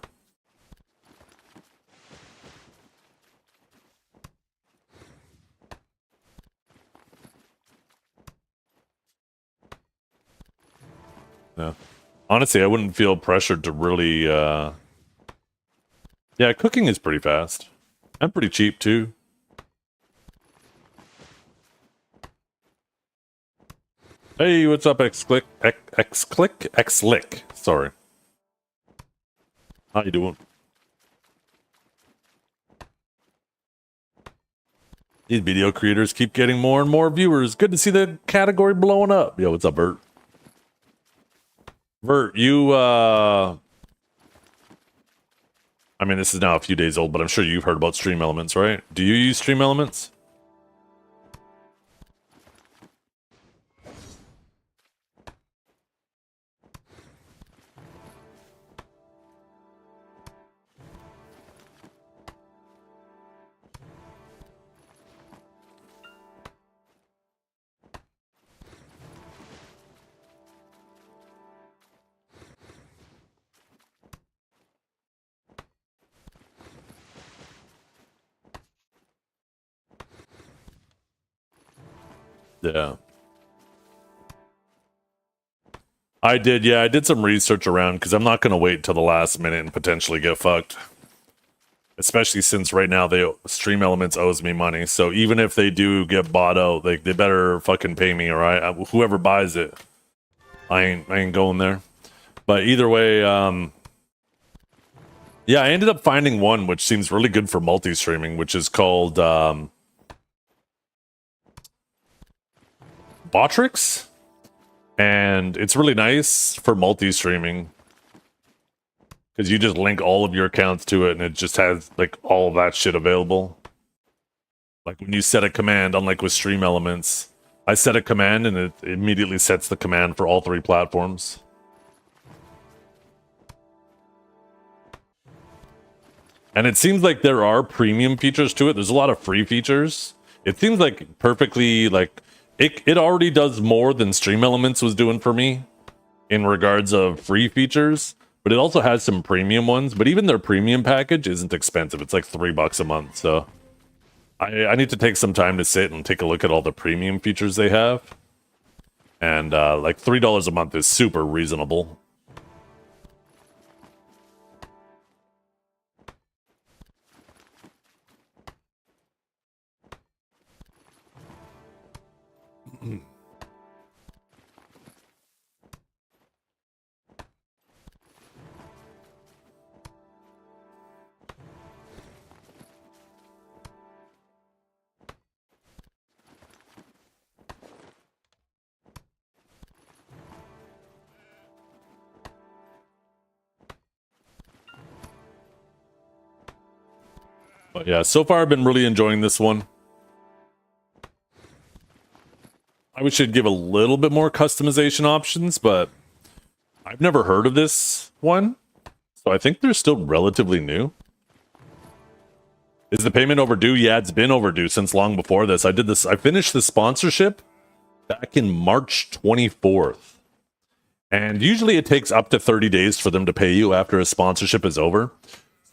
Yeah. Honestly, I wouldn't feel pressured to really yeah, cooking is pretty fast. And pretty cheap too. Hey, what's up, X-Click? X-Lick. Sorry. How you doing? These video creators keep getting more and more viewers. Good to see the category blowing up. Yo, what's up, Bert? Vert, you, I mean, this is now a few days old, but I'm sure you've heard about Stream Elements, right? Do you use Stream Elements? Yeah. I did, yeah. I did some research around because I'm not going to wait till the last minute and potentially get fucked. Especially since right now Stream Elements owes me money. So even if they do get bought out, they better fucking pay me, alright? Whoever buys it, I ain't going there. But either way, yeah, I ended up finding one which seems really good for multi-streaming, which is called Botrix, and it's really nice for multi-streaming because you just link all of your accounts to it and it just has like all of that shit available. Like when you set a command, unlike with Stream Elements, I set a command and it immediately sets the command for all 3 platforms. And it seems like there are premium features to it. There's a lot of free features. It seems like perfectly like it already does more than Stream Elements was doing for me in regards of free features, but it also has some premium ones. But even their premium package isn't expensive. It's like $3 a month. So I need to take some time to sit and take a look at all the premium features they have. And like $3 a month is super reasonable. But yeah, so far I've been really enjoying this one. I wish it'd give a little bit more customization options, but I've never heard of this one. So I think they're still relatively new. Is the payment overdue? Yeah, it's been overdue since long before this. I finished the sponsorship back in March 24th. And usually it takes up to 30 days for them to pay you after a sponsorship is over.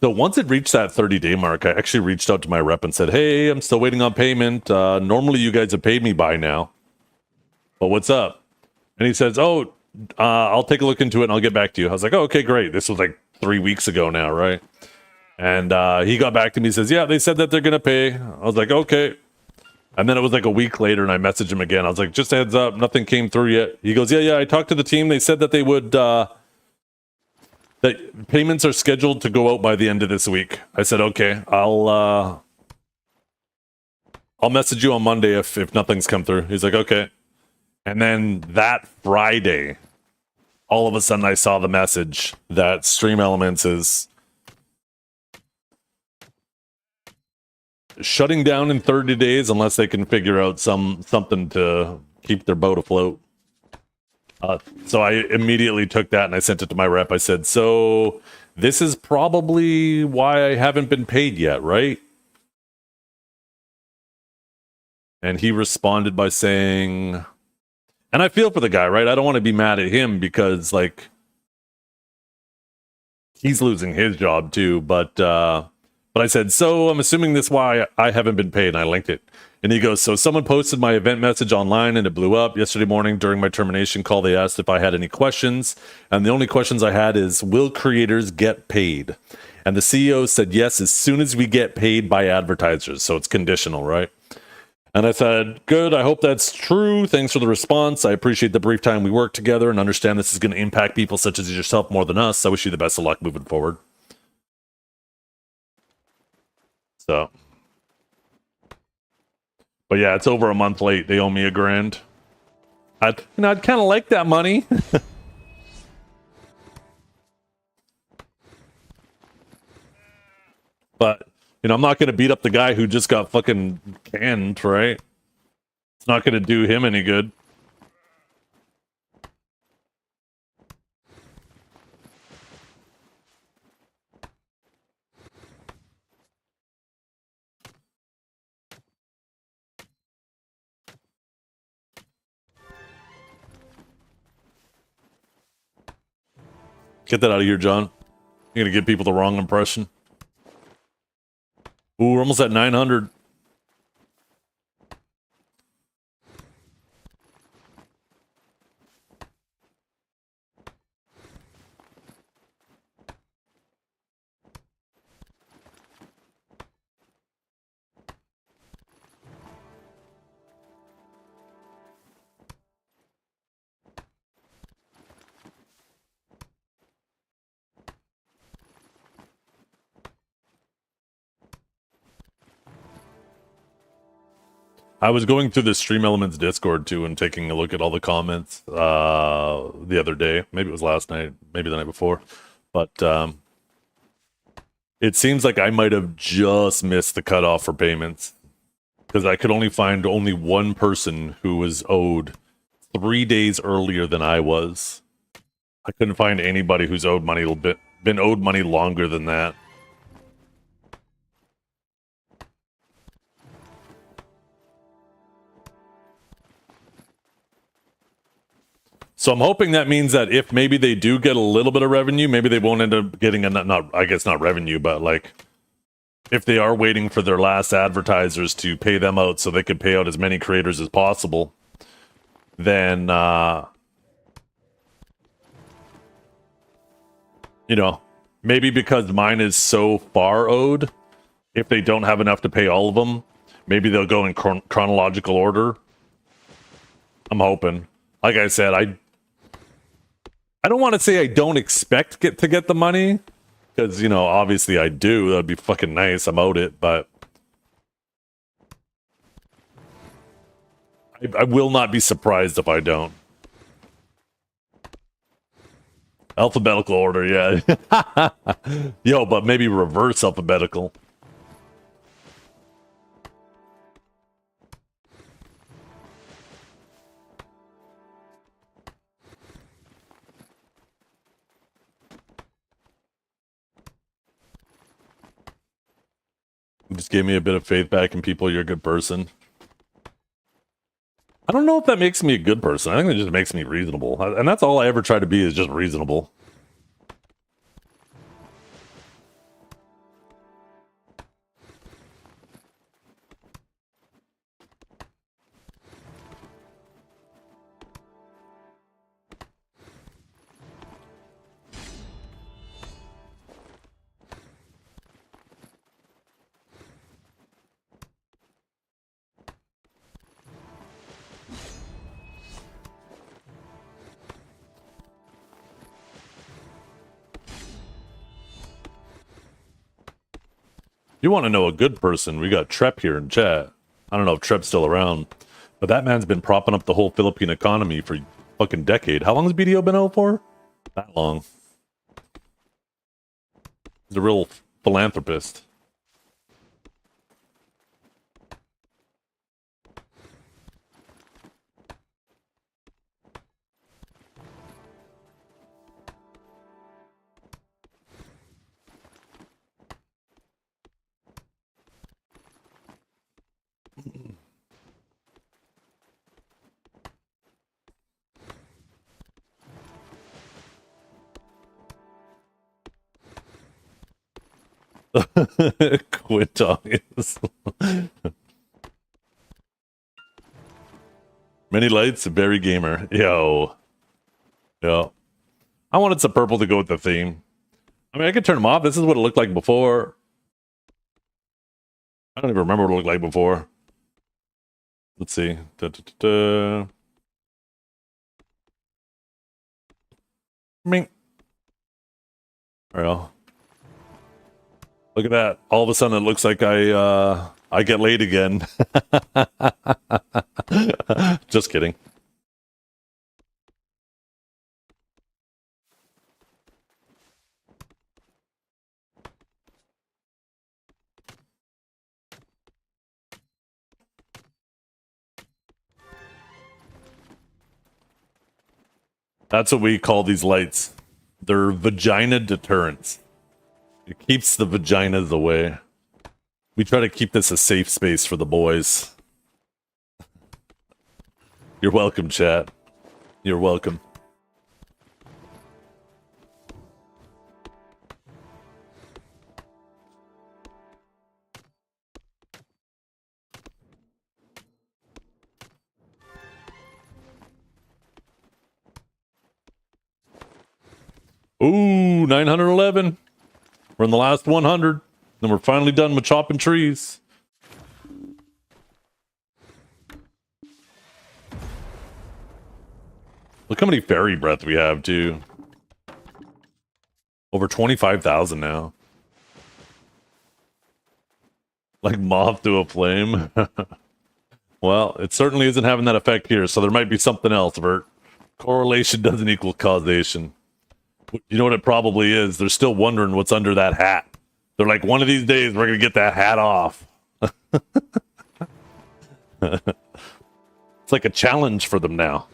So once it reached that 30-day mark, I actually reached out to my rep and said, hey, I'm still waiting on payment. Normally you guys have paid me by now. But what's up? And he says, oh, I'll take a look into it and I'll get back to you. I was like, oh, okay, great. This was like 3 weeks ago now, right? And he got back to me and says, yeah, they said that they're going to pay. I was like, okay. And then it was like a week later and I messaged him again. I was like, just a heads up, nothing came through yet. He goes, yeah, I talked to the team. They said that they would, that payments are scheduled to go out by the end of this week. I said, okay, I'll message you on Monday if nothing's come through. He's like, okay. And then that Friday, all of a sudden I saw the message that Stream Elements is shutting down in 30 days unless they can figure out something to keep their boat afloat. So I immediately took that and I sent it to my rep. I said, so this is probably why I haven't been paid yet, right? And he responded by saying, and I feel for the guy, right? I don't want to be mad at him because, like, he's losing his job too. But I said, so I'm assuming this is why I haven't been paid. And I linked it. And he goes, so someone posted my event message online and it blew up. Yesterday morning during my termination call, they asked if I had any questions. And the only questions I had is, will creators get paid? And the CEO said, yes, as soon as we get paid by advertisers. So it's conditional, right? And I said, good, I hope that's true. Thanks for the response. I appreciate the brief time we worked together and understand this is going to impact people such as yourself more than us. I wish you the best of luck moving forward. So, but yeah, it's over a month late. They owe me $1,000. I'd kind of like that money. But I'm not going to beat up the guy who just got fucking canned, right? It's not going to do him any good. Get that out of here, John. You're going to give people the wrong impression. Ooh, we're almost at 900. I was going through the Stream Elements Discord too and taking a look at all the comments the other day. Maybe it was last night, maybe the night before. But it seems like I might have just missed the cutoff for payments because I could only find one person who was owed 3 days earlier than I was. I couldn't find anybody who's owed money been owed money longer than that. So I'm hoping that means that if maybe they do get a little bit of revenue, maybe they won't end up getting not revenue, but like if they are waiting for their last advertisers to pay them out so they can pay out as many creators as possible, then maybe because mine is so far owed, if they don't have enough to pay all of them, maybe they'll go in chronological order. I'm hoping. Like I said, I don't want to say I don't expect to get the money, because, obviously I do. That'd be fucking nice. I'm owed it, but I will not be surprised if I don't. Alphabetical order, yeah. Yo, but maybe reverse alphabetical. Just gave me a bit of faith back in people. You're a good person. I don't know if that makes me a good person. I think it just makes me reasonable. And that's all I ever try to be, is just reasonable. You want to know a good person? We got Trep here in chat. I don't know if Trep's still around, but that man's been propping up the whole Philippine economy for a fucking decade. How long has BDO been out for? That long. He's a real philanthropist. Quit talking. Many lights, very gamer. Yo. Yo. I wanted some purple to go with the theme. I mean, I could turn them off. This is what it looked like before. I don't even remember what it looked like before. Let's see. Da, da, da, da. Ming. Well. Look at that. All of a sudden it looks like I get laid again. Just kidding. That's what we call these lights. They're vagina deterrents. It keeps the vaginas away. We try to keep this a safe space for the boys. You're welcome, chat. You're welcome. Ooh, 911. We're in the last 100. Then we're finally done with chopping trees. Look how many fairy breath we have, too. Over 25,000 now. Like moth to a flame. Well, it certainly isn't having that effect here, so there might be something else, Vert. Correlation doesn't equal causation. You know what it probably is? They're still wondering what's under that hat. They're like, one of these days, we're going to get that hat off. It's like a challenge for them now.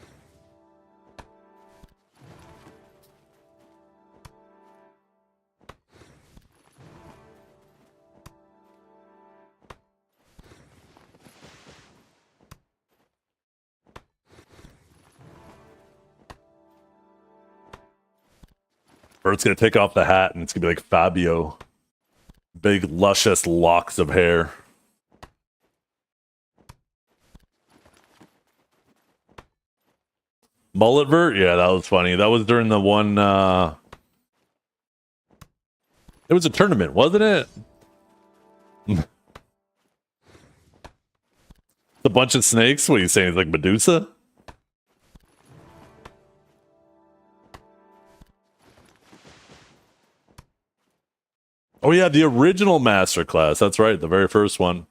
Bert's going to take off the hat and it's going to be like Fabio. Big, luscious locks of hair. Mullet Vert? Yeah, that was funny. That was during the one... It was a tournament, wasn't it? A bunch of snakes? What are you saying? It's like Medusa? Oh yeah, the original masterclass. That's right, the very first one.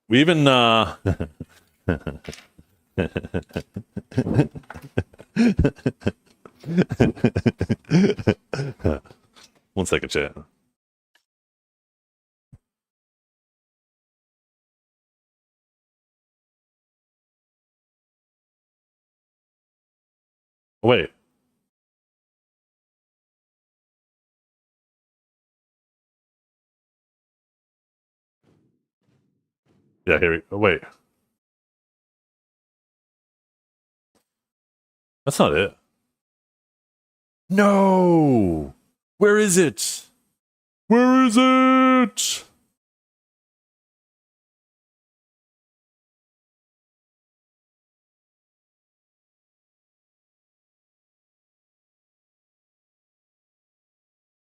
We even one second, chat. Wait. Yeah, here we go. Wait. That's not it. No! Where is it? Where is it?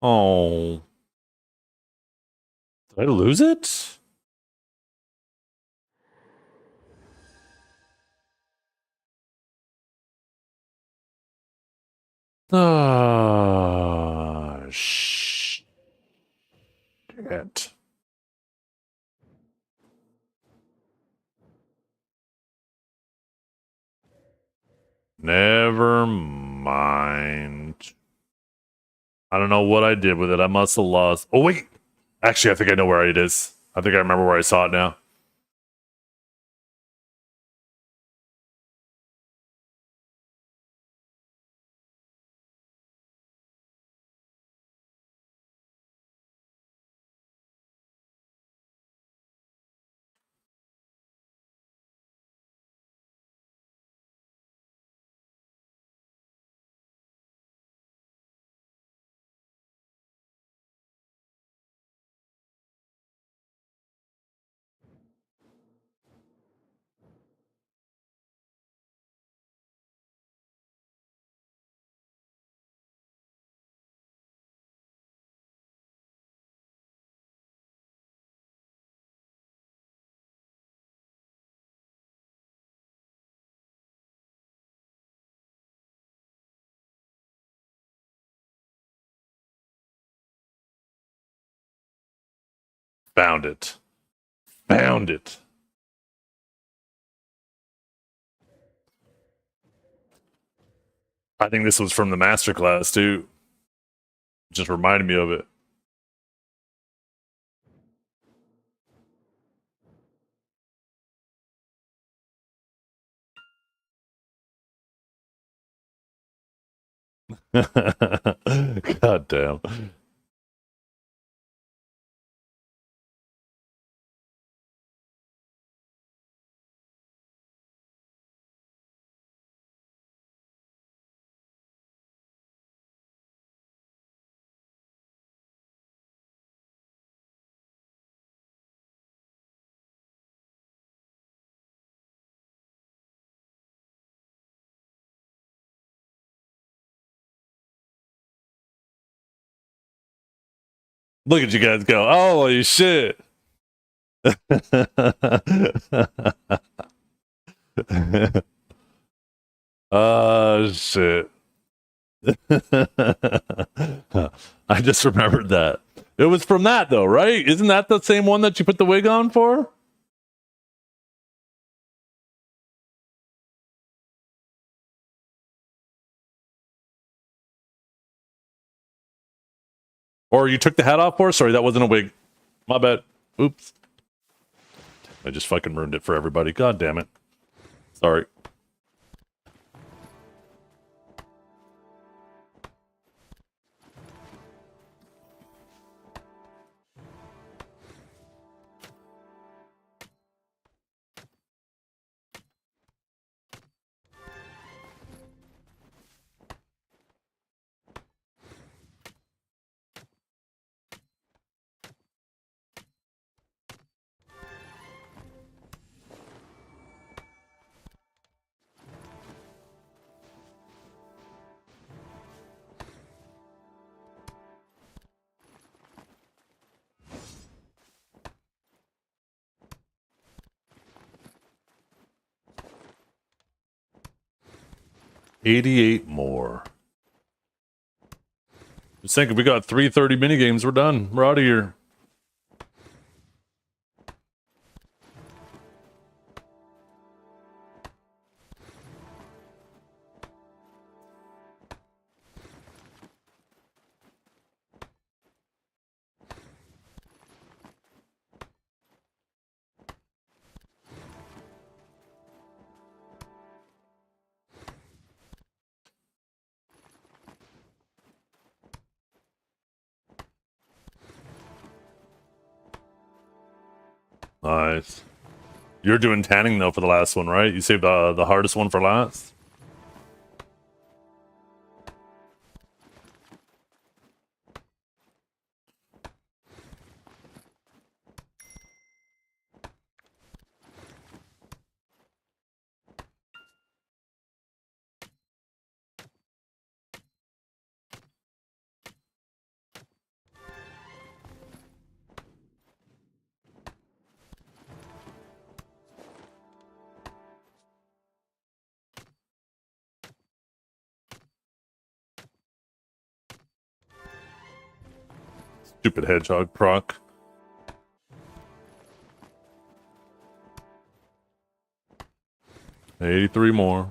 Oh. Did I lose it? Ah, Shit. Never mind. I don't know what I did with it. I must have lost. Oh, wait. Actually, I think I know where it is. I think I remember where I saw it now. Found it. Found it. I think this was from the masterclass too. Just reminded me of it. God damn. Look at you guys go. Holy shit. Oh shit. I just remembered that. It was from that though, right? Isn't that the same one that you put the wig on for? Or you took the hat off for? Sorry, that wasn't a wig. My bad. Oops. I just fucking ruined it for everybody. God damn it. Sorry. $88 more. Just thinking, we got 330 minigames. We're done. We're out of here. Nice. You're doing tanning though for the last one, right? You saved the hardest one for last? Stupid hedgehog proc. $83 more.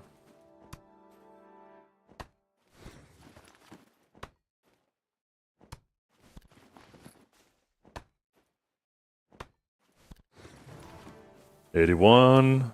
$81.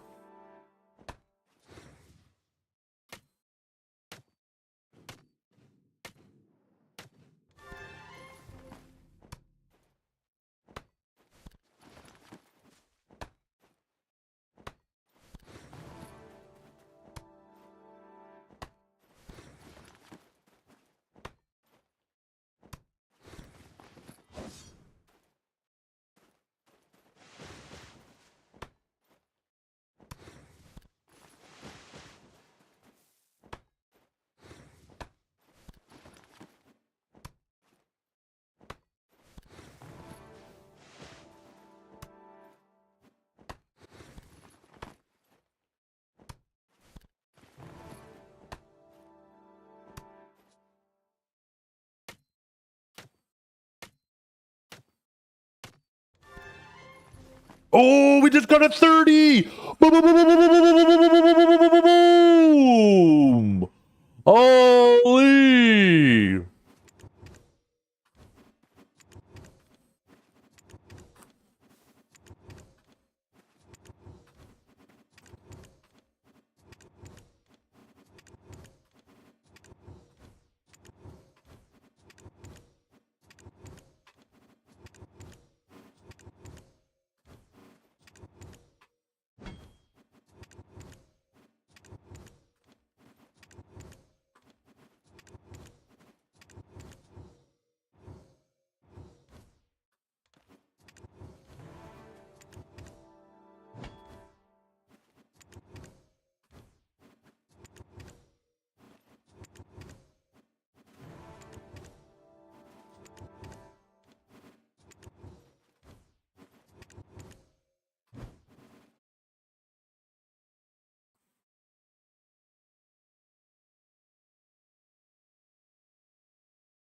Oh, we just got a 30. Boom, boom, boom, boom, boom, boom, boom, boom, boom, boom, boom, boom. Holy.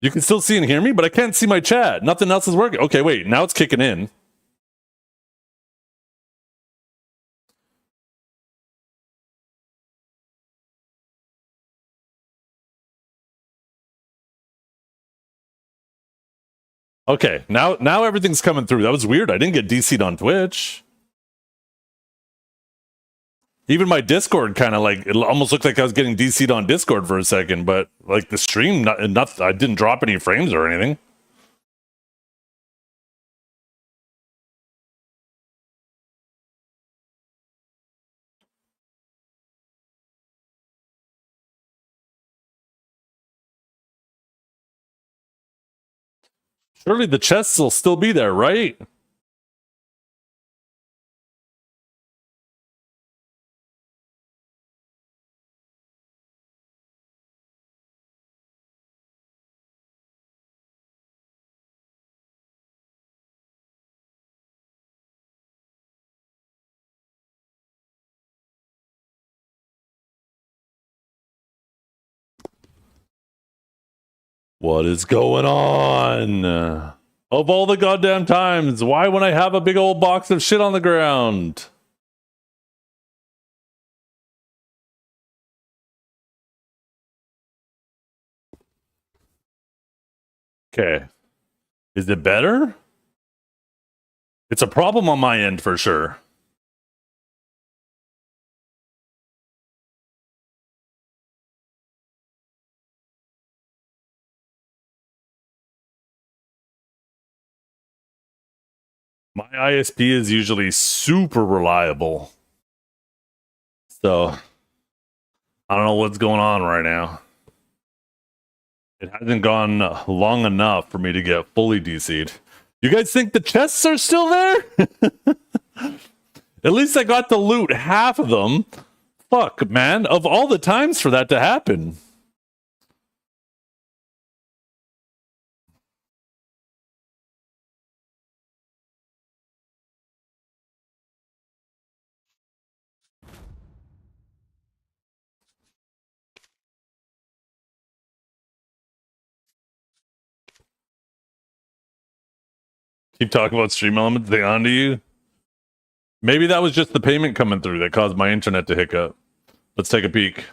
You can still see and hear me, but I can't see my chat. Nothing else is working. Okay, wait. Now it's kicking in. Okay, now everything's coming through. That was weird. I didn't get DC'd on Twitch. Even my Discord kind of like, it almost looked like I was getting DC'd on Discord for a second, but like the stream, not I didn't drop any frames or anything. Surely the chests will still be there, right? What is going on? Of all the goddamn times, why when I have a big old box of shit on the ground? Okay. Is it better? It's a problem on my end for sure. My ISP is usually super reliable. So, I don't know what's going on right now. It hasn't gone long enough for me to get fully DC'd. You guys think the chests are still there? At least I got to loot half of them. Fuck, man. Of all the times for that to happen. Keep talking about Stream Elements. They onto you. Maybe that was just the payment coming through that caused my internet to hiccup. Let's take a peek.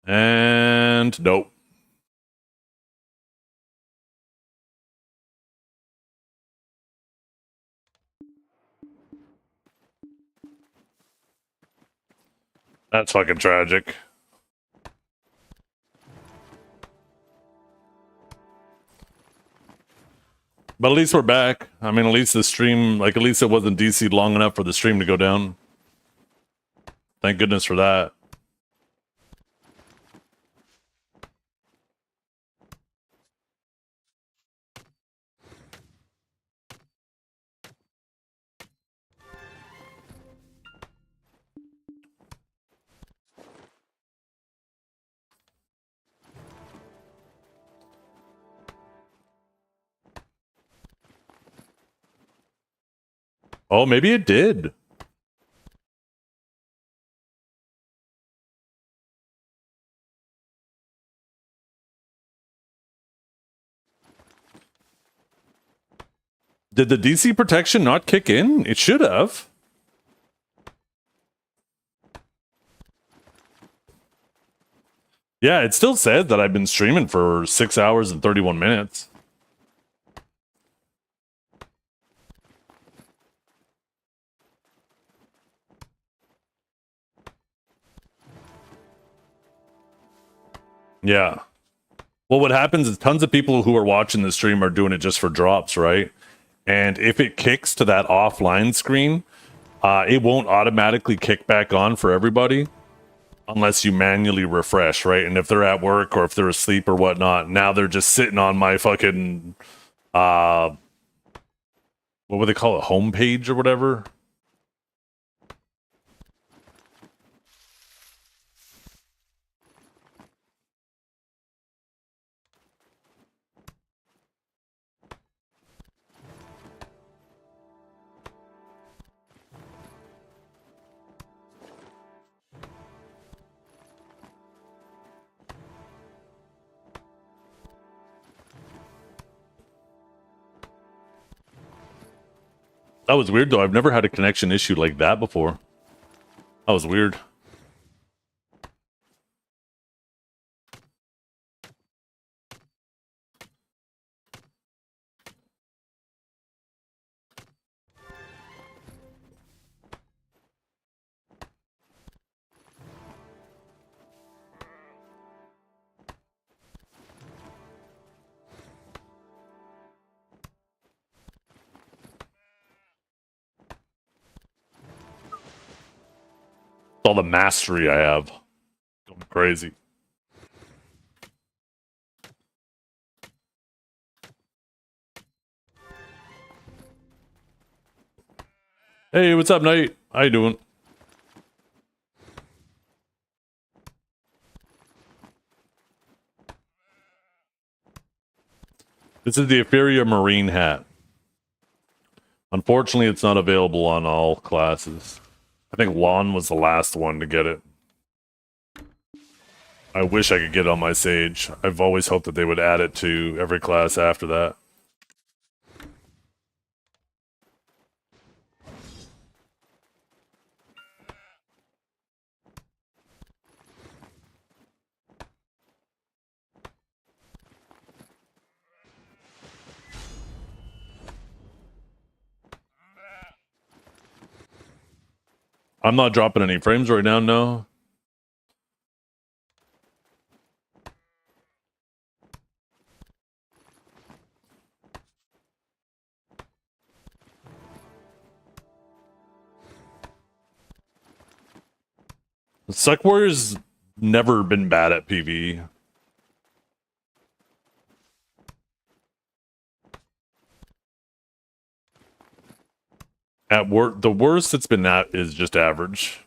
And nope. That's fucking tragic. But at least we're back. I mean, at least the stream, like, at least it wasn't DC'd long enough for the stream to go down. Thank goodness for that. Oh, maybe it did. Did the DC protection not kick in? It should have. Yeah, it still said that I've been streaming for 6 hours and 31 minutes. Yeah. Well, what happens is tons of people who are watching the stream are doing it just for drops, right? And if it kicks to that offline screen, it won't automatically kick back on for everybody unless you manually refresh, right? And if they're at work or if they're asleep or whatnot, now they're just sitting on my fucking, what would they call it? Homepage or whatever? That was weird, though. I've never had a connection issue like that before. That was weird. All the mastery I have. Going crazy. Hey, what's up, Knight? How you doing? This is the Etheria Marine hat. Unfortunately, it's not available on all classes. I think Lon was the last one to get it. I wish I could get it on my Sage. I've always hoped that they would add it to every class after that. I'm not dropping any frames right now, no. Suck Warrior's never been bad at PvE. At the worst it's been at is just average.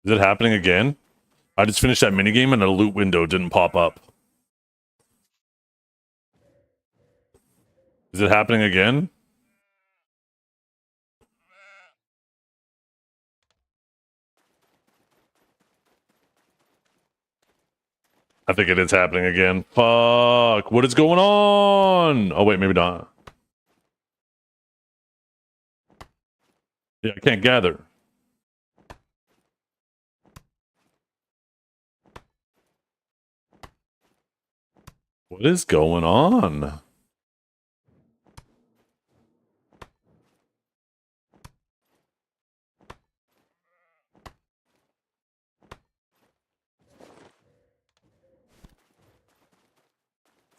Is it happening again? I just finished that minigame and a loot window didn't pop up. Is it happening again? I think it is happening again. Fuck. What is going on? Oh, wait, maybe not. Yeah, I can't gather. What is going on?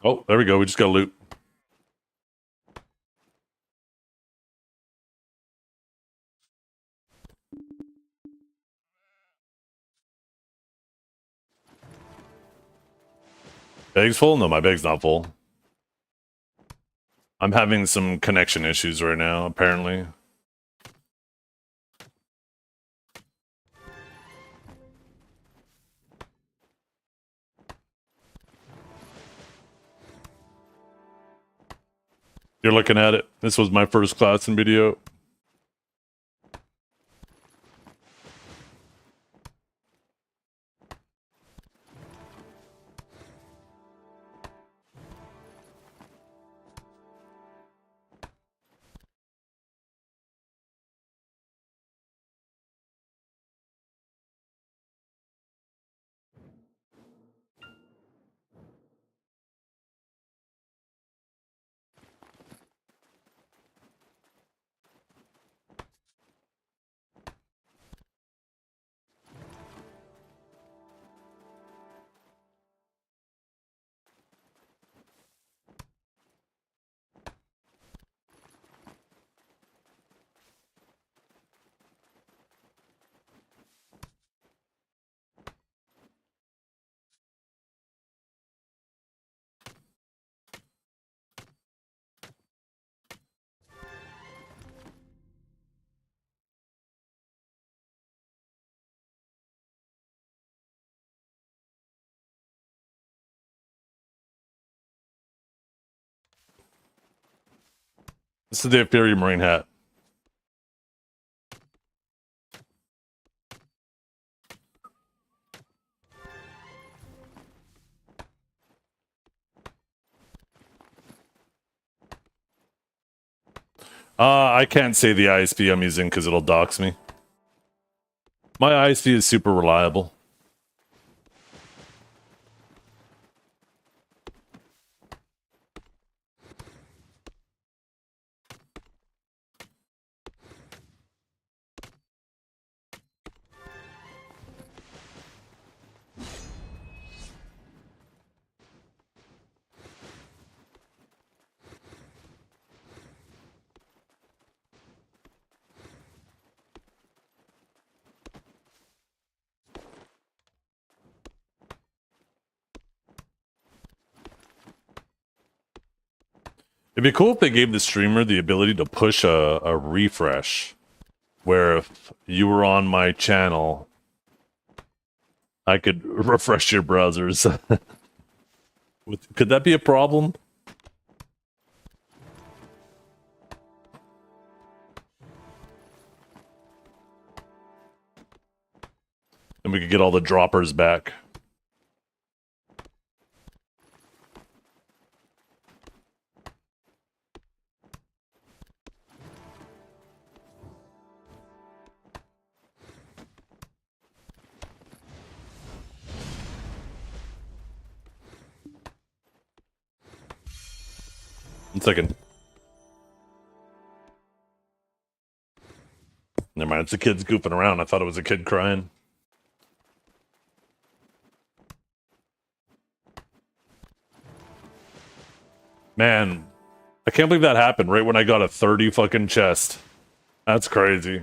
Oh, there we go. We just got loot. Bag's full? No, my bag's not full. I'm having some connection issues right now, apparently. You're looking at it. This was my first class in video. This is the Fury Marine hat. I can't say the ISP I'm using because it'll dox me. My ISP is super reliable. It'd be cool if they gave the streamer the ability to push a refresh, where if you were on my channel, I could refresh your browsers. Could that be a problem? And we could get all the droppers back. One second. Never mind, it's the kids goofing around. I thought it was a kid crying. Man, I can't believe that happened right when I got a 30 fucking chest. That's crazy.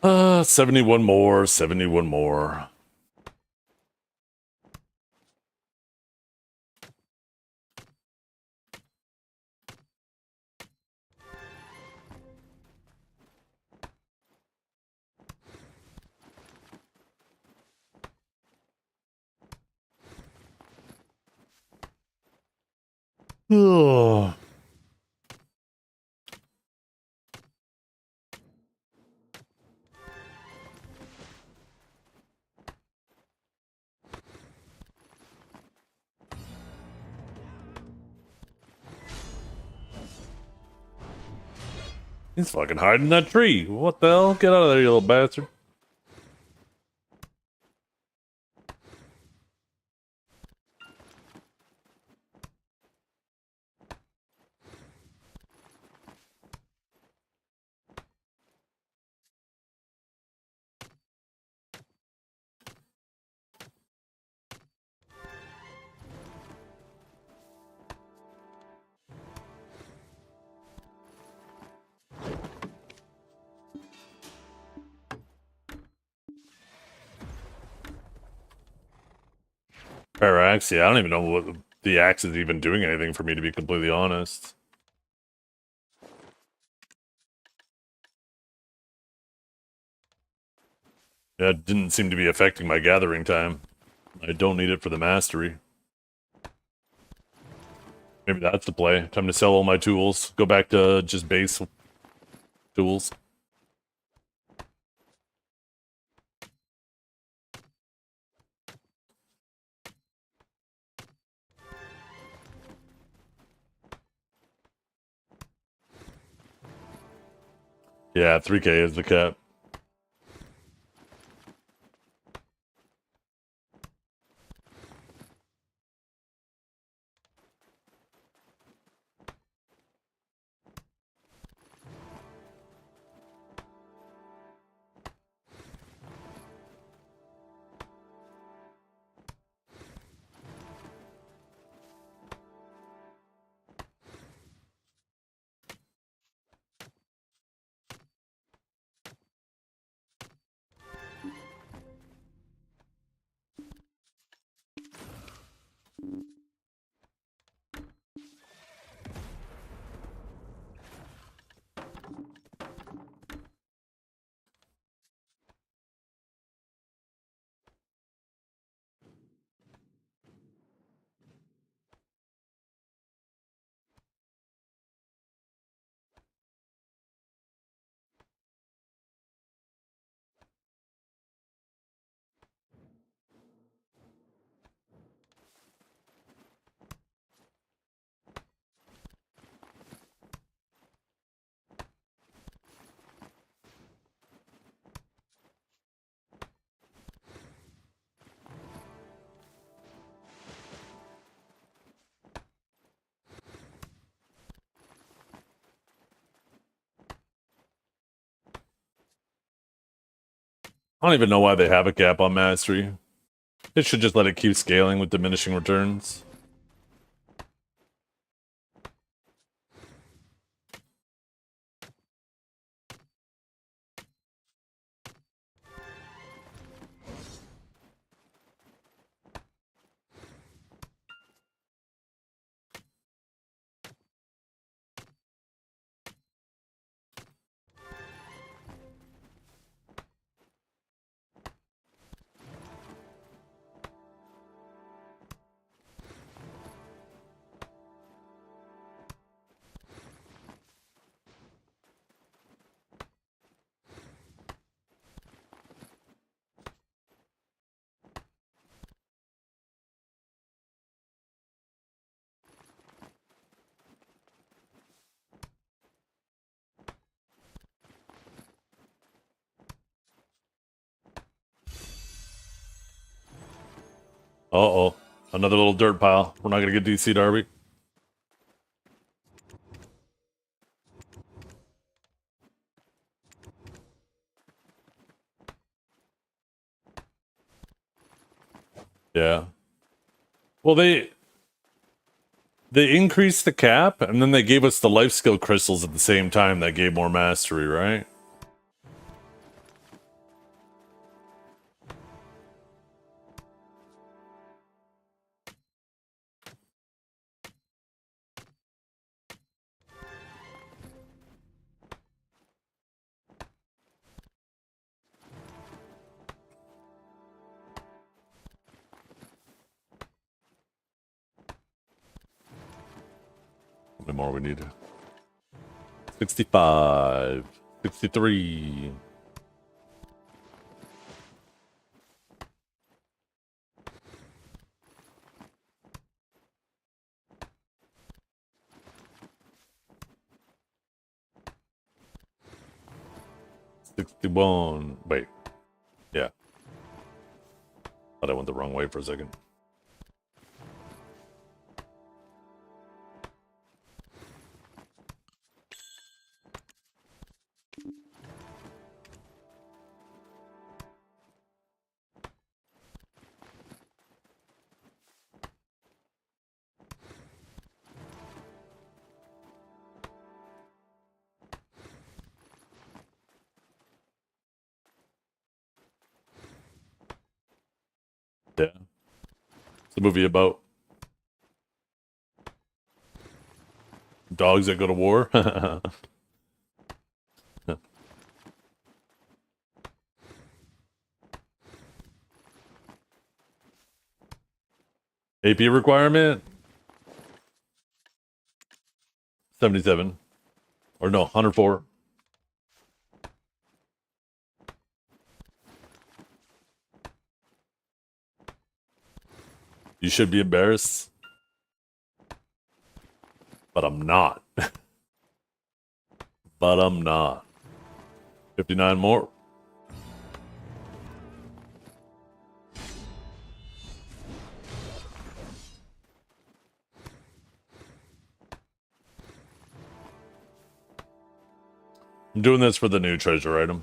71 more, 71 more. Oh. He's fucking hiding in that tree. What the hell? Get out of there, you little bastard. Parax, yeah, I don't even know what the axe is even doing anything for me, to be completely honest. Yeah, it didn't seem to be affecting my gathering time. I don't need it for the mastery. Maybe that's the play. Time to sell all my tools. Go back to just base tools. Yeah, 3K is the cap. I don't even know why they have a cap on mastery. They should just let it keep scaling with diminishing returns. Uh-oh. Another little dirt pile. We're not gonna get DC'd, are we? Yeah. Well, they increased the cap, and then they gave us the life skill crystals at the same time that gave more mastery, right? many more we need? 65. 63. $61. Wait. Yeah. Thought I went the wrong way for a second. Yeah. It's a movie about dogs that go to war. AP requirement? 77. Or no, 104. You should be embarrassed. But I'm not. But I'm not. 59 more. I'm doing this for the new treasure item.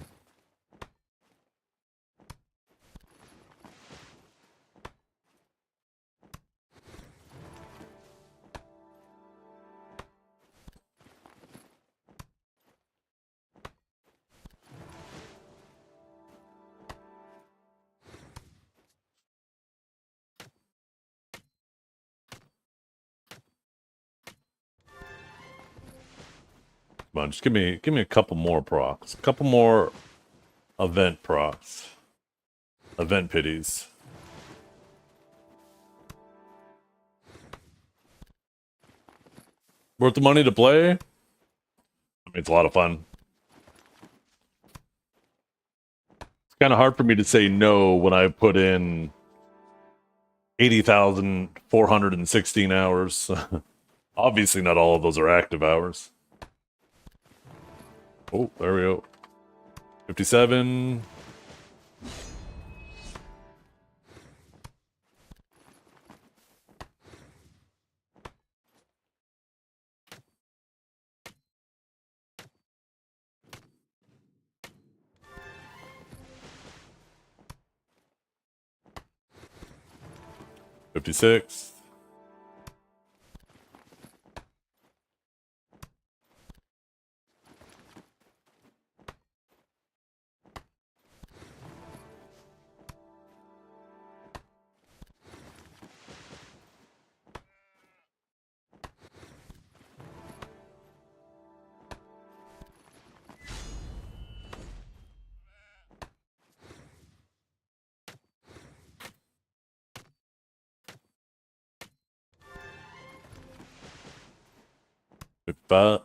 Come on, just give me a couple more procs. A couple more event procs. Event pities. Worth the money to play? I mean, it's a lot of fun. It's kind of hard for me to say no when I put in 80,416 hours. Obviously, not all of those are active hours. Oh, there we go. 57. $56.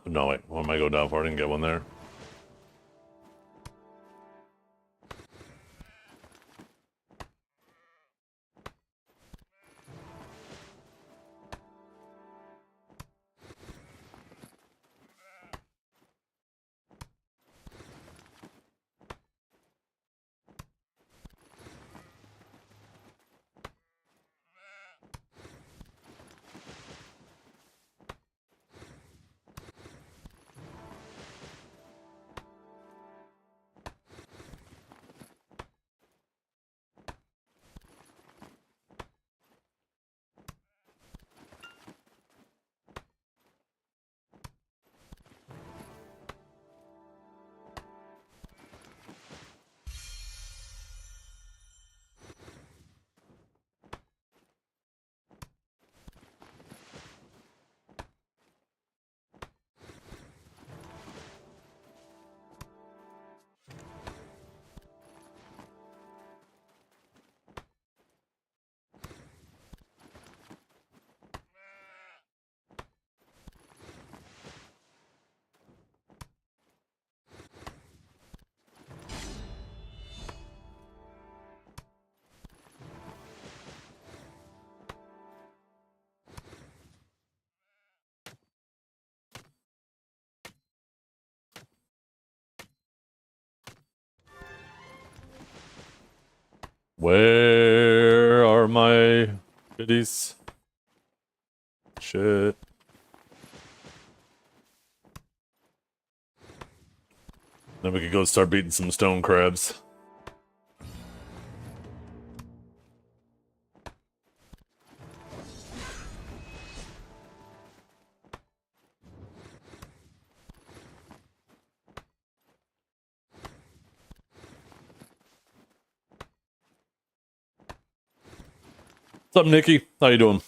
No, wait. What am I going down for? I didn't get one there. Where are my goodies? Shit. Then we could go start beating some stone crabs. What's up, Nikki? How you doing?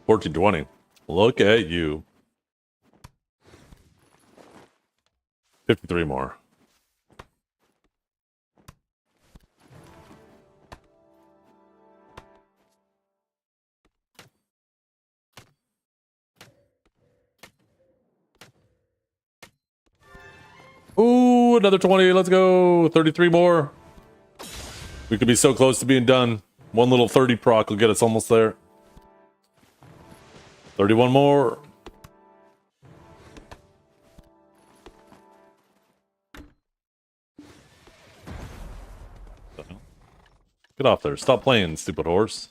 $14.20. Look at you. 53 more. Ooh, another 20. Let's go. 33 more. We could be so close to being done. One little 30 proc will get us almost there. 31 more. Get off there. Stop playing, stupid horse.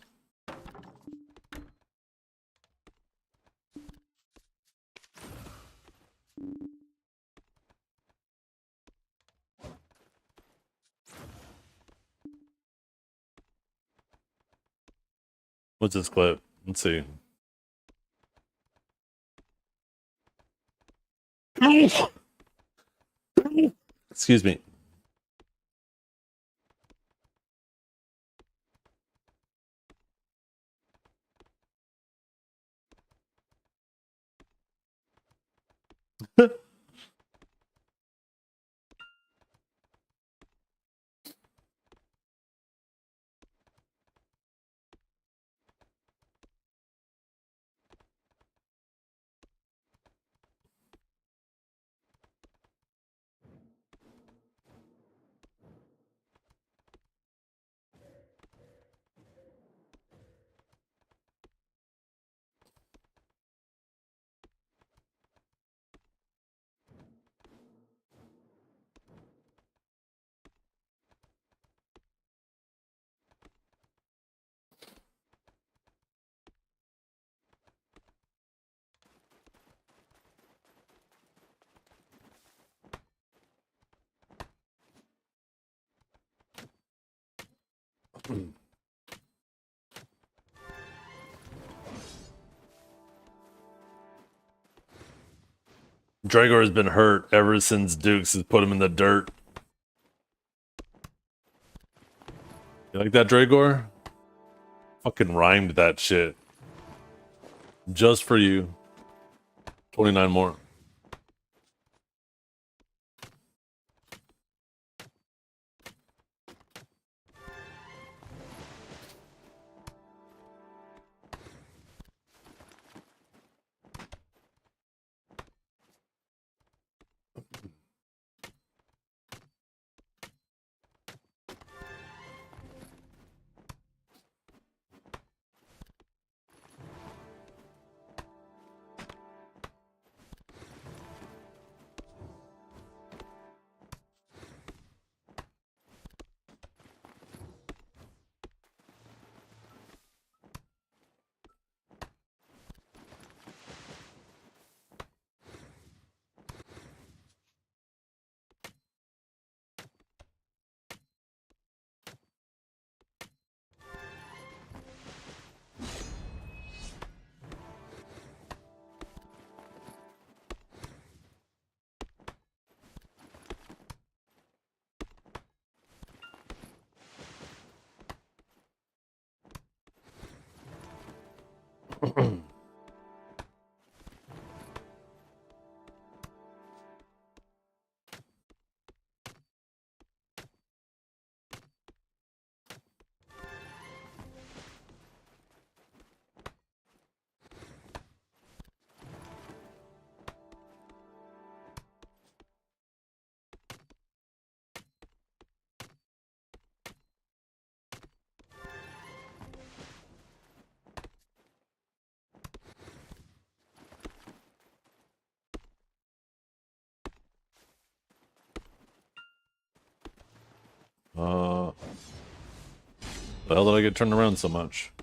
What's this clip? Let's see. Excuse me. Dragor has been hurt ever since Dukes has put him in the dirt. You like that, Dragor? Fucking rhymed that shit. Just for you. 29 more. The hell did I get turned around so much?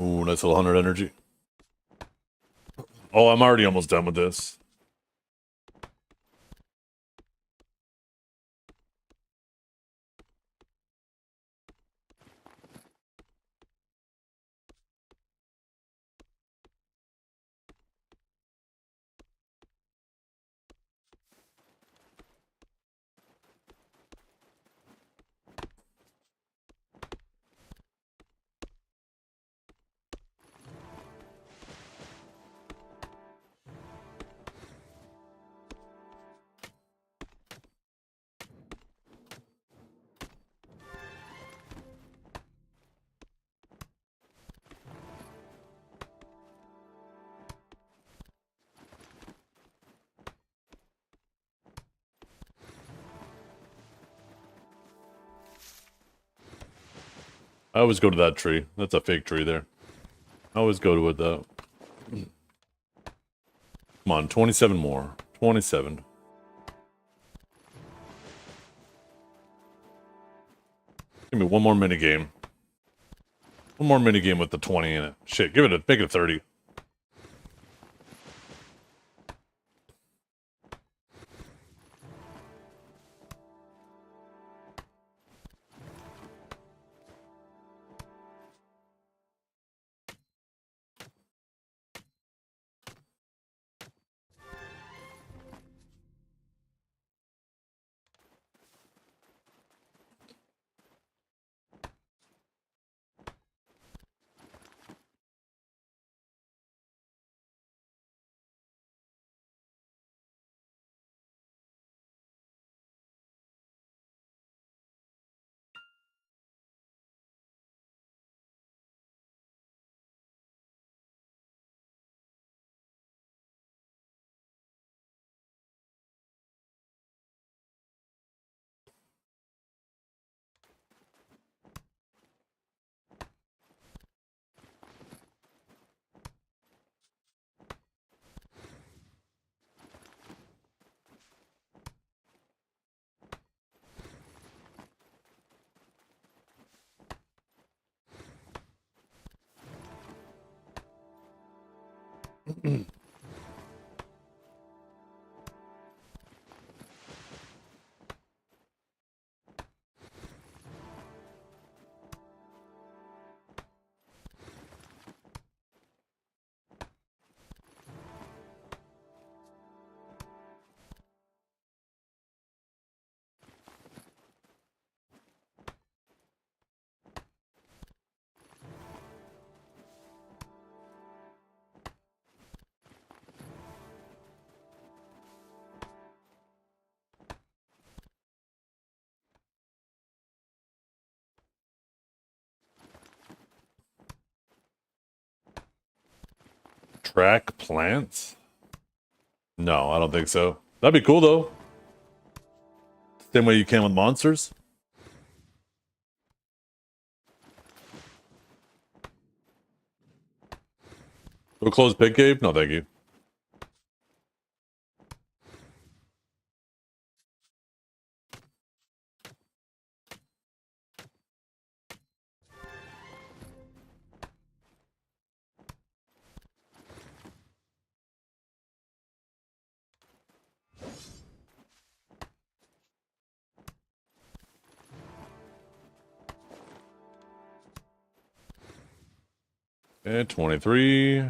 Ooh, nice little 100 energy. Oh, I'm already almost done with this. I always go to that tree. That's a fake tree there. I always go to it though. Come on, 27 more. 27. Give me one more minigame. One more minigame with the 20 in it. Shit, give it a, make it a 30. Track plants? No, I don't think so. That'd be cool though. Same way you can with monsters. Go close pig cave? No, thank you. And 23.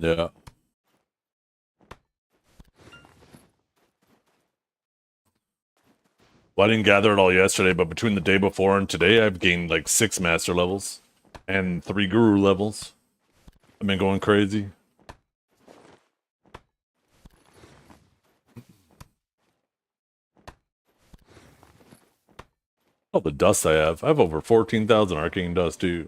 Yeah. Well, I didn't gather it all yesterday, but between the day before and today, I've gained like 6 master levels and 3 guru levels. I've been going crazy. Oh, the dust I have. I have over 14,000 arcane dust, too.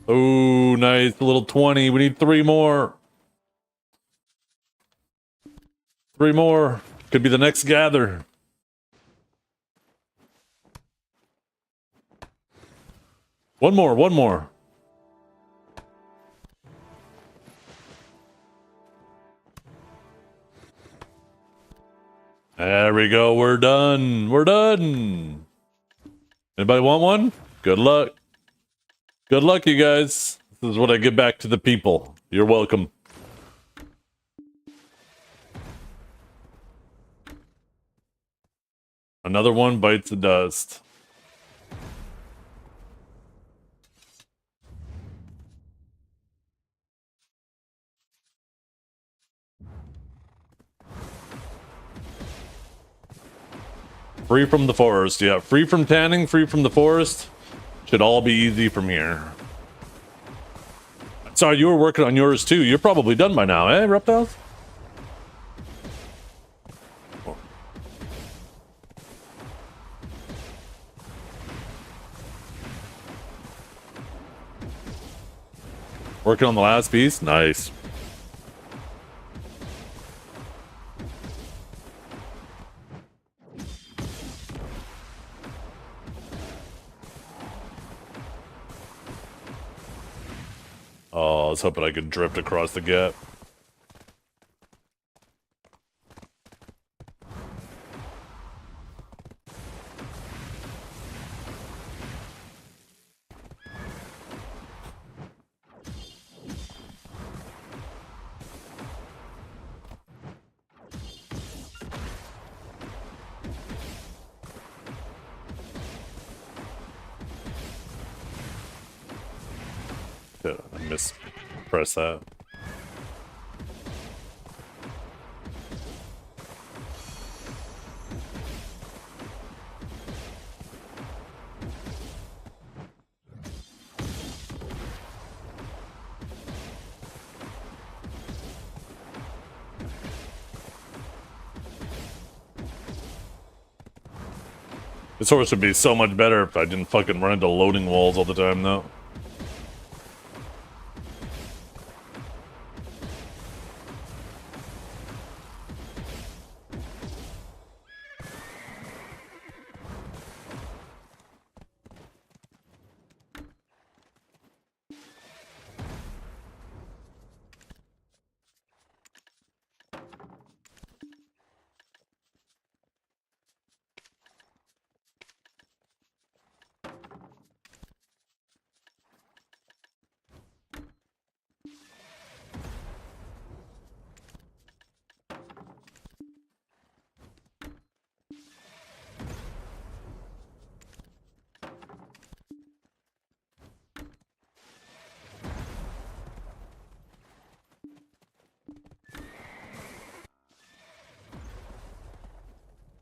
Oh, nice. A little 20. We need 3 more. 3 more. Could be the next gather. One more. One more. There we go. We're done. We're done. Anybody want one? Good luck. Good luck, you guys. This is what I give back to the people. You're welcome. Another one bites the dust. Free from the forest. Yeah, free from tanning, free from the forest. Should all be easy from here. Sorry, you were working on yours too. You're probably done by now, eh, Reptiles? Working on the last piece? Nice. Oh, I was hoping I could drift across the gap. Shit, I mispressed that. This horse would be so much better if I didn't fucking run into loading walls all the time, though.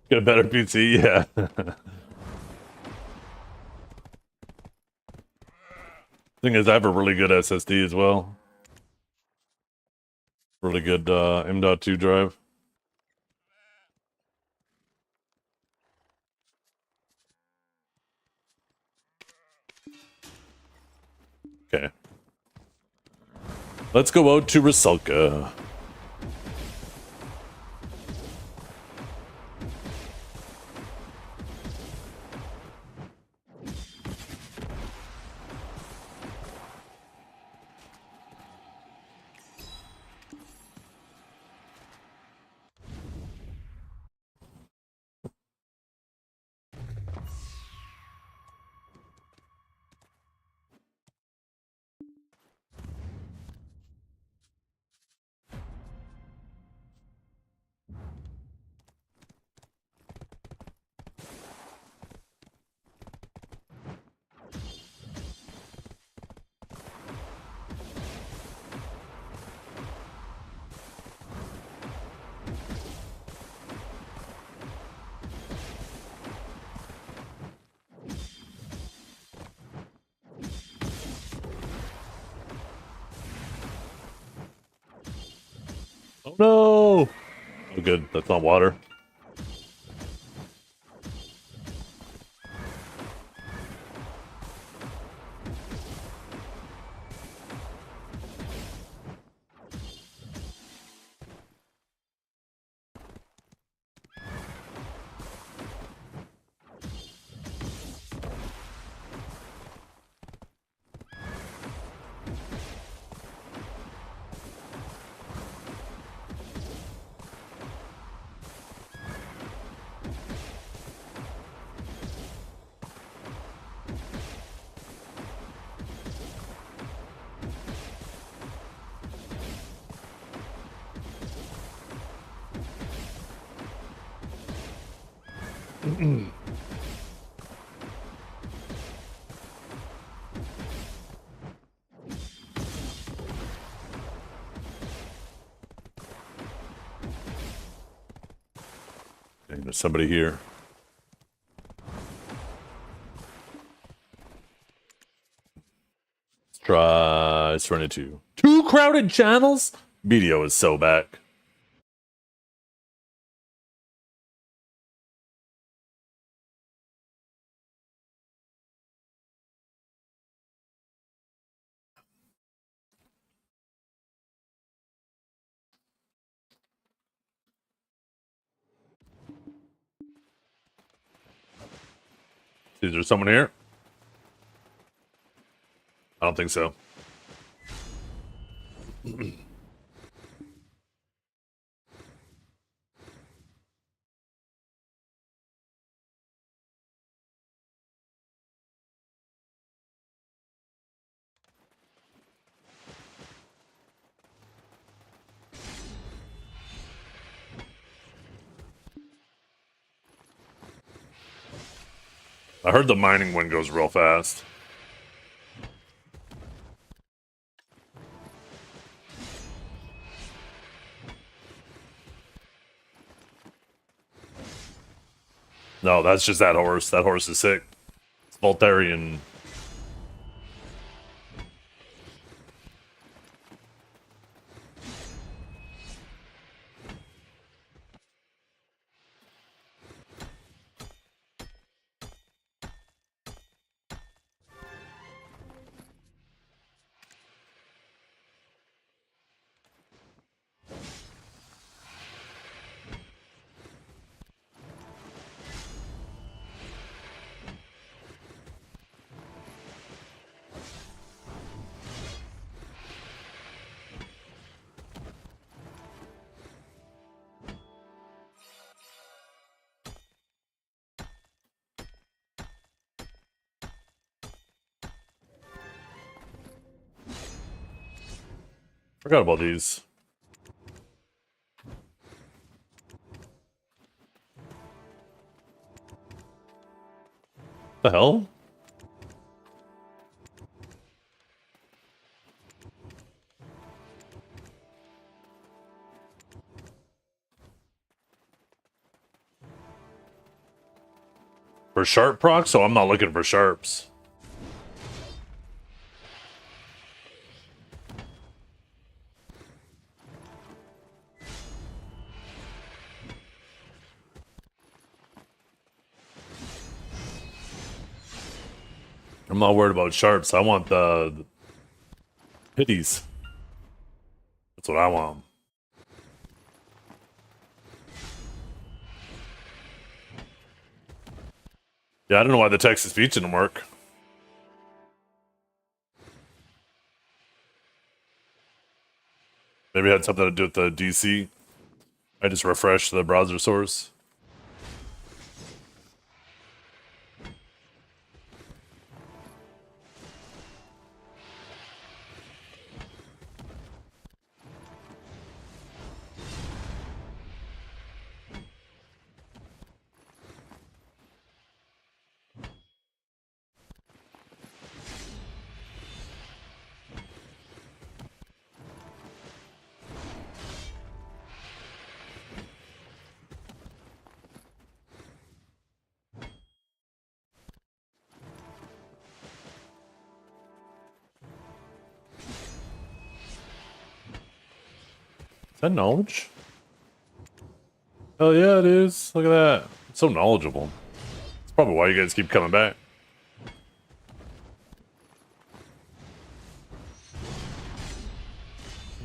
Get a better PC, yeah. Thing is, I have a really good SSD as well. Really good M.2 drive. Okay. Let's go out to Rusalka. Oh no! Oh good, that's not water. And there's somebody here. Let's try Serenity 2. 2 crowded channels? BDO is so back. Is there someone here? I don't think so. I heard the mining one goes real fast. No, that's just that horse. That horse is sick. It's Voltarian. Forgot about these. The hell? for sharp proc, so I'm not looking for sharps. I'm not worried about sharps. I want the pitties. That's what I want. Yeah, I don't know why the text speech didn't work. Maybe it had something to do with the DC. I just refreshed the browser source. Is that knowledge? Hell yeah, it is. Look at that. It's so knowledgeable. That's probably why you guys keep coming back.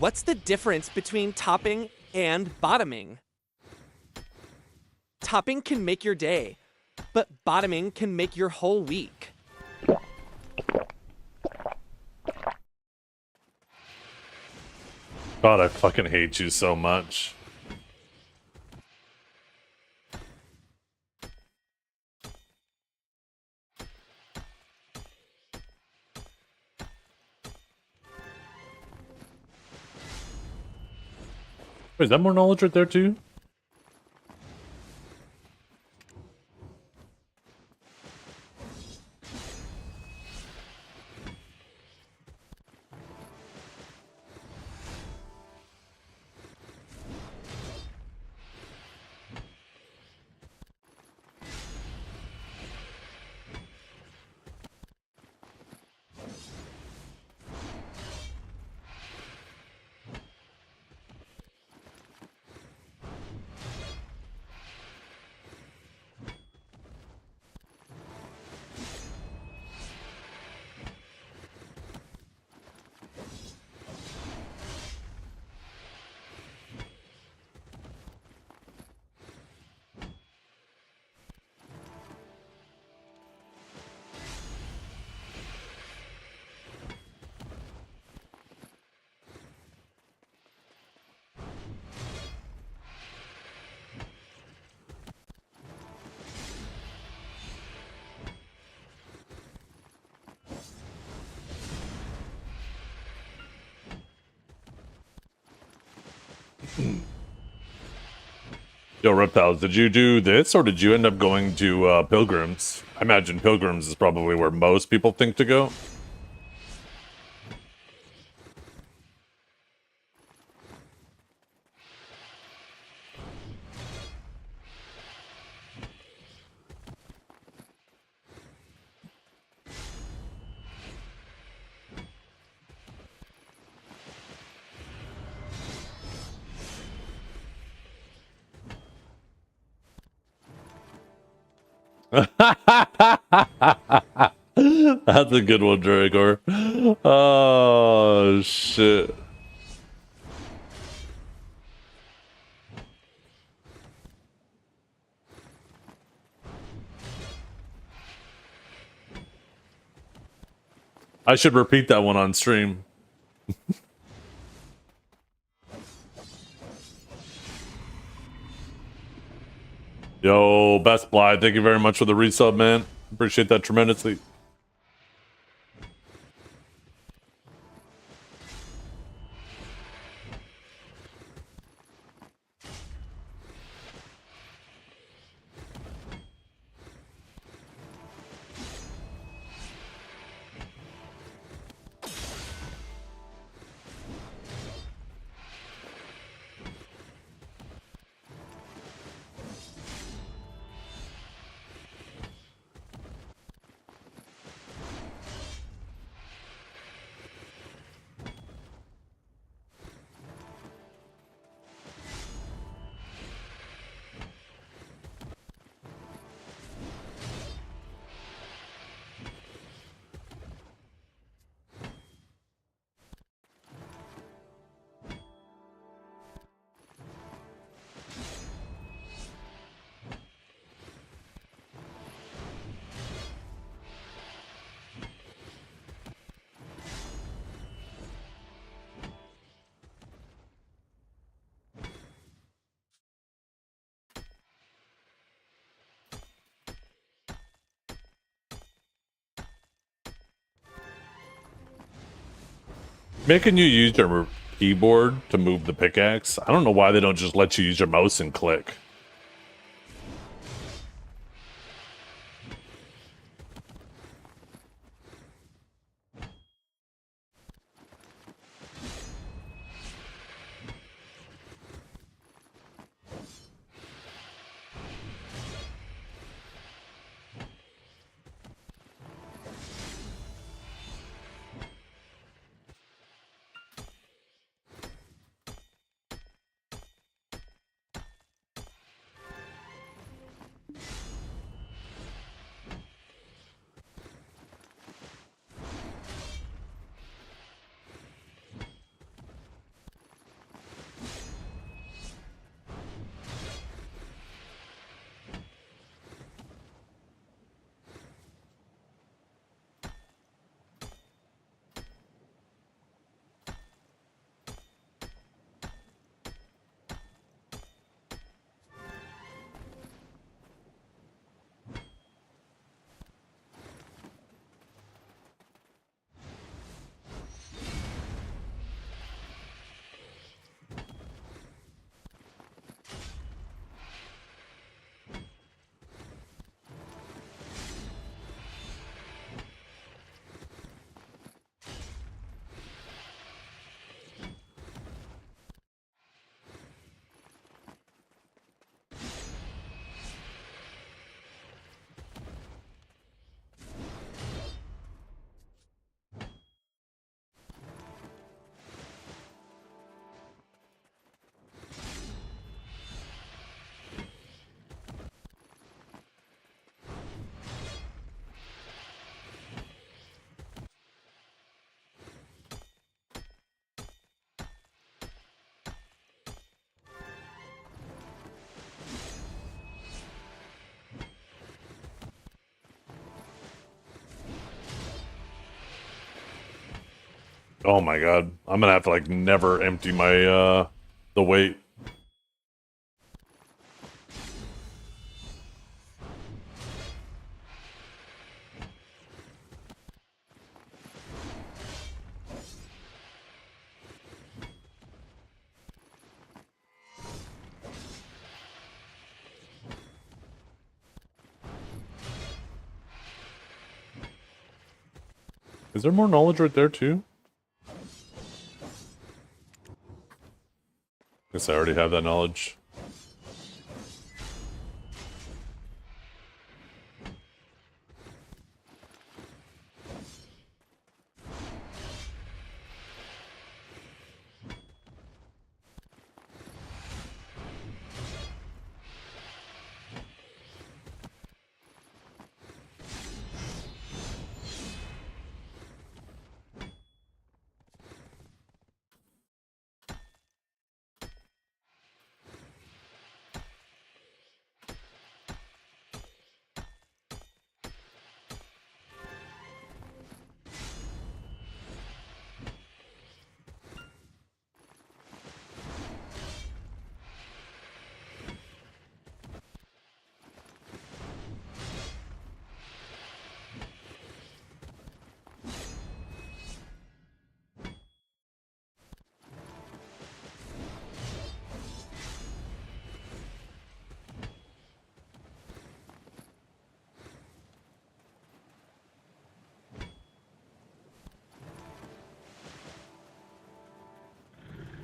What's the difference between topping and bottoming? Topping can make your day, but bottoming can make your whole week. God, I fucking hate you so much. Wait, is that more knowledge right there too? Yo, Reptiles, did you do this or did you end up going to Pilgrims? I imagine Pilgrims is probably where most people think to go. That's a good one, Dragor. Oh, shit. I should repeat that one on stream. Yo, Best Bly, thank you very much for the resub, man. Appreciate that tremendously. Making you use your keyboard to move the pickaxe. I don't know why they don't just let you use your mouse and click. Oh my god. I'm gonna have to like never empty my the weight. Is there more knowledge right there too? Guess I already have that knowledge.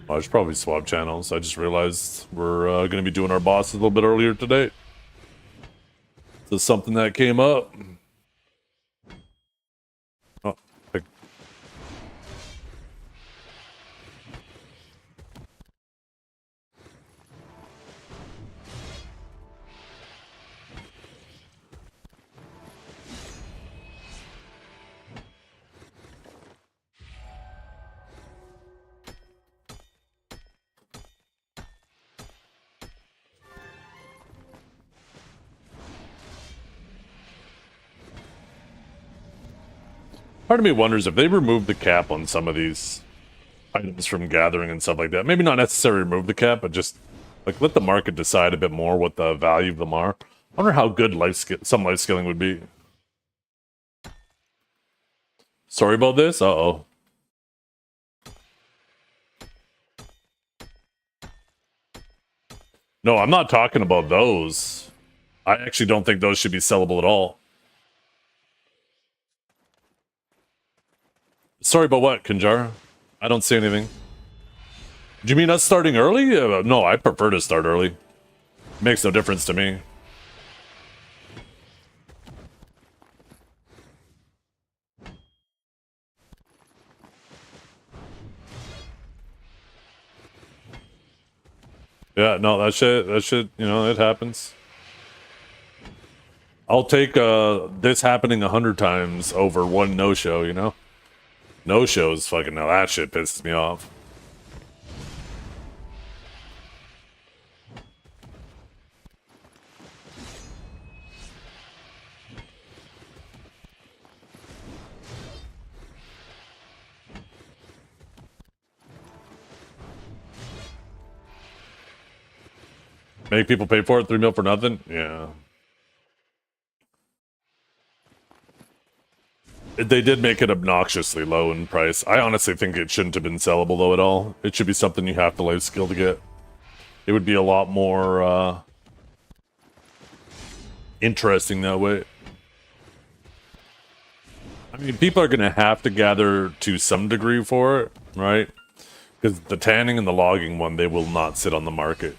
I should probably swap channels. I just realized we're going to be doing our boss a little bit earlier today. So something that came up. Oh, part of me wonders if they remove the cap on some of these items from gathering and stuff like that. Maybe not necessarily remove the cap, but just like let the market decide a bit more what the value of them are. I wonder how good some life scaling would be. Sorry about this. Uh-oh. No, I'm not talking about those. I actually don't think those should be sellable at all. Sorry about what, Kinjar? I don't see anything. Do you mean us starting early? No, I prefer to start early. Makes no difference to me. Yeah, no, that shit, you know, it happens. I'll take this happening 100 times over one no-show, you know? No-shows, fucking, now that shit pisses me off. Make people pay for it, 3 mil for nothing? Yeah. They did make it obnoxiously low in price. I honestly think it shouldn't have been sellable though at all. It should be something you have to life skill to get. It would be a lot more interesting that way. I mean, people are gonna have to gather to some degree for it, right? Because the tanning and the logging one, they will not sit on the market.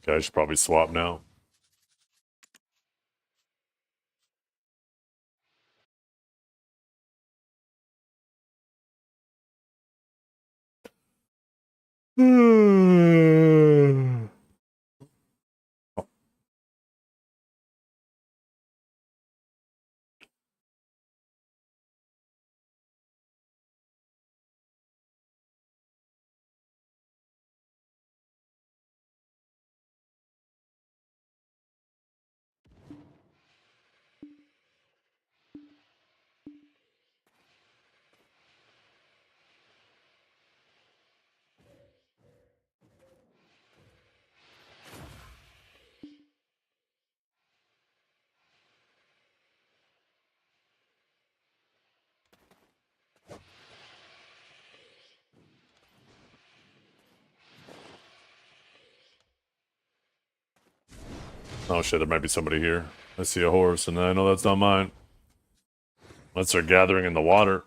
Okay, I should probably swap now. Oh shit, there might be somebody here. I see a horse, and I know that's not mine. Unless they're gathering in the water.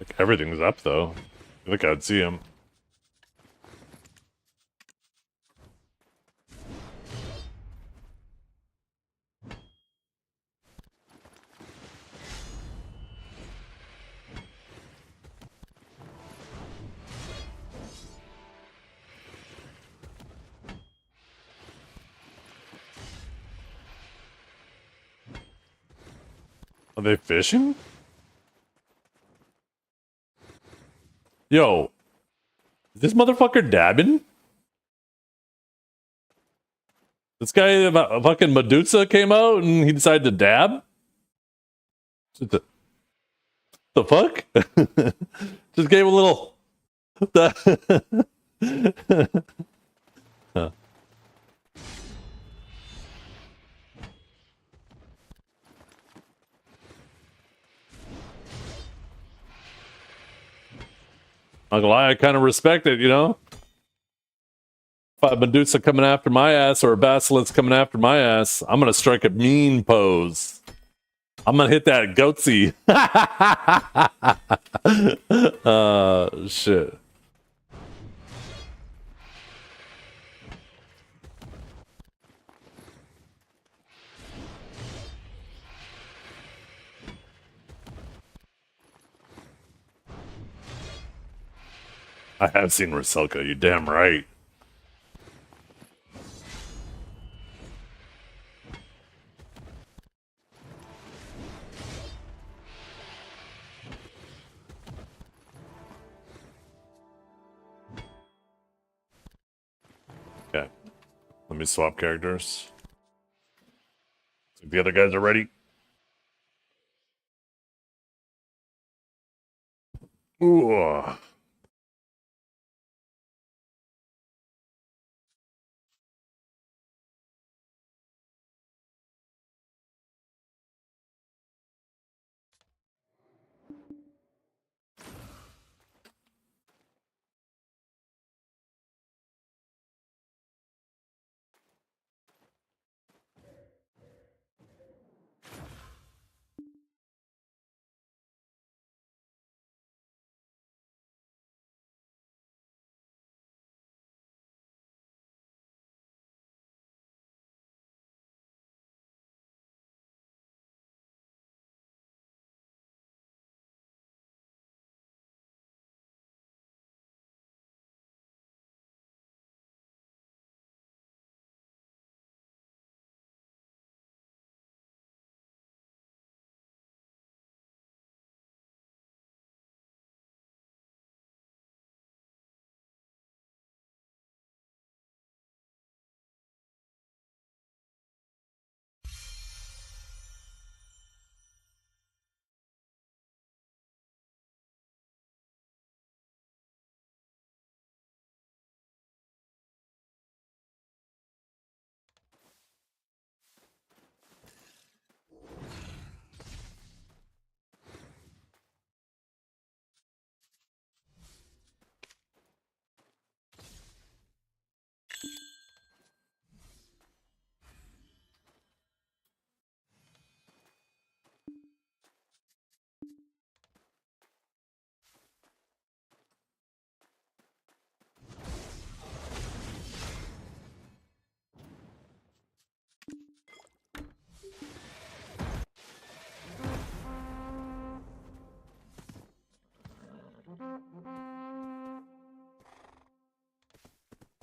Like, everything's up, though. I think I'd see him. Are they fishing? Yo, is this motherfucker dabbing? This guy, fucking Medusa, came out and he decided to dab? The fuck? Just gave a little... Huh. Not gonna lie, I kind of respect it, you know? If a Medusa coming after my ass or a Basilisk coming after my ass, I'm gonna strike a mean pose. I'm gonna hit that goatsy. Shit. I have seen Rusalka, you damn right. Okay. Let me swap characters. The other guys are ready. Ooh.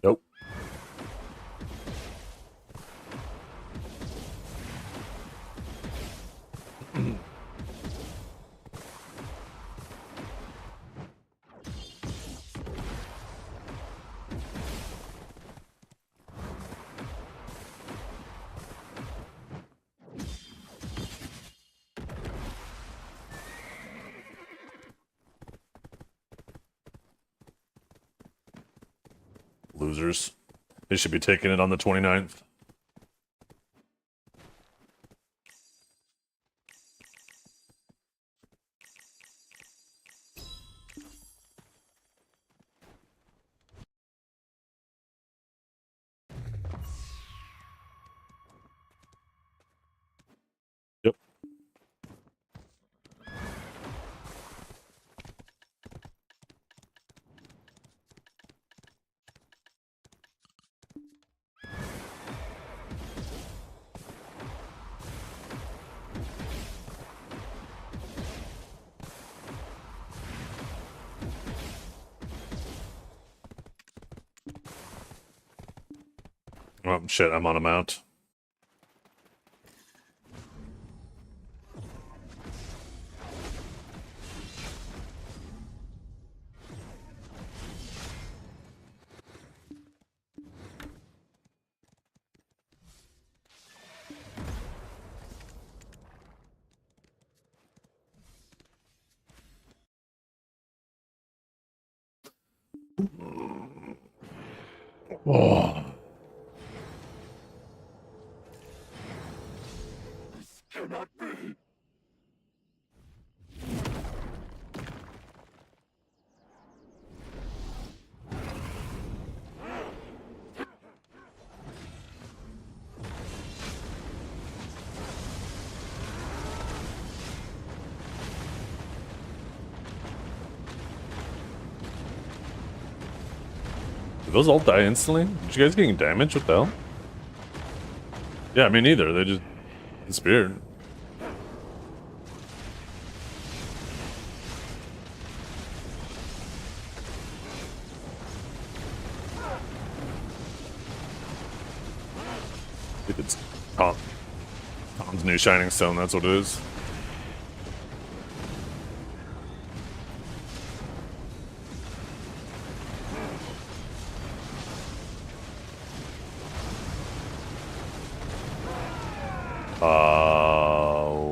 Nope. Losers. They should be taking it on the 29th. Yep. Oh, shit, I'm on a mount. Oh. Cannot be. Did those all die instantly? Did you guys getting damage? What the hell? Yeah, me neither. They just disappeared. I think it's Tom's new Shining Stone, that's what it is.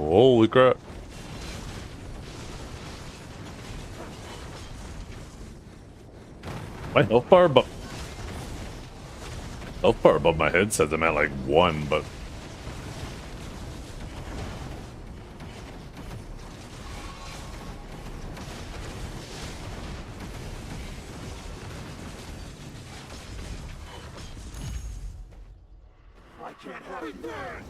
Holy crap. My health bar above my head says I'm at like 1, but I can't have it there!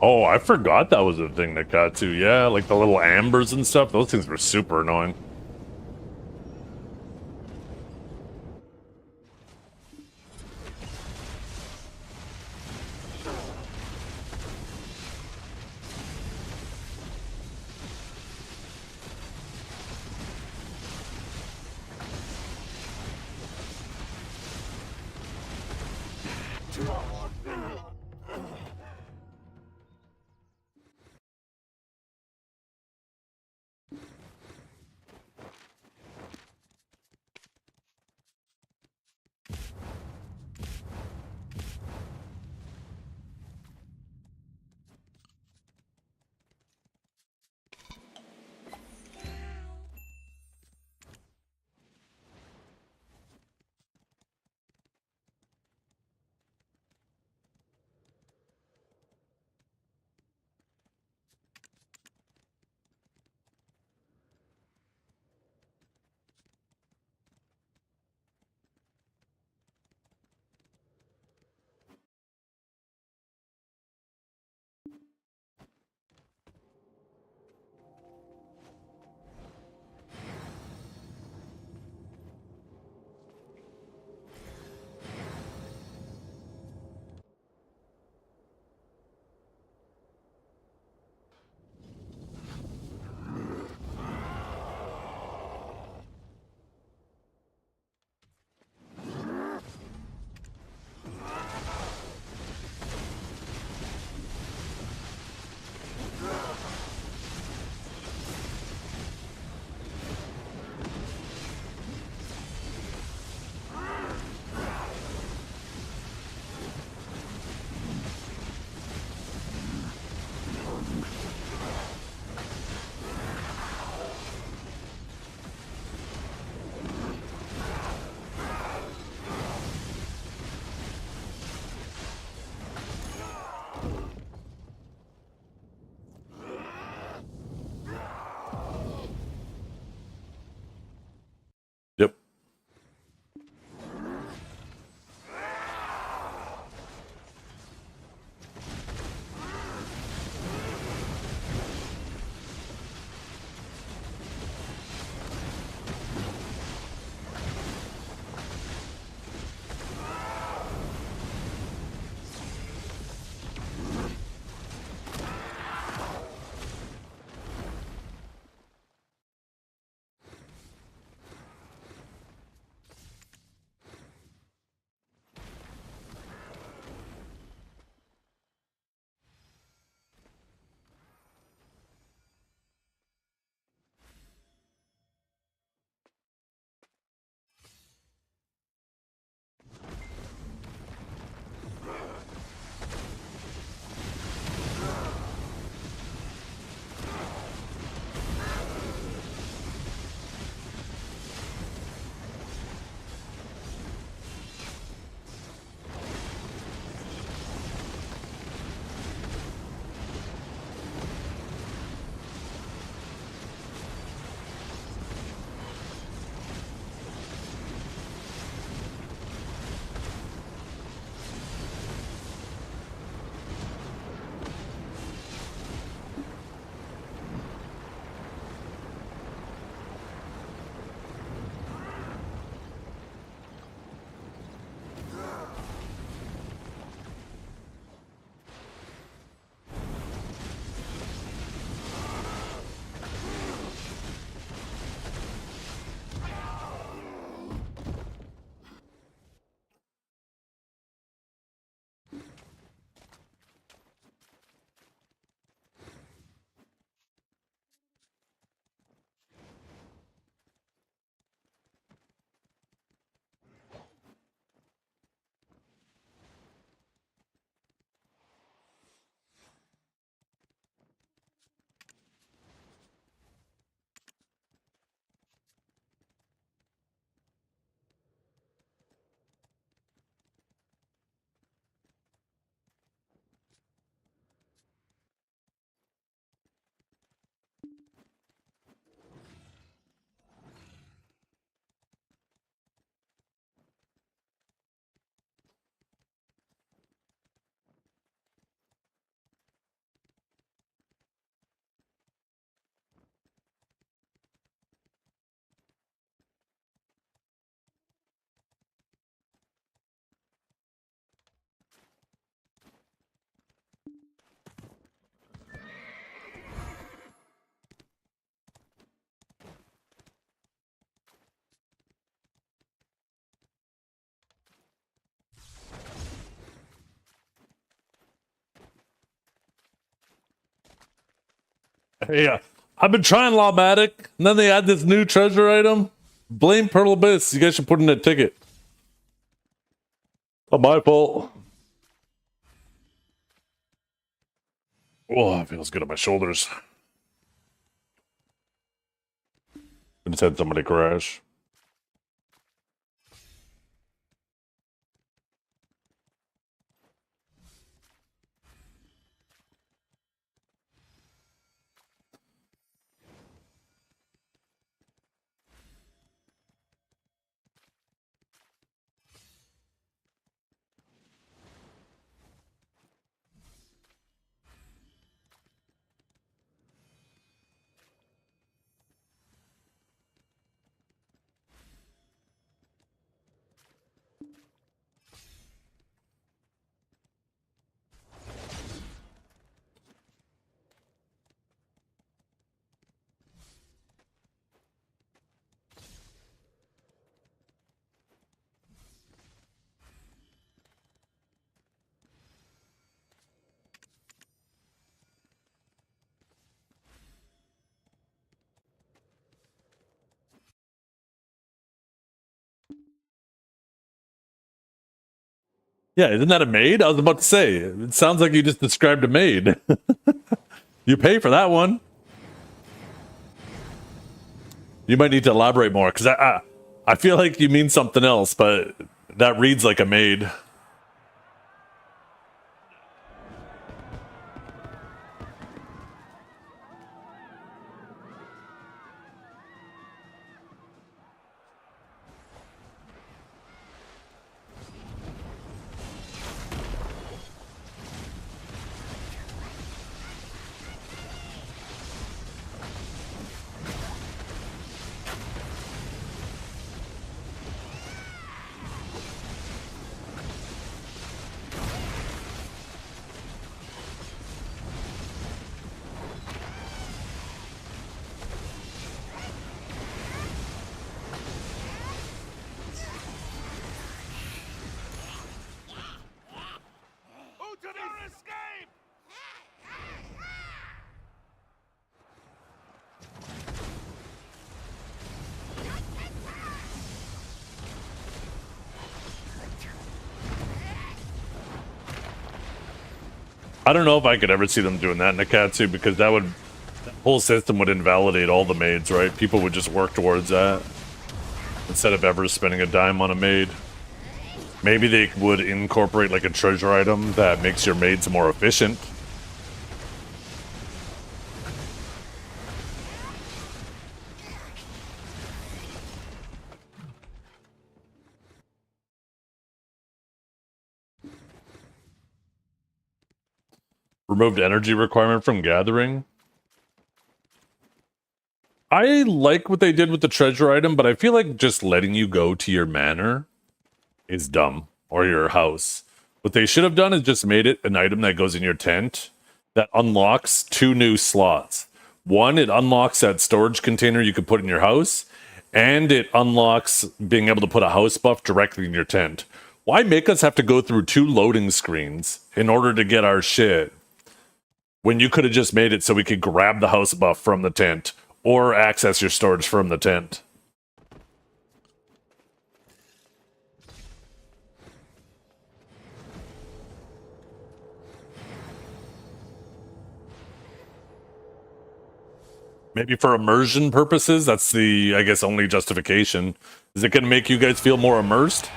oh, I forgot that was a thing that got to. Yeah, like the little ambers and stuff. Those things were super annoying. Hey, I've been trying Lawmatic, and then they add this new treasure item. Blame Pearl Abyss. You guys should put in a ticket. Not my fault. Oh, it feels good on my shoulders. I just had somebody crash. Yeah, isn't that a maid? I was about to say, it sounds like you just described a maid. You pay for that one. You might need to elaborate more, because I feel like you mean something else, but that reads like a maid. I don't know if I could ever see them doing that in Akatsu, because that whole system would invalidate all the maids, right? People would just work towards that instead of ever spending a dime on a maid. Maybe they would incorporate like a treasure item that makes your maids more efficient. Removed energy requirement from gathering. I like what they did with the treasure item, but I feel like just letting you go to your manor is dumb, or your house. What they should have done is just made it an item that goes in your tent that unlocks 2 new slots. One, it unlocks that storage container you could put in your house, and it unlocks being able to put a house buff directly in your tent. Why make us have to go through 2 loading screens in order to get our shit, when you could have just made it so we could grab the house buff from the tent or access your storage from the tent? Maybe for immersion purposes, that's the, I guess, only justification. Is it going to make you guys feel more immersed?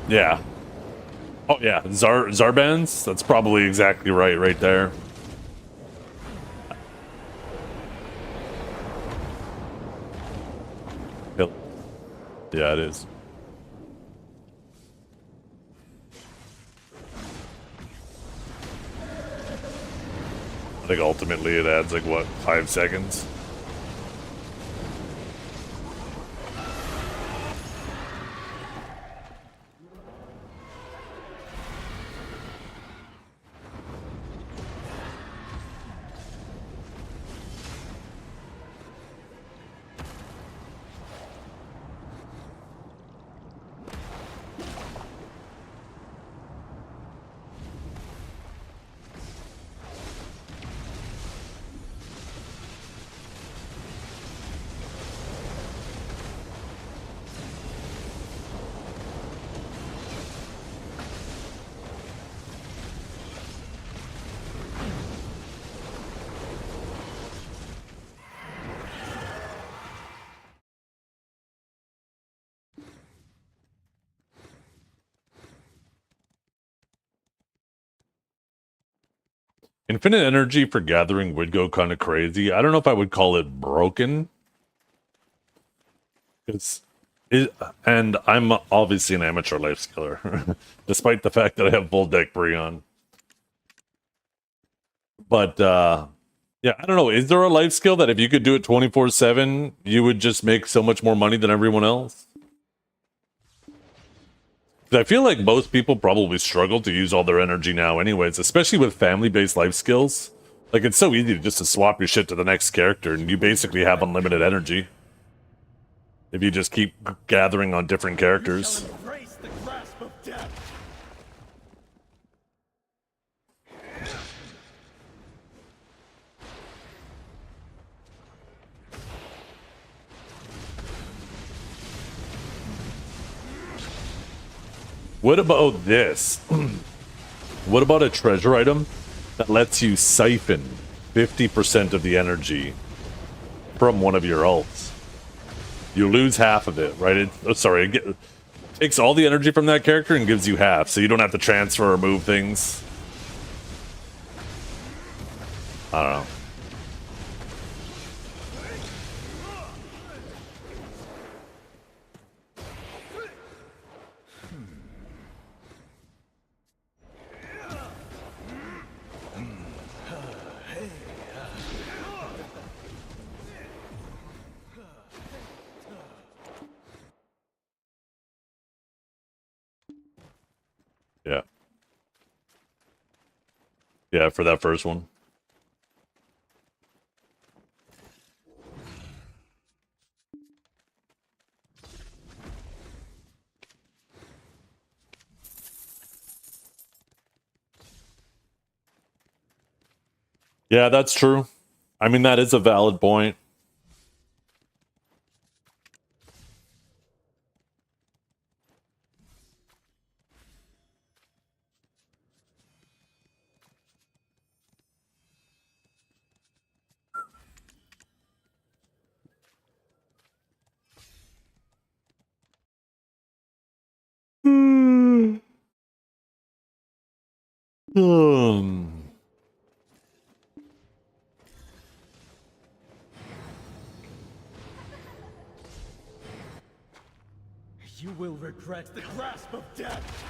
Yeah. Oh yeah, Zarbans? That's probably exactly right there. Yep. Yeah, it is. I think ultimately it adds like, what, 5 seconds? Infinite energy for gathering would go kind of crazy. I don't know if I would call it broken. And I'm obviously an amateur life skiller, despite the fact that I have full deck Breon. But yeah, I don't know. Is there a life skill that if you could do it 24/7, you would just make so much more money than everyone else? 'Cause I feel like most people probably struggle to use all their energy now anyways, especially with family-based life skills. Like, it's so easy just to swap your shit to the next character, and you basically have unlimited energy. If you just keep gathering on different characters. Embrace the grasp of death. What about this? What about a treasure item that lets you siphon 50% of the energy from one of your ults? You lose half of it, right? It takes all the energy from that character and gives you half, so you don't have to transfer or move things. I don't know. Yeah. Yeah, for that first one. Yeah, that's true. I mean, that is a valid point. You will regret the grasp of death.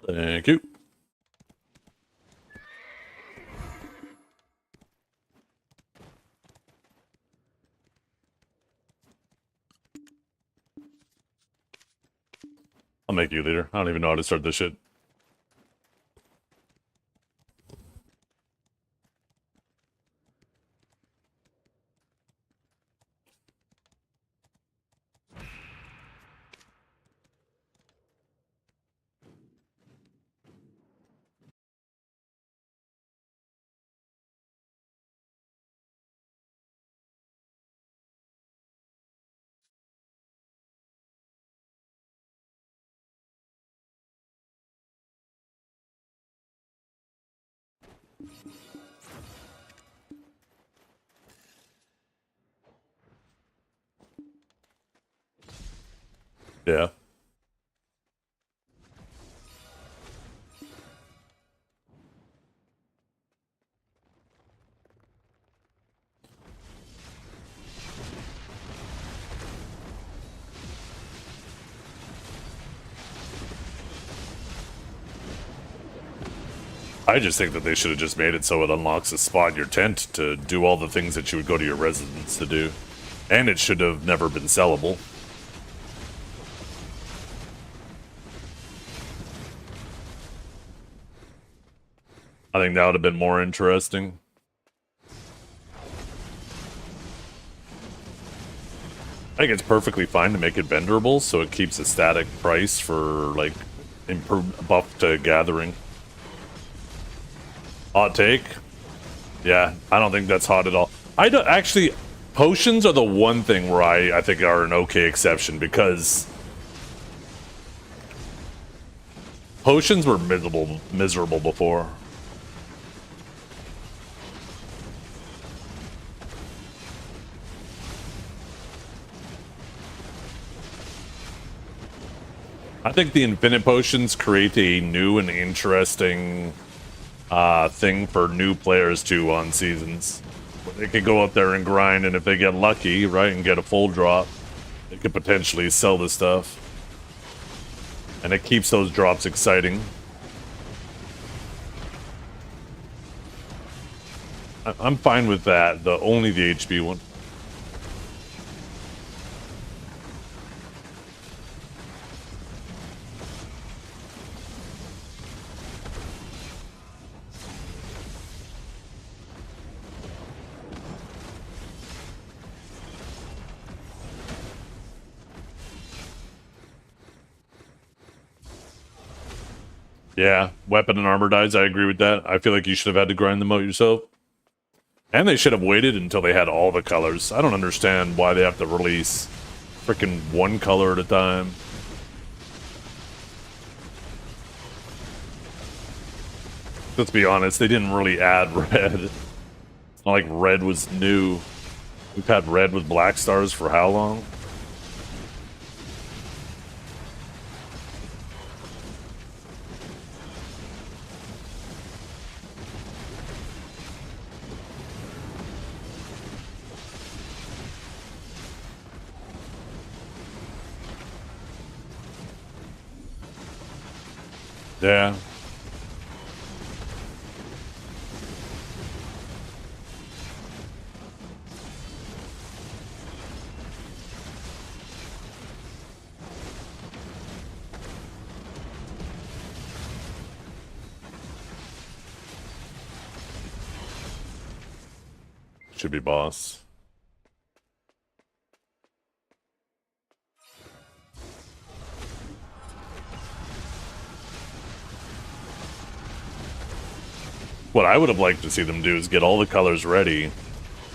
Thank you. I'll make you leader. I don't even know how to start this shit. Yeah. I just think that they should have just made it so it unlocks a spot in your tent to do all the things that you would go to your residence to do. And it should have never been sellable. I think that would have been more interesting. I think it's perfectly fine to make it venderable, so it keeps a static price for, like, buff to gathering. Hot take? Yeah, I don't think that's hot at all. I don't actually. Potions are the one thing where I think are an okay exception, because potions were miserable before. I think the infinite potions create a new and interesting thing for new players too on seasons. They could go out there and grind, and if they get lucky, right, and get a full drop, they could potentially sell the stuff. And it keeps those drops exciting. I'm fine with that, only the HP one. Yeah, weapon and armor dies, I agree with that. I feel like you should have had to grind them out yourself. And they should have waited until they had all the colors. I don't understand why they have to release freaking one color at a time. Let's be honest, they didn't really add red. It's not like red was new. We've had red with black stars for how long? Yeah. Should be boss. What I would have liked to see them do is get all the colors ready,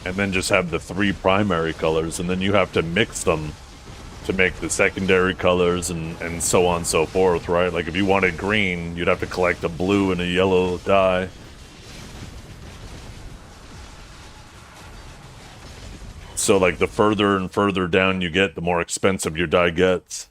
and then just have the 3 primary colors, and then you have to mix them to make the secondary colors, and so on and so forth, right? Like if you wanted green, you'd have to collect a blue and a yellow dye. So like the further and further down you get, the more expensive your dye gets.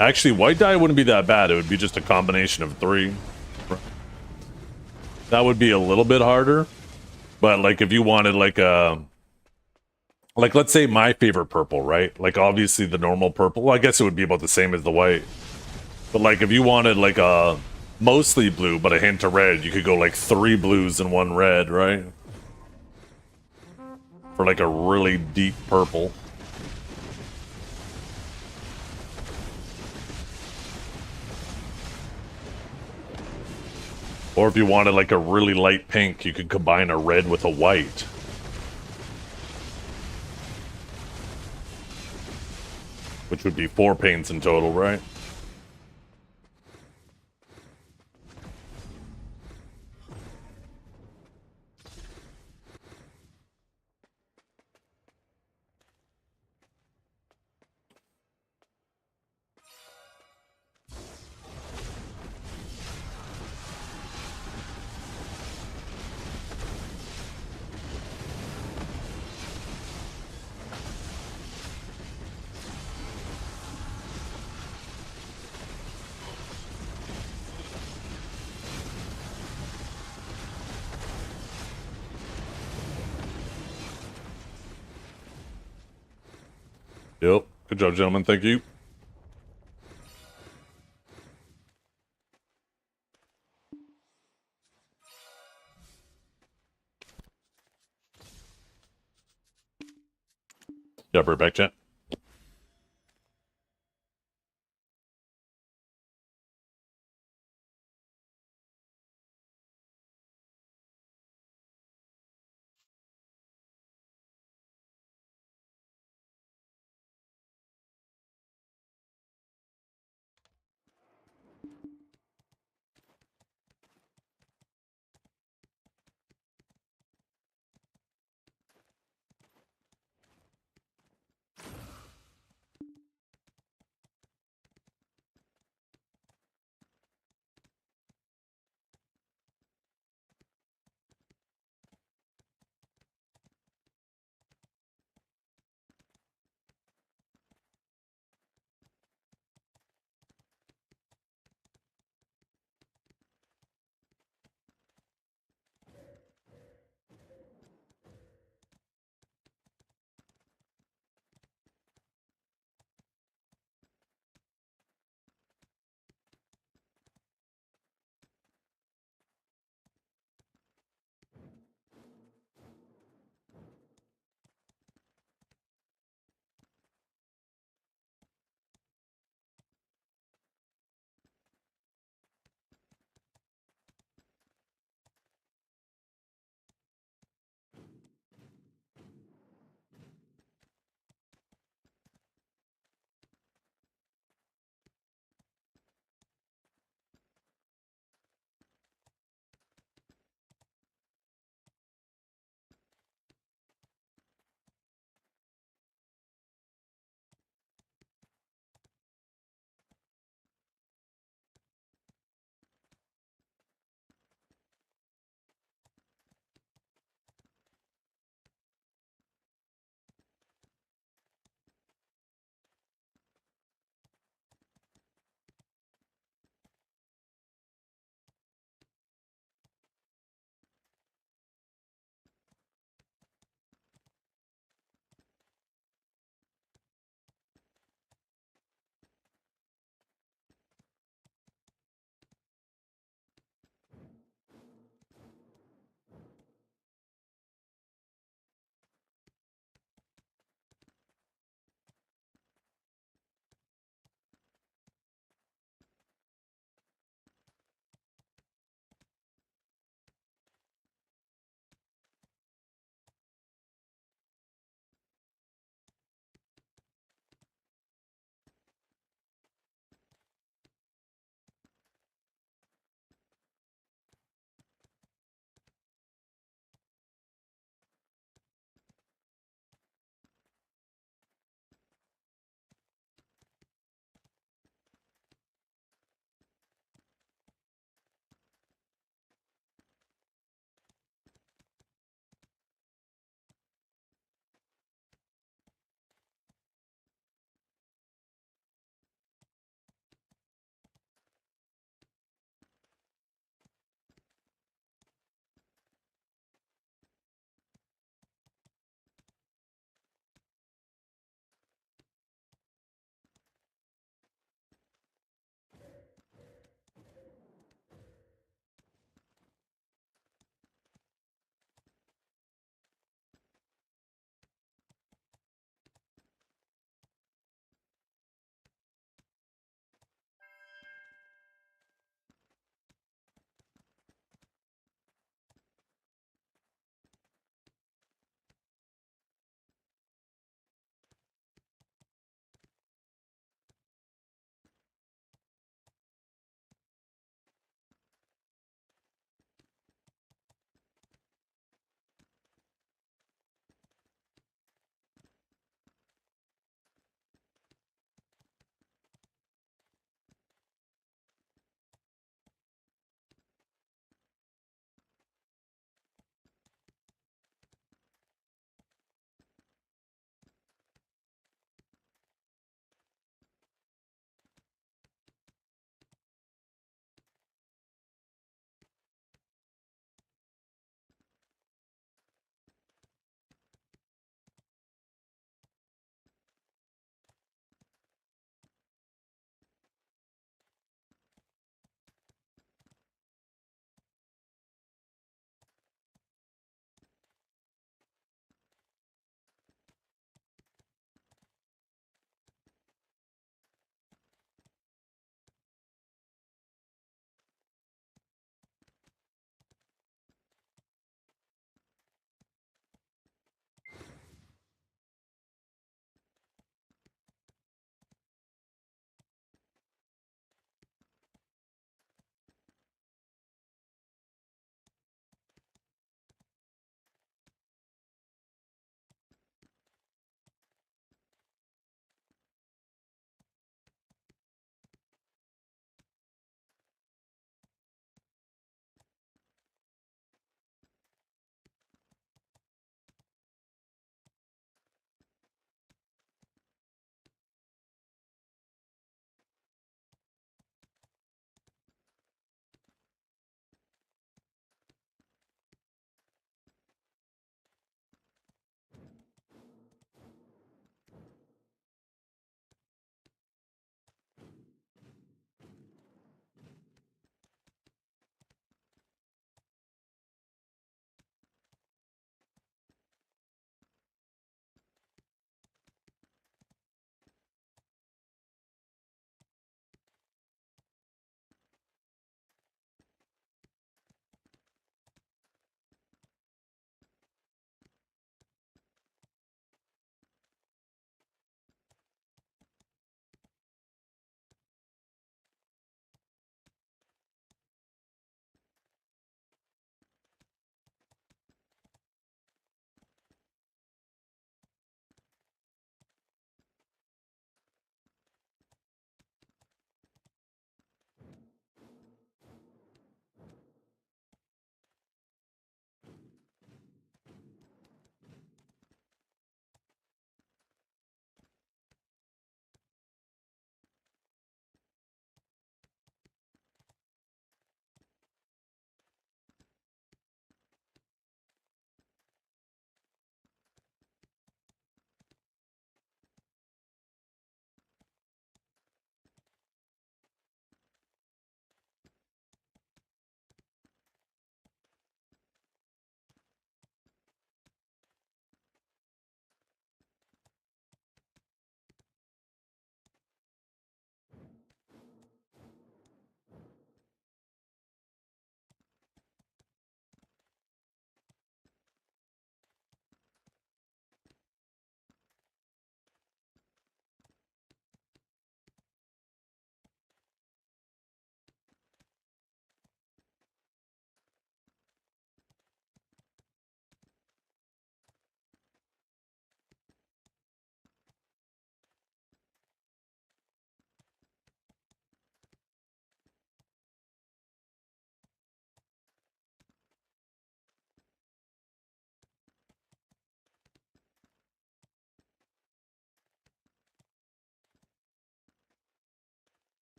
Actually, white dye wouldn't be that bad. It would be just a combination of 3. That would be a little bit harder. But like if you wanted like a... Like let's say my favorite purple, right? Like obviously the normal purple. Well, I guess it would be about the same as the white. But like if you wanted like a mostly blue but a hint of red, you could go like 3 blues and 1 red, right? For like a really deep purple. Or if you wanted like a really light pink, you could combine a red with a white. Which would be 4 paints in total, right? Yep. Good job, gentlemen. Thank you. Yeah, right back, chat.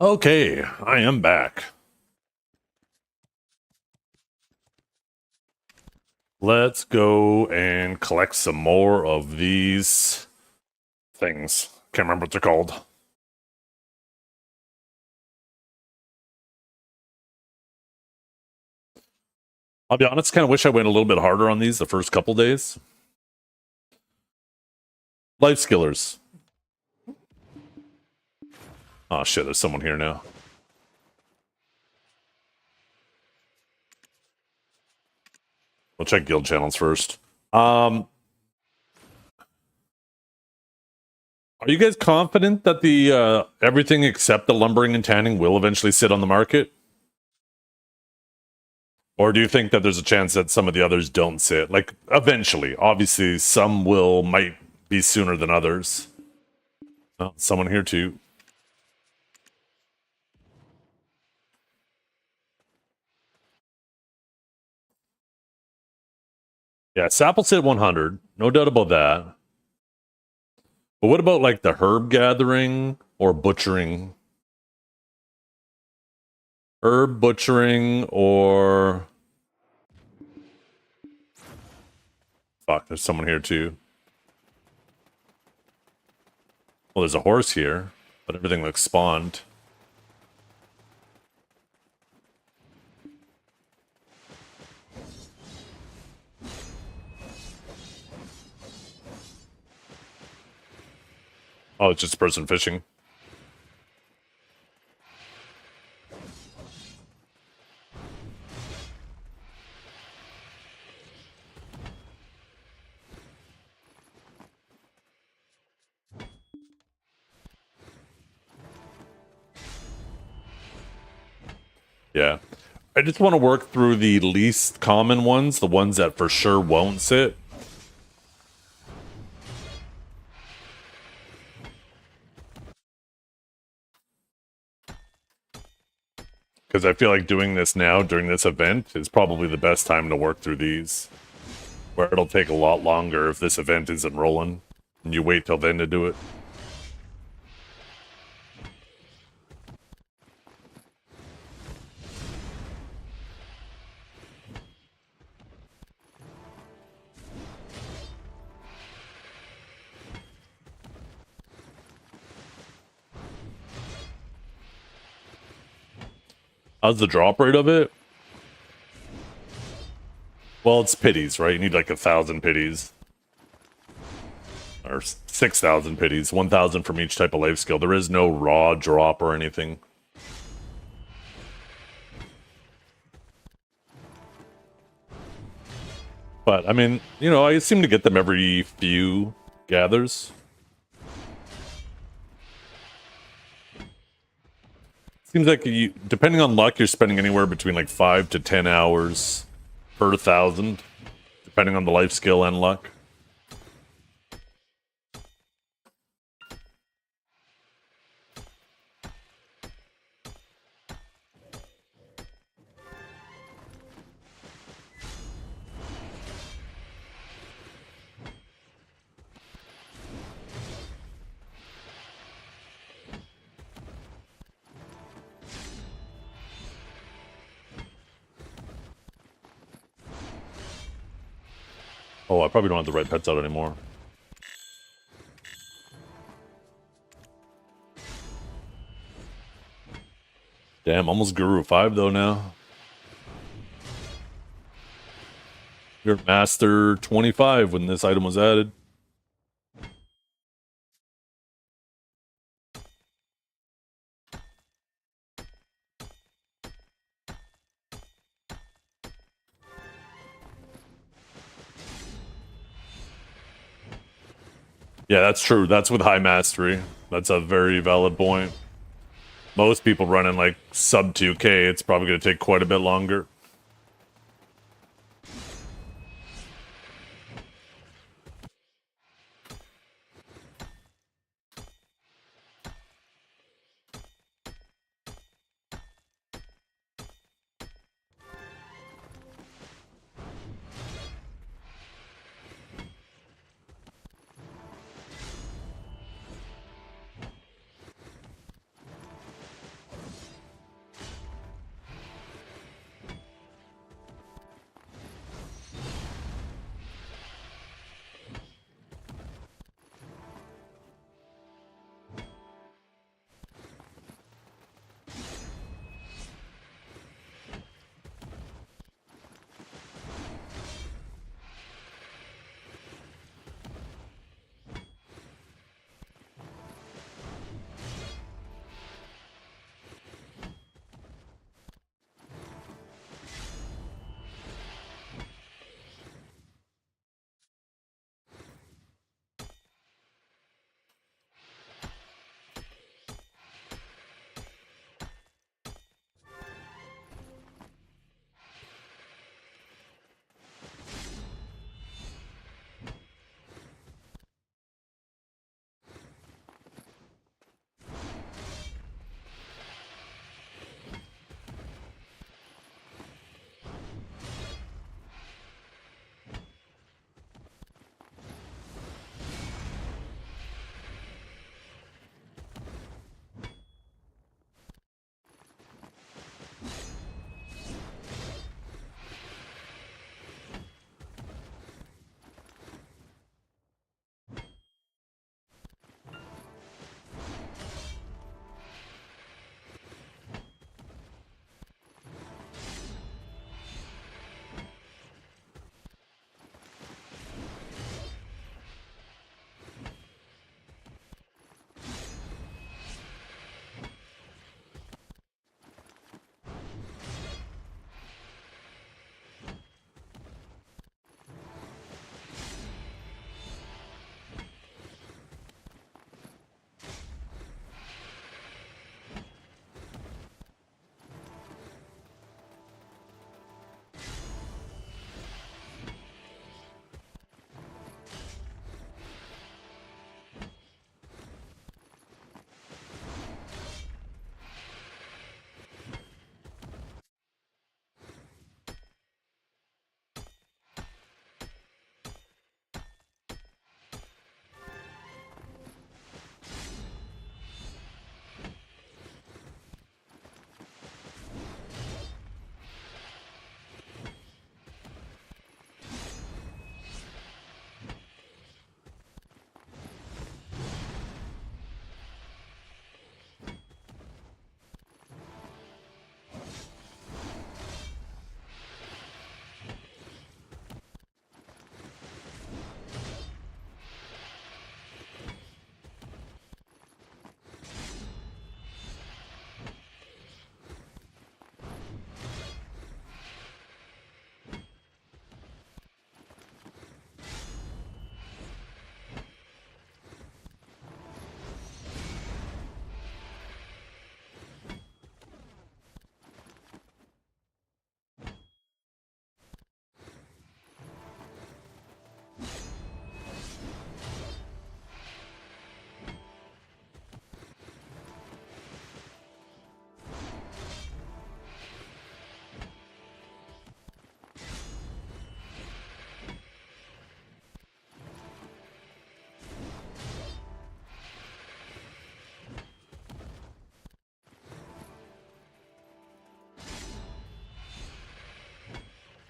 Okay, I am back. Let's go and collect some more of these things. Can't remember what they're called. I'll be honest, kind of wish I went a little bit harder on these the first couple days. Life skillers. Oh shit, there's someone here now. We'll check guild channels first. Are you guys confident that the everything except the lumbering and tanning will eventually sit on the market? Or do you think that there's a chance that some of the others don't sit? Like, eventually. Obviously, some might be sooner than others. Oh, someone here too. Yeah, sap will sit 100. No doubt about that. But what about, like, the herb gathering or butchering? Herb butchering or... Fuck, there's someone here too. Well, there's a horse here, but everything looks spawned. Oh, it's just a person fishing. Yeah. I just want to work through the least common ones, the ones that for sure won't sit. Because I feel like doing this now during this event is probably the best time to work through these. Where it'll take a lot longer if this event isn't rolling. And you wait till then to do it. How's the drop rate of it? Well, it's pities, right? You need like 1,000 pities. Or 6,000 pities. 1,000 from each type of life skill. There is no raw drop or anything. But, I mean, you know, I seem to get them every few gathers. Seems like you, depending on luck, you're spending anywhere between like 5 to 10 hours per 1,000, depending on the life skill and luck. Oh, I probably don't have the right pets out anymore. Damn, almost Guru 5 though now. You're Master 25 when this item was added. Yeah, that's true. That's with high mastery. That's a very valid point. Most people running like sub 2k, it's probably going to take quite a bit longer.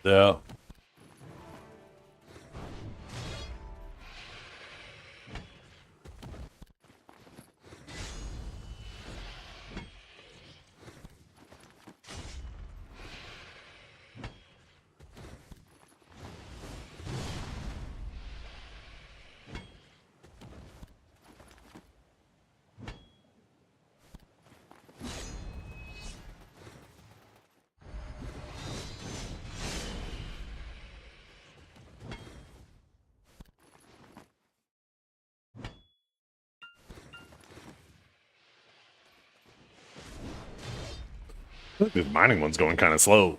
Yeah. The mining one's going kind of slow.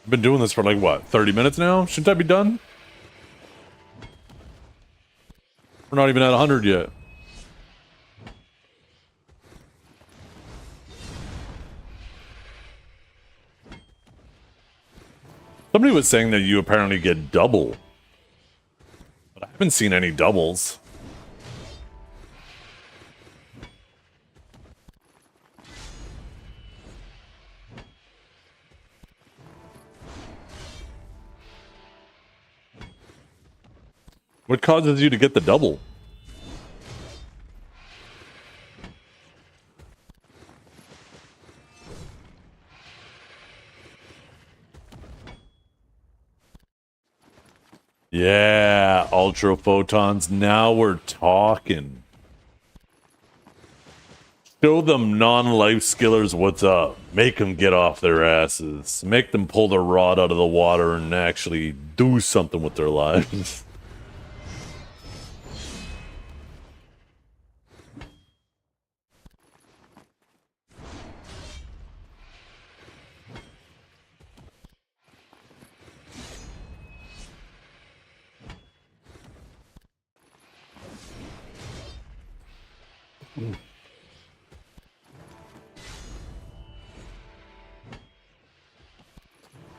I've been doing this for like, what, 30 minutes now? Shouldn't I be done? We're not even at 100 yet. Somebody was saying that you apparently get double. But I haven't seen any doubles. What causes you to get the double? Yeah, ultra photons. Now we're talking. Show them non-life skillers what's up. Make them get off their asses. Make them pull their rod out of the water and actually do something with their lives.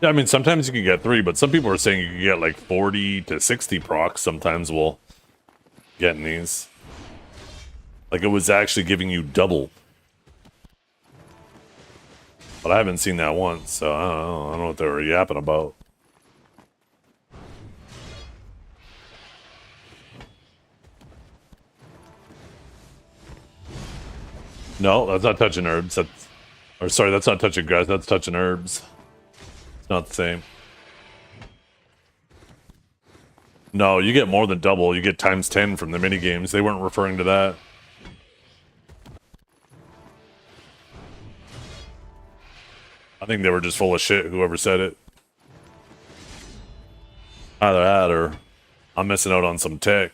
Yeah, I mean, sometimes you can get 3, but some people are saying you can get like 40 to 60 procs sometimes will get in these. Like it was actually giving you double. But I haven't seen that once, so I don't know what they were yapping about. No, that's not touching herbs. That's, or sorry, that's not touching grass. That's touching herbs. It's not the same. No, you get more than double. You get times 10 from the mini games. They weren't referring to that. I think they were just full of shit, whoever said it. Either that or I'm missing out on some tech.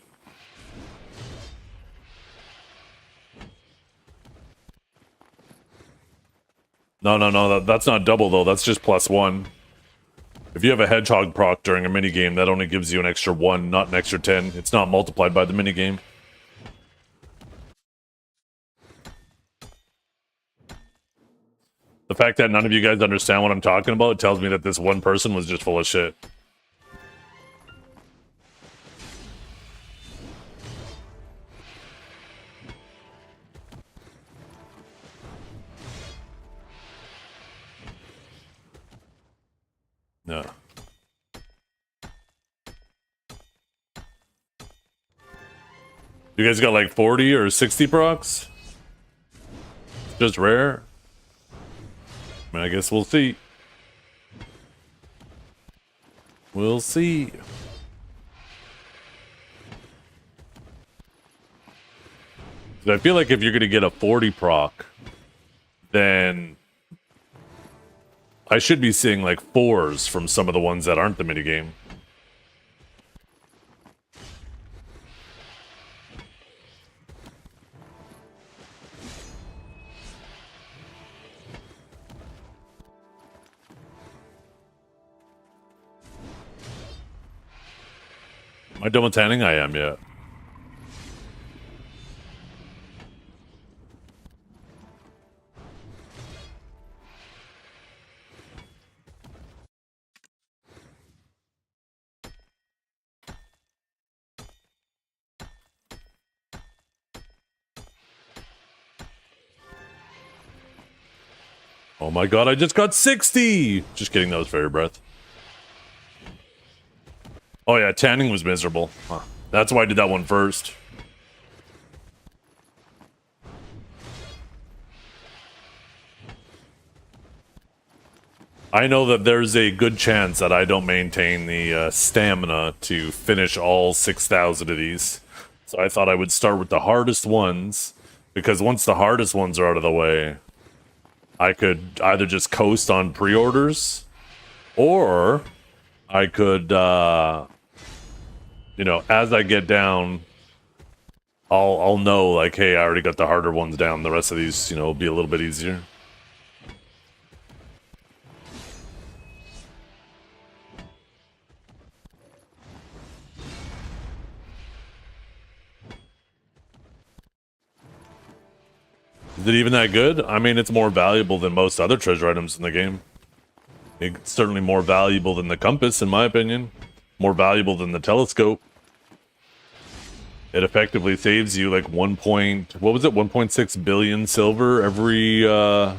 No, that's not double though. That's just +1. If you have a hedgehog proc during a minigame, that only gives you an extra 1, not an extra 10. It's not multiplied by the minigame. The fact that none of you guys understand what I'm talking about tells me that this one person was just full of shit. No. You guys got like 40 or 60 procs? Just rare? I mean, I guess we'll see. We'll see. I feel like if you're going to get a 40 proc, then I should be seeing like 4s from some of the ones that aren't the minigame. Am I done with tanning? I am, yeah. Oh my god, I just got 60! Just kidding, that was Fairy Breath. Oh yeah, tanning was miserable. Huh. That's why I did that one first. I know that there's a good chance that I don't maintain the stamina to finish all 6,000 of these. So I thought I would start with the hardest ones, because once the hardest ones are out of the way, I could either just coast on pre-orders, or I could, you know, as I get down, I'll know, like, hey, I already got the harder ones down. The rest of these, you know, will be a little bit easier. Is it even that good? I mean, it's more valuable than most other treasure items in the game. It's certainly more valuable than the compass, in my opinion. More valuable than the telescope. It effectively saves you like 1.6 billion silver every, no,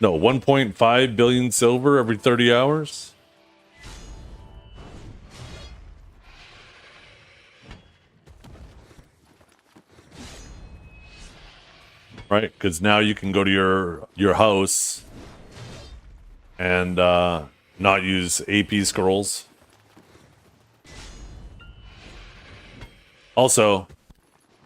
1.5 billion silver every 30 hours? Right, because now you can go to your house and not use AP scrolls. Also,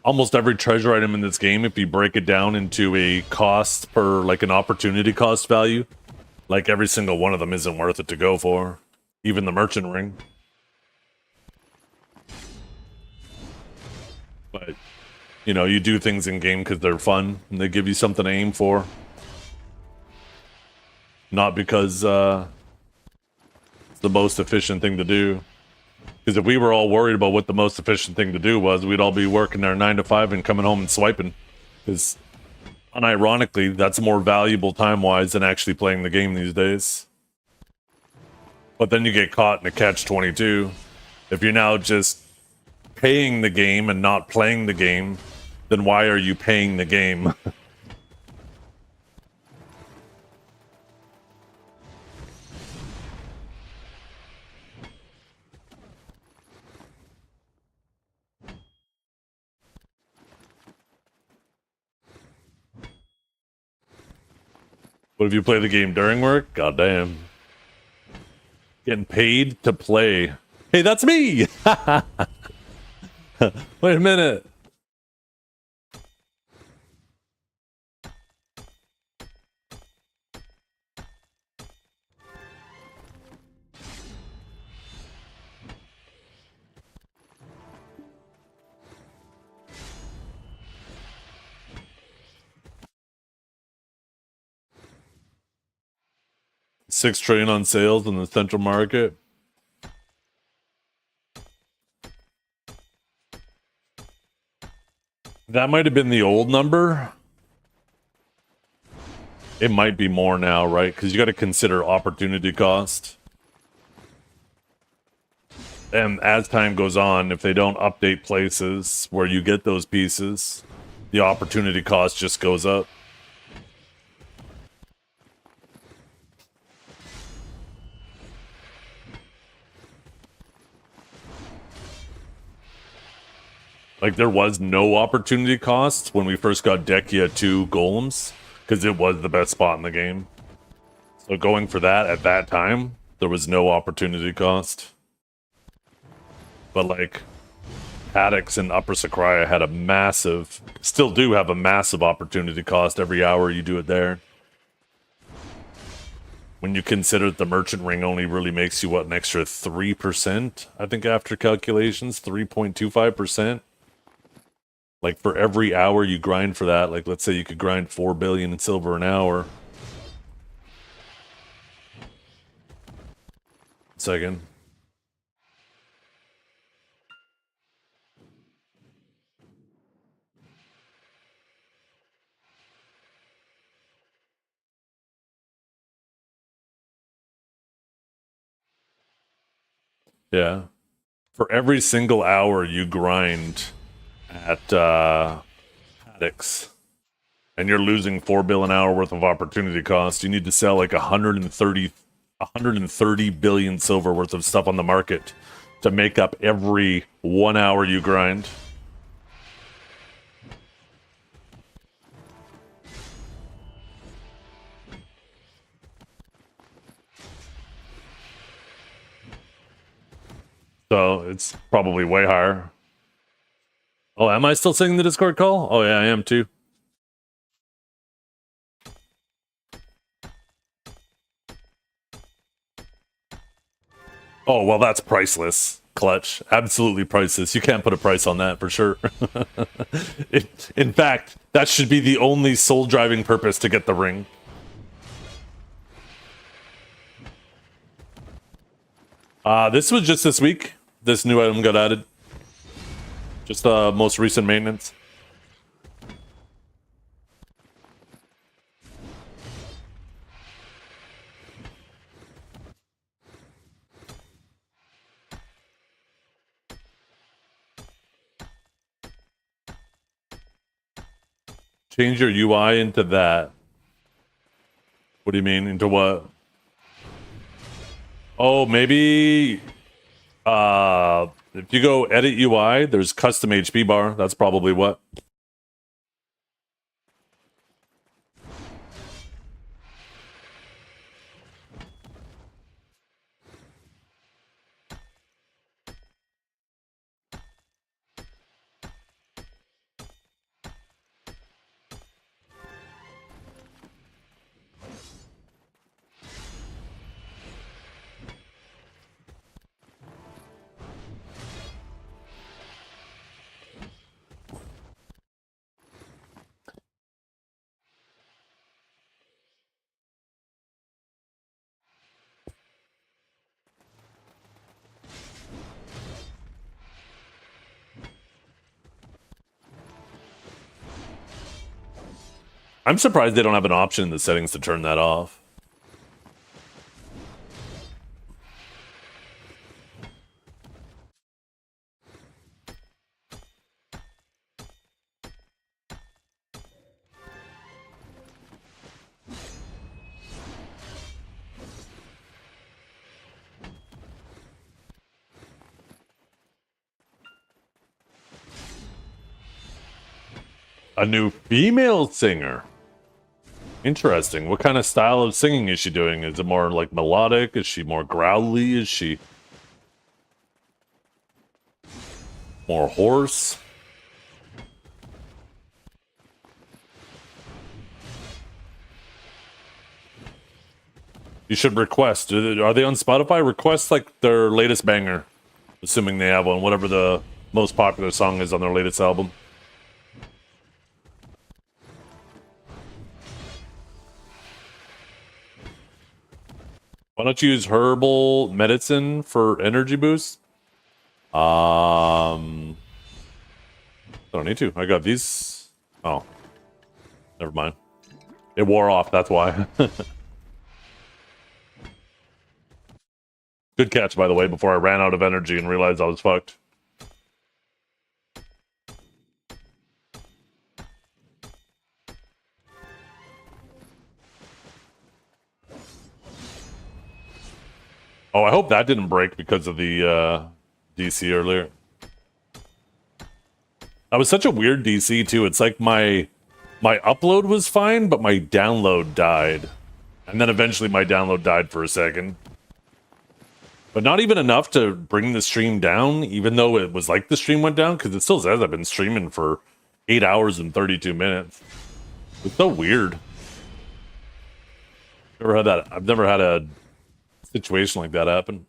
almost every treasure item in this game, if you break it down into a cost per, like an opportunity cost value, like every single one of them isn't worth it to go for. Even the merchant ring. But you know, you do things in game because they're fun and they give you something to aim for. Not because it's the most efficient thing to do. Because if we were all worried about what the most efficient thing to do was, we'd all be working our 9 to 5 and coming home and swiping. Because, unironically, that's more valuable time-wise than actually playing the game these days. But then you get caught in a catch-22. If you're now just paying the game and not playing the game, then why are you paying the game? But if you play the game during work, goddamn. Getting paid to play. Hey, that's me! Wait a minute. $6 trillion on sales in the central market. That might have been the old number. It might be more now, right? Because you got to consider opportunity cost. And as time goes on, if they don't update places where you get those pieces, the opportunity cost just goes up. Like, there was no opportunity cost when we first got Dekia 2 Golems, because it was the best spot in the game. So going for that at that time, there was no opportunity cost. But, like, Haddix and Upper Sakraya had a massive, still do have a massive opportunity cost every hour you do it there. When you consider that the merchant ring only really makes you, what, an extra 3%? I think after calculations, 3.25%. Like, for every hour you grind for that, like, let's say you could grind 4 billion in silver an hour. Second. Yeah. For every single hour you grind at Haddix, and you're losing 4 bill an hour worth of opportunity cost. You need to sell like 130 billion silver worth of stuff on the market to make up every 1 hour you grind. So it's probably way higher. Oh, am I still singing the Discord call? Oh yeah, I am too. Oh, well, that's priceless, Clutch. Absolutely priceless. You can't put a price on that for sure. In fact, that should be the only soul driving purpose to get the ring. This was just this week. This new item got added. Just the most recent maintenance. Change your UI into that. What do you mean? Into what? Oh, maybe if you go edit UI, there's custom HP bar. That's probably what. I'm surprised they don't have an option in the settings to turn that off. A new female singer. Interesting. What kind of style of singing is she doing? Is it more like melodic? Is she more growly? Is she more hoarse? You should request. Are they on Spotify? Request like their latest banger. Assuming they have one. Whatever the most popular song is on their latest album. Why don't you use herbal medicine for energy boost? I don't need to. I got these. Oh. Never mind. It wore off, that's why. Good catch, by the way, before I ran out of energy and realized I was fucked. Oh, I hope that didn't break because of the DC earlier. That was such a weird DC too. It's like my upload was fine, but my download died. And then eventually my download died for a second. But not even enough to bring the stream down, even though it was like the stream went down, because it still says I've been streaming for 8 hours and 32 minutes. It's so weird. Never had that. I've never had a situation like that happen.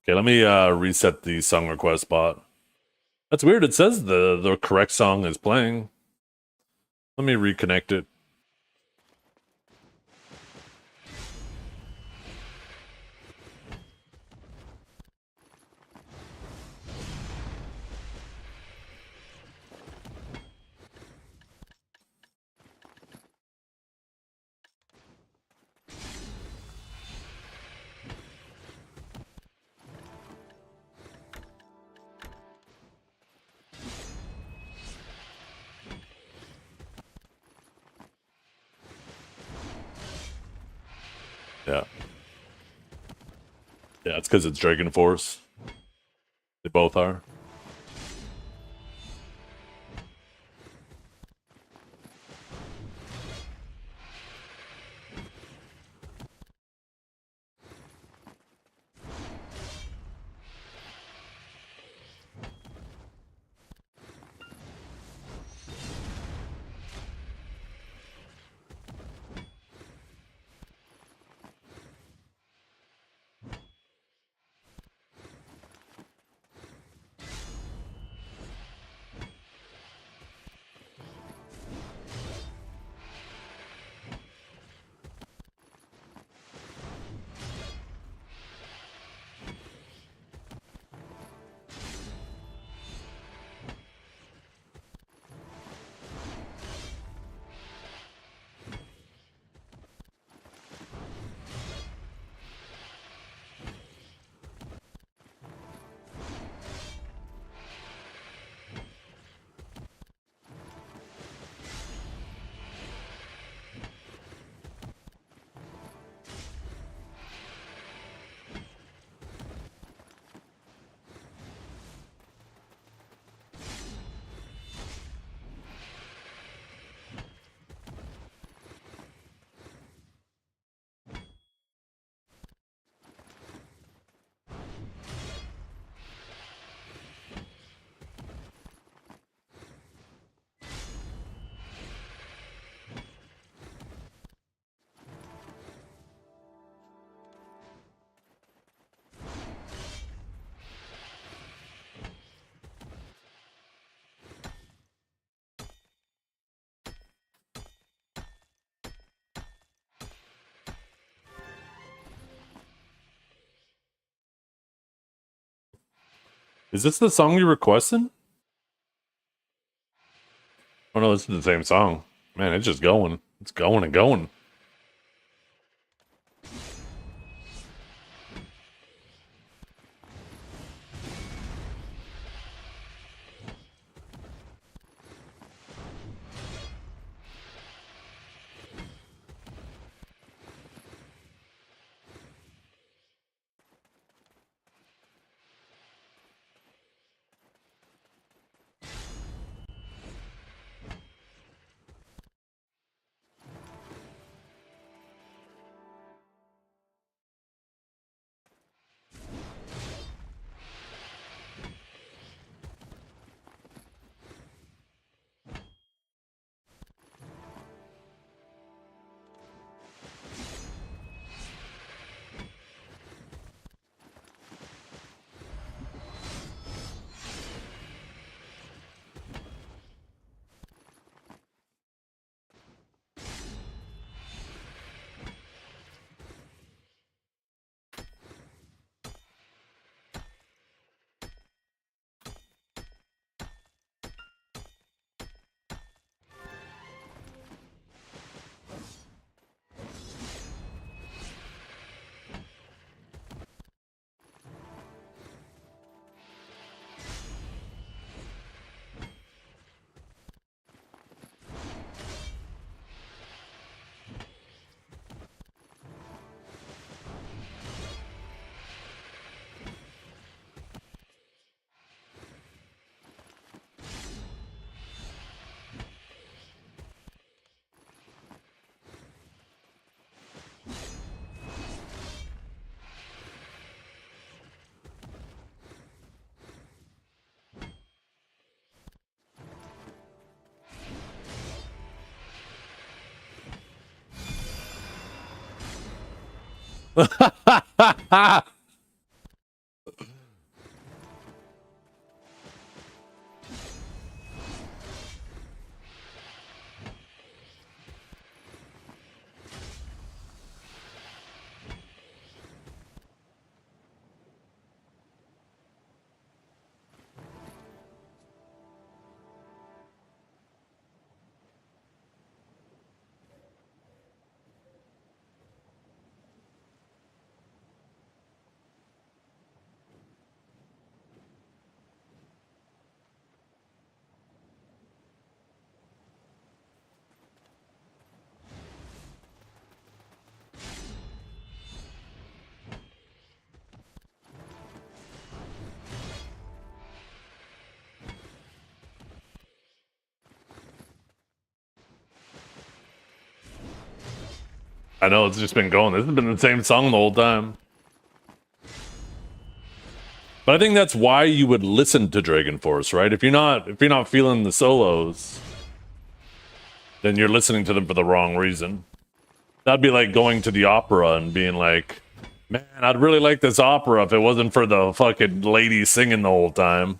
Okay, let me reset the song request bot. That's weird. It says the correct song is playing. Let me reconnect it. Yeah, it's because it's Dragon Force. They both are. Is this the song you requested? Oh no, this is the same song. Man, it's just going. It's going and going. I know, it's just been going. This has been the same song the whole time. But I think that's why you would listen to Dragon Force, right? If you're not feeling the solos, then you're listening to them for the wrong reason. That'd be like going to the opera and being like, man, I'd really like this opera if it wasn't for the fucking lady singing the whole time.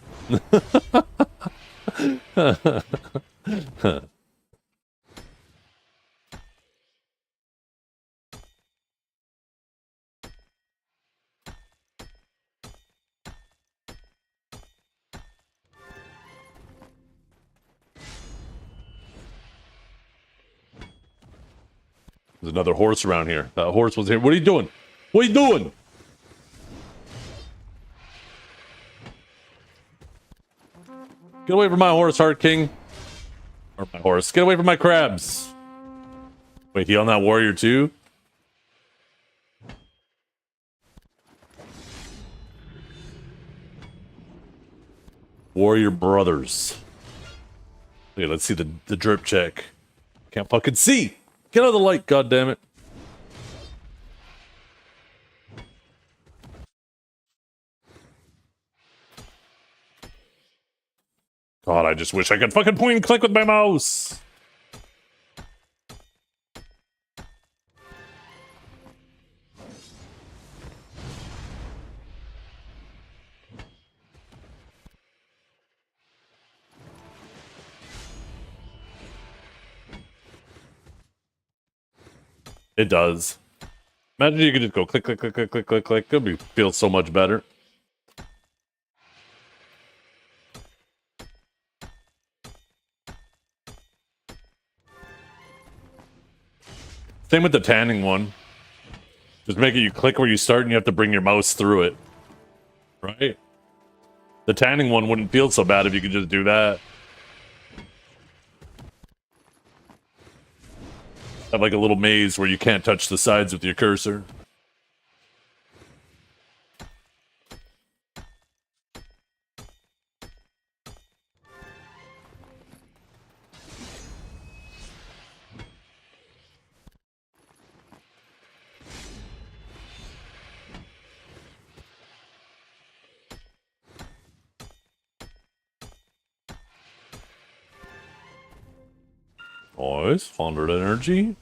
There's another horse around here. That horse was here. What are you doing? What are you doing? Get away from my horse, Heart King. Or my horse. Get away from my crabs. Wait, he on that warrior too? Warrior brothers. Okay, let's see the drip check. Can't fucking see. Get out of the light, goddammit. God, I just wish I could fucking point and click with my mouse. It does. Imagine you could just go click, click, click, click, click, click, click. It'd be feel so much better. Same with the tanning one. Just make it you click where you start and you have to bring your mouse through it. Right? The tanning one wouldn't feel so bad if you could just do that. Have like a little maze where you can't touch the sides with your cursor. Nice, 100 energy.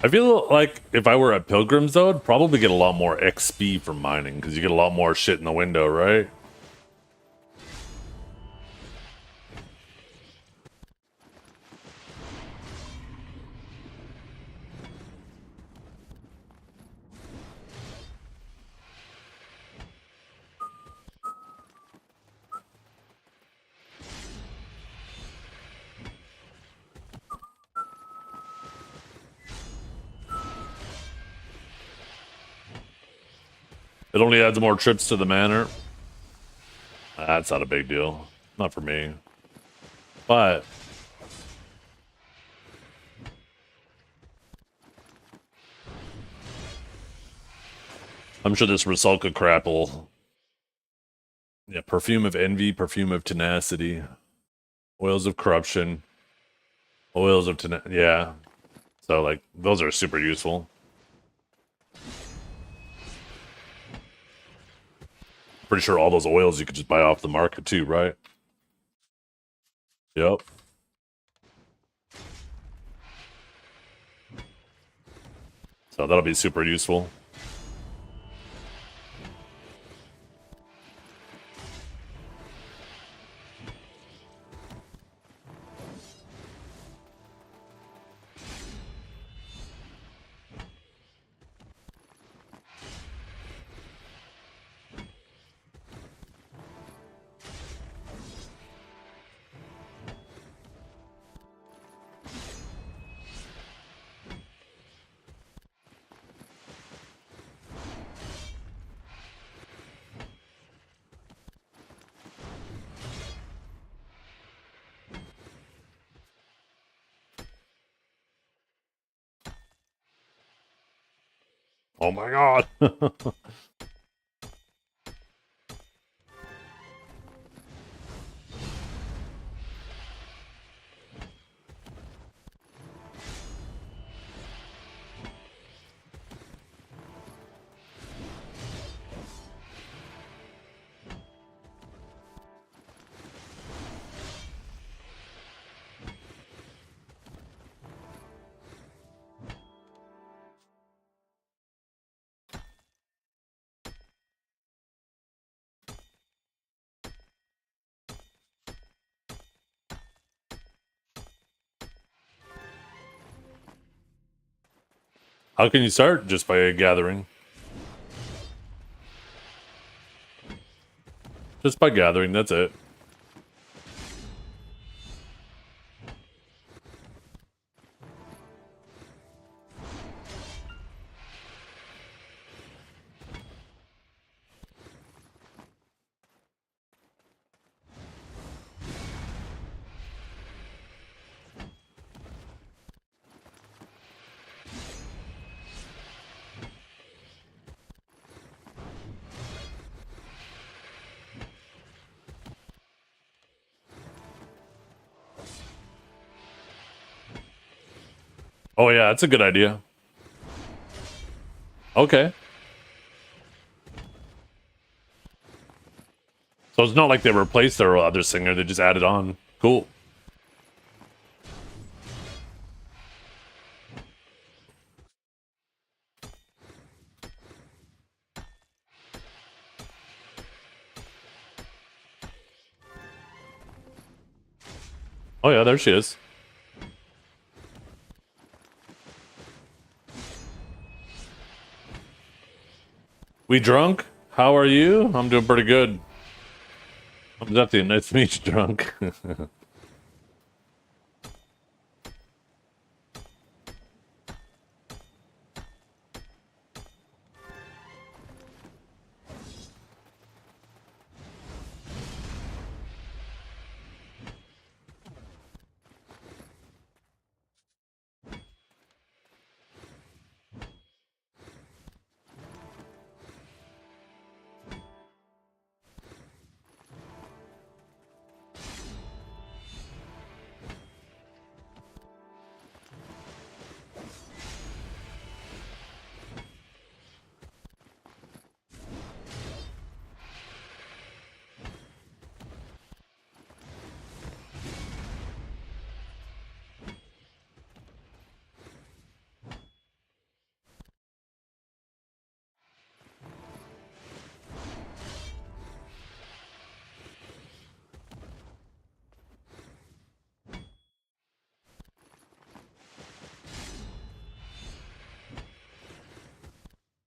I feel like if I were at Pilgrims, though, I'd probably get a lot more XP from mining, because you get a lot more shit in the window, right? It only adds more trips to the manor. That's not a big deal. Not for me. But I'm sure this Rusalka crap will Yeah, perfume of envy, perfume of tenacity, oils of corruption, oils of yeah. So like those are super useful. Pretty sure all those oils you could just buy off the market too, right? Yep. So that'll be super useful. Oh my god. How can you start? Just by a gathering. Just by gathering, that's it. Oh yeah, that's a good idea. Okay. So it's not like they replaced their other singer, they just added on. Cool. Oh yeah, there she is. We drunk? How are you? I'm doing pretty good. I'm Zeptian. Nice to meet you, drunk.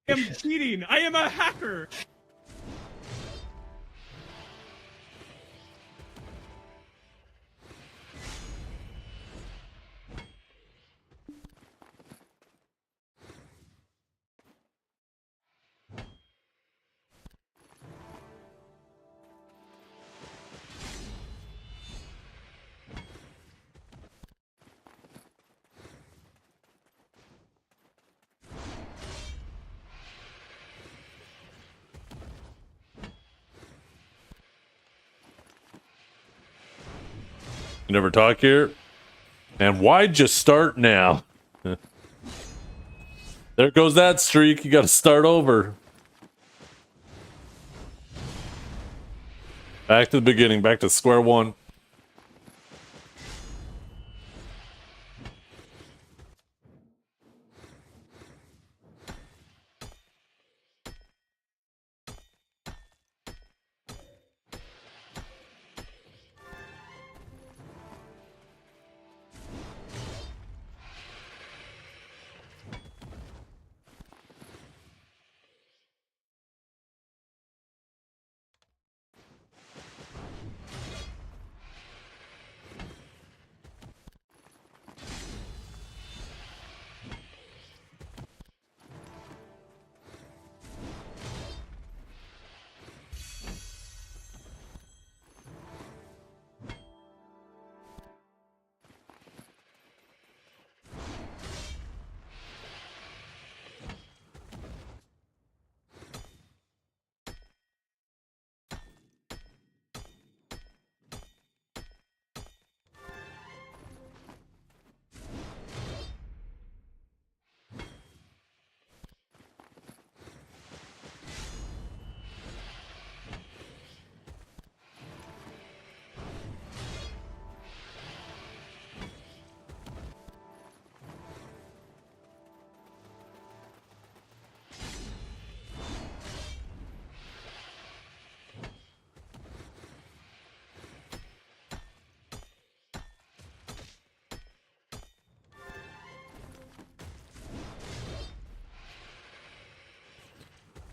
I am cheating. I am a hacker. You never talk here? And why just start now? There goes that streak. You got to start over. Back to the beginning. Back to square one.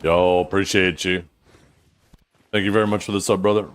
Yo, appreciate you. Thank you very much for the sub, brother.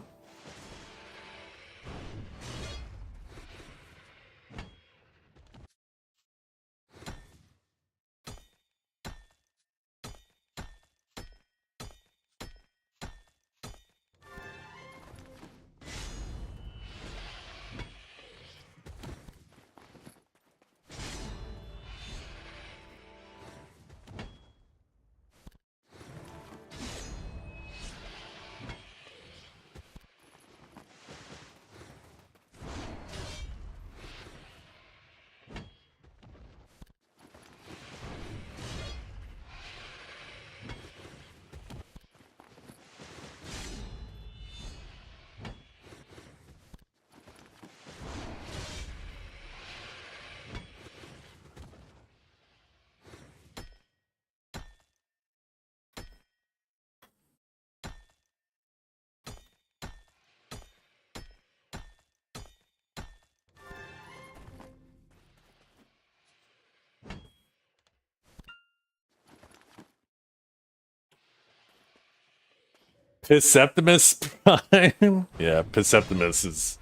Piseptimus Prime? Yeah, Piseptimus is...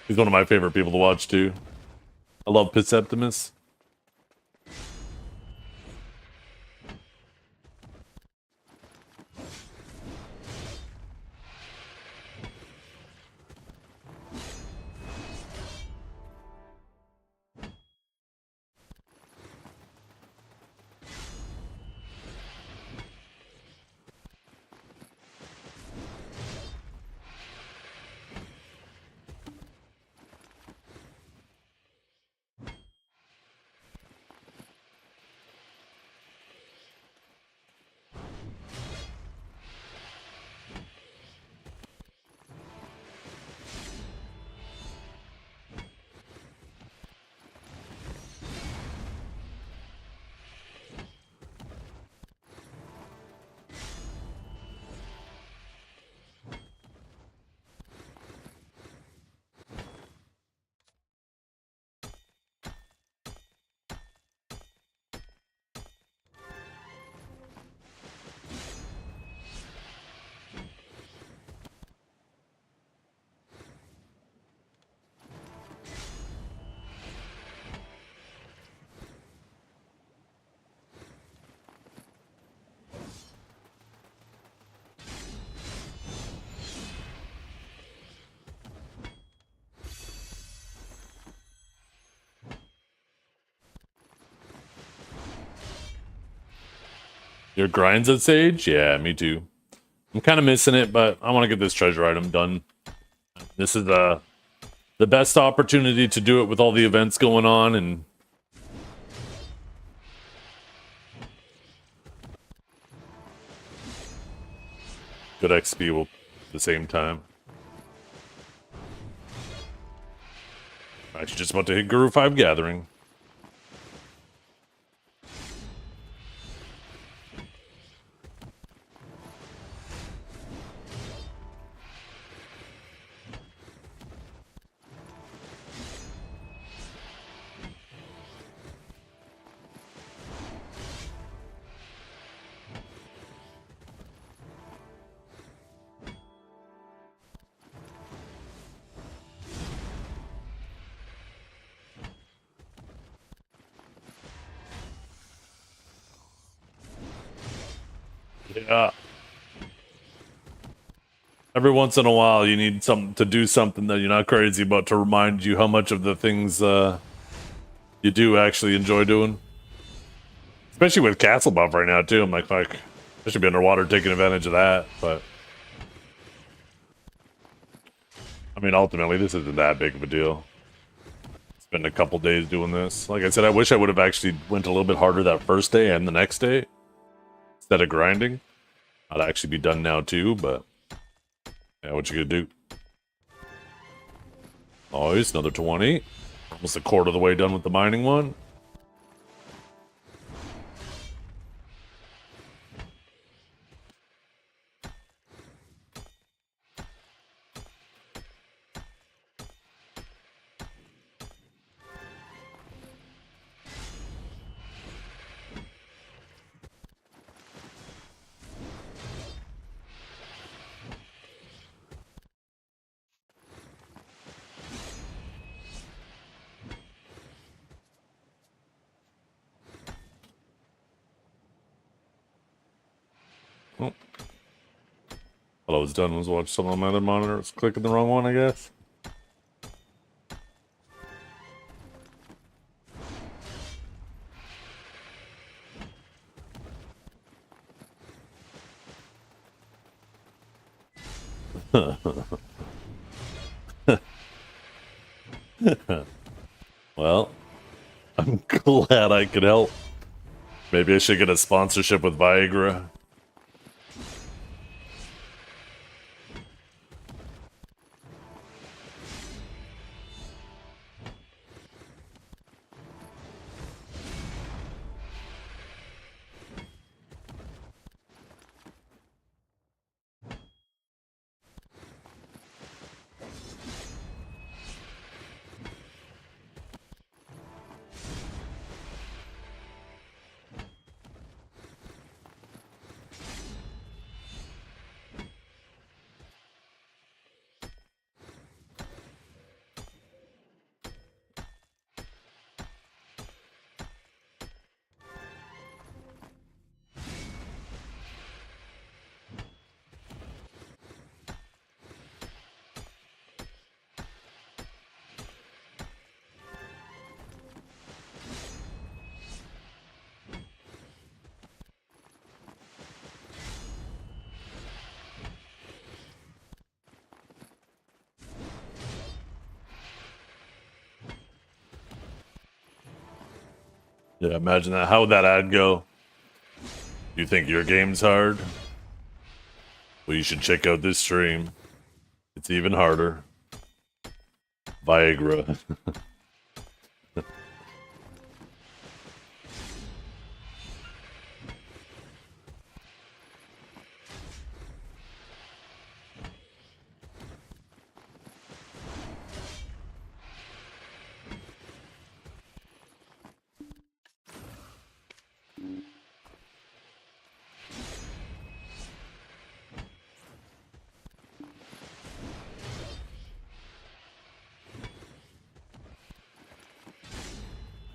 He's one of my favorite people to watch, too. I love Piseptimus. Your grinds at Sage? Yeah, me too. I'm kind of missing it, but I want to get this treasure item done. This is the best opportunity to do it with all the events going on and good XP will at the same time. I'm actually just about to hit Guru 5 Gathering. Yeah. Every once in a while, you need something to do something that you're not crazy about to remind you how much of the things you do actually enjoy doing. Especially with Castle Buff right now, too. I'm like, fuck, I should be underwater taking advantage of that, but... I mean, ultimately, this isn't that big of a deal. Spend a couple days doing this. Like I said, I wish I would have actually went a little bit harder that first day and the next day. Instead of grinding. I'd actually be done now too, but yeah, what you gonna do? Oh, it's another 20. Almost a quarter of the way done with the mining one. Oh. All I was done was watch some on my other monitor. I was clicking the wrong one, I guess. Well, I'm glad I could help. Maybe I should get a sponsorship with Viagra. Yeah, imagine that. How would that ad go? You think your game's hard? Well, you should check out this stream. It's even harder. Viagra.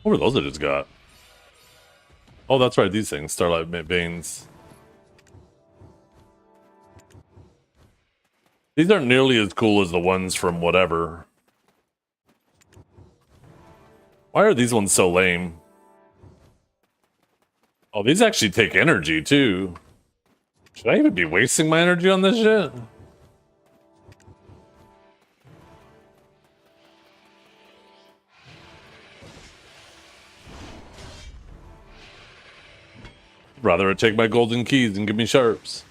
What were those I just got? Oh, that's right, these things. Starlight Veins. These aren't nearly as cool as the ones from whatever. Why are these ones so lame? Oh, these actually take energy, too. Should I even be wasting my energy on this shit? Rather it take my golden keys and give me sharps.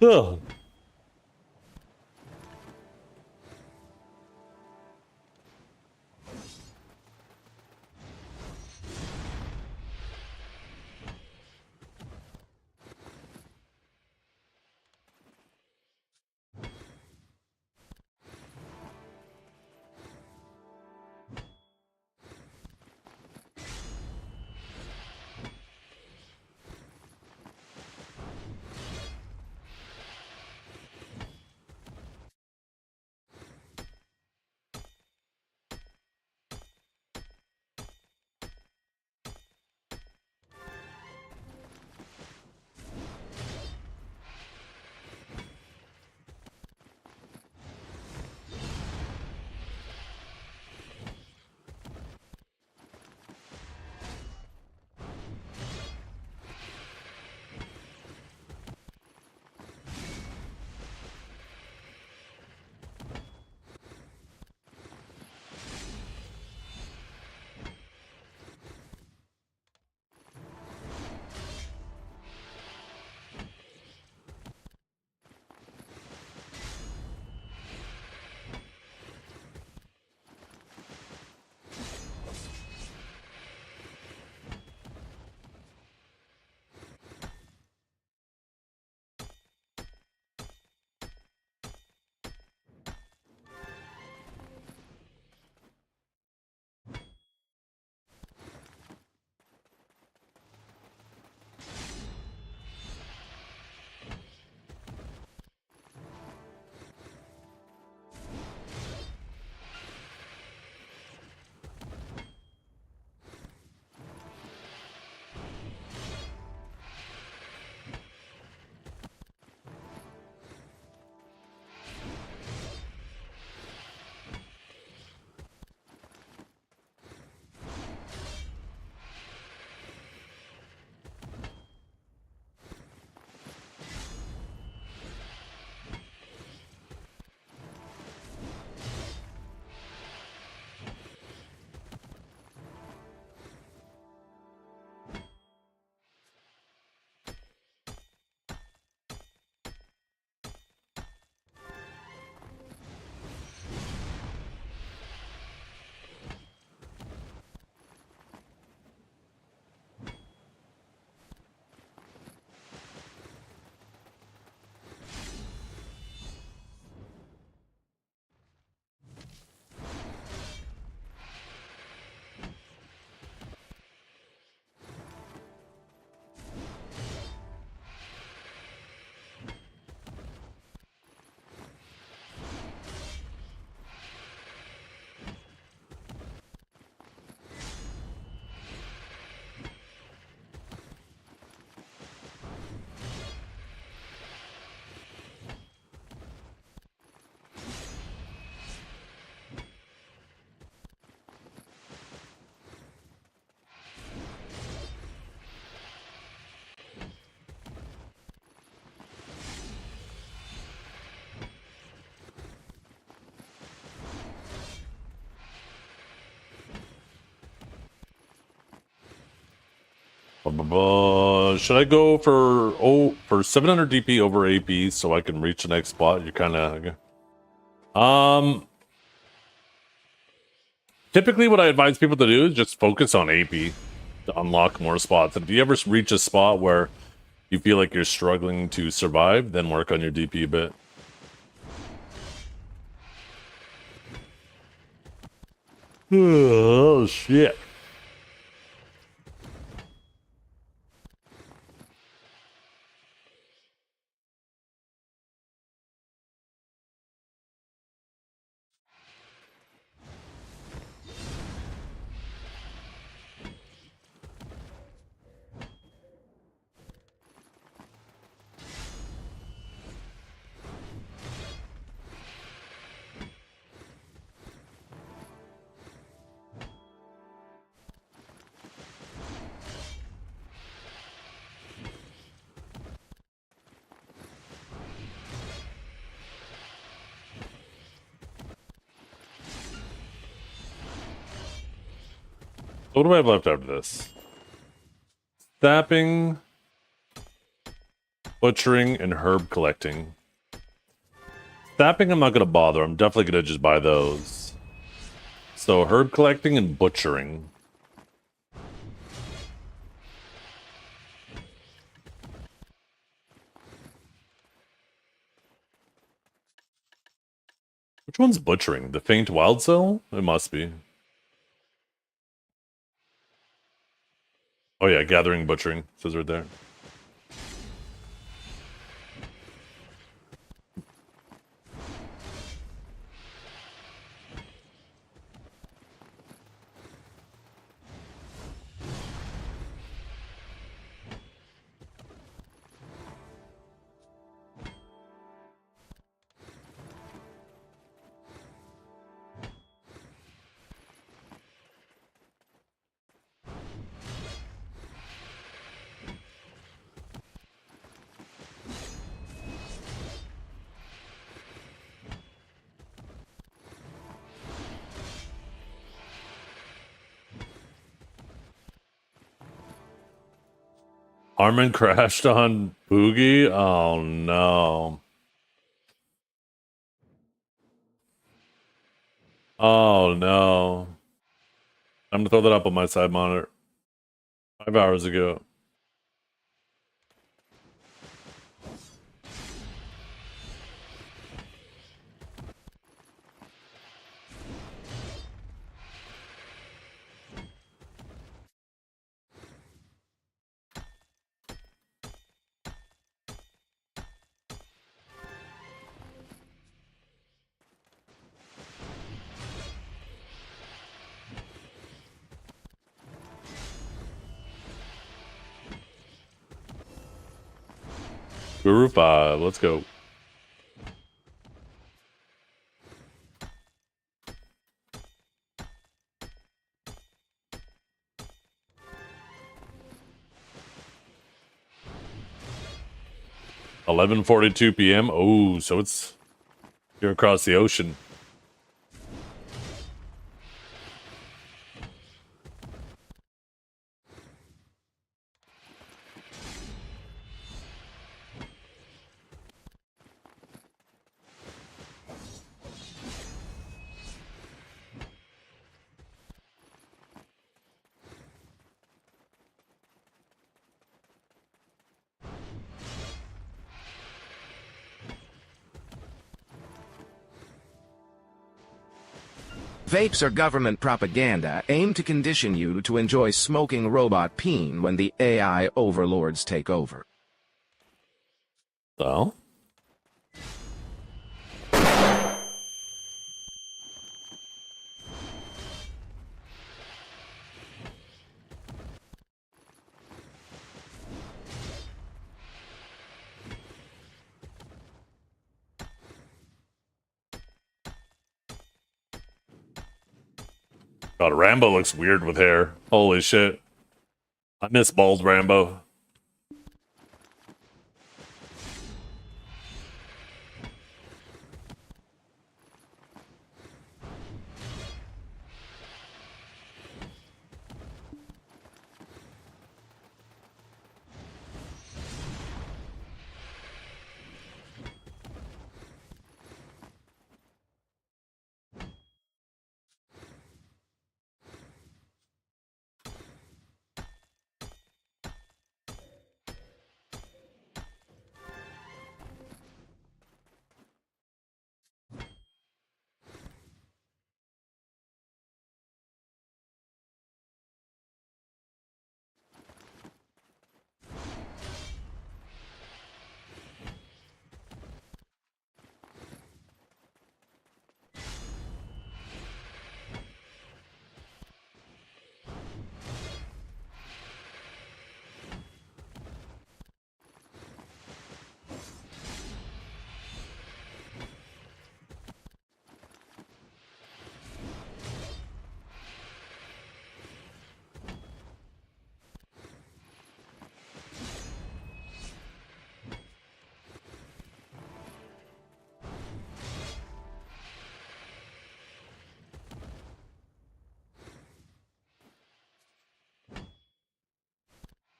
Ugh. Should I go for 700 DP over AP so I can reach the next spot? You're kind of typically what I advise people to do is just focus on AP to unlock more spots. And if you ever reach a spot where you feel like you're struggling to survive, then work on your DP a bit. Oh shit. What do I have left after this? Stapping, butchering, and herb collecting. Stapping, I'm not going to bother. I'm definitely going to just buy those. So herb collecting and butchering. Which one's butchering? The faint wild cell? It must be. Oh yeah, gathering, butchering. It says right there. Armin crashed on Boogie? Oh no. Oh no. I'm gonna throw that up on my side monitor. 5 hours ago. Guru 5, let's go. $11:42 p.m. Oh, so it's here across the ocean. Vapes are government propaganda aimed to condition you to enjoy smoking robot peen when the AI overlords take over. So? God, Rambo looks weird with hair. Holy shit. I miss bald Rambo.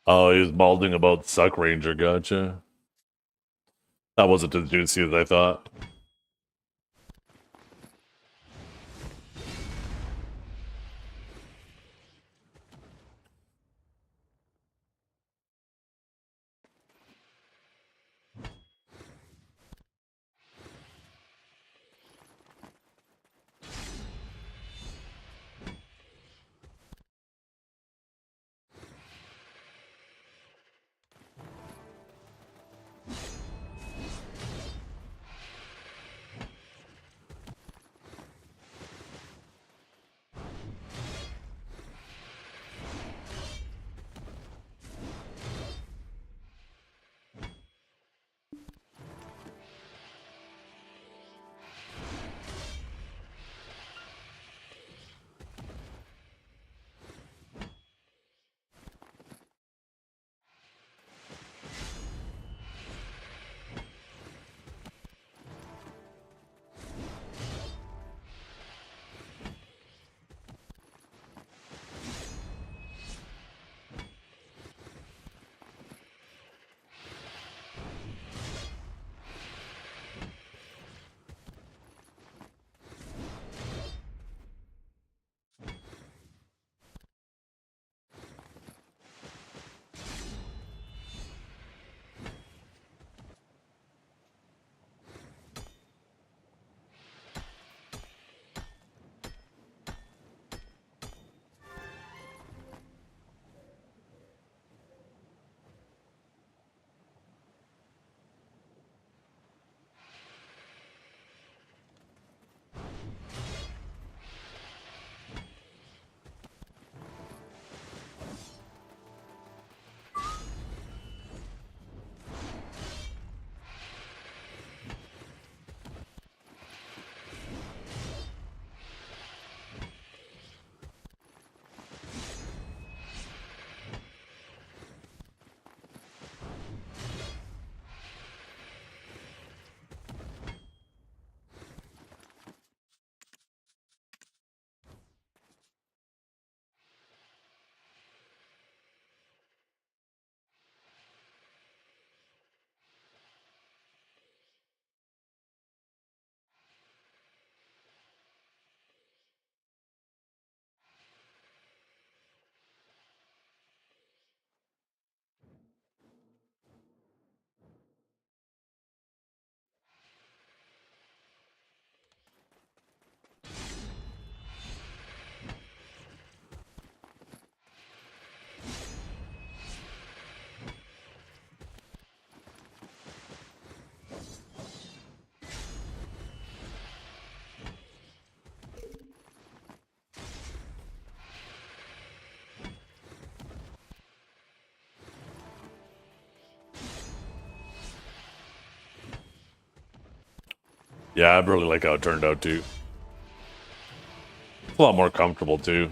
Oh, he was balding about Suck Ranger. Gotcha. That wasn't as juicy as I thought. Yeah, I really like how it turned out too. It's a lot more comfortable too.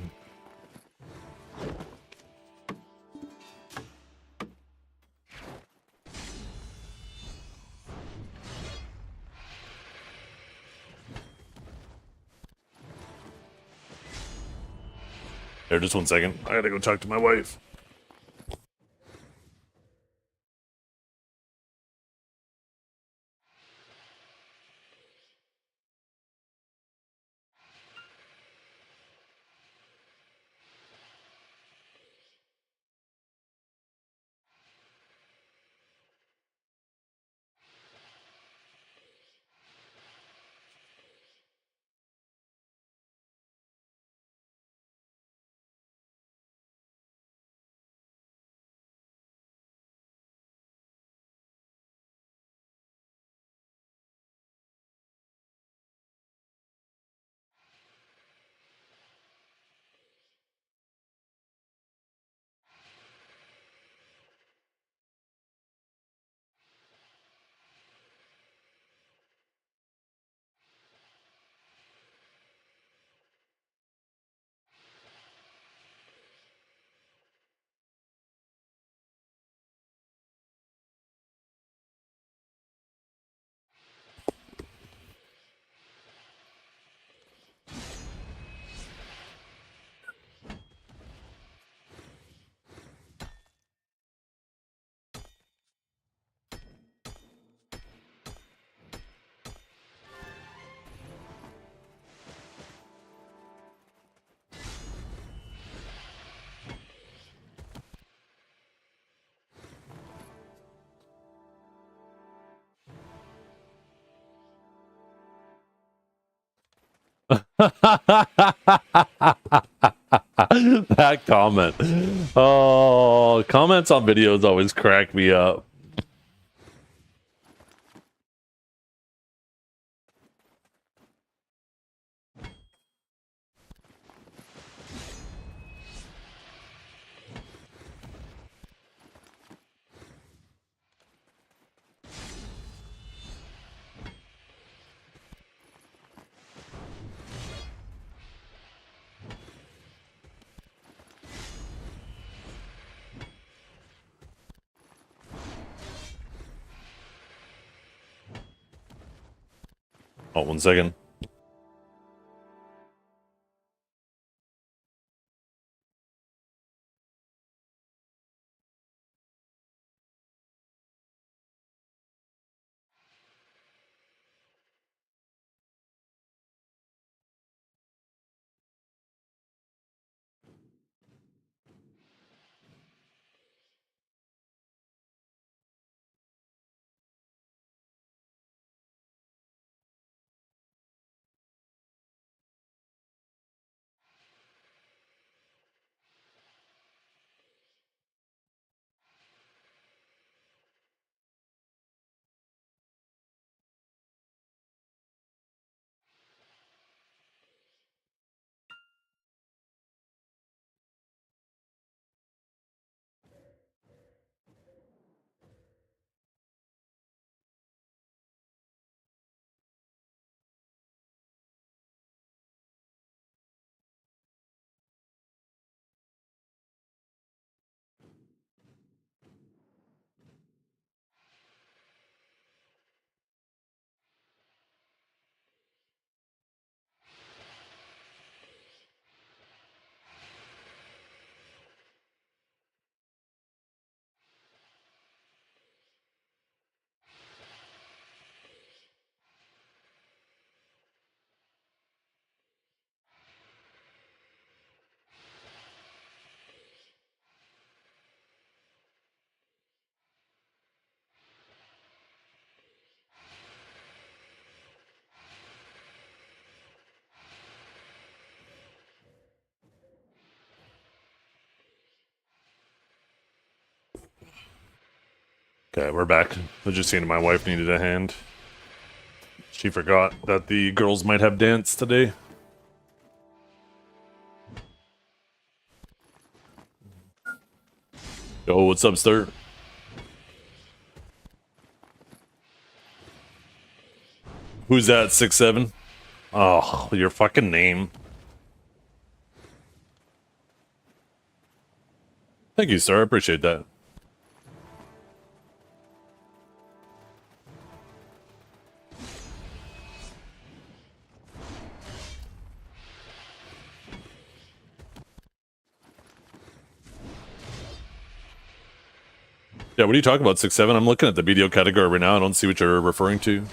Here, just 1 second. I gotta go talk to my wife. That comment. Oh, comments on videos always crack me up. Oh, 1 second. Okay, we're back. I was just seeing my wife needed a hand. She forgot that the girls might have dance today. Yo, what's up, sir? Who's that, 6'7"? Oh, your fucking name. Thank you, sir. I appreciate that. Yeah, what are you talking about, 6'7"? I'm looking at the video category right now. I don't see what you're referring to.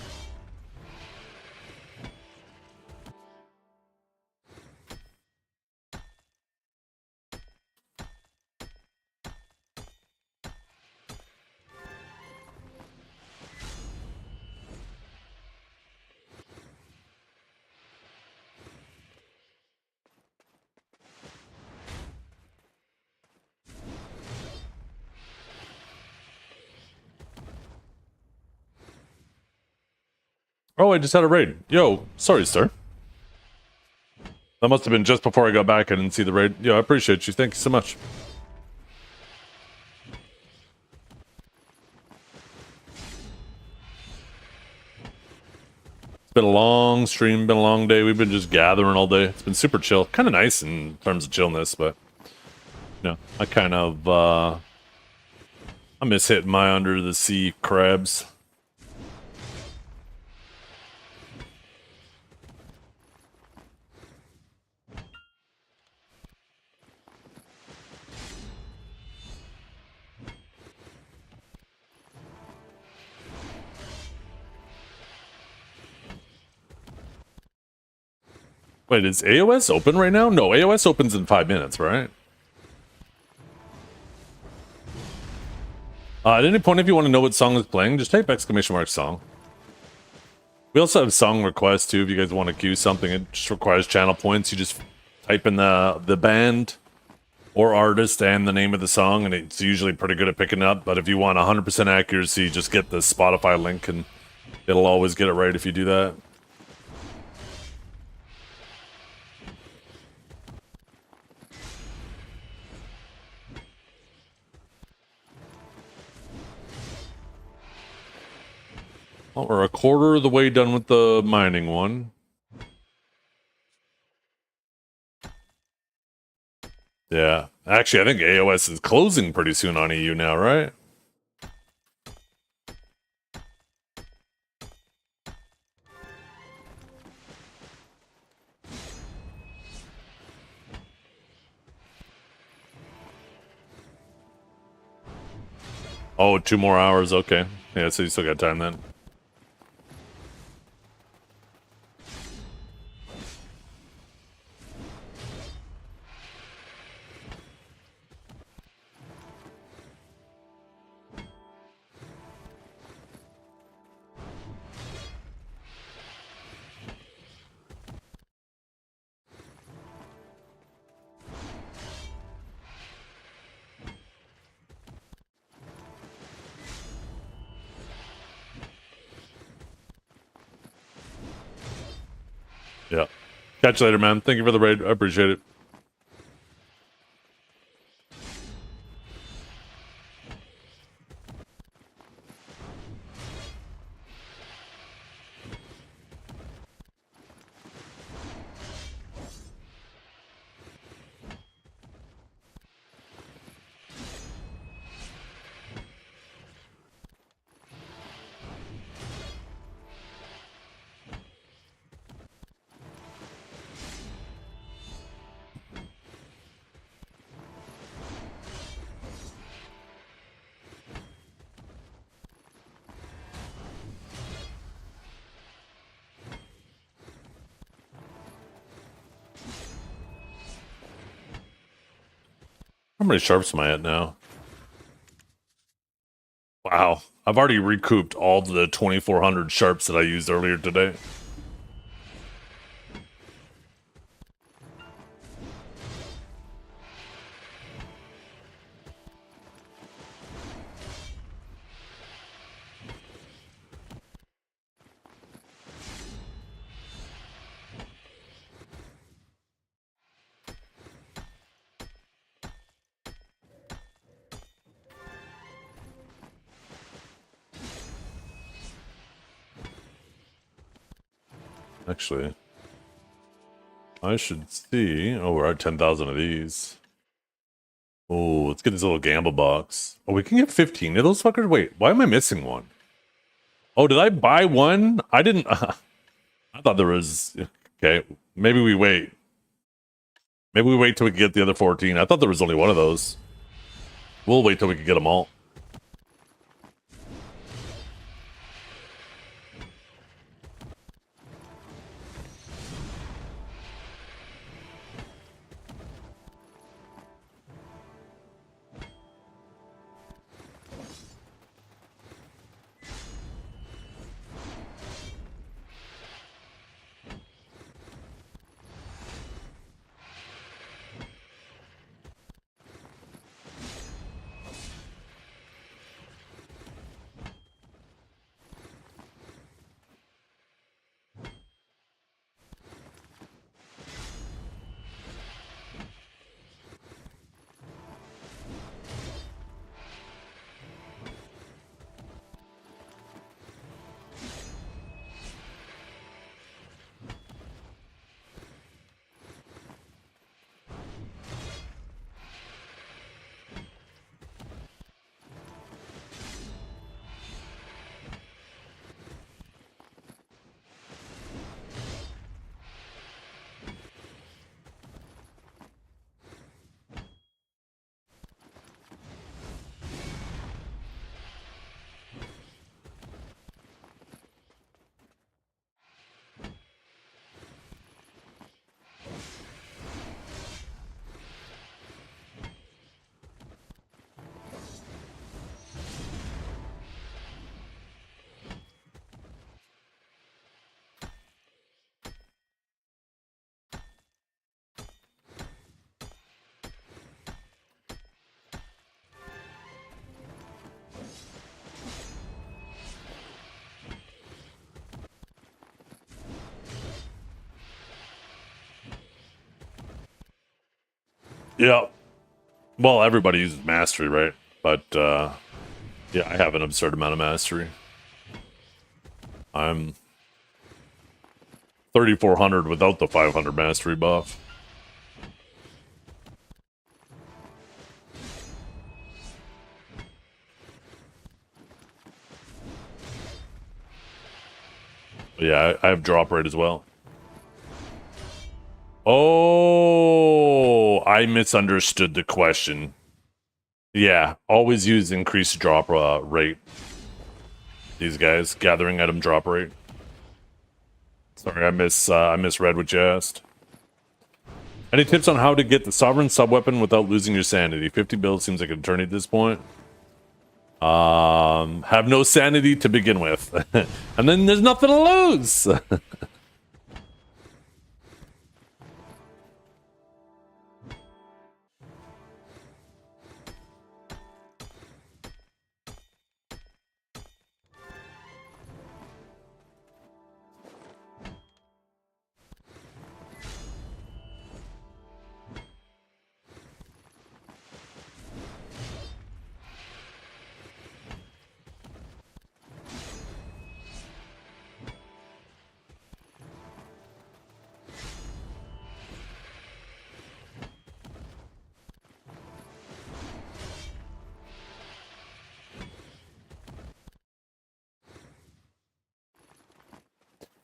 Oh, I just had a raid. Yo, sorry, sir. That must have been just before I got back. I didn't see the raid. Yo, I appreciate you. Thank you so much. It's been a long stream, been a long day. We've been just gathering all day. It's been super chill. Kind of nice in terms of chillness, but no, I kind of I miss hitting my under the sea crabs. Wait, is AOS open right now? No, AOS opens in 5 minutes, right? At any point, if you want to know what song is playing, just type !song. We also have song requests too. If you guys want to queue something, it just requires channel points. You just type in the band or artist and the name of the song, and it's usually pretty good at picking up. But if you want 100% accuracy, just get the Spotify link, and it'll always get it right if you do that. Well, we're a quarter of the way done with the mining one. Yeah. Actually, I think AOS is closing pretty soon on EU now, right? Oh, 2 more hours. Okay. Yeah, so you still got time then. Yeah. Catch you later, man. Thank you for the raid. I appreciate it. How many sharps am I at now? Wow. I've already recouped all the 2,400 sharps that I used earlier today. Actually, I should see. Oh, we're at 10,000 of these. Oh, let's get this little gamble box. Oh, we can get 15 of those fuckers? Wait, why am I missing one? Oh, did I buy one? I didn't. I thought there was. Okay, maybe we wait. Maybe we wait till we get the other 14. I thought there was only one of those. We'll wait till we can get them all. Yeah. Well, everybody uses mastery, right? But yeah, I have an absurd amount of mastery. I'm 3,400 without the 500 mastery buff. Yeah, I have drop rate as well. Oh, I misunderstood the question. Yeah, always use increased drop rate. These guys, gathering item drop rate. Sorry, I misread what you asked. Any tips on how to get the sovereign sub-weapon without losing your sanity? 50 builds seems like an eternity at this point. Have no sanity to begin with. And then there's nothing to lose.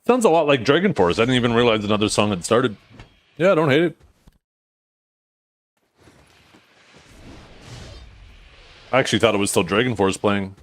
Sounds a lot like Dragon Force. I didn't even realize another song had started. Yeah, I don't hate it. I actually thought it was still Dragon Force playing.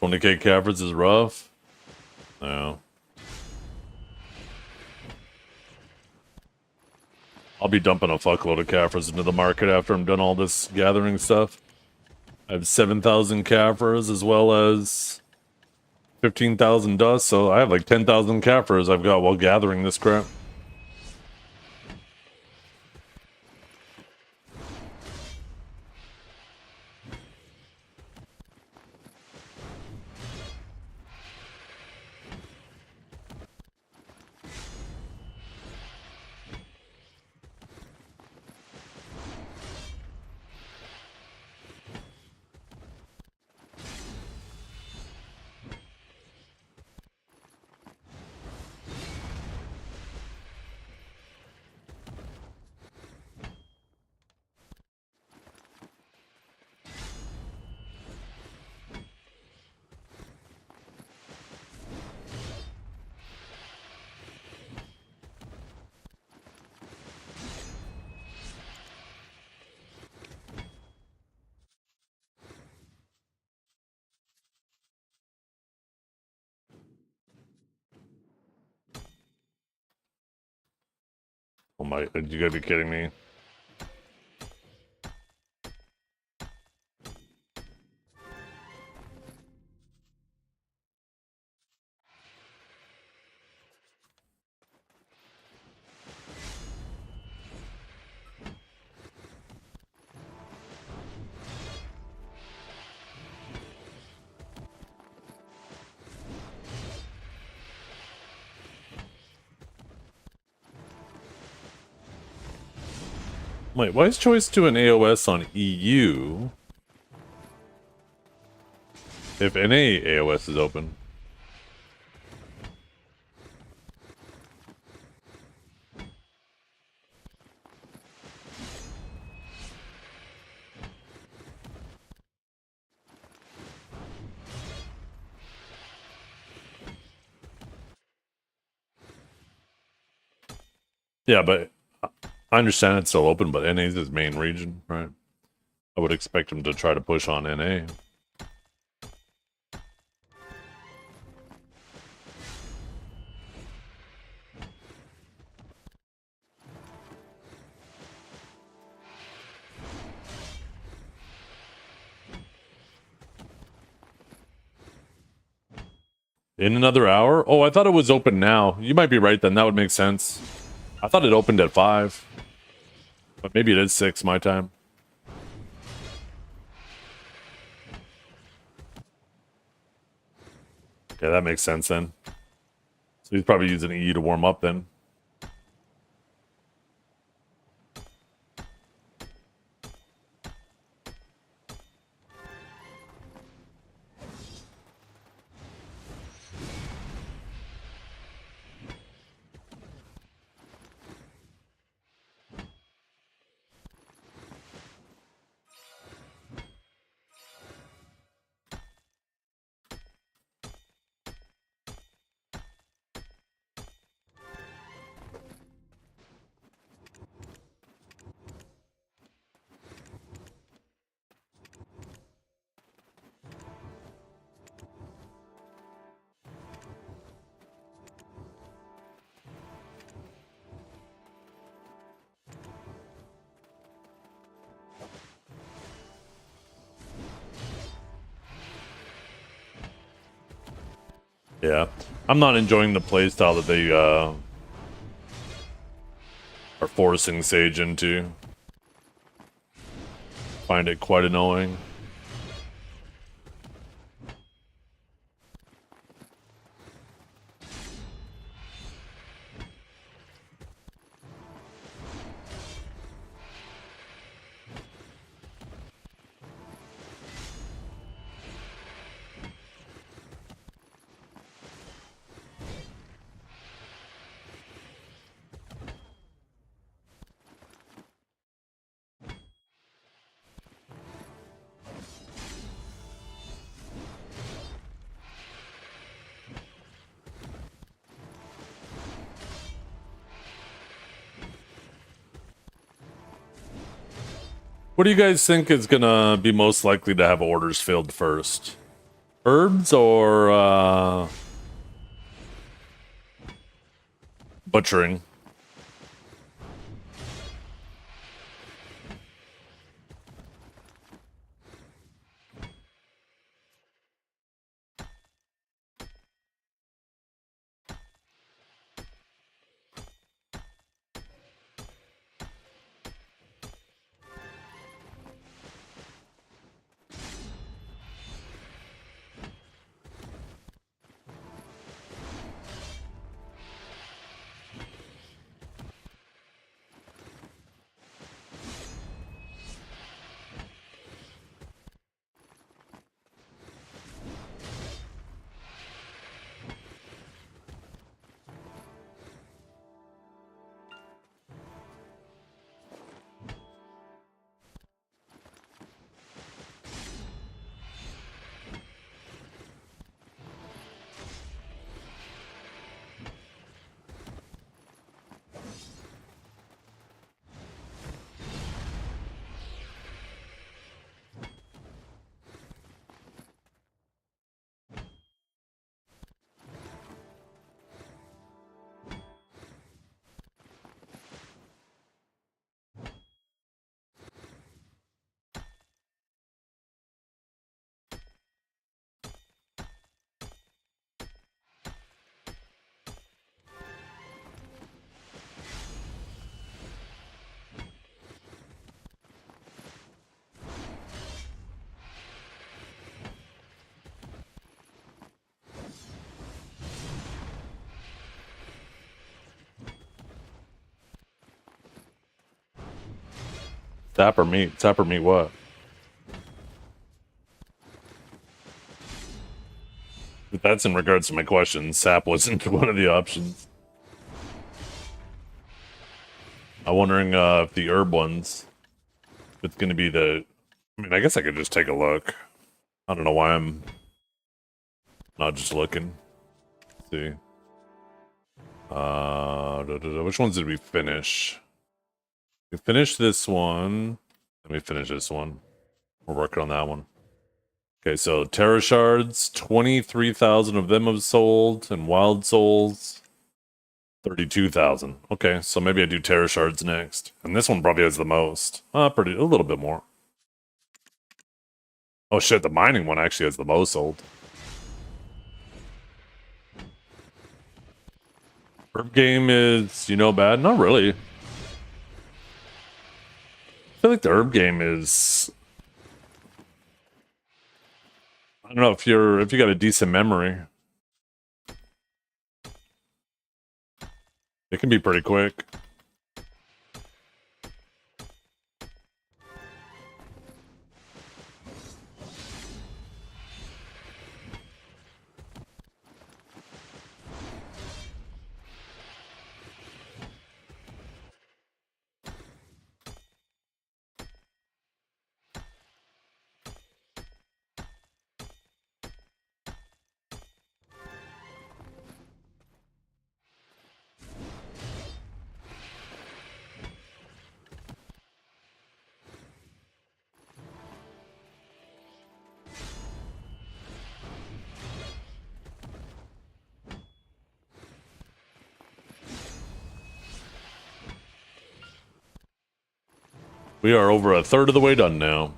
$20K Caverns is rough. No. I'll be dumping a fuckload of Caphras into the market after I'm done all this gathering stuff. I have 7,000 Caphras as well as 15,000 dust, so I have like 10,000 Caphras I've got while gathering this crap. Oh my, you gotta be kidding me. Wait, why is Choice doing AOS on EU if NA AOS is open? Yeah, but I understand it's still open, but NA is his main region, right? I would expect him to try to push on NA. In another hour? Oh, I thought it was open now. You might be right then. That would make sense. I thought it opened at 5. But maybe it is 6 my time. Yeah, that makes sense then. So he's probably using EU to warm up then. Yeah, I'm not enjoying the playstyle that they are forcing Sage into. Find it quite annoying. What do you guys think is gonna be most likely to have orders filled first? Herbs or butchering? Sap or meat? Sap or meat what? If that's in regards to my question, sap wasn't one of the options. I'm wondering if the herb ones, if it's going to be the... I mean, I guess I could just take a look. I don't know why I'm not just looking. Let's see. Which ones did we finish? We finished this one. Let me finish this one. We're working on that one. Okay, so Terra Shards, 23,000 of them have sold, and Wild Souls, 32,000. Okay, so maybe I do Terra Shards next. And this one probably has the most. A little bit more. Oh shit, the mining one actually has the most sold. Herb game is, bad? Not really. I feel like the herb game is... I don't know if you got a decent memory. It can be pretty quick. We are over a third of the way done now.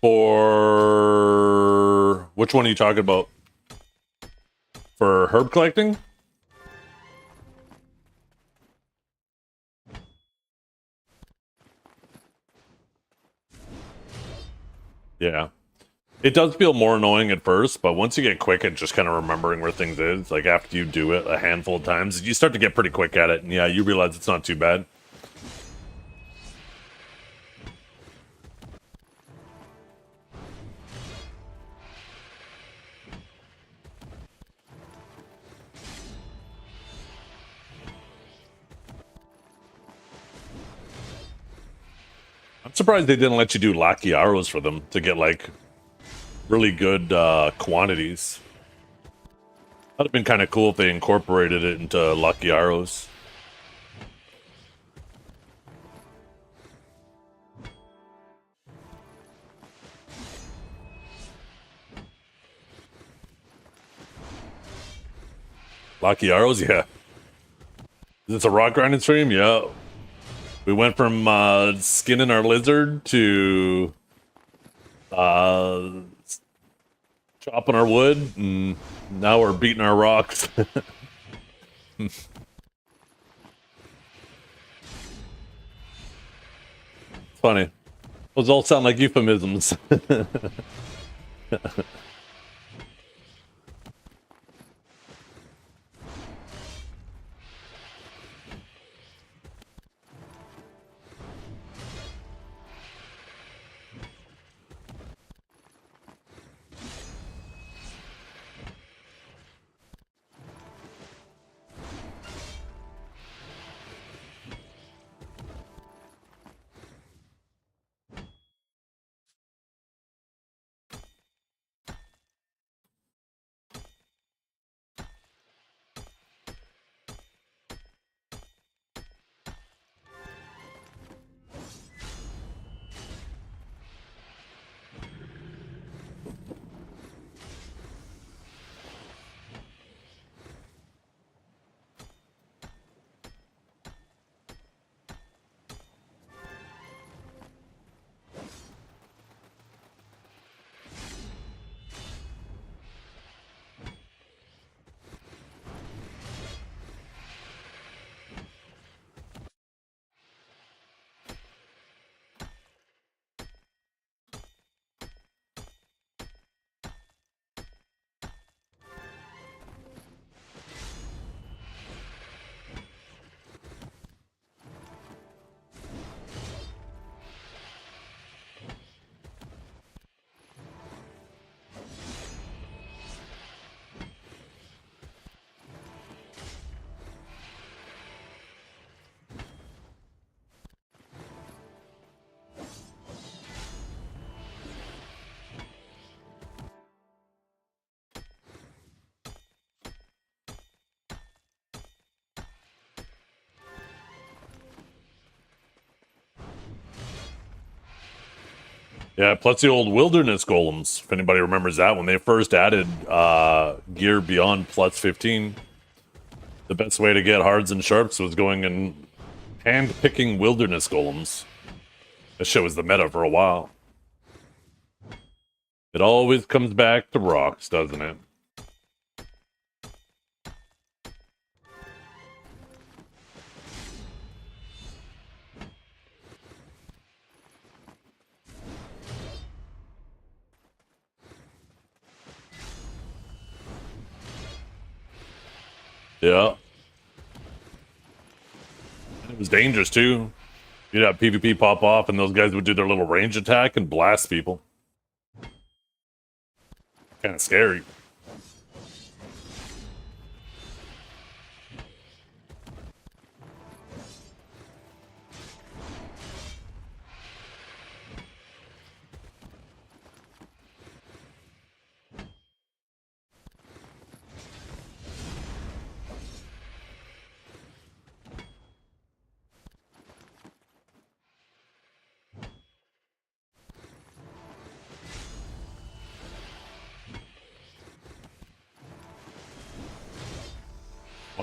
For which one are you talking about? For herb collecting? Yeah. It does feel more annoying at first, but once you get quick at just kind of remembering where things is, like after you do it a handful of times, you start to get pretty quick at it, and yeah, you realize it's not too bad. I'm surprised they didn't let you do Lucky Arrows for them to get like really good quantities. That'd have been kind of cool if they incorporated it into Lucky Arrows. Lucky Arrows, yeah. Is this a rock grinding stream? Yeah. We went from skinning our lizard to chopping our wood, and now we're beating our rocks. It's funny. Those all sound like euphemisms. Yeah, plus the old wilderness golems. If anybody remembers that, when they first added gear beyond plus 15, the best way to get hards and sharps was going and hand-picking wilderness golems. That shit was the meta for a while. It always comes back to rocks, doesn't it? Yeah. It was dangerous too. You'd have PvP pop off and those guys would do their little range attack and blast people. Kind of scary.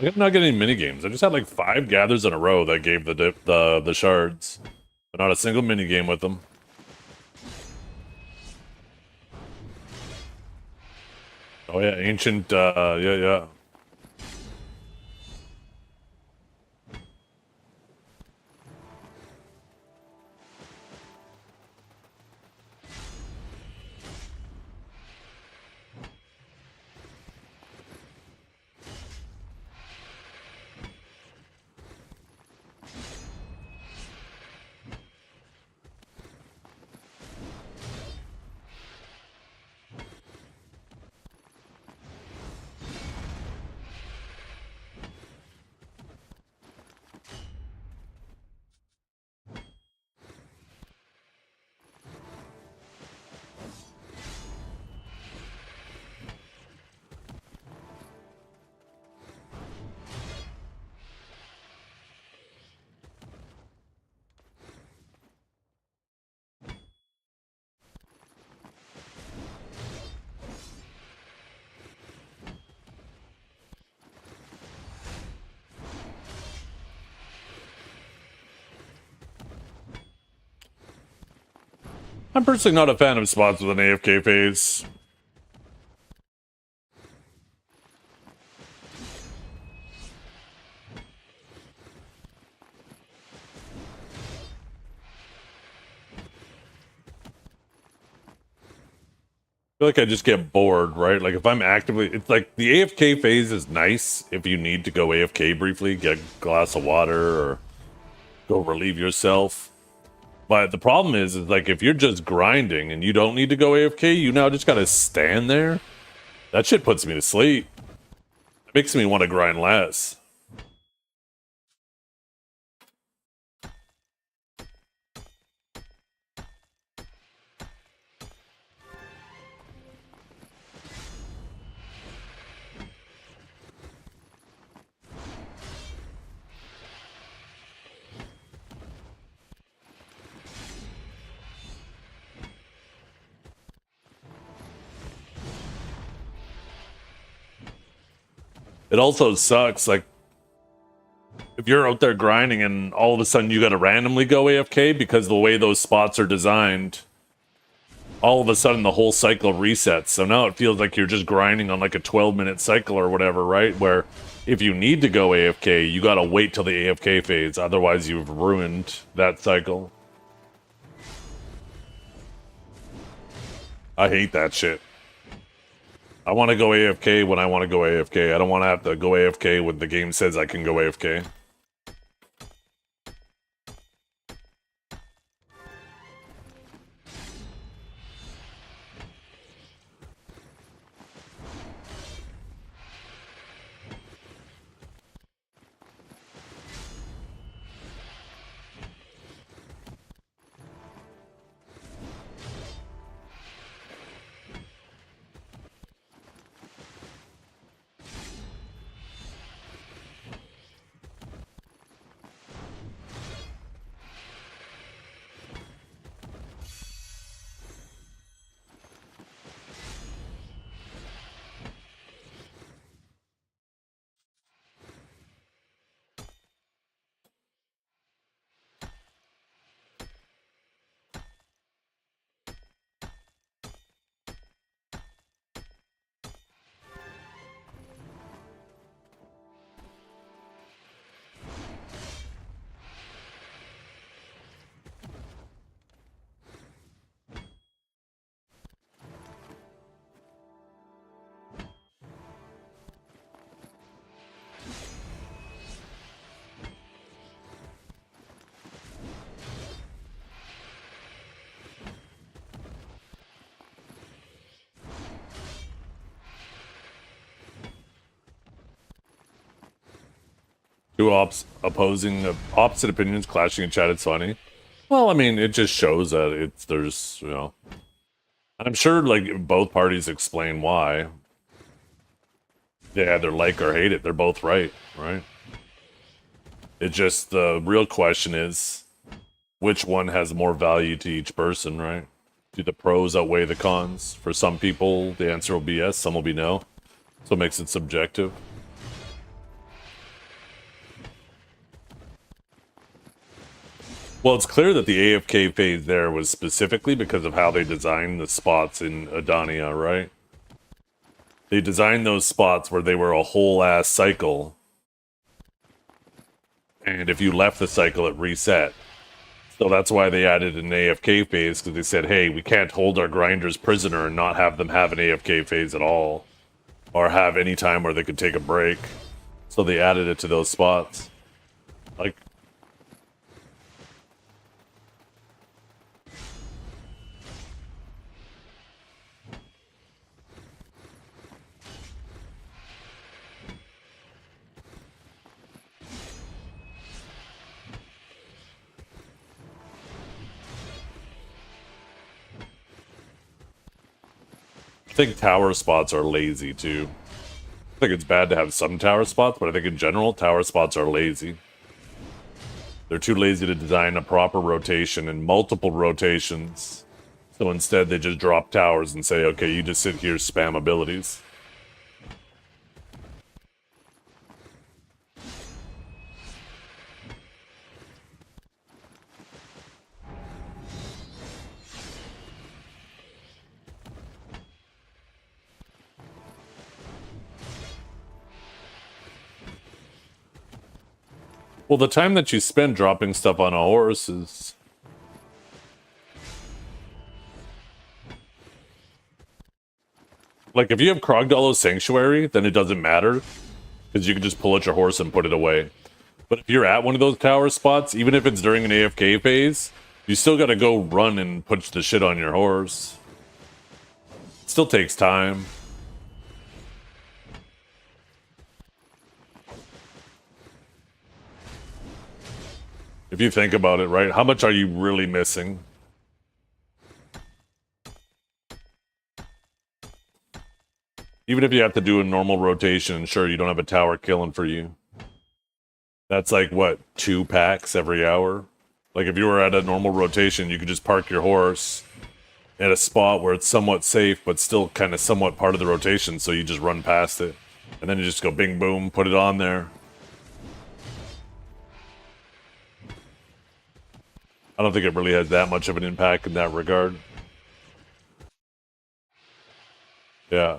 I'm not getting mini games. I just had like 5 gathers in a row that gave the shards, but not a single mini game with them. Oh yeah, ancient. Yeah. I'm personally not a fan of spots with an AFK phase. I feel like I just get bored, right? Like if I'm actively, it's like the AFK phase is nice if you need to go AFK briefly, get a glass of water or go relieve yourself. But the problem is like if you're just grinding and you don't need to go AFK, you now just gotta stand there. That shit puts me to sleep. It makes me want to grind less. It also sucks, like, if you're out there grinding and all of a sudden you gotta randomly go AFK because the way those spots are designed, all of a sudden the whole cycle resets. So now it feels like you're just grinding on like a 12-minute cycle or whatever, right? Where if you need to go AFK, you gotta wait till the AFK phase, otherwise you've ruined that cycle. I hate that shit. I want to go AFK when I want to go AFK. I don't want to have to go AFK when the game says I can go AFK. opposing opposite opinions clashing in chat. It's funny. Well, I mean, it just shows that there's, you know, and I'm sure like both parties explain why. They either like or hate it. They're both right? It's just the real question is, which one has more value to each person, right? Do the pros outweigh the cons? For some people, the answer will be yes, some will be no. So it makes it subjective. Well, it's clear that the AFK phase there was specifically because of how they designed the spots in Adania, right? They designed those spots where they were a whole ass cycle. And if you left the cycle, it reset. So that's why they added an AFK phase, because they said, hey, we can't hold our grinders prisoner and not have them have an AFK phase at all. Or have any time where they could take a break. So they added it to those spots. Like, I think tower spots are lazy too. I think it's bad to have some tower spots, but I think in general, tower spots are lazy. They're too lazy to design a proper rotation and multiple rotations. So instead, they just drop towers and say, okay, you just sit here, spam abilities. Well, the time that you spend dropping stuff on a horse is... Like, if you have Krogdalo's Sanctuary, then it doesn't matter. Because you can just pull out your horse and put it away. But if you're at one of those tower spots, even if it's during an AFK phase, you still gotta go run and put the shit on your horse. It still takes time. If you think about it, right? How much are you really missing? Even if you have to do a normal rotation, sure, you don't have a tower killing for you. That's like, what, 2 packs every hour? Like, if you were at a normal rotation, you could just park your horse at a spot where it's somewhat safe, but still kind of somewhat part of the rotation, so you just run past it. And then you just go bing boom, put it on there. I don't think it really has that much of an impact in that regard. Yeah.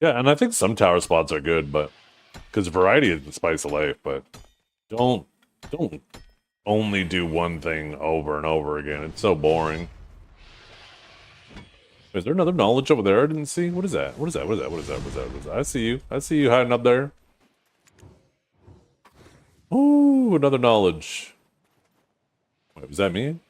Yeah, and I think some tower spots are good, but... Because variety is the spice of life, but... Don't only do one thing over and over again. It's so boring. Is there another knowledge over there I didn't see? What is that? What is that? What is that? What is that? What is that? What is that? I see you. I see you hiding up there. Ooh, another knowledge. Wait, was that me?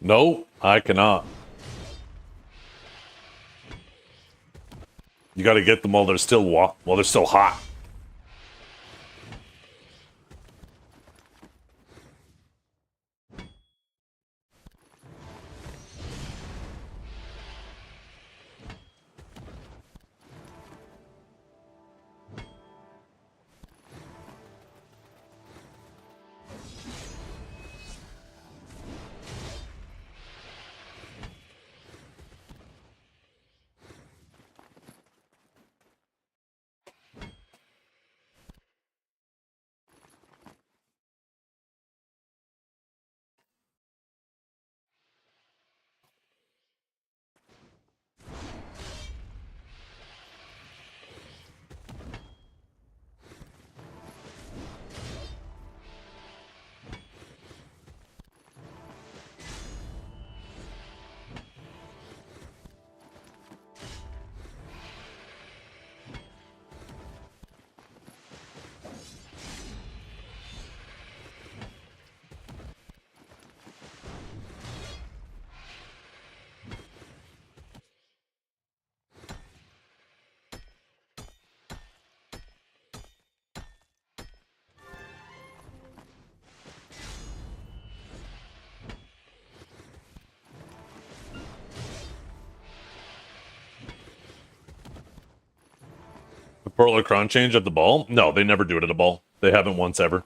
No, I cannot. You got to get them while they're still while they're still hot. The Portland Crown change at the ball? No, they never do it at a ball. They haven't once ever.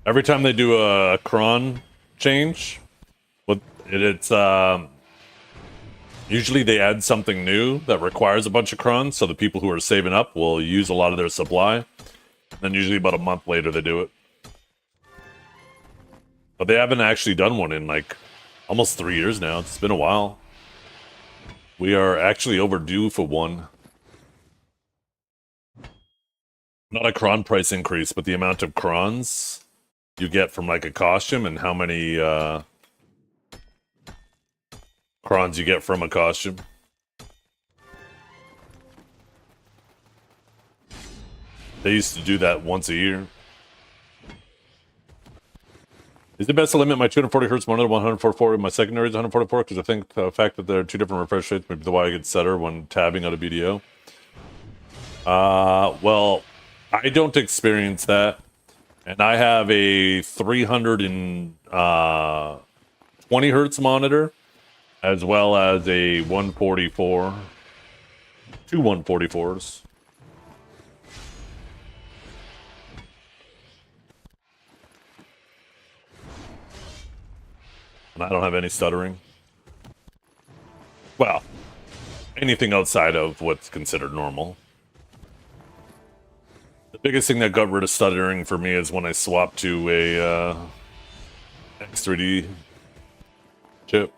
Every time they do a cron change, it's usually they add something new that requires a bunch of crons, so the people who are saving up will use a lot of their supply. Then usually about a month later they do it. But they haven't actually done one in like almost 3 years now. It's been a while. We are actually overdue for one. Not a cron price increase, but the amount of crons you get from like a costume and how many crons you get from a costume. They used to do that once a year. Is it best to limit my 240 hertz monitor to 144 and my secondary is 144? Because I think the fact that there are two different refresh rates may be the why I get stutter when tabbing on a BDO. Well, I don't experience that. And I have a 320 hertz monitor, as well as a 144, two 144s. And I don't have any stuttering. Well, anything outside of what's considered normal. The biggest thing that got rid of stuttering for me is when I swapped to a X3D chip.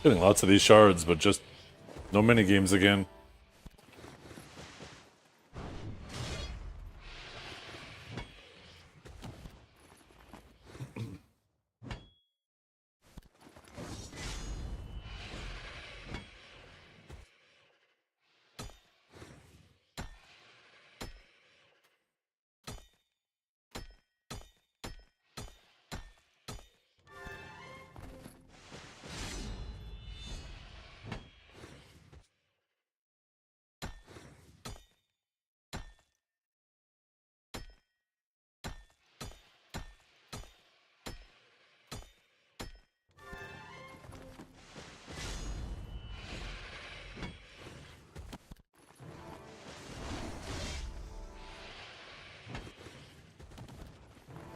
Getting lots of these shards, but just no mini games again.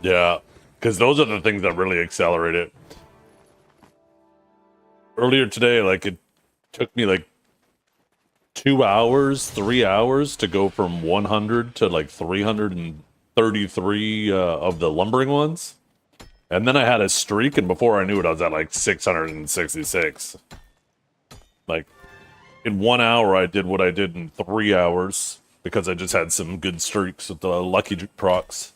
Yeah, because those are the things that really accelerate it. Earlier today, like, it took me like 2 hours, 3 hours to go from 100 to like 333 of the lumbering ones. And then I had a streak, and before I knew it, I was at like 666. Like, in 1 hour, I did what I did in 3 hours because I just had some good streaks with the lucky procs.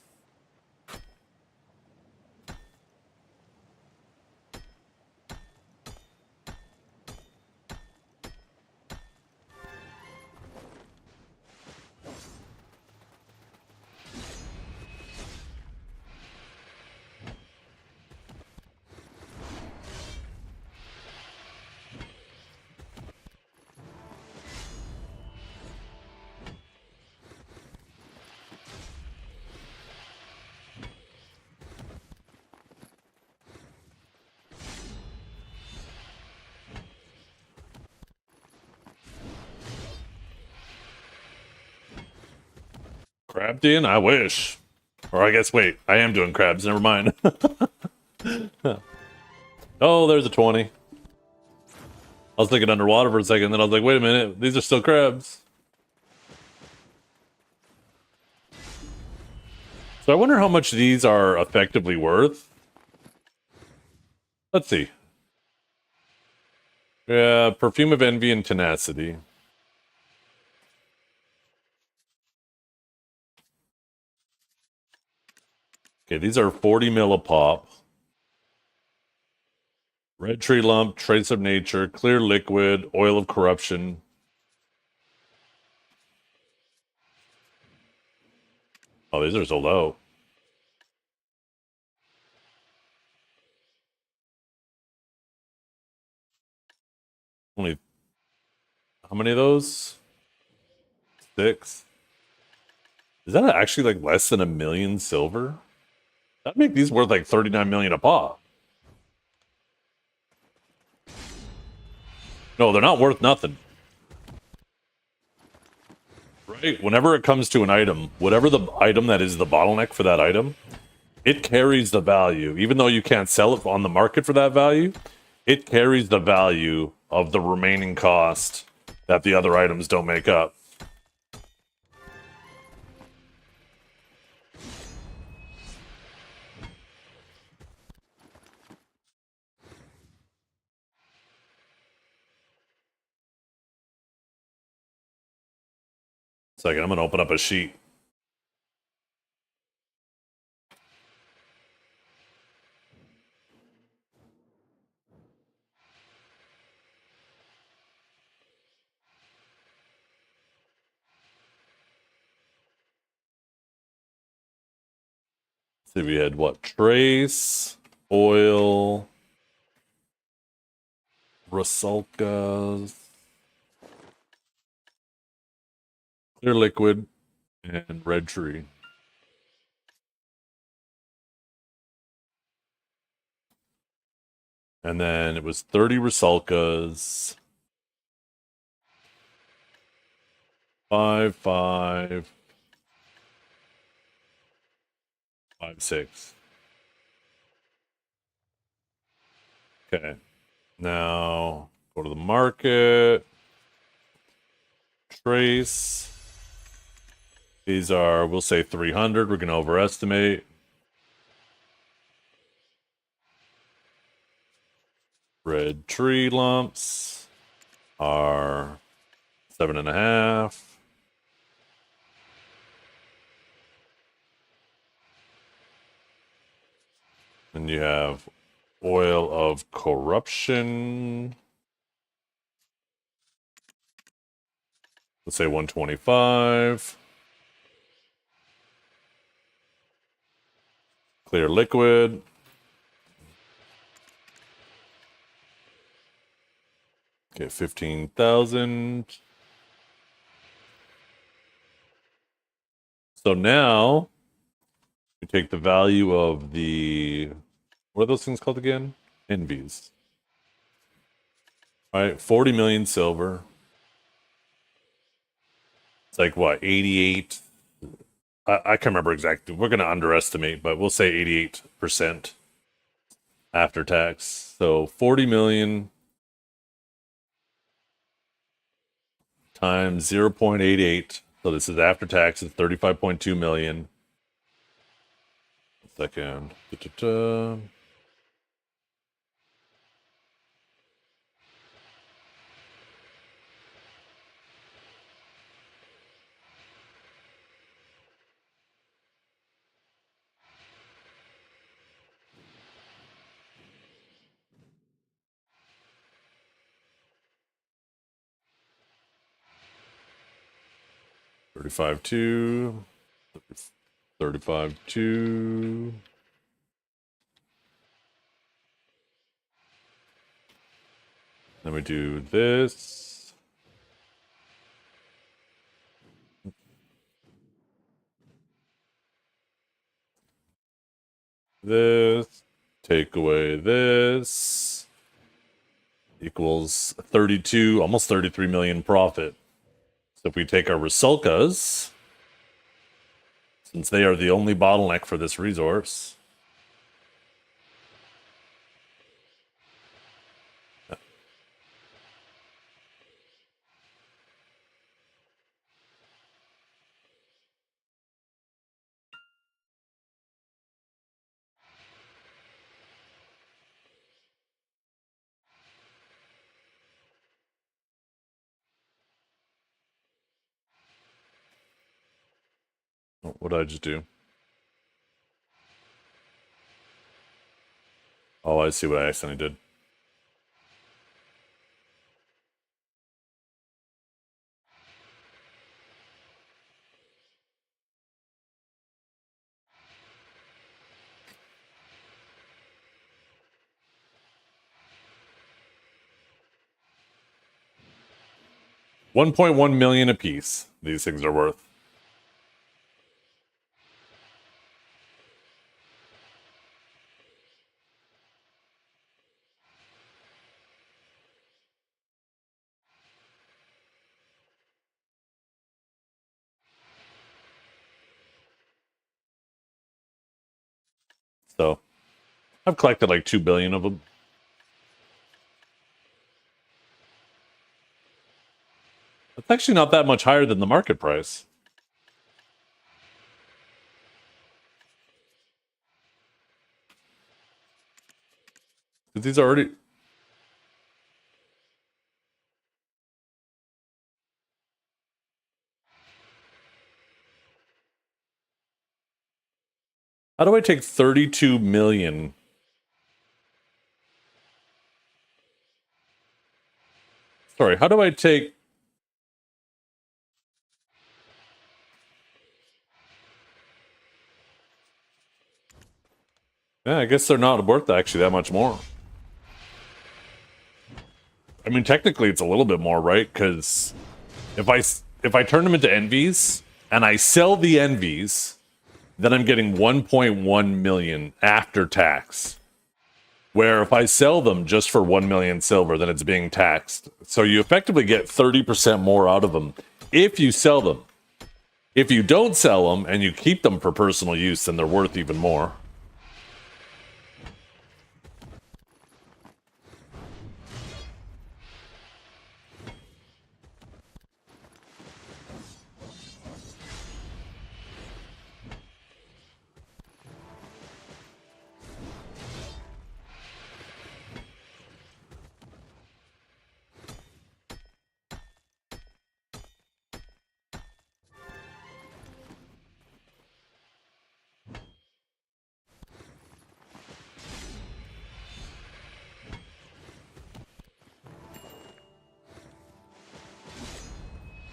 Crabdian? I wish. Or I guess, wait, I am doing crabs. Never mind. Oh, there's a 20. I was thinking underwater for a second, then I was like, wait a minute, these are still crabs. So I wonder how much these are effectively worth. Let's see. Yeah, Perfume of Envy and Tenacity. Okay, these are 40 mil a pop. Red Tree Lump, Trace of Nature, Clear Liquid, Oil of Corruption. Oh, these are sold out. Only... How many of those? 6. Is that actually like less than 1 million silver? That'd make these worth like 39 million a pop. No, they're not worth nothing. Right? Whenever it comes to an item, whatever the item that is the bottleneck for that item, it carries the value. Even though you can't sell it on the market for that value, it carries the value of the remaining cost that the other items don't make up. Second, I'm gonna open up a sheet. See, we had what? Trace, oil, Rusalkas, Clear Liquid, and Red Tree. And then it was 30 Rusalkas, 5, 5, 5, 6. Okay. Now go to the market. Trace. These are, we'll say 300. We're going to overestimate. Red tree lumps are 7.5. And you have oil of corruption. Let's say 125. Clear liquid. Okay, 15,000. So now we take the value of the, what are those things called again? Envies. All right, 40 million silver. It's like what, 88? I can't remember exactly. We're going to underestimate, but we'll say 88% after tax. So 40 million times 0.88. So this is after tax. It's 35.2 million. Second. Da-da-da. $35 2. 35 2. Then we do this. This. Take away this. Equals 32, almost 33 million profit. So if we take our Rusalkas, since they are the only bottleneck for this resource. What did I just do? Oh, I see what I accidentally did. $1.1 million apiece. These things are worth. So I've collected like 2 billion of them. It's actually not that much higher than the market price. These are already... How do I take 32 million? Sorry, how do I take... Yeah, I guess they're not worth actually that much more. I mean, technically it's a little bit more, right? Because if I turn them into envies and I sell the envies, then I'm getting 1.1 million after tax. Where if I sell them just for 1 million silver, then it's being taxed. So you effectively get 30% more out of them if you sell them. If you don't sell them and you keep them for personal use, then they're worth even more.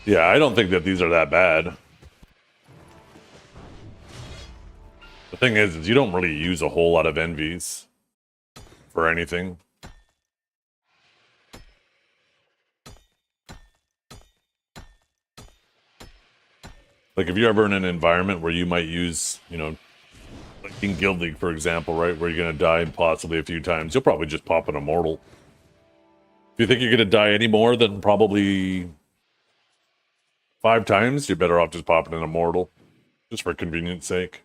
Yeah, I don't think that these are that bad. The thing is you don't really use a whole lot of envies for anything. Like, if you're ever in an environment where you might use, you know, like in Guild League, for example, right, where you're going to die possibly a few times, you'll probably just pop an Immortal. If you think you're going to die any more than probably 5 times, you're better off just popping an Immortal, just for convenience sake.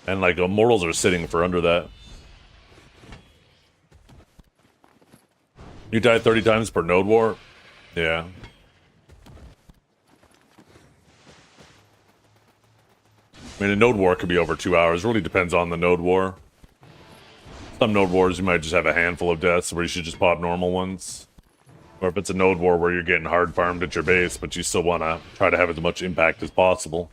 And, like, Immortals are sitting for under that. You die 30 times per Node War? Yeah. I mean, a Node War could be over 2 hours. It really depends on the Node War. Some Node Wars, you might just have a handful of deaths where you should just pop normal ones. Or if it's a Node War where you're getting hard farmed at your base, but you still want to try to have as much impact as possible.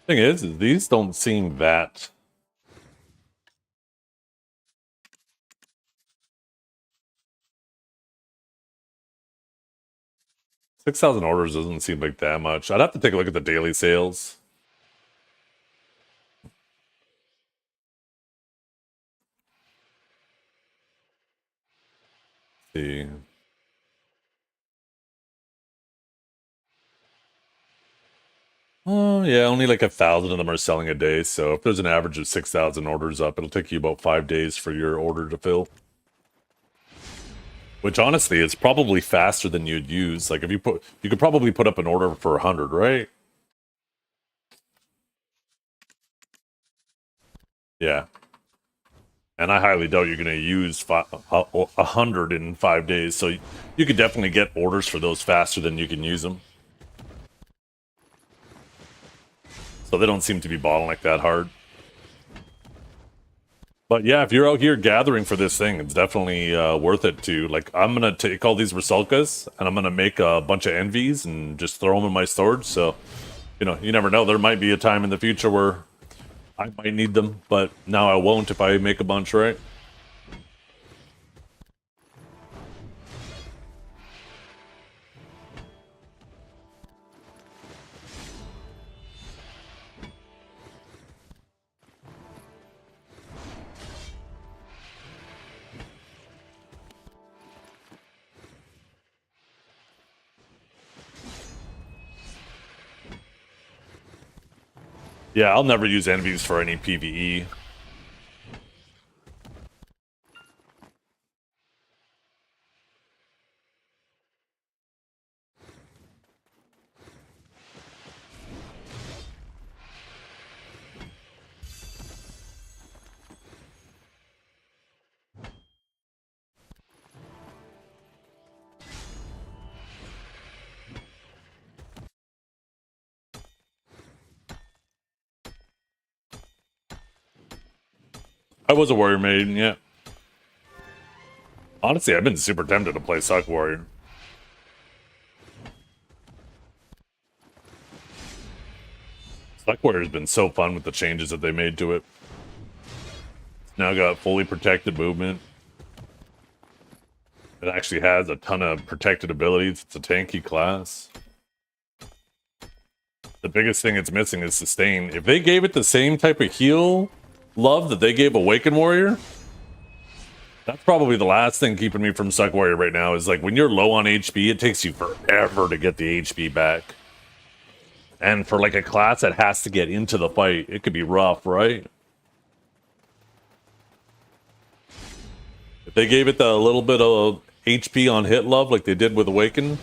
Thing is these don't seem that... 6,000 orders doesn't seem like that much. I'd have to take a look at the daily sales. Let's see. Oh, yeah, only like 1,000 of them are selling a day. So if there's an average of 6,000 orders up, it'll take you about 5 days for your order to fill. Which honestly is probably faster than you'd use. Like, if you could probably put up an order for 100, right? Yeah. And I highly doubt you're going to use 100 in 5 days. So you could definitely get orders for those faster than you can use them. So they don't seem to be bottlenecked that hard. But yeah, if you're out here gathering for this thing, it's definitely worth it to, like, I'm going to take all these Rusalkas and I'm going to make a bunch of envies and just throw them in my storage. So, you know, you never know. There might be a time in the future where I might need them, but now I won't if I make a bunch, right? Yeah, I'll never use envies for any PvE. I was a warrior maiden, yeah. Honestly, I've been super tempted to play Suck Warrior. Suck Warrior's been so fun with the changes that they made to it. It's now got fully protected movement. It actually has a ton of protected abilities. It's a tanky class. The biggest thing it's missing is sustain. If they gave it the same type of heal love that they gave Awakened Warrior, that's probably the last thing keeping me from Suck Warrior right now. Is like, when you're low on HP, it takes you forever to get the HP back. And for like a class that has to get into the fight, it could be rough, right? If they gave it the little bit of HP on hit love like they did with Awaken,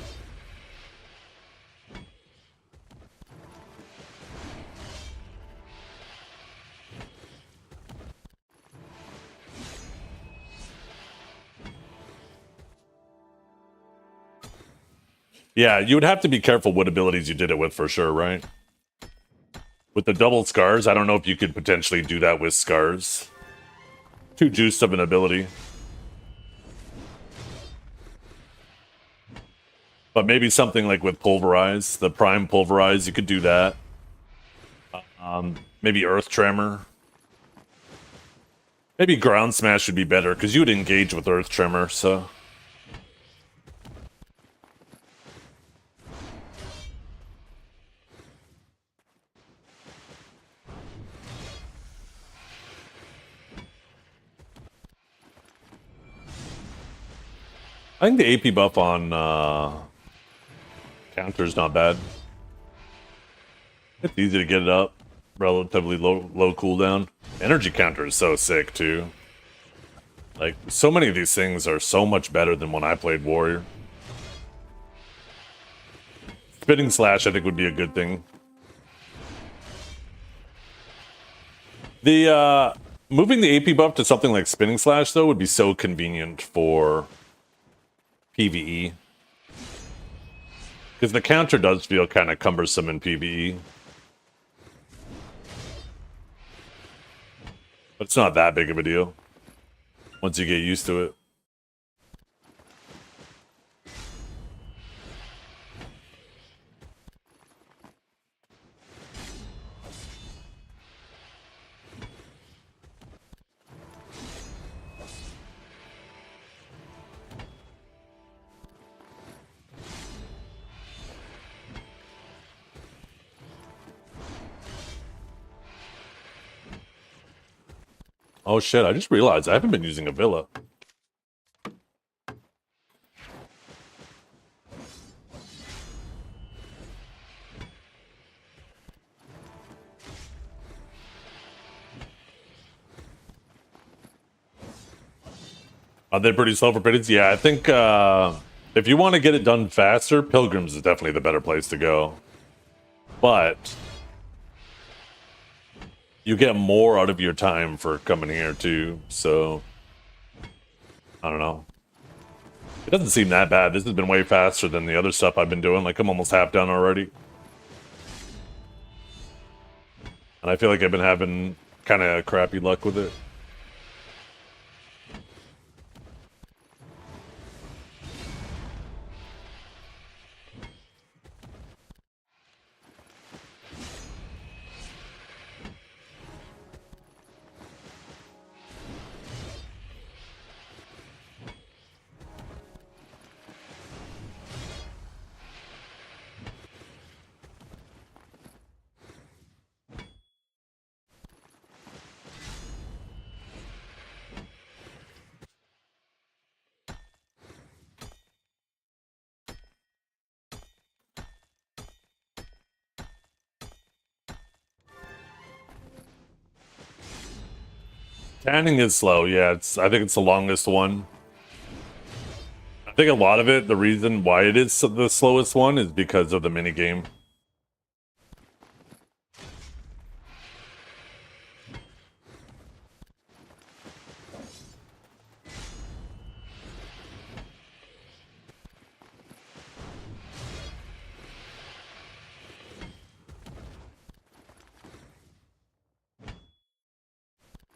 yeah, you would have to be careful what abilities you did it with for sure, right? With the double scars, I don't know if you could potentially do that with scars. Too juiced of an ability. But maybe something like with Pulverize, the Prime Pulverize, you could do that. Maybe Earth Tremor. Maybe Ground Smash would be better, because you would engage with Earth Tremor, so... I think the AP buff on counter's not bad. It's easy to get it up. Relatively low cooldown. Energy counter is so sick too. Like, so many of these things are so much better than when I played Warrior. Spitting Slash I think would be a good thing. The moving the AP buff to something like Spinning Slash though would be so convenient for PvE. Because the counter does feel kind of cumbersome in PvE. But it's not that big of a deal once you get used to it. Oh shit, I just realized I haven't been using a Villa. Are they pretty slow for pittance? Yeah, I think if you want to get it done faster, Pilgrims is definitely the better place to go. But you get more out of your time for coming here too, so I don't know. It doesn't seem that bad. This has been way faster than the other stuff I've been doing. Like, I'm almost half done already. And I feel like I've been having kind of crappy luck with it. Tanning is slow, yeah. I think it's the longest one. I think a lot of it, the reason why it is the slowest one is because of the minigame.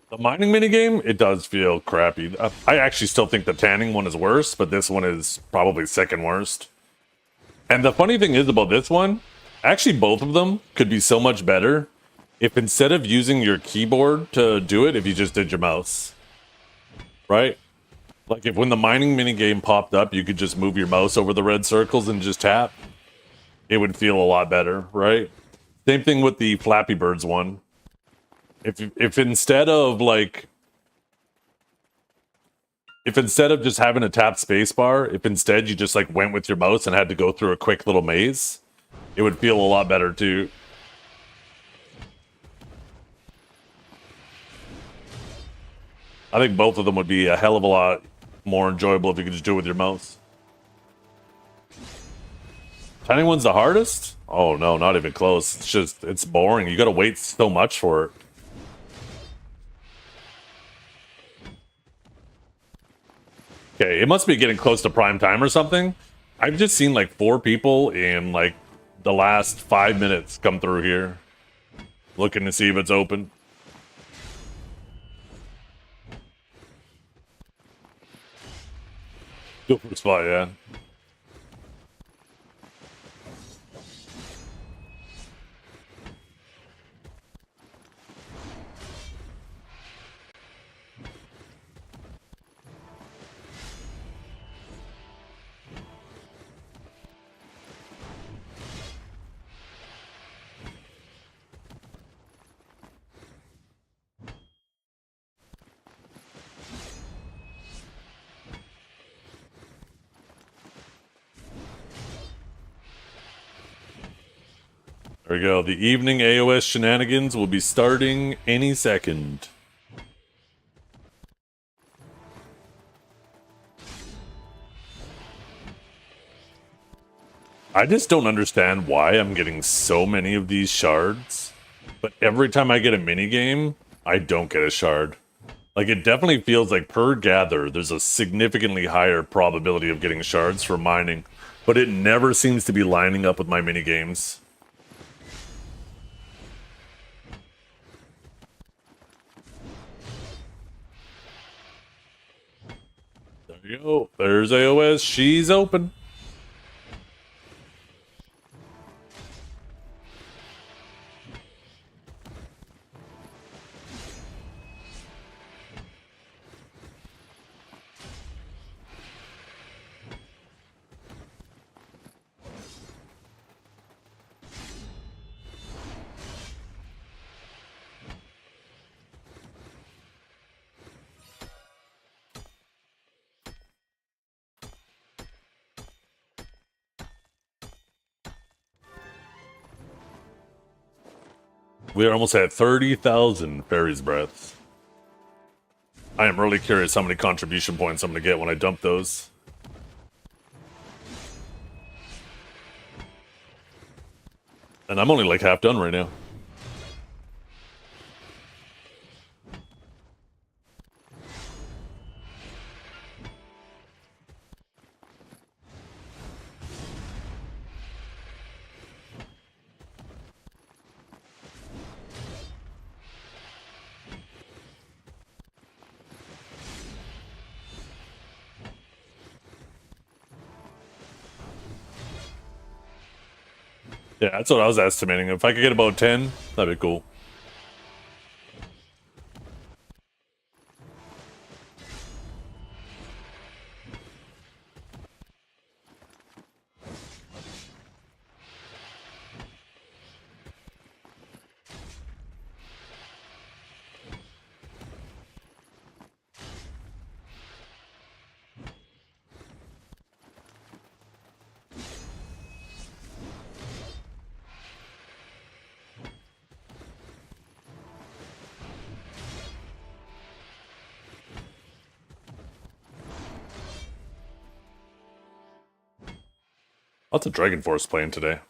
The mining minigame, it does feel crappy. I actually still think the tanning one is worse, but this one is probably second worst. And the funny thing is about this one, actually both of them could be so much better if instead of using your keyboard to do it, if you just did your mouse. Right? Like if when the mining minigame popped up, you could just move your mouse over the red circles and just tap. It would feel a lot better, right? Same thing with the Flappy Birds one. If instead of just having to tap spacebar, if instead you just like went with your mouse and had to go through a quick little maze, it would feel a lot better too. I think both of them would be a hell of a lot more enjoyable if you could just do it with your mouse. Tiny one's the hardest? Oh no, not even close. It's boring. You gotta wait so much for it. Okay, it must be getting close to prime time or something. I've just seen like 4 people in like the last 5 minutes come through here. Looking to see if it's open. Super spot, yeah. There we go. The evening AOS shenanigans will be starting any second. I just don't understand why I'm getting so many of these shards, but every time I get a minigame, I don't get a shard. Like, it definitely feels like per gather, there's a significantly higher probability of getting shards for mining, but it never seems to be lining up with my minigames. There you go. There's AOS. She's open. We're almost at 30,000 fairies breaths. I am really curious how many contribution points I'm going to get when I dump those. And I'm only like half done right now. Yeah, that's what I was estimating. If I could get about 10, that'd be cool. Lots of Dragon Force playing today.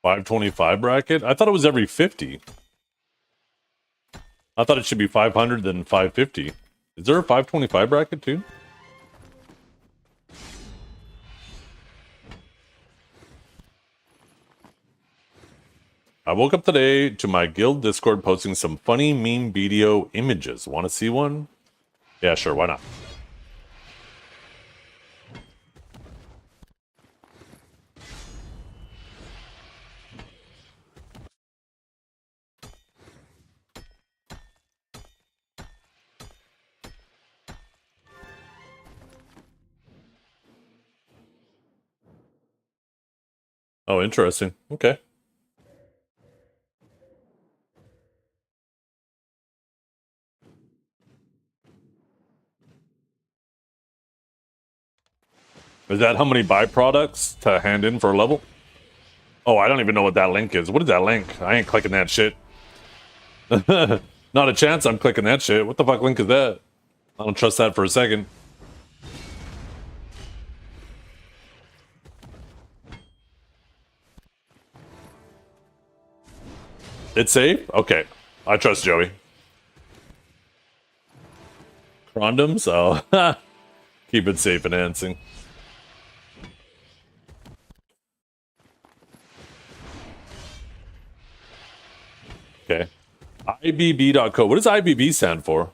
$525 bracket? I thought it was every 50. I thought it should be 500 then 550. Is there a 525 bracket too? I woke up today to my guild Discord posting some funny meme video images. Want to see one? Yeah, sure, why not? Oh, interesting. Okay. Is that how many byproducts to hand in for a level? Oh, I don't even know what that link is. What is that link? I ain't clicking that shit. Not a chance I'm clicking that shit. What the fuck link is that? I don't trust that for a second. It's safe? Okay. I trust Joey. Condoms? Oh. Keep it safe and enhancing. Okay. IBB.co. What does IBB stand for?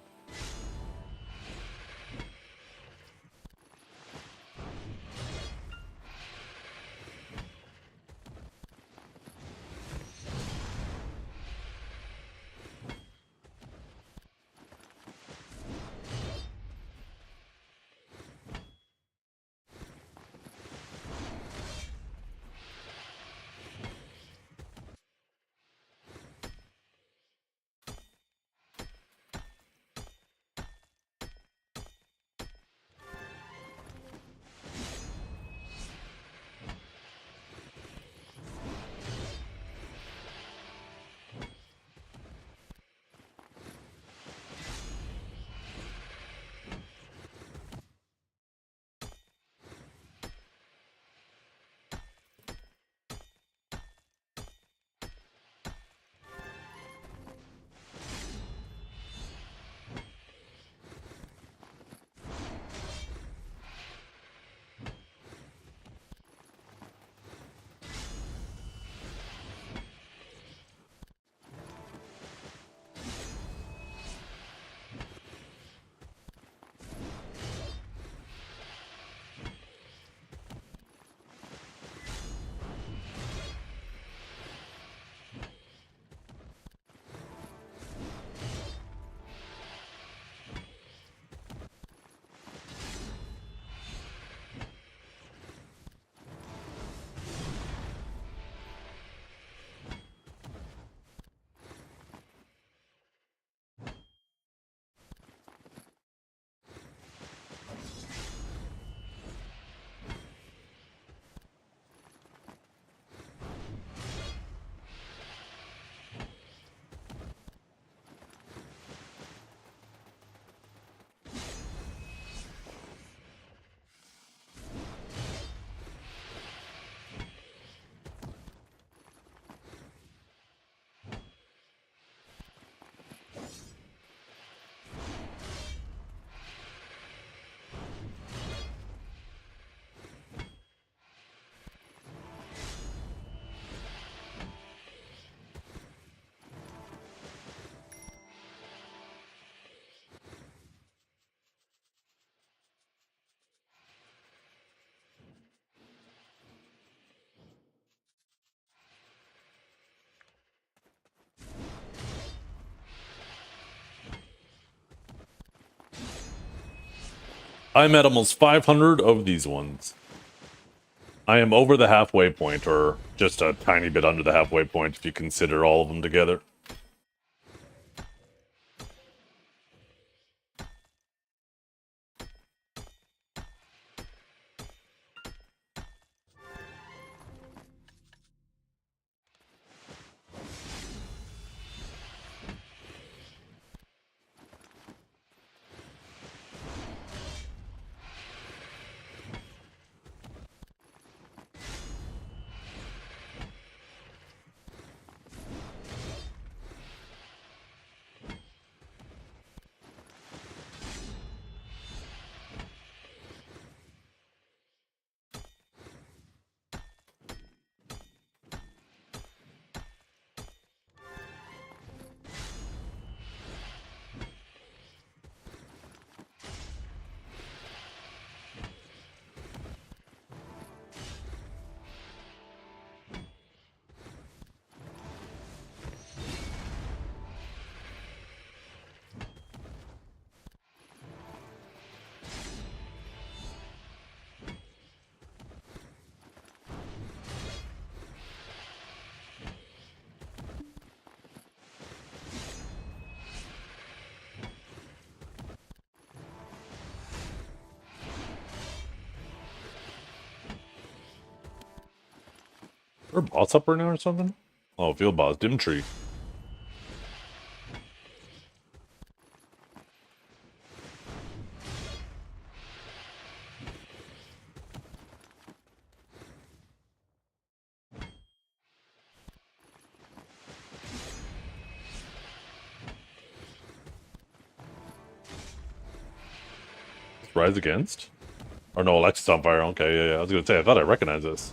I'm at almost 500 of these ones. I am over the halfway point, or just a tiny bit under the halfway point if you consider all of them together. Is there a boss up right now or something? Oh, field boss, dim tree. Rise Against? Or no, Alexis on fire. Okay, yeah, yeah. I was gonna say, I thought I recognized this.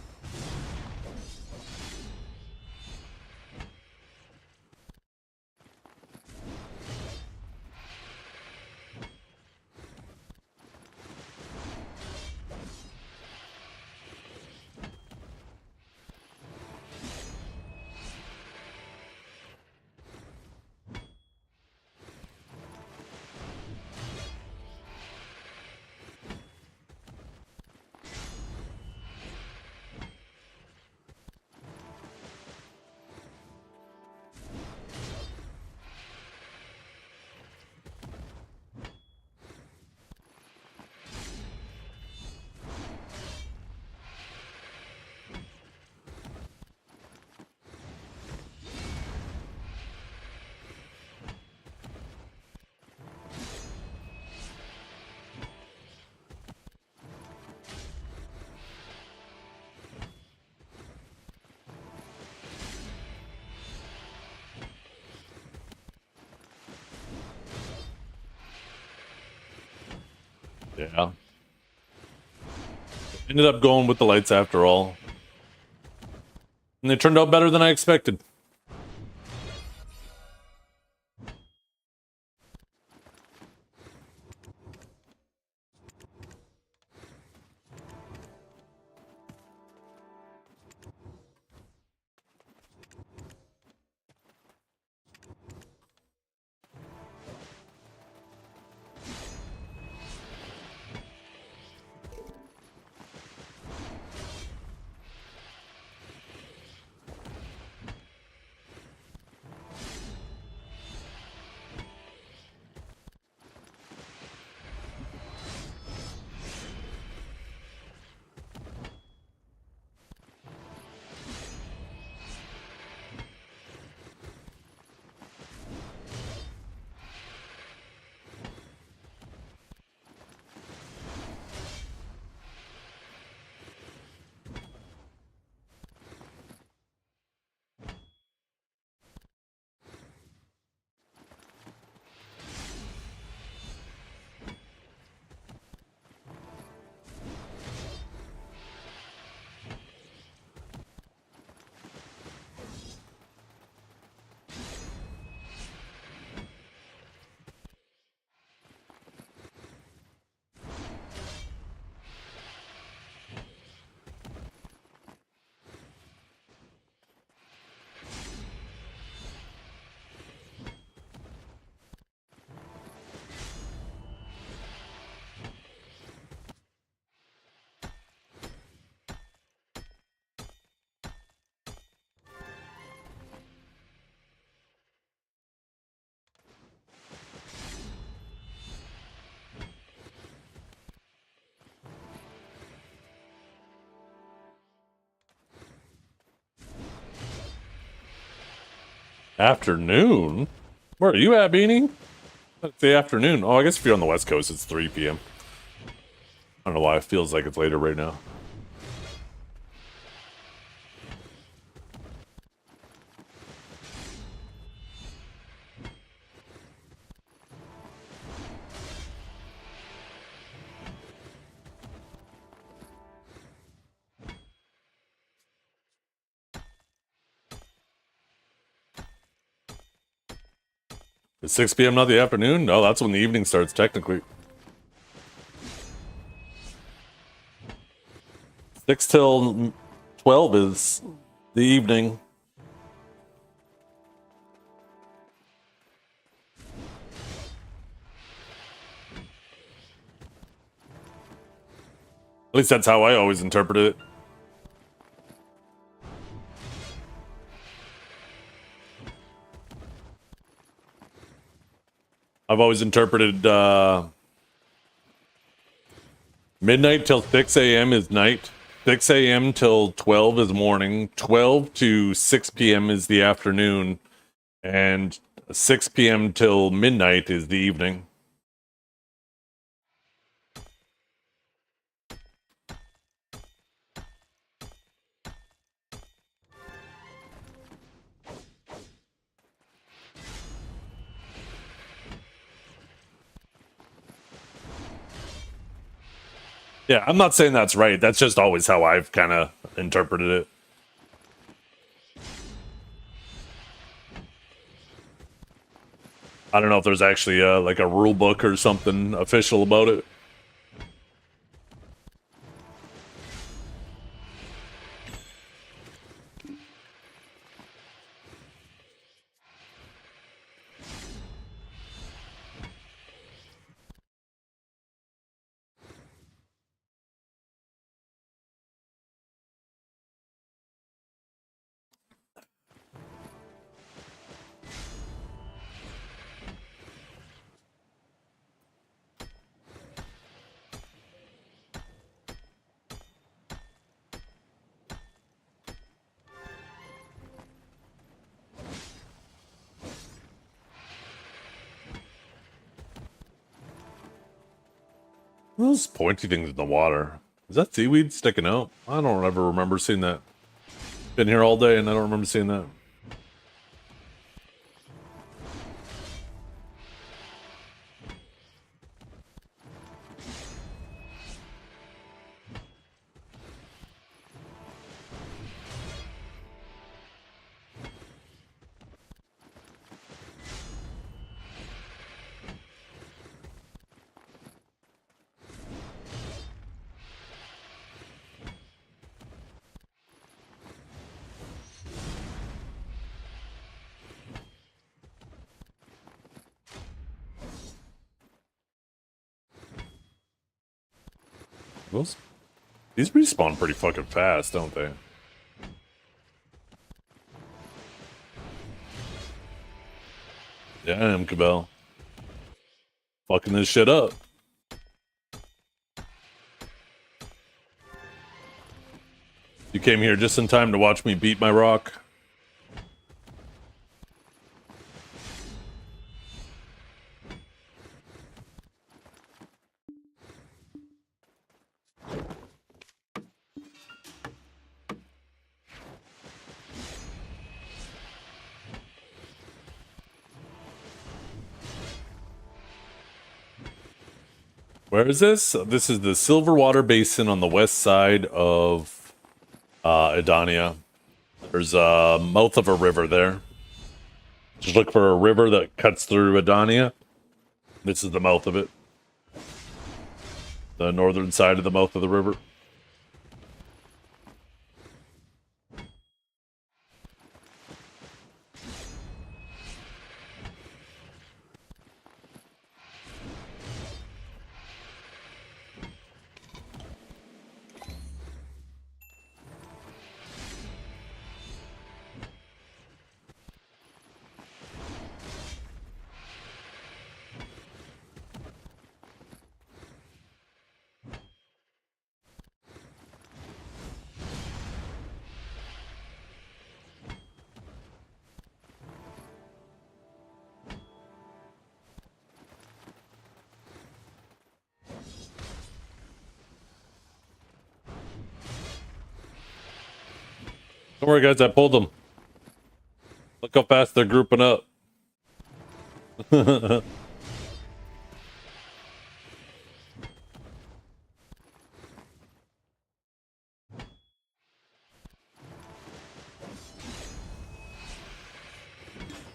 Yeah. Ended up going with the lights after all. And they turned out better than I expected. Afternoon? Where are you at, Beanie? It's the afternoon. Oh, I guess if you're on the West Coast, it's 3 p.m. I don't know why it feels like it's later right now. Is 6 p.m. not the afternoon? No, that's when the evening starts, technically. 6 till 12 is the evening. At least that's how I always interpret it. I've always interpreted midnight till 6 a.m. is night. 6 a.m. till 12 is morning. 12 to 6 p.m. is the afternoon. And 6 p.m. till midnight is the evening. Yeah, I'm not saying that's right. That's just always how I've kind of interpreted it. I don't know if there's actually like a rule book or something official about it. Those pointy things in the water. Is that seaweed sticking out? I don't ever remember seeing that. Been here all day and I don't remember seeing that. These respawn pretty fucking fast, don't they? Yeah, I am, Cabell. Fucking this shit up. You came here just in time to watch me beat my rock. Where is this? This is the Silverwater Basin on the west side of Edania. There's a mouth of a river there. Just look for a river that cuts through Edania. This is the mouth of it. The northern side of the mouth of the river. Don't worry, guys. I pulled them. Look how fast they're grouping up. Look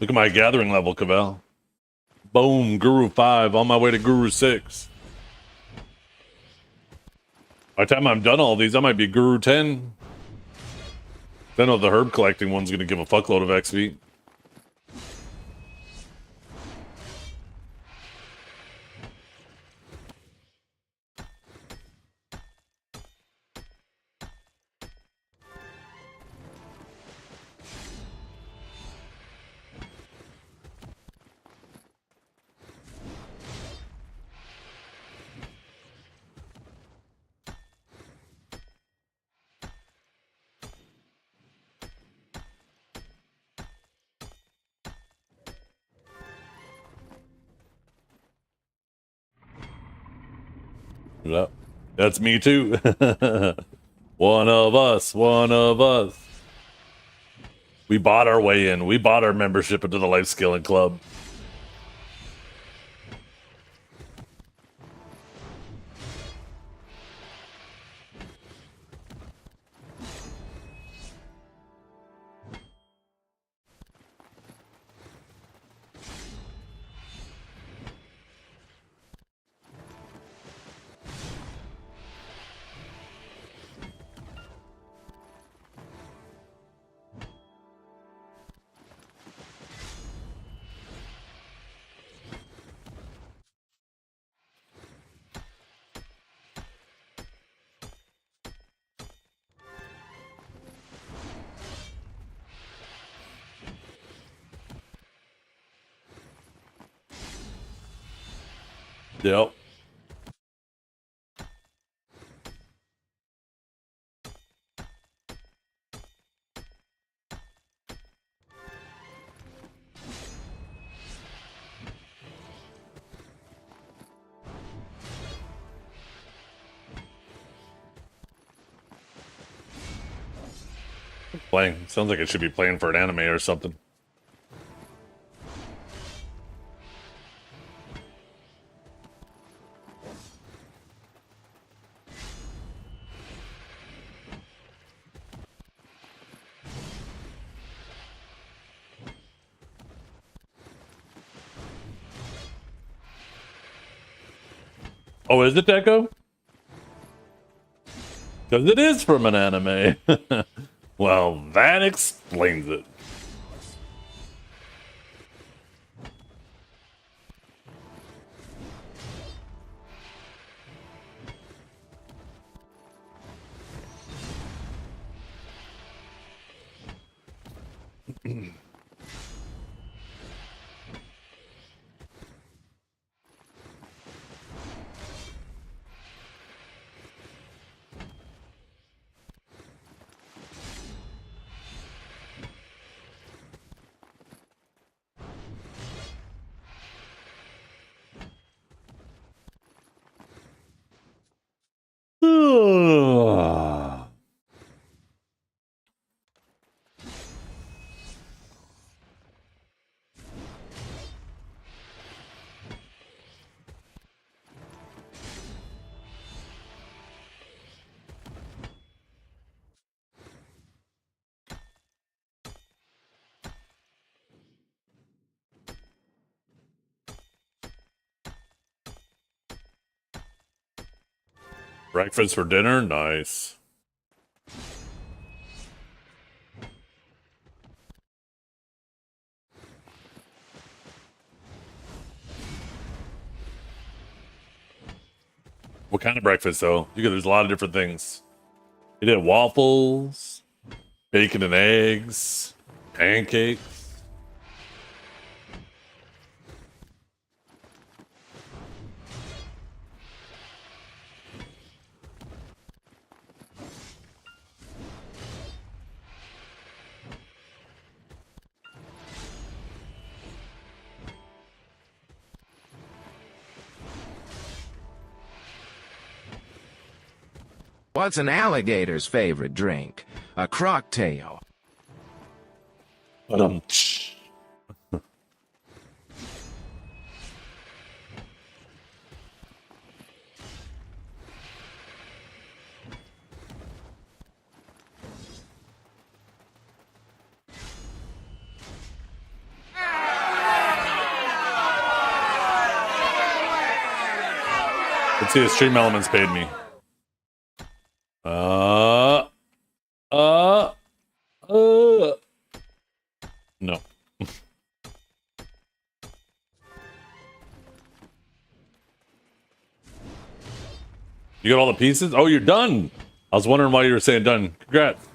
at my gathering level, Cavell. Boom, Guru 5, on my way to Guru 6. By the time I'm done all these, I might be Guru 10. I know the herb collecting one's going to give a fuckload of XP. Yep. That's me too. One of us, one of us. We bought our way in. We bought our membership into the Life Scaling Club. Yep. Playing. Sounds like it should be playing for an anime or something. Oh, is it Deco? Because it is from an anime. Well, that explains it. Breakfast for dinner? Nice. What kind of breakfast, though? There's a lot of different things. You did waffles, bacon and eggs, pancakes. What's an alligator's favorite drink? A crocktail. Um, Let's see if Stream Elements paid me. No. You got all the pieces? Oh, you're done. I was wondering why you were saying done. Congrats.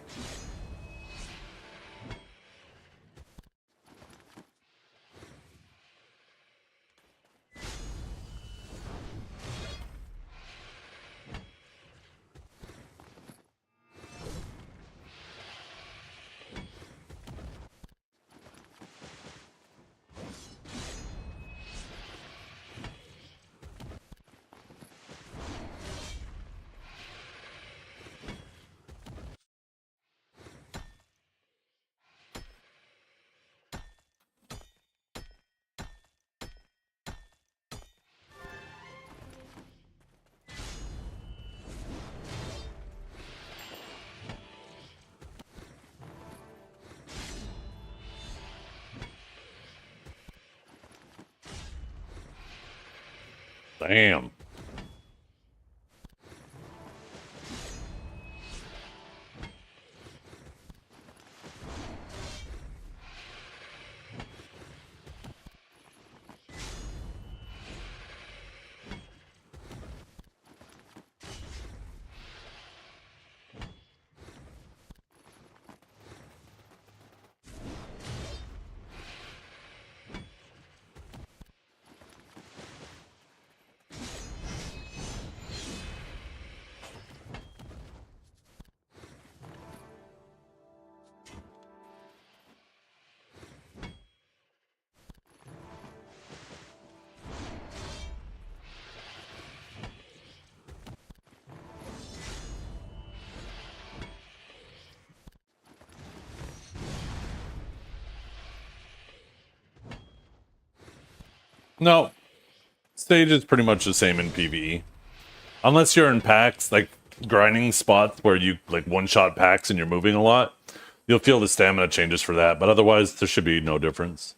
Damn. No. Stage is pretty much the same in PvE. Unless you're in packs, like grinding spots where you like one-shot packs and you're moving a lot, you'll feel the stamina changes for that, but otherwise there should be no difference.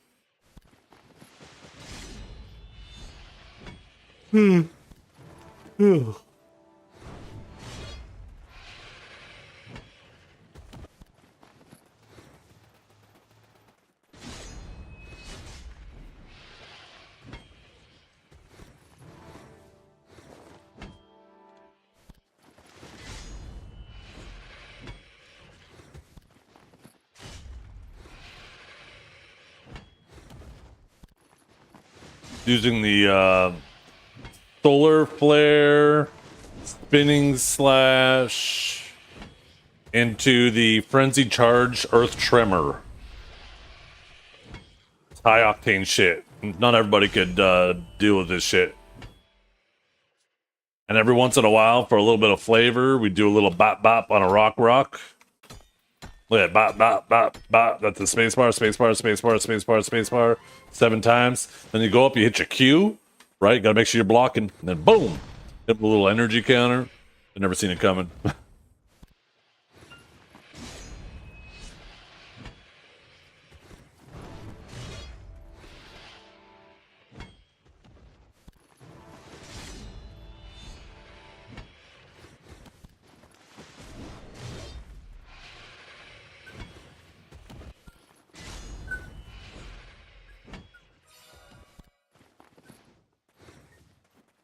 Using the solar flare, spinning slash into the frenzy charge earth tremor. It's high octane shit. Not everybody could deal with this shit. And every once in a while, for a little bit of flavor, we do a little bop bop on a rock. Look at bop bop bop bop. That's the spacebar, spacebar, spacebar, spacebar, spacebar. 7 times. Then you go up, you hit your Q, right? Gotta make sure you're blocking. And then boom! Hit a little energy counter. I've never seen it coming.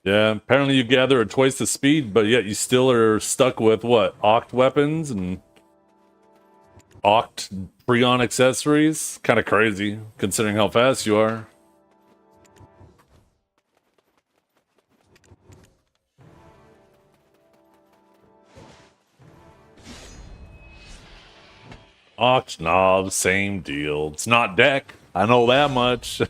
Yeah, apparently you gather at twice the speed, but yet you still are stuck with, what, Oct weapons and Oct Freon accessories? Kind of crazy, considering how fast you are. Oct knob, same deal. It's not deck. I know that much.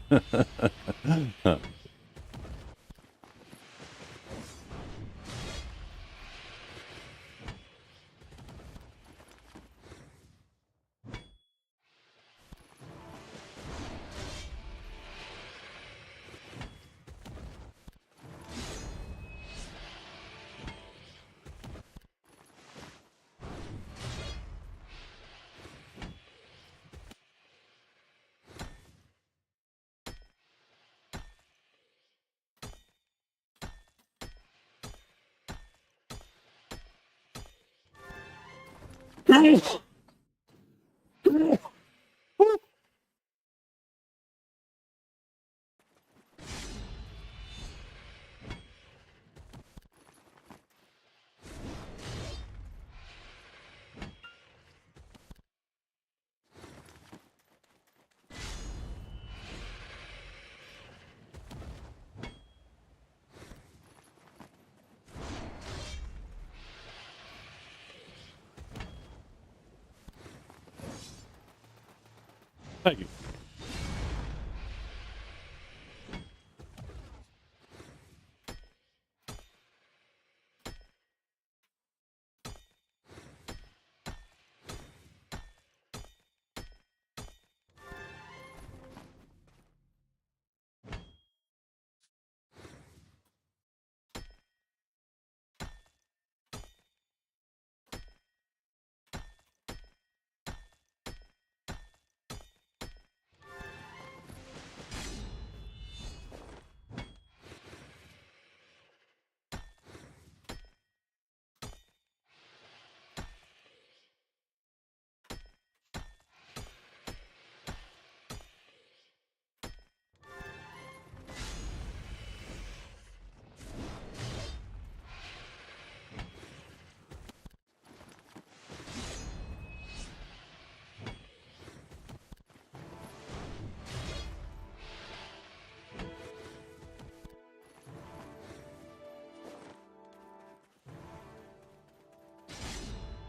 Thank you.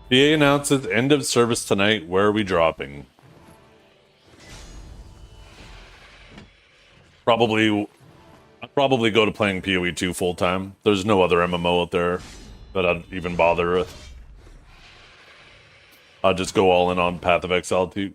BA announces end of service tonight. Where are we dropping? I'd probably go to playing PoE 2 full time. There's no other MMO out there that I'd even bother with. I'd just go all in on Path of Exile 2.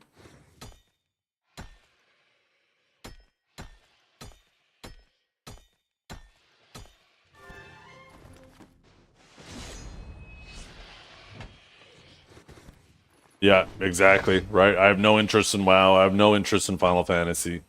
Yeah, exactly. Right. I have no interest in WoW. I have no interest in Final Fantasy.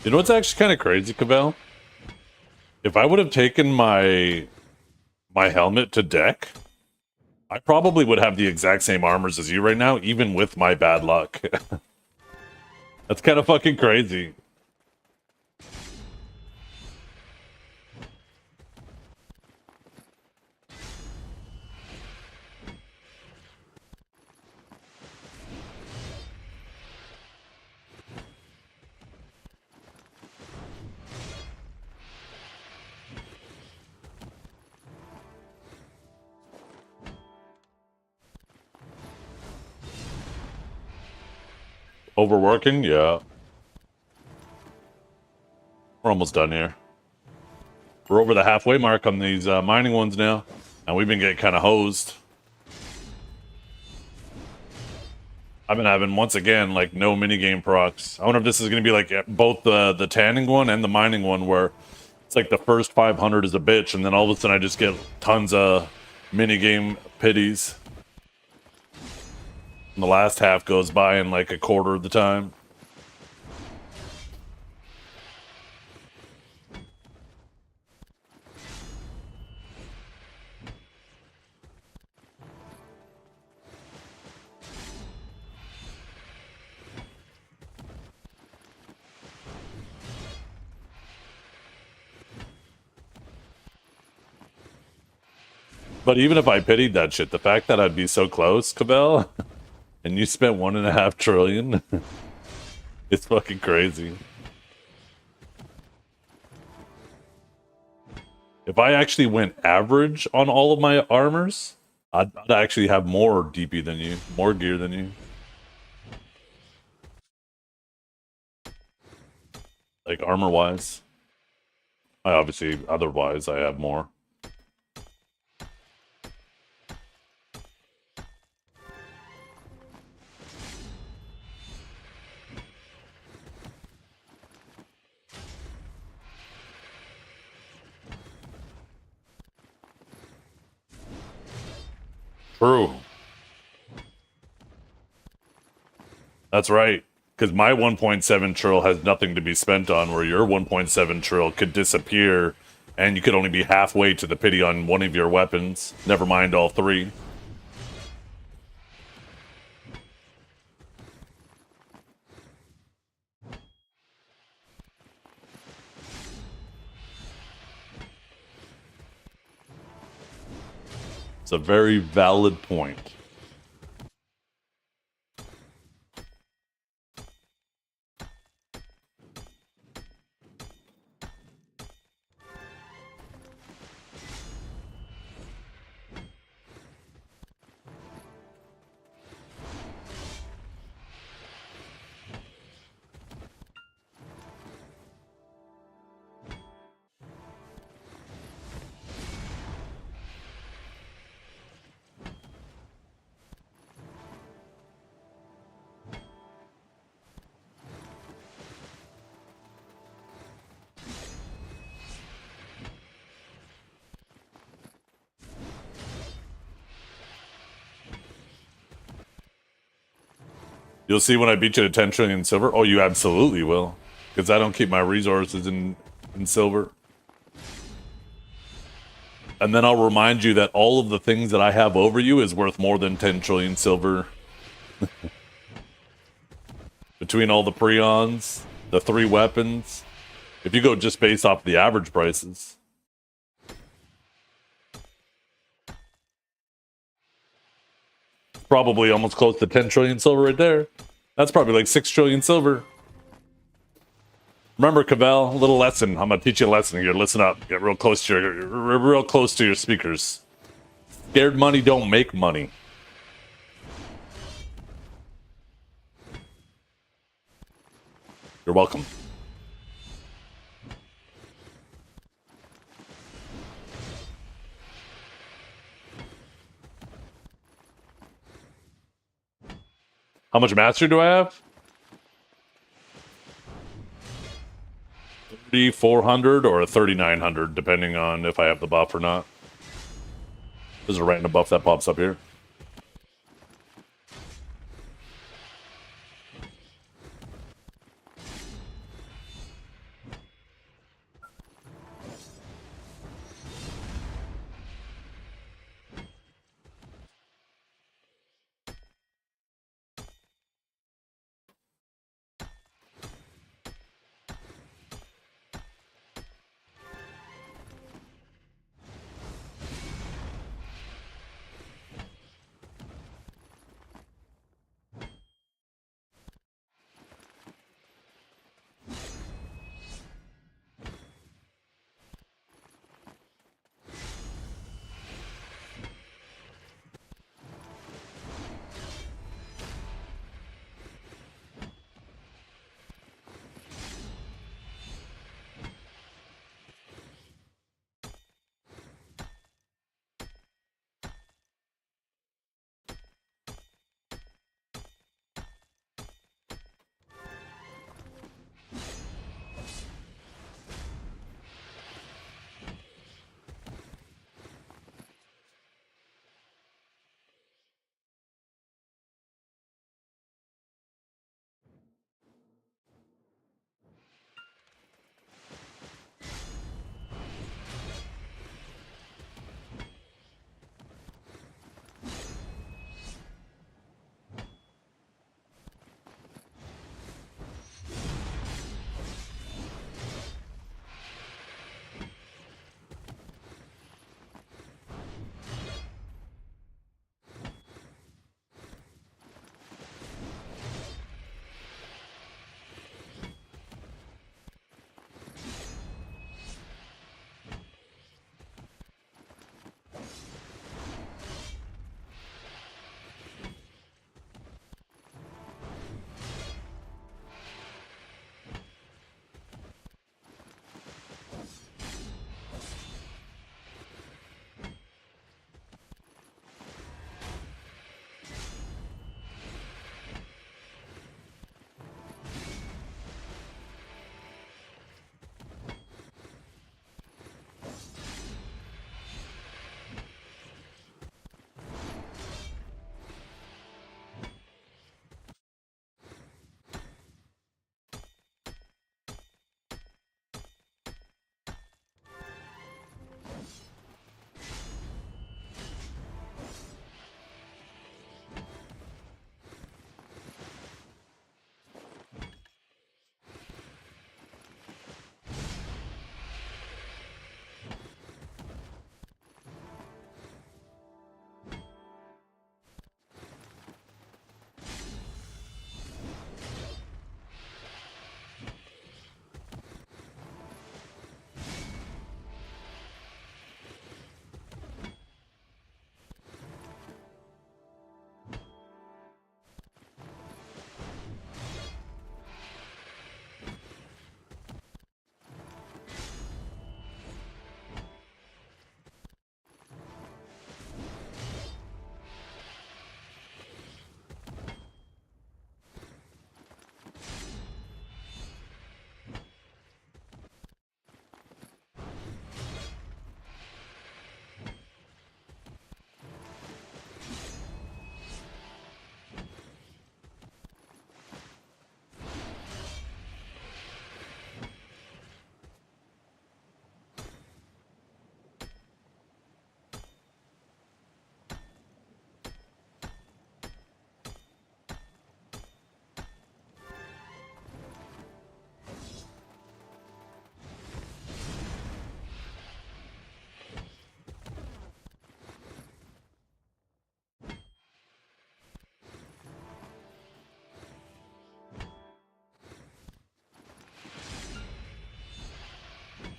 You know what's actually kind of crazy, Cabell? If I would have taken my helmet to deck, I probably would have the exact same armors as you right now, even with my bad luck. That's kind of fucking crazy. Overworking? Yeah. We're almost done here. We're over the halfway mark on these mining ones now, and we've been getting kind of hosed. I've been having, once again, like, no minigame procs. I wonder if this is going to be like both the tanning one and the mining one, where it's like the first 500 is a bitch, and then all of a sudden I just get tons of minigame pities. And the last half goes by in like a quarter of the time. But even if I pitied that shit, the fact that I'd be so close, Cabell, and you spent 1.5 trillion, it's fucking crazy. If I actually went average on all of my armors, I'd actually have more DP than you, more gear than you. Like armor wise. I obviously, otherwise, I have more. True. That's right. Because my 1.7 trill has nothing to be spent on, where your 1.7 trill could disappear, and you could only be halfway to the pity on one of your weapons. Never mind all three. It's a very valid point. You'll see when I beat you to 10 trillion silver. Oh, you absolutely will. Because I don't keep my resources in silver. And then I'll remind you that all of the things that I have over you is worth more than 10 trillion silver. Between all the prions, the 3 weapons. If you go just based off the average prices. Probably almost close to 10 trillion silver right there. That's probably like 6 trillion silver. Remember, Cavell, a little lesson. I'm gonna teach you a lesson here. Listen up. Get real close to your speakers. Scared money don't make money. You're welcome. How much mastery do I have? 3,400 or a 3,900, depending on if I have the buff or not. There's a random buff that pops up here.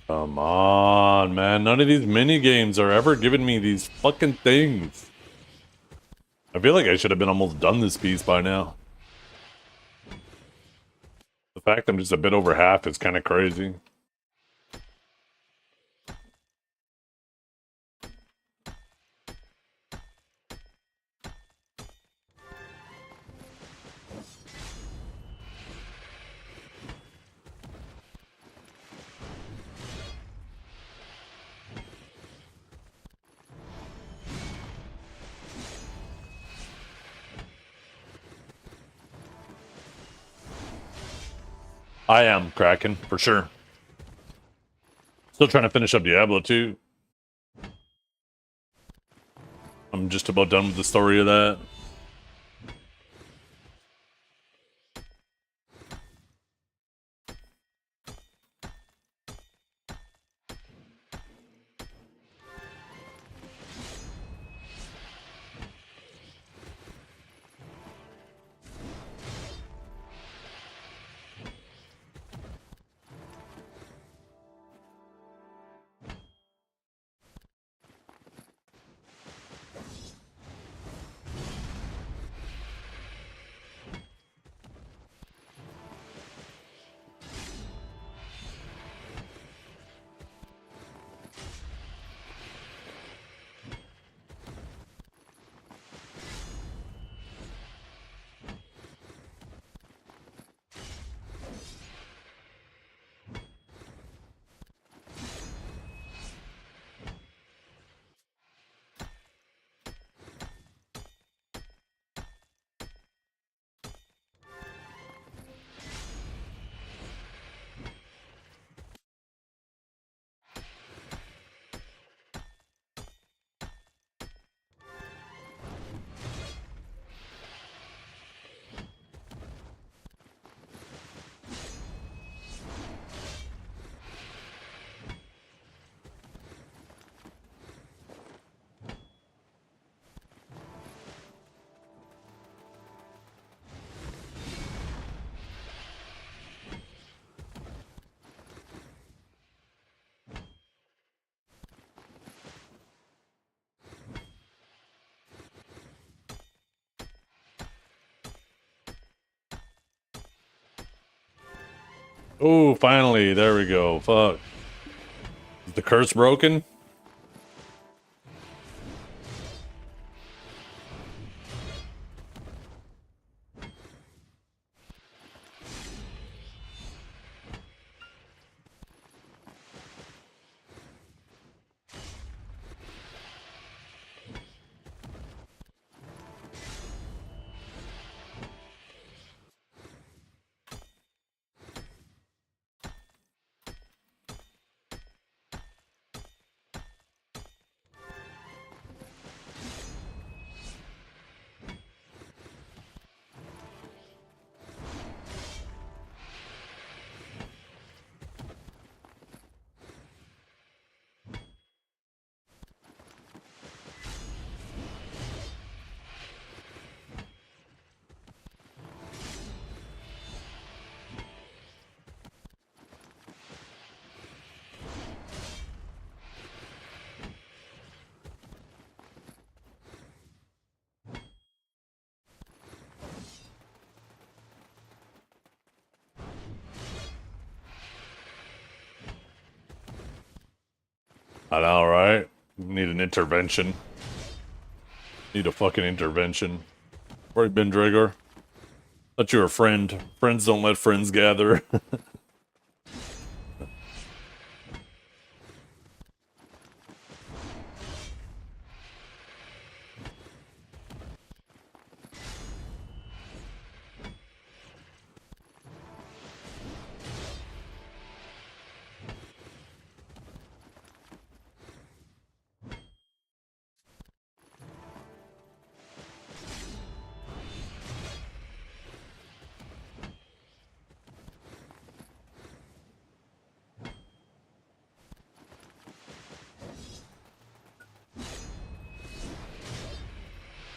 Come on, man. None of these mini games are ever giving me these fucking things. I feel like I should have been almost done this piece by now. The fact I'm just a bit over half is kind of crazy. I am Kraken, for sure. Still trying to finish up Diablo 2. I'm just about done with the story of that. Oh, finally, there we go. Fuck. Is the curse broken? I know, right? Need an intervention. Need a fucking intervention. Where you been, Dragor? Thought you were a friend. Friends don't let friends gather.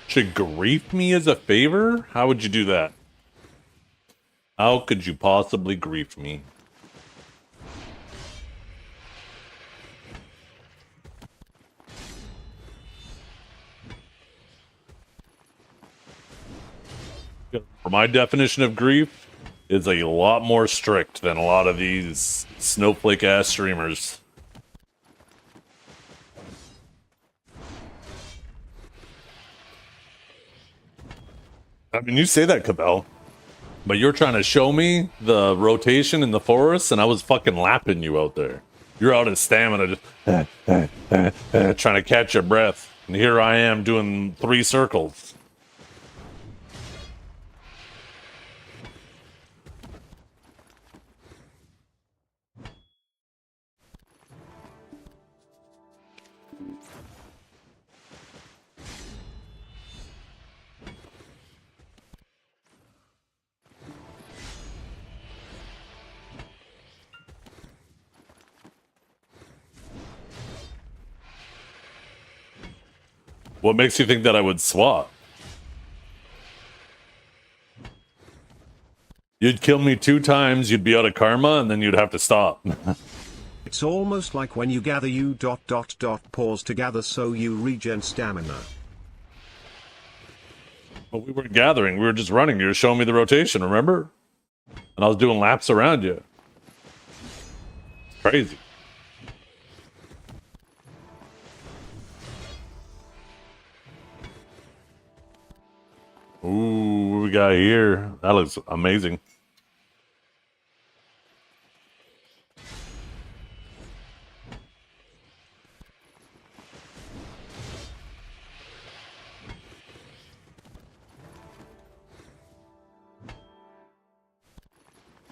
Should grief me as a favor? How would you do that? How could you possibly grief me? For my definition of grief, it's a lot more strict than a lot of these snowflake ass streamers. I mean, you say that, Cabell, but you're trying to show me the rotation in the forest, and I was fucking lapping you out there. You're out of stamina, just trying to catch your breath, and here I am doing 3 circles. What makes you think that I would swap? You'd kill me 2 times, you'd be out of karma, and then you'd have to stop. It's almost like when you gather you ... pause to gather so you regen stamina. But we weren't gathering, we were just running. You were showing me the rotation, remember? And I was doing laps around you. Crazy. Ooh, what we got here? That looks amazing.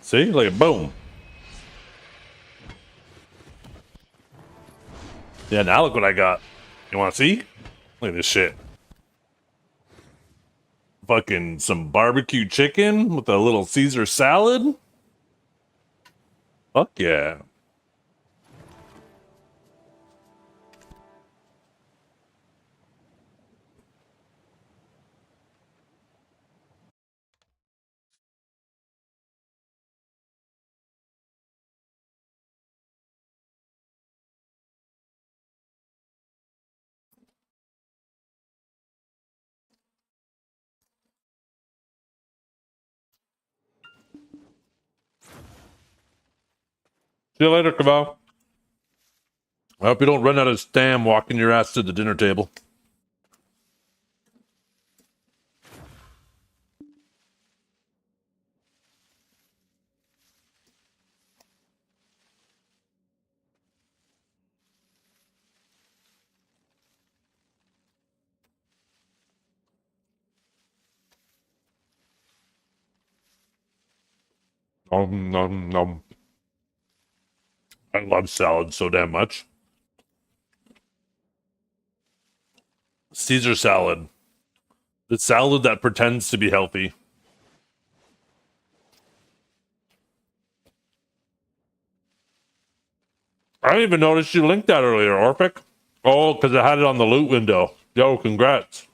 See? Like a boom. Yeah, now look what I got. You want to see? Look at this shit. Fucking some barbecue chicken with a little Caesar salad. Fuck yeah. See you later, Cabal. I hope you don't run out of stam walking your ass to the dinner table. Nom, nom. I love salad so damn much. Caesar salad. The salad that pretends to be healthy. I didn't even notice you linked that earlier, Orphic. Oh, because I had it on the loot window. Yo, congrats.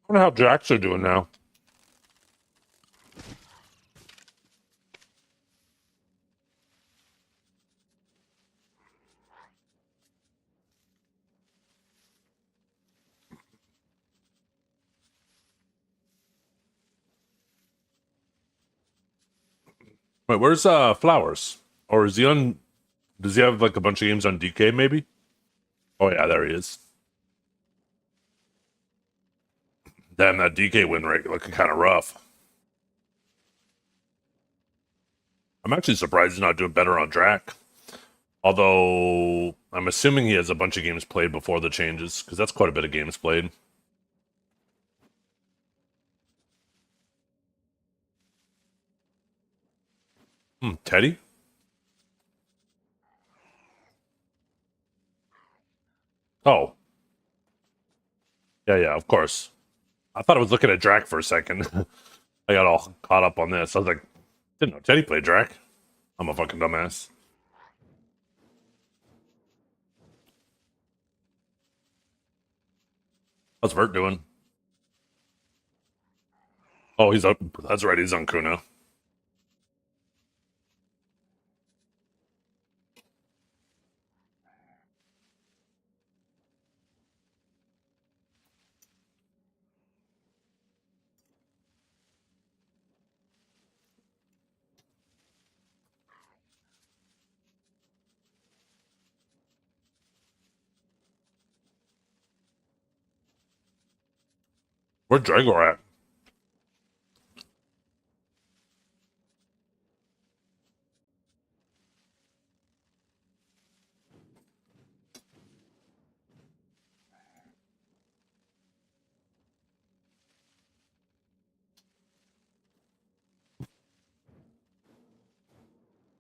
wonder how Jacks are doing now. Wait, where's Flowers? Or is he on? Does he have like a bunch of games on DK? Maybe. Oh yeah, there he is. Damn, that DK win rate looking kind of rough. I'm actually surprised he's not doing better on Drac. Although I'm assuming he has a bunch of games played before the changes, because that's quite a bit of games played. Teddy? Oh. Yeah, of course. I thought I was looking at Drac for a second. I got all caught up on this. I was like, didn't know Teddy played Drac. I'm a fucking dumbass. How's Vert doing? Oh, he's up. That's right, he's on Kuno. Where's Dragor at?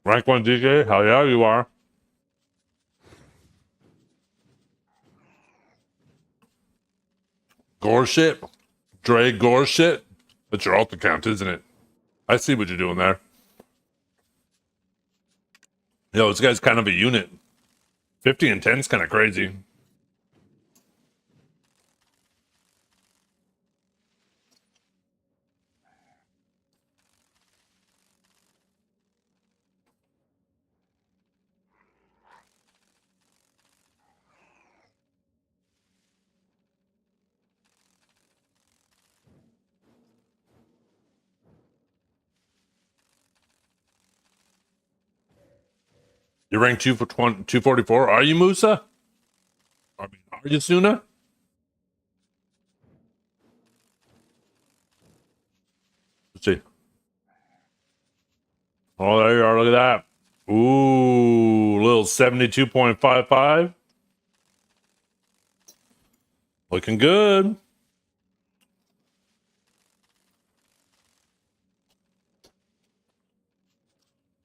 Rank 1 DK? Hell yeah, you are. Gore shit? Dre Gore shit? That's your alt account, isn't it? I see what you're doing there. Yo, this guy's kind of a unit. 50 and 10 is kind of crazy. You're ranked 244. Are you, Musa? I mean, are you, Suna? Let's see. Oh, there you are. Look at that. Ooh, little 72.55. Looking good.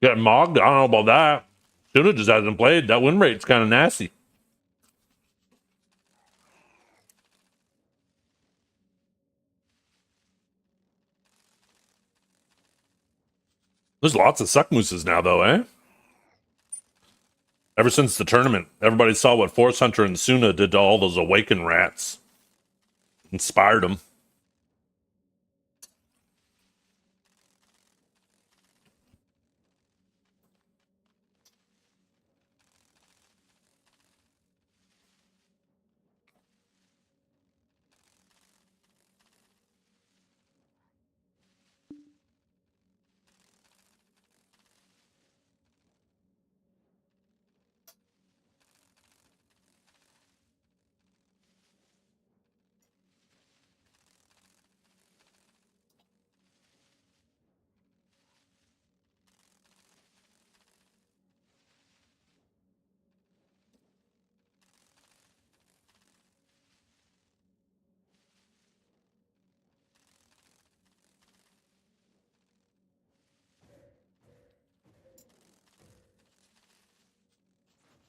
Getting mogged? I don't know about that. Suna just hasn't played. That win rate's kind of nasty. There's lots of suck mooses now, though, eh? Ever since the tournament, everybody saw what Force Hunter and Suna did to all those Awaken rats. Inspired them.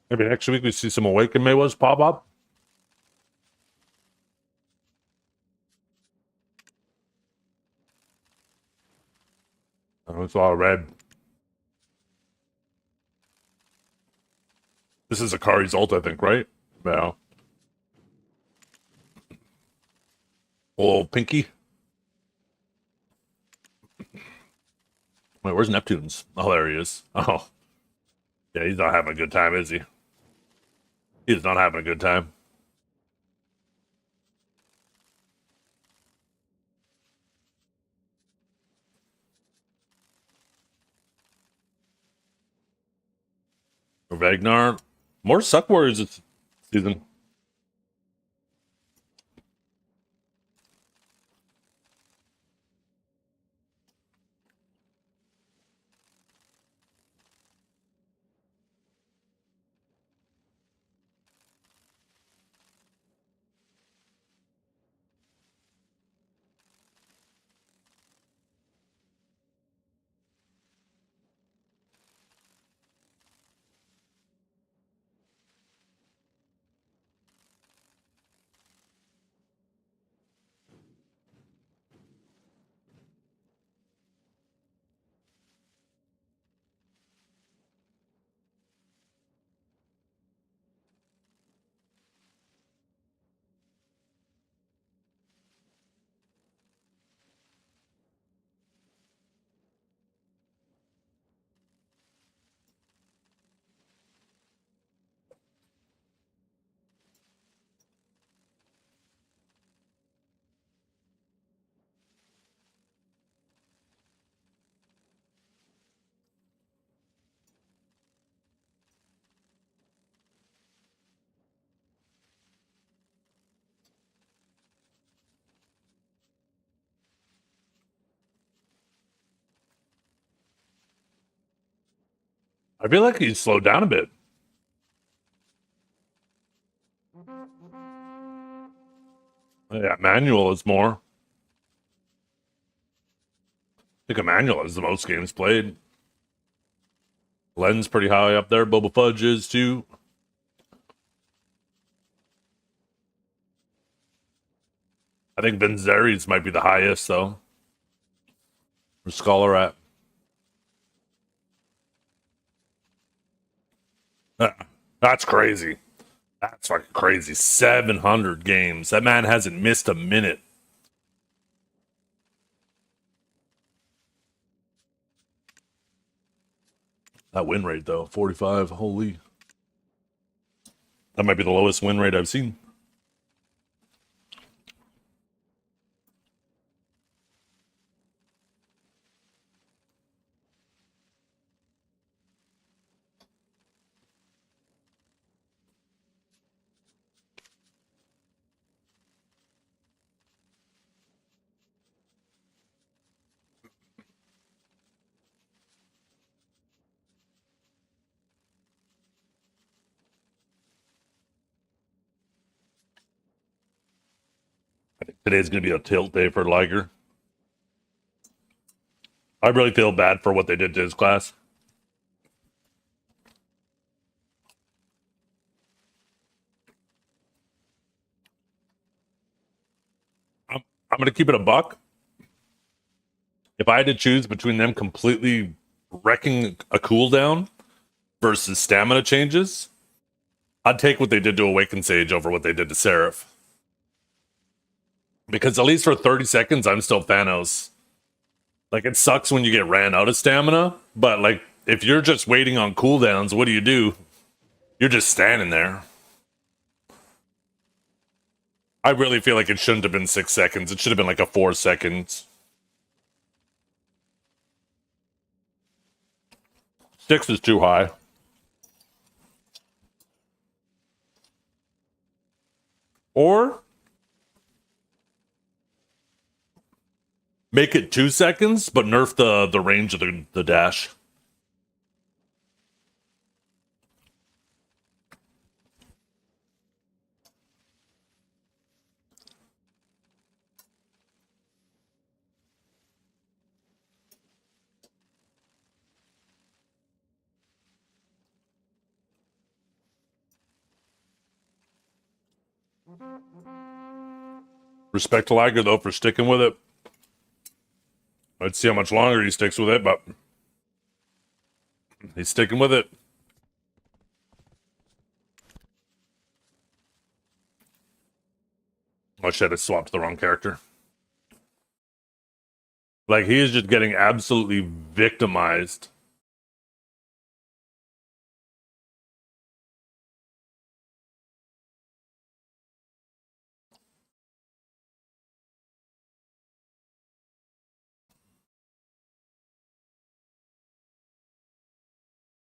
Maybe next week we see some Awaken Maywas pop up. Oh, it's all red. This is Akari's ult, I think, right? No. Oh, Pinky. Wait, where's Neptune's? Oh, there he is. Oh. Yeah, he's not having a good time, is he? He's not having a good time. Ragnar. More Suck Warriors this season. I feel like he's slowed down a bit. Yeah, Manuel is more. I think Emmanuel has the most games played. Len's pretty high up there. Boba Fudge is too. I think Benzeri's might be the highest, though. Where's Scholar at? That's crazy. That's fucking crazy. 700 games. That man hasn't missed a minute. That win rate, though, 45. Holy. That might be the lowest win rate I've seen. I think today's going to be a tilt day for Liger. I really feel bad for what they did to his class. I'm going to keep it a buck. If I had to choose between them completely wrecking a cooldown versus stamina changes, I'd take what they did to Awakened Sage over what they did to Seraph. Because at least for 30 seconds, I'm still Thanos. Like, it sucks when you get ran out of stamina, but, like, if you're just waiting on cooldowns, what do? You're just standing there. I really feel like it shouldn't have been 6 seconds. It should have been, like, a 4 seconds. 6 is too high. Or make it 2 seconds, but nerf the range of the dash. Respect to Liger, though, for sticking with it. Let's see how much longer he sticks with it, but he's sticking with it. Oh shit, I swapped the wrong character. Like, he is just getting absolutely victimized.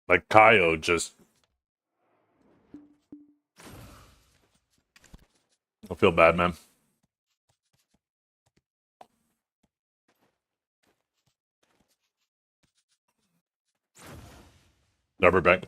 Like, Kaio just... I feel bad, man. Rubber bank.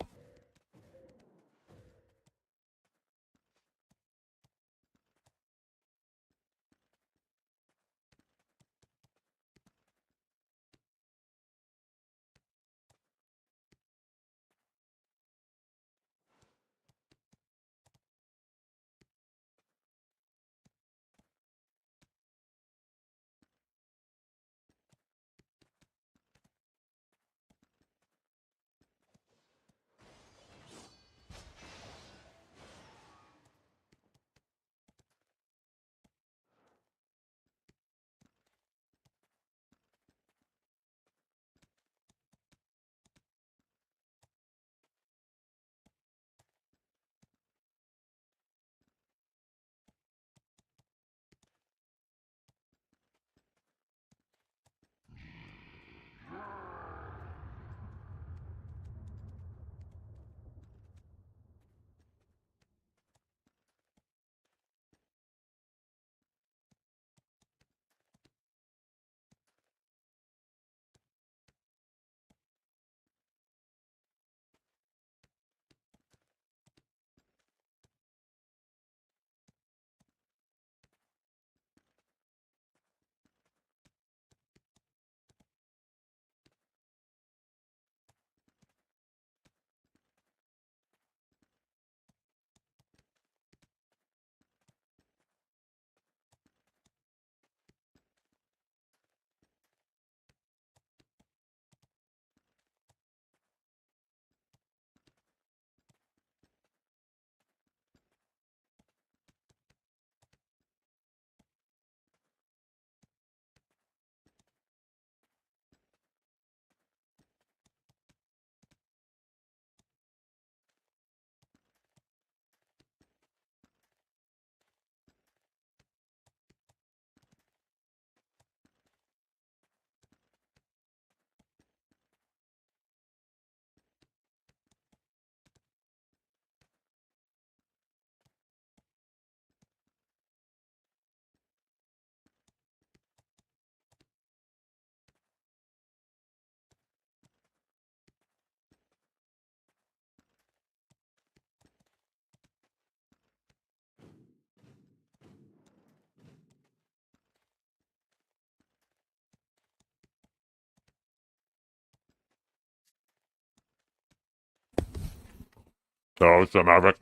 So, it's a Maverick.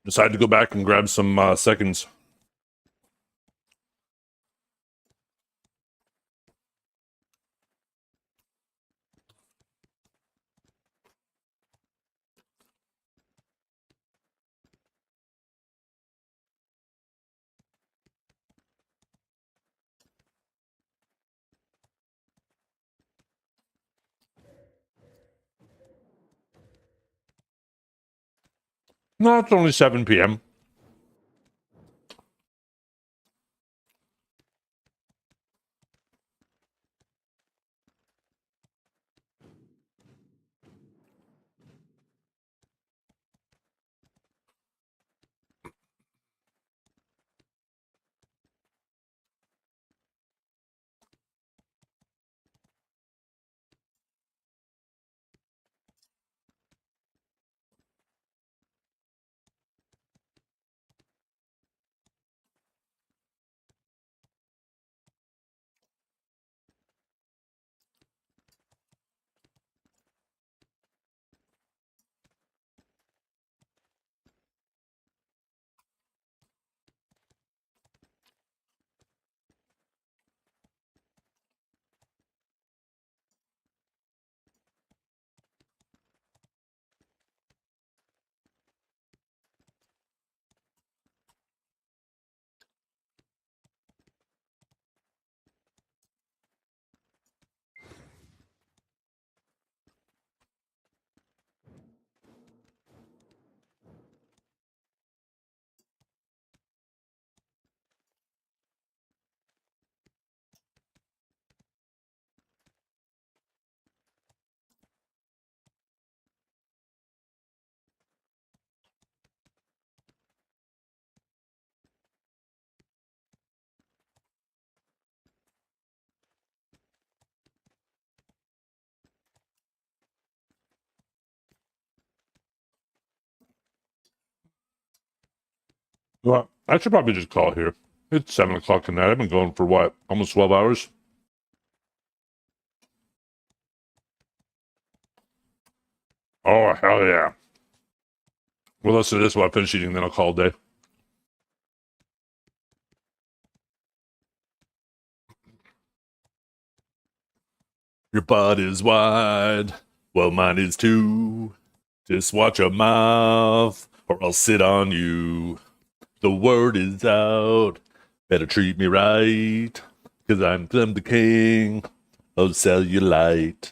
Decided to go back and grab some seconds. No, it's only 7 p.m. Well, I should probably just call it here. It's 7 o'clock at night. I've been going for what? Almost 12 hours? Oh, hell yeah. Well, listen to this while I finish eating, then I'll call it a day. Your butt is wide. Well, mine is too. Just watch your mouth, or I'll sit on you. The word is out. Better treat me right, 'cause I'm the king of cellulite.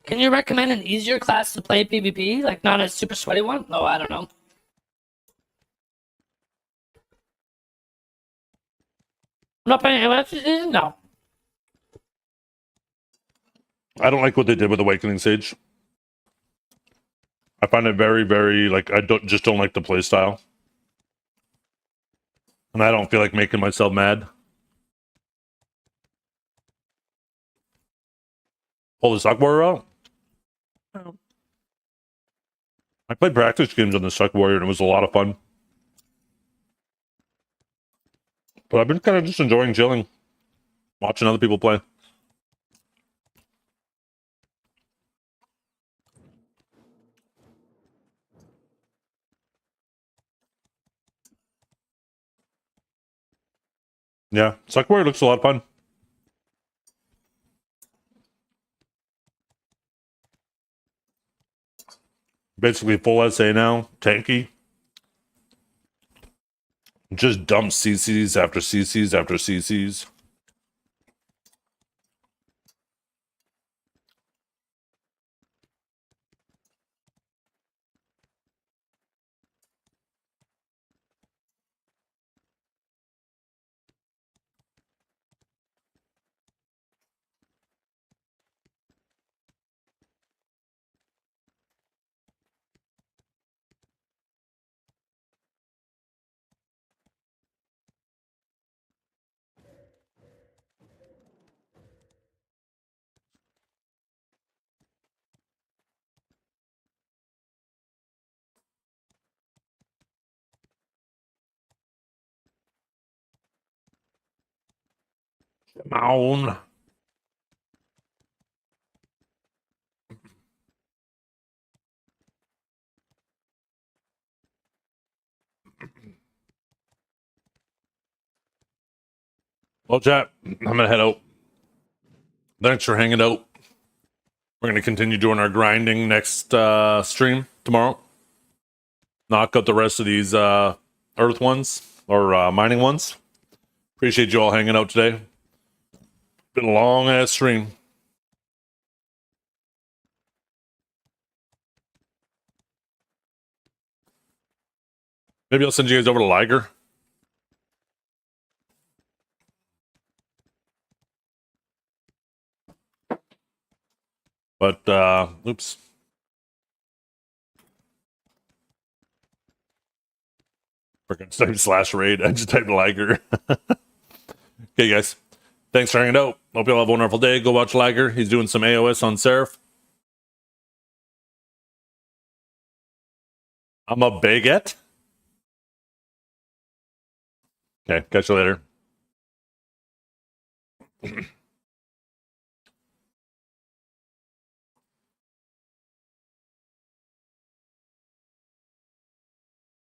Can you recommend an easier class to play PvP? Like, not a super sweaty one? No, I don't know. I'm not playing AOS this season? No. I don't like what they did with Awakening Sage. I find it very, very, like, I don't like the playstyle. And I don't feel like making myself mad. Pull the Suck Warrior out? I played practice games on the Suck Warrior and it was a lot of fun. But I've been kind of just enjoying chilling, watching other people play. Yeah, Suck Warrior looks a lot of fun. Basically full SA now, tanky. Just dump CCs after CCs after CCs. Come on. Well, chat, I'm gonna head out. Thanks for hanging out. We're gonna continue doing our grinding next stream tomorrow. Knock out the rest of these earth ones or mining ones. Appreciate you all hanging out today. Been a long ass stream. Maybe I'll send you guys over to Liger. But oops. Freaking type /raid. I just typed Liger. Okay, guys. Thanks for hanging out. Hope you all have a wonderful day. Go watch Liger. He's doing some AOS on Seraph. I'm a baguette. Okay, catch you later.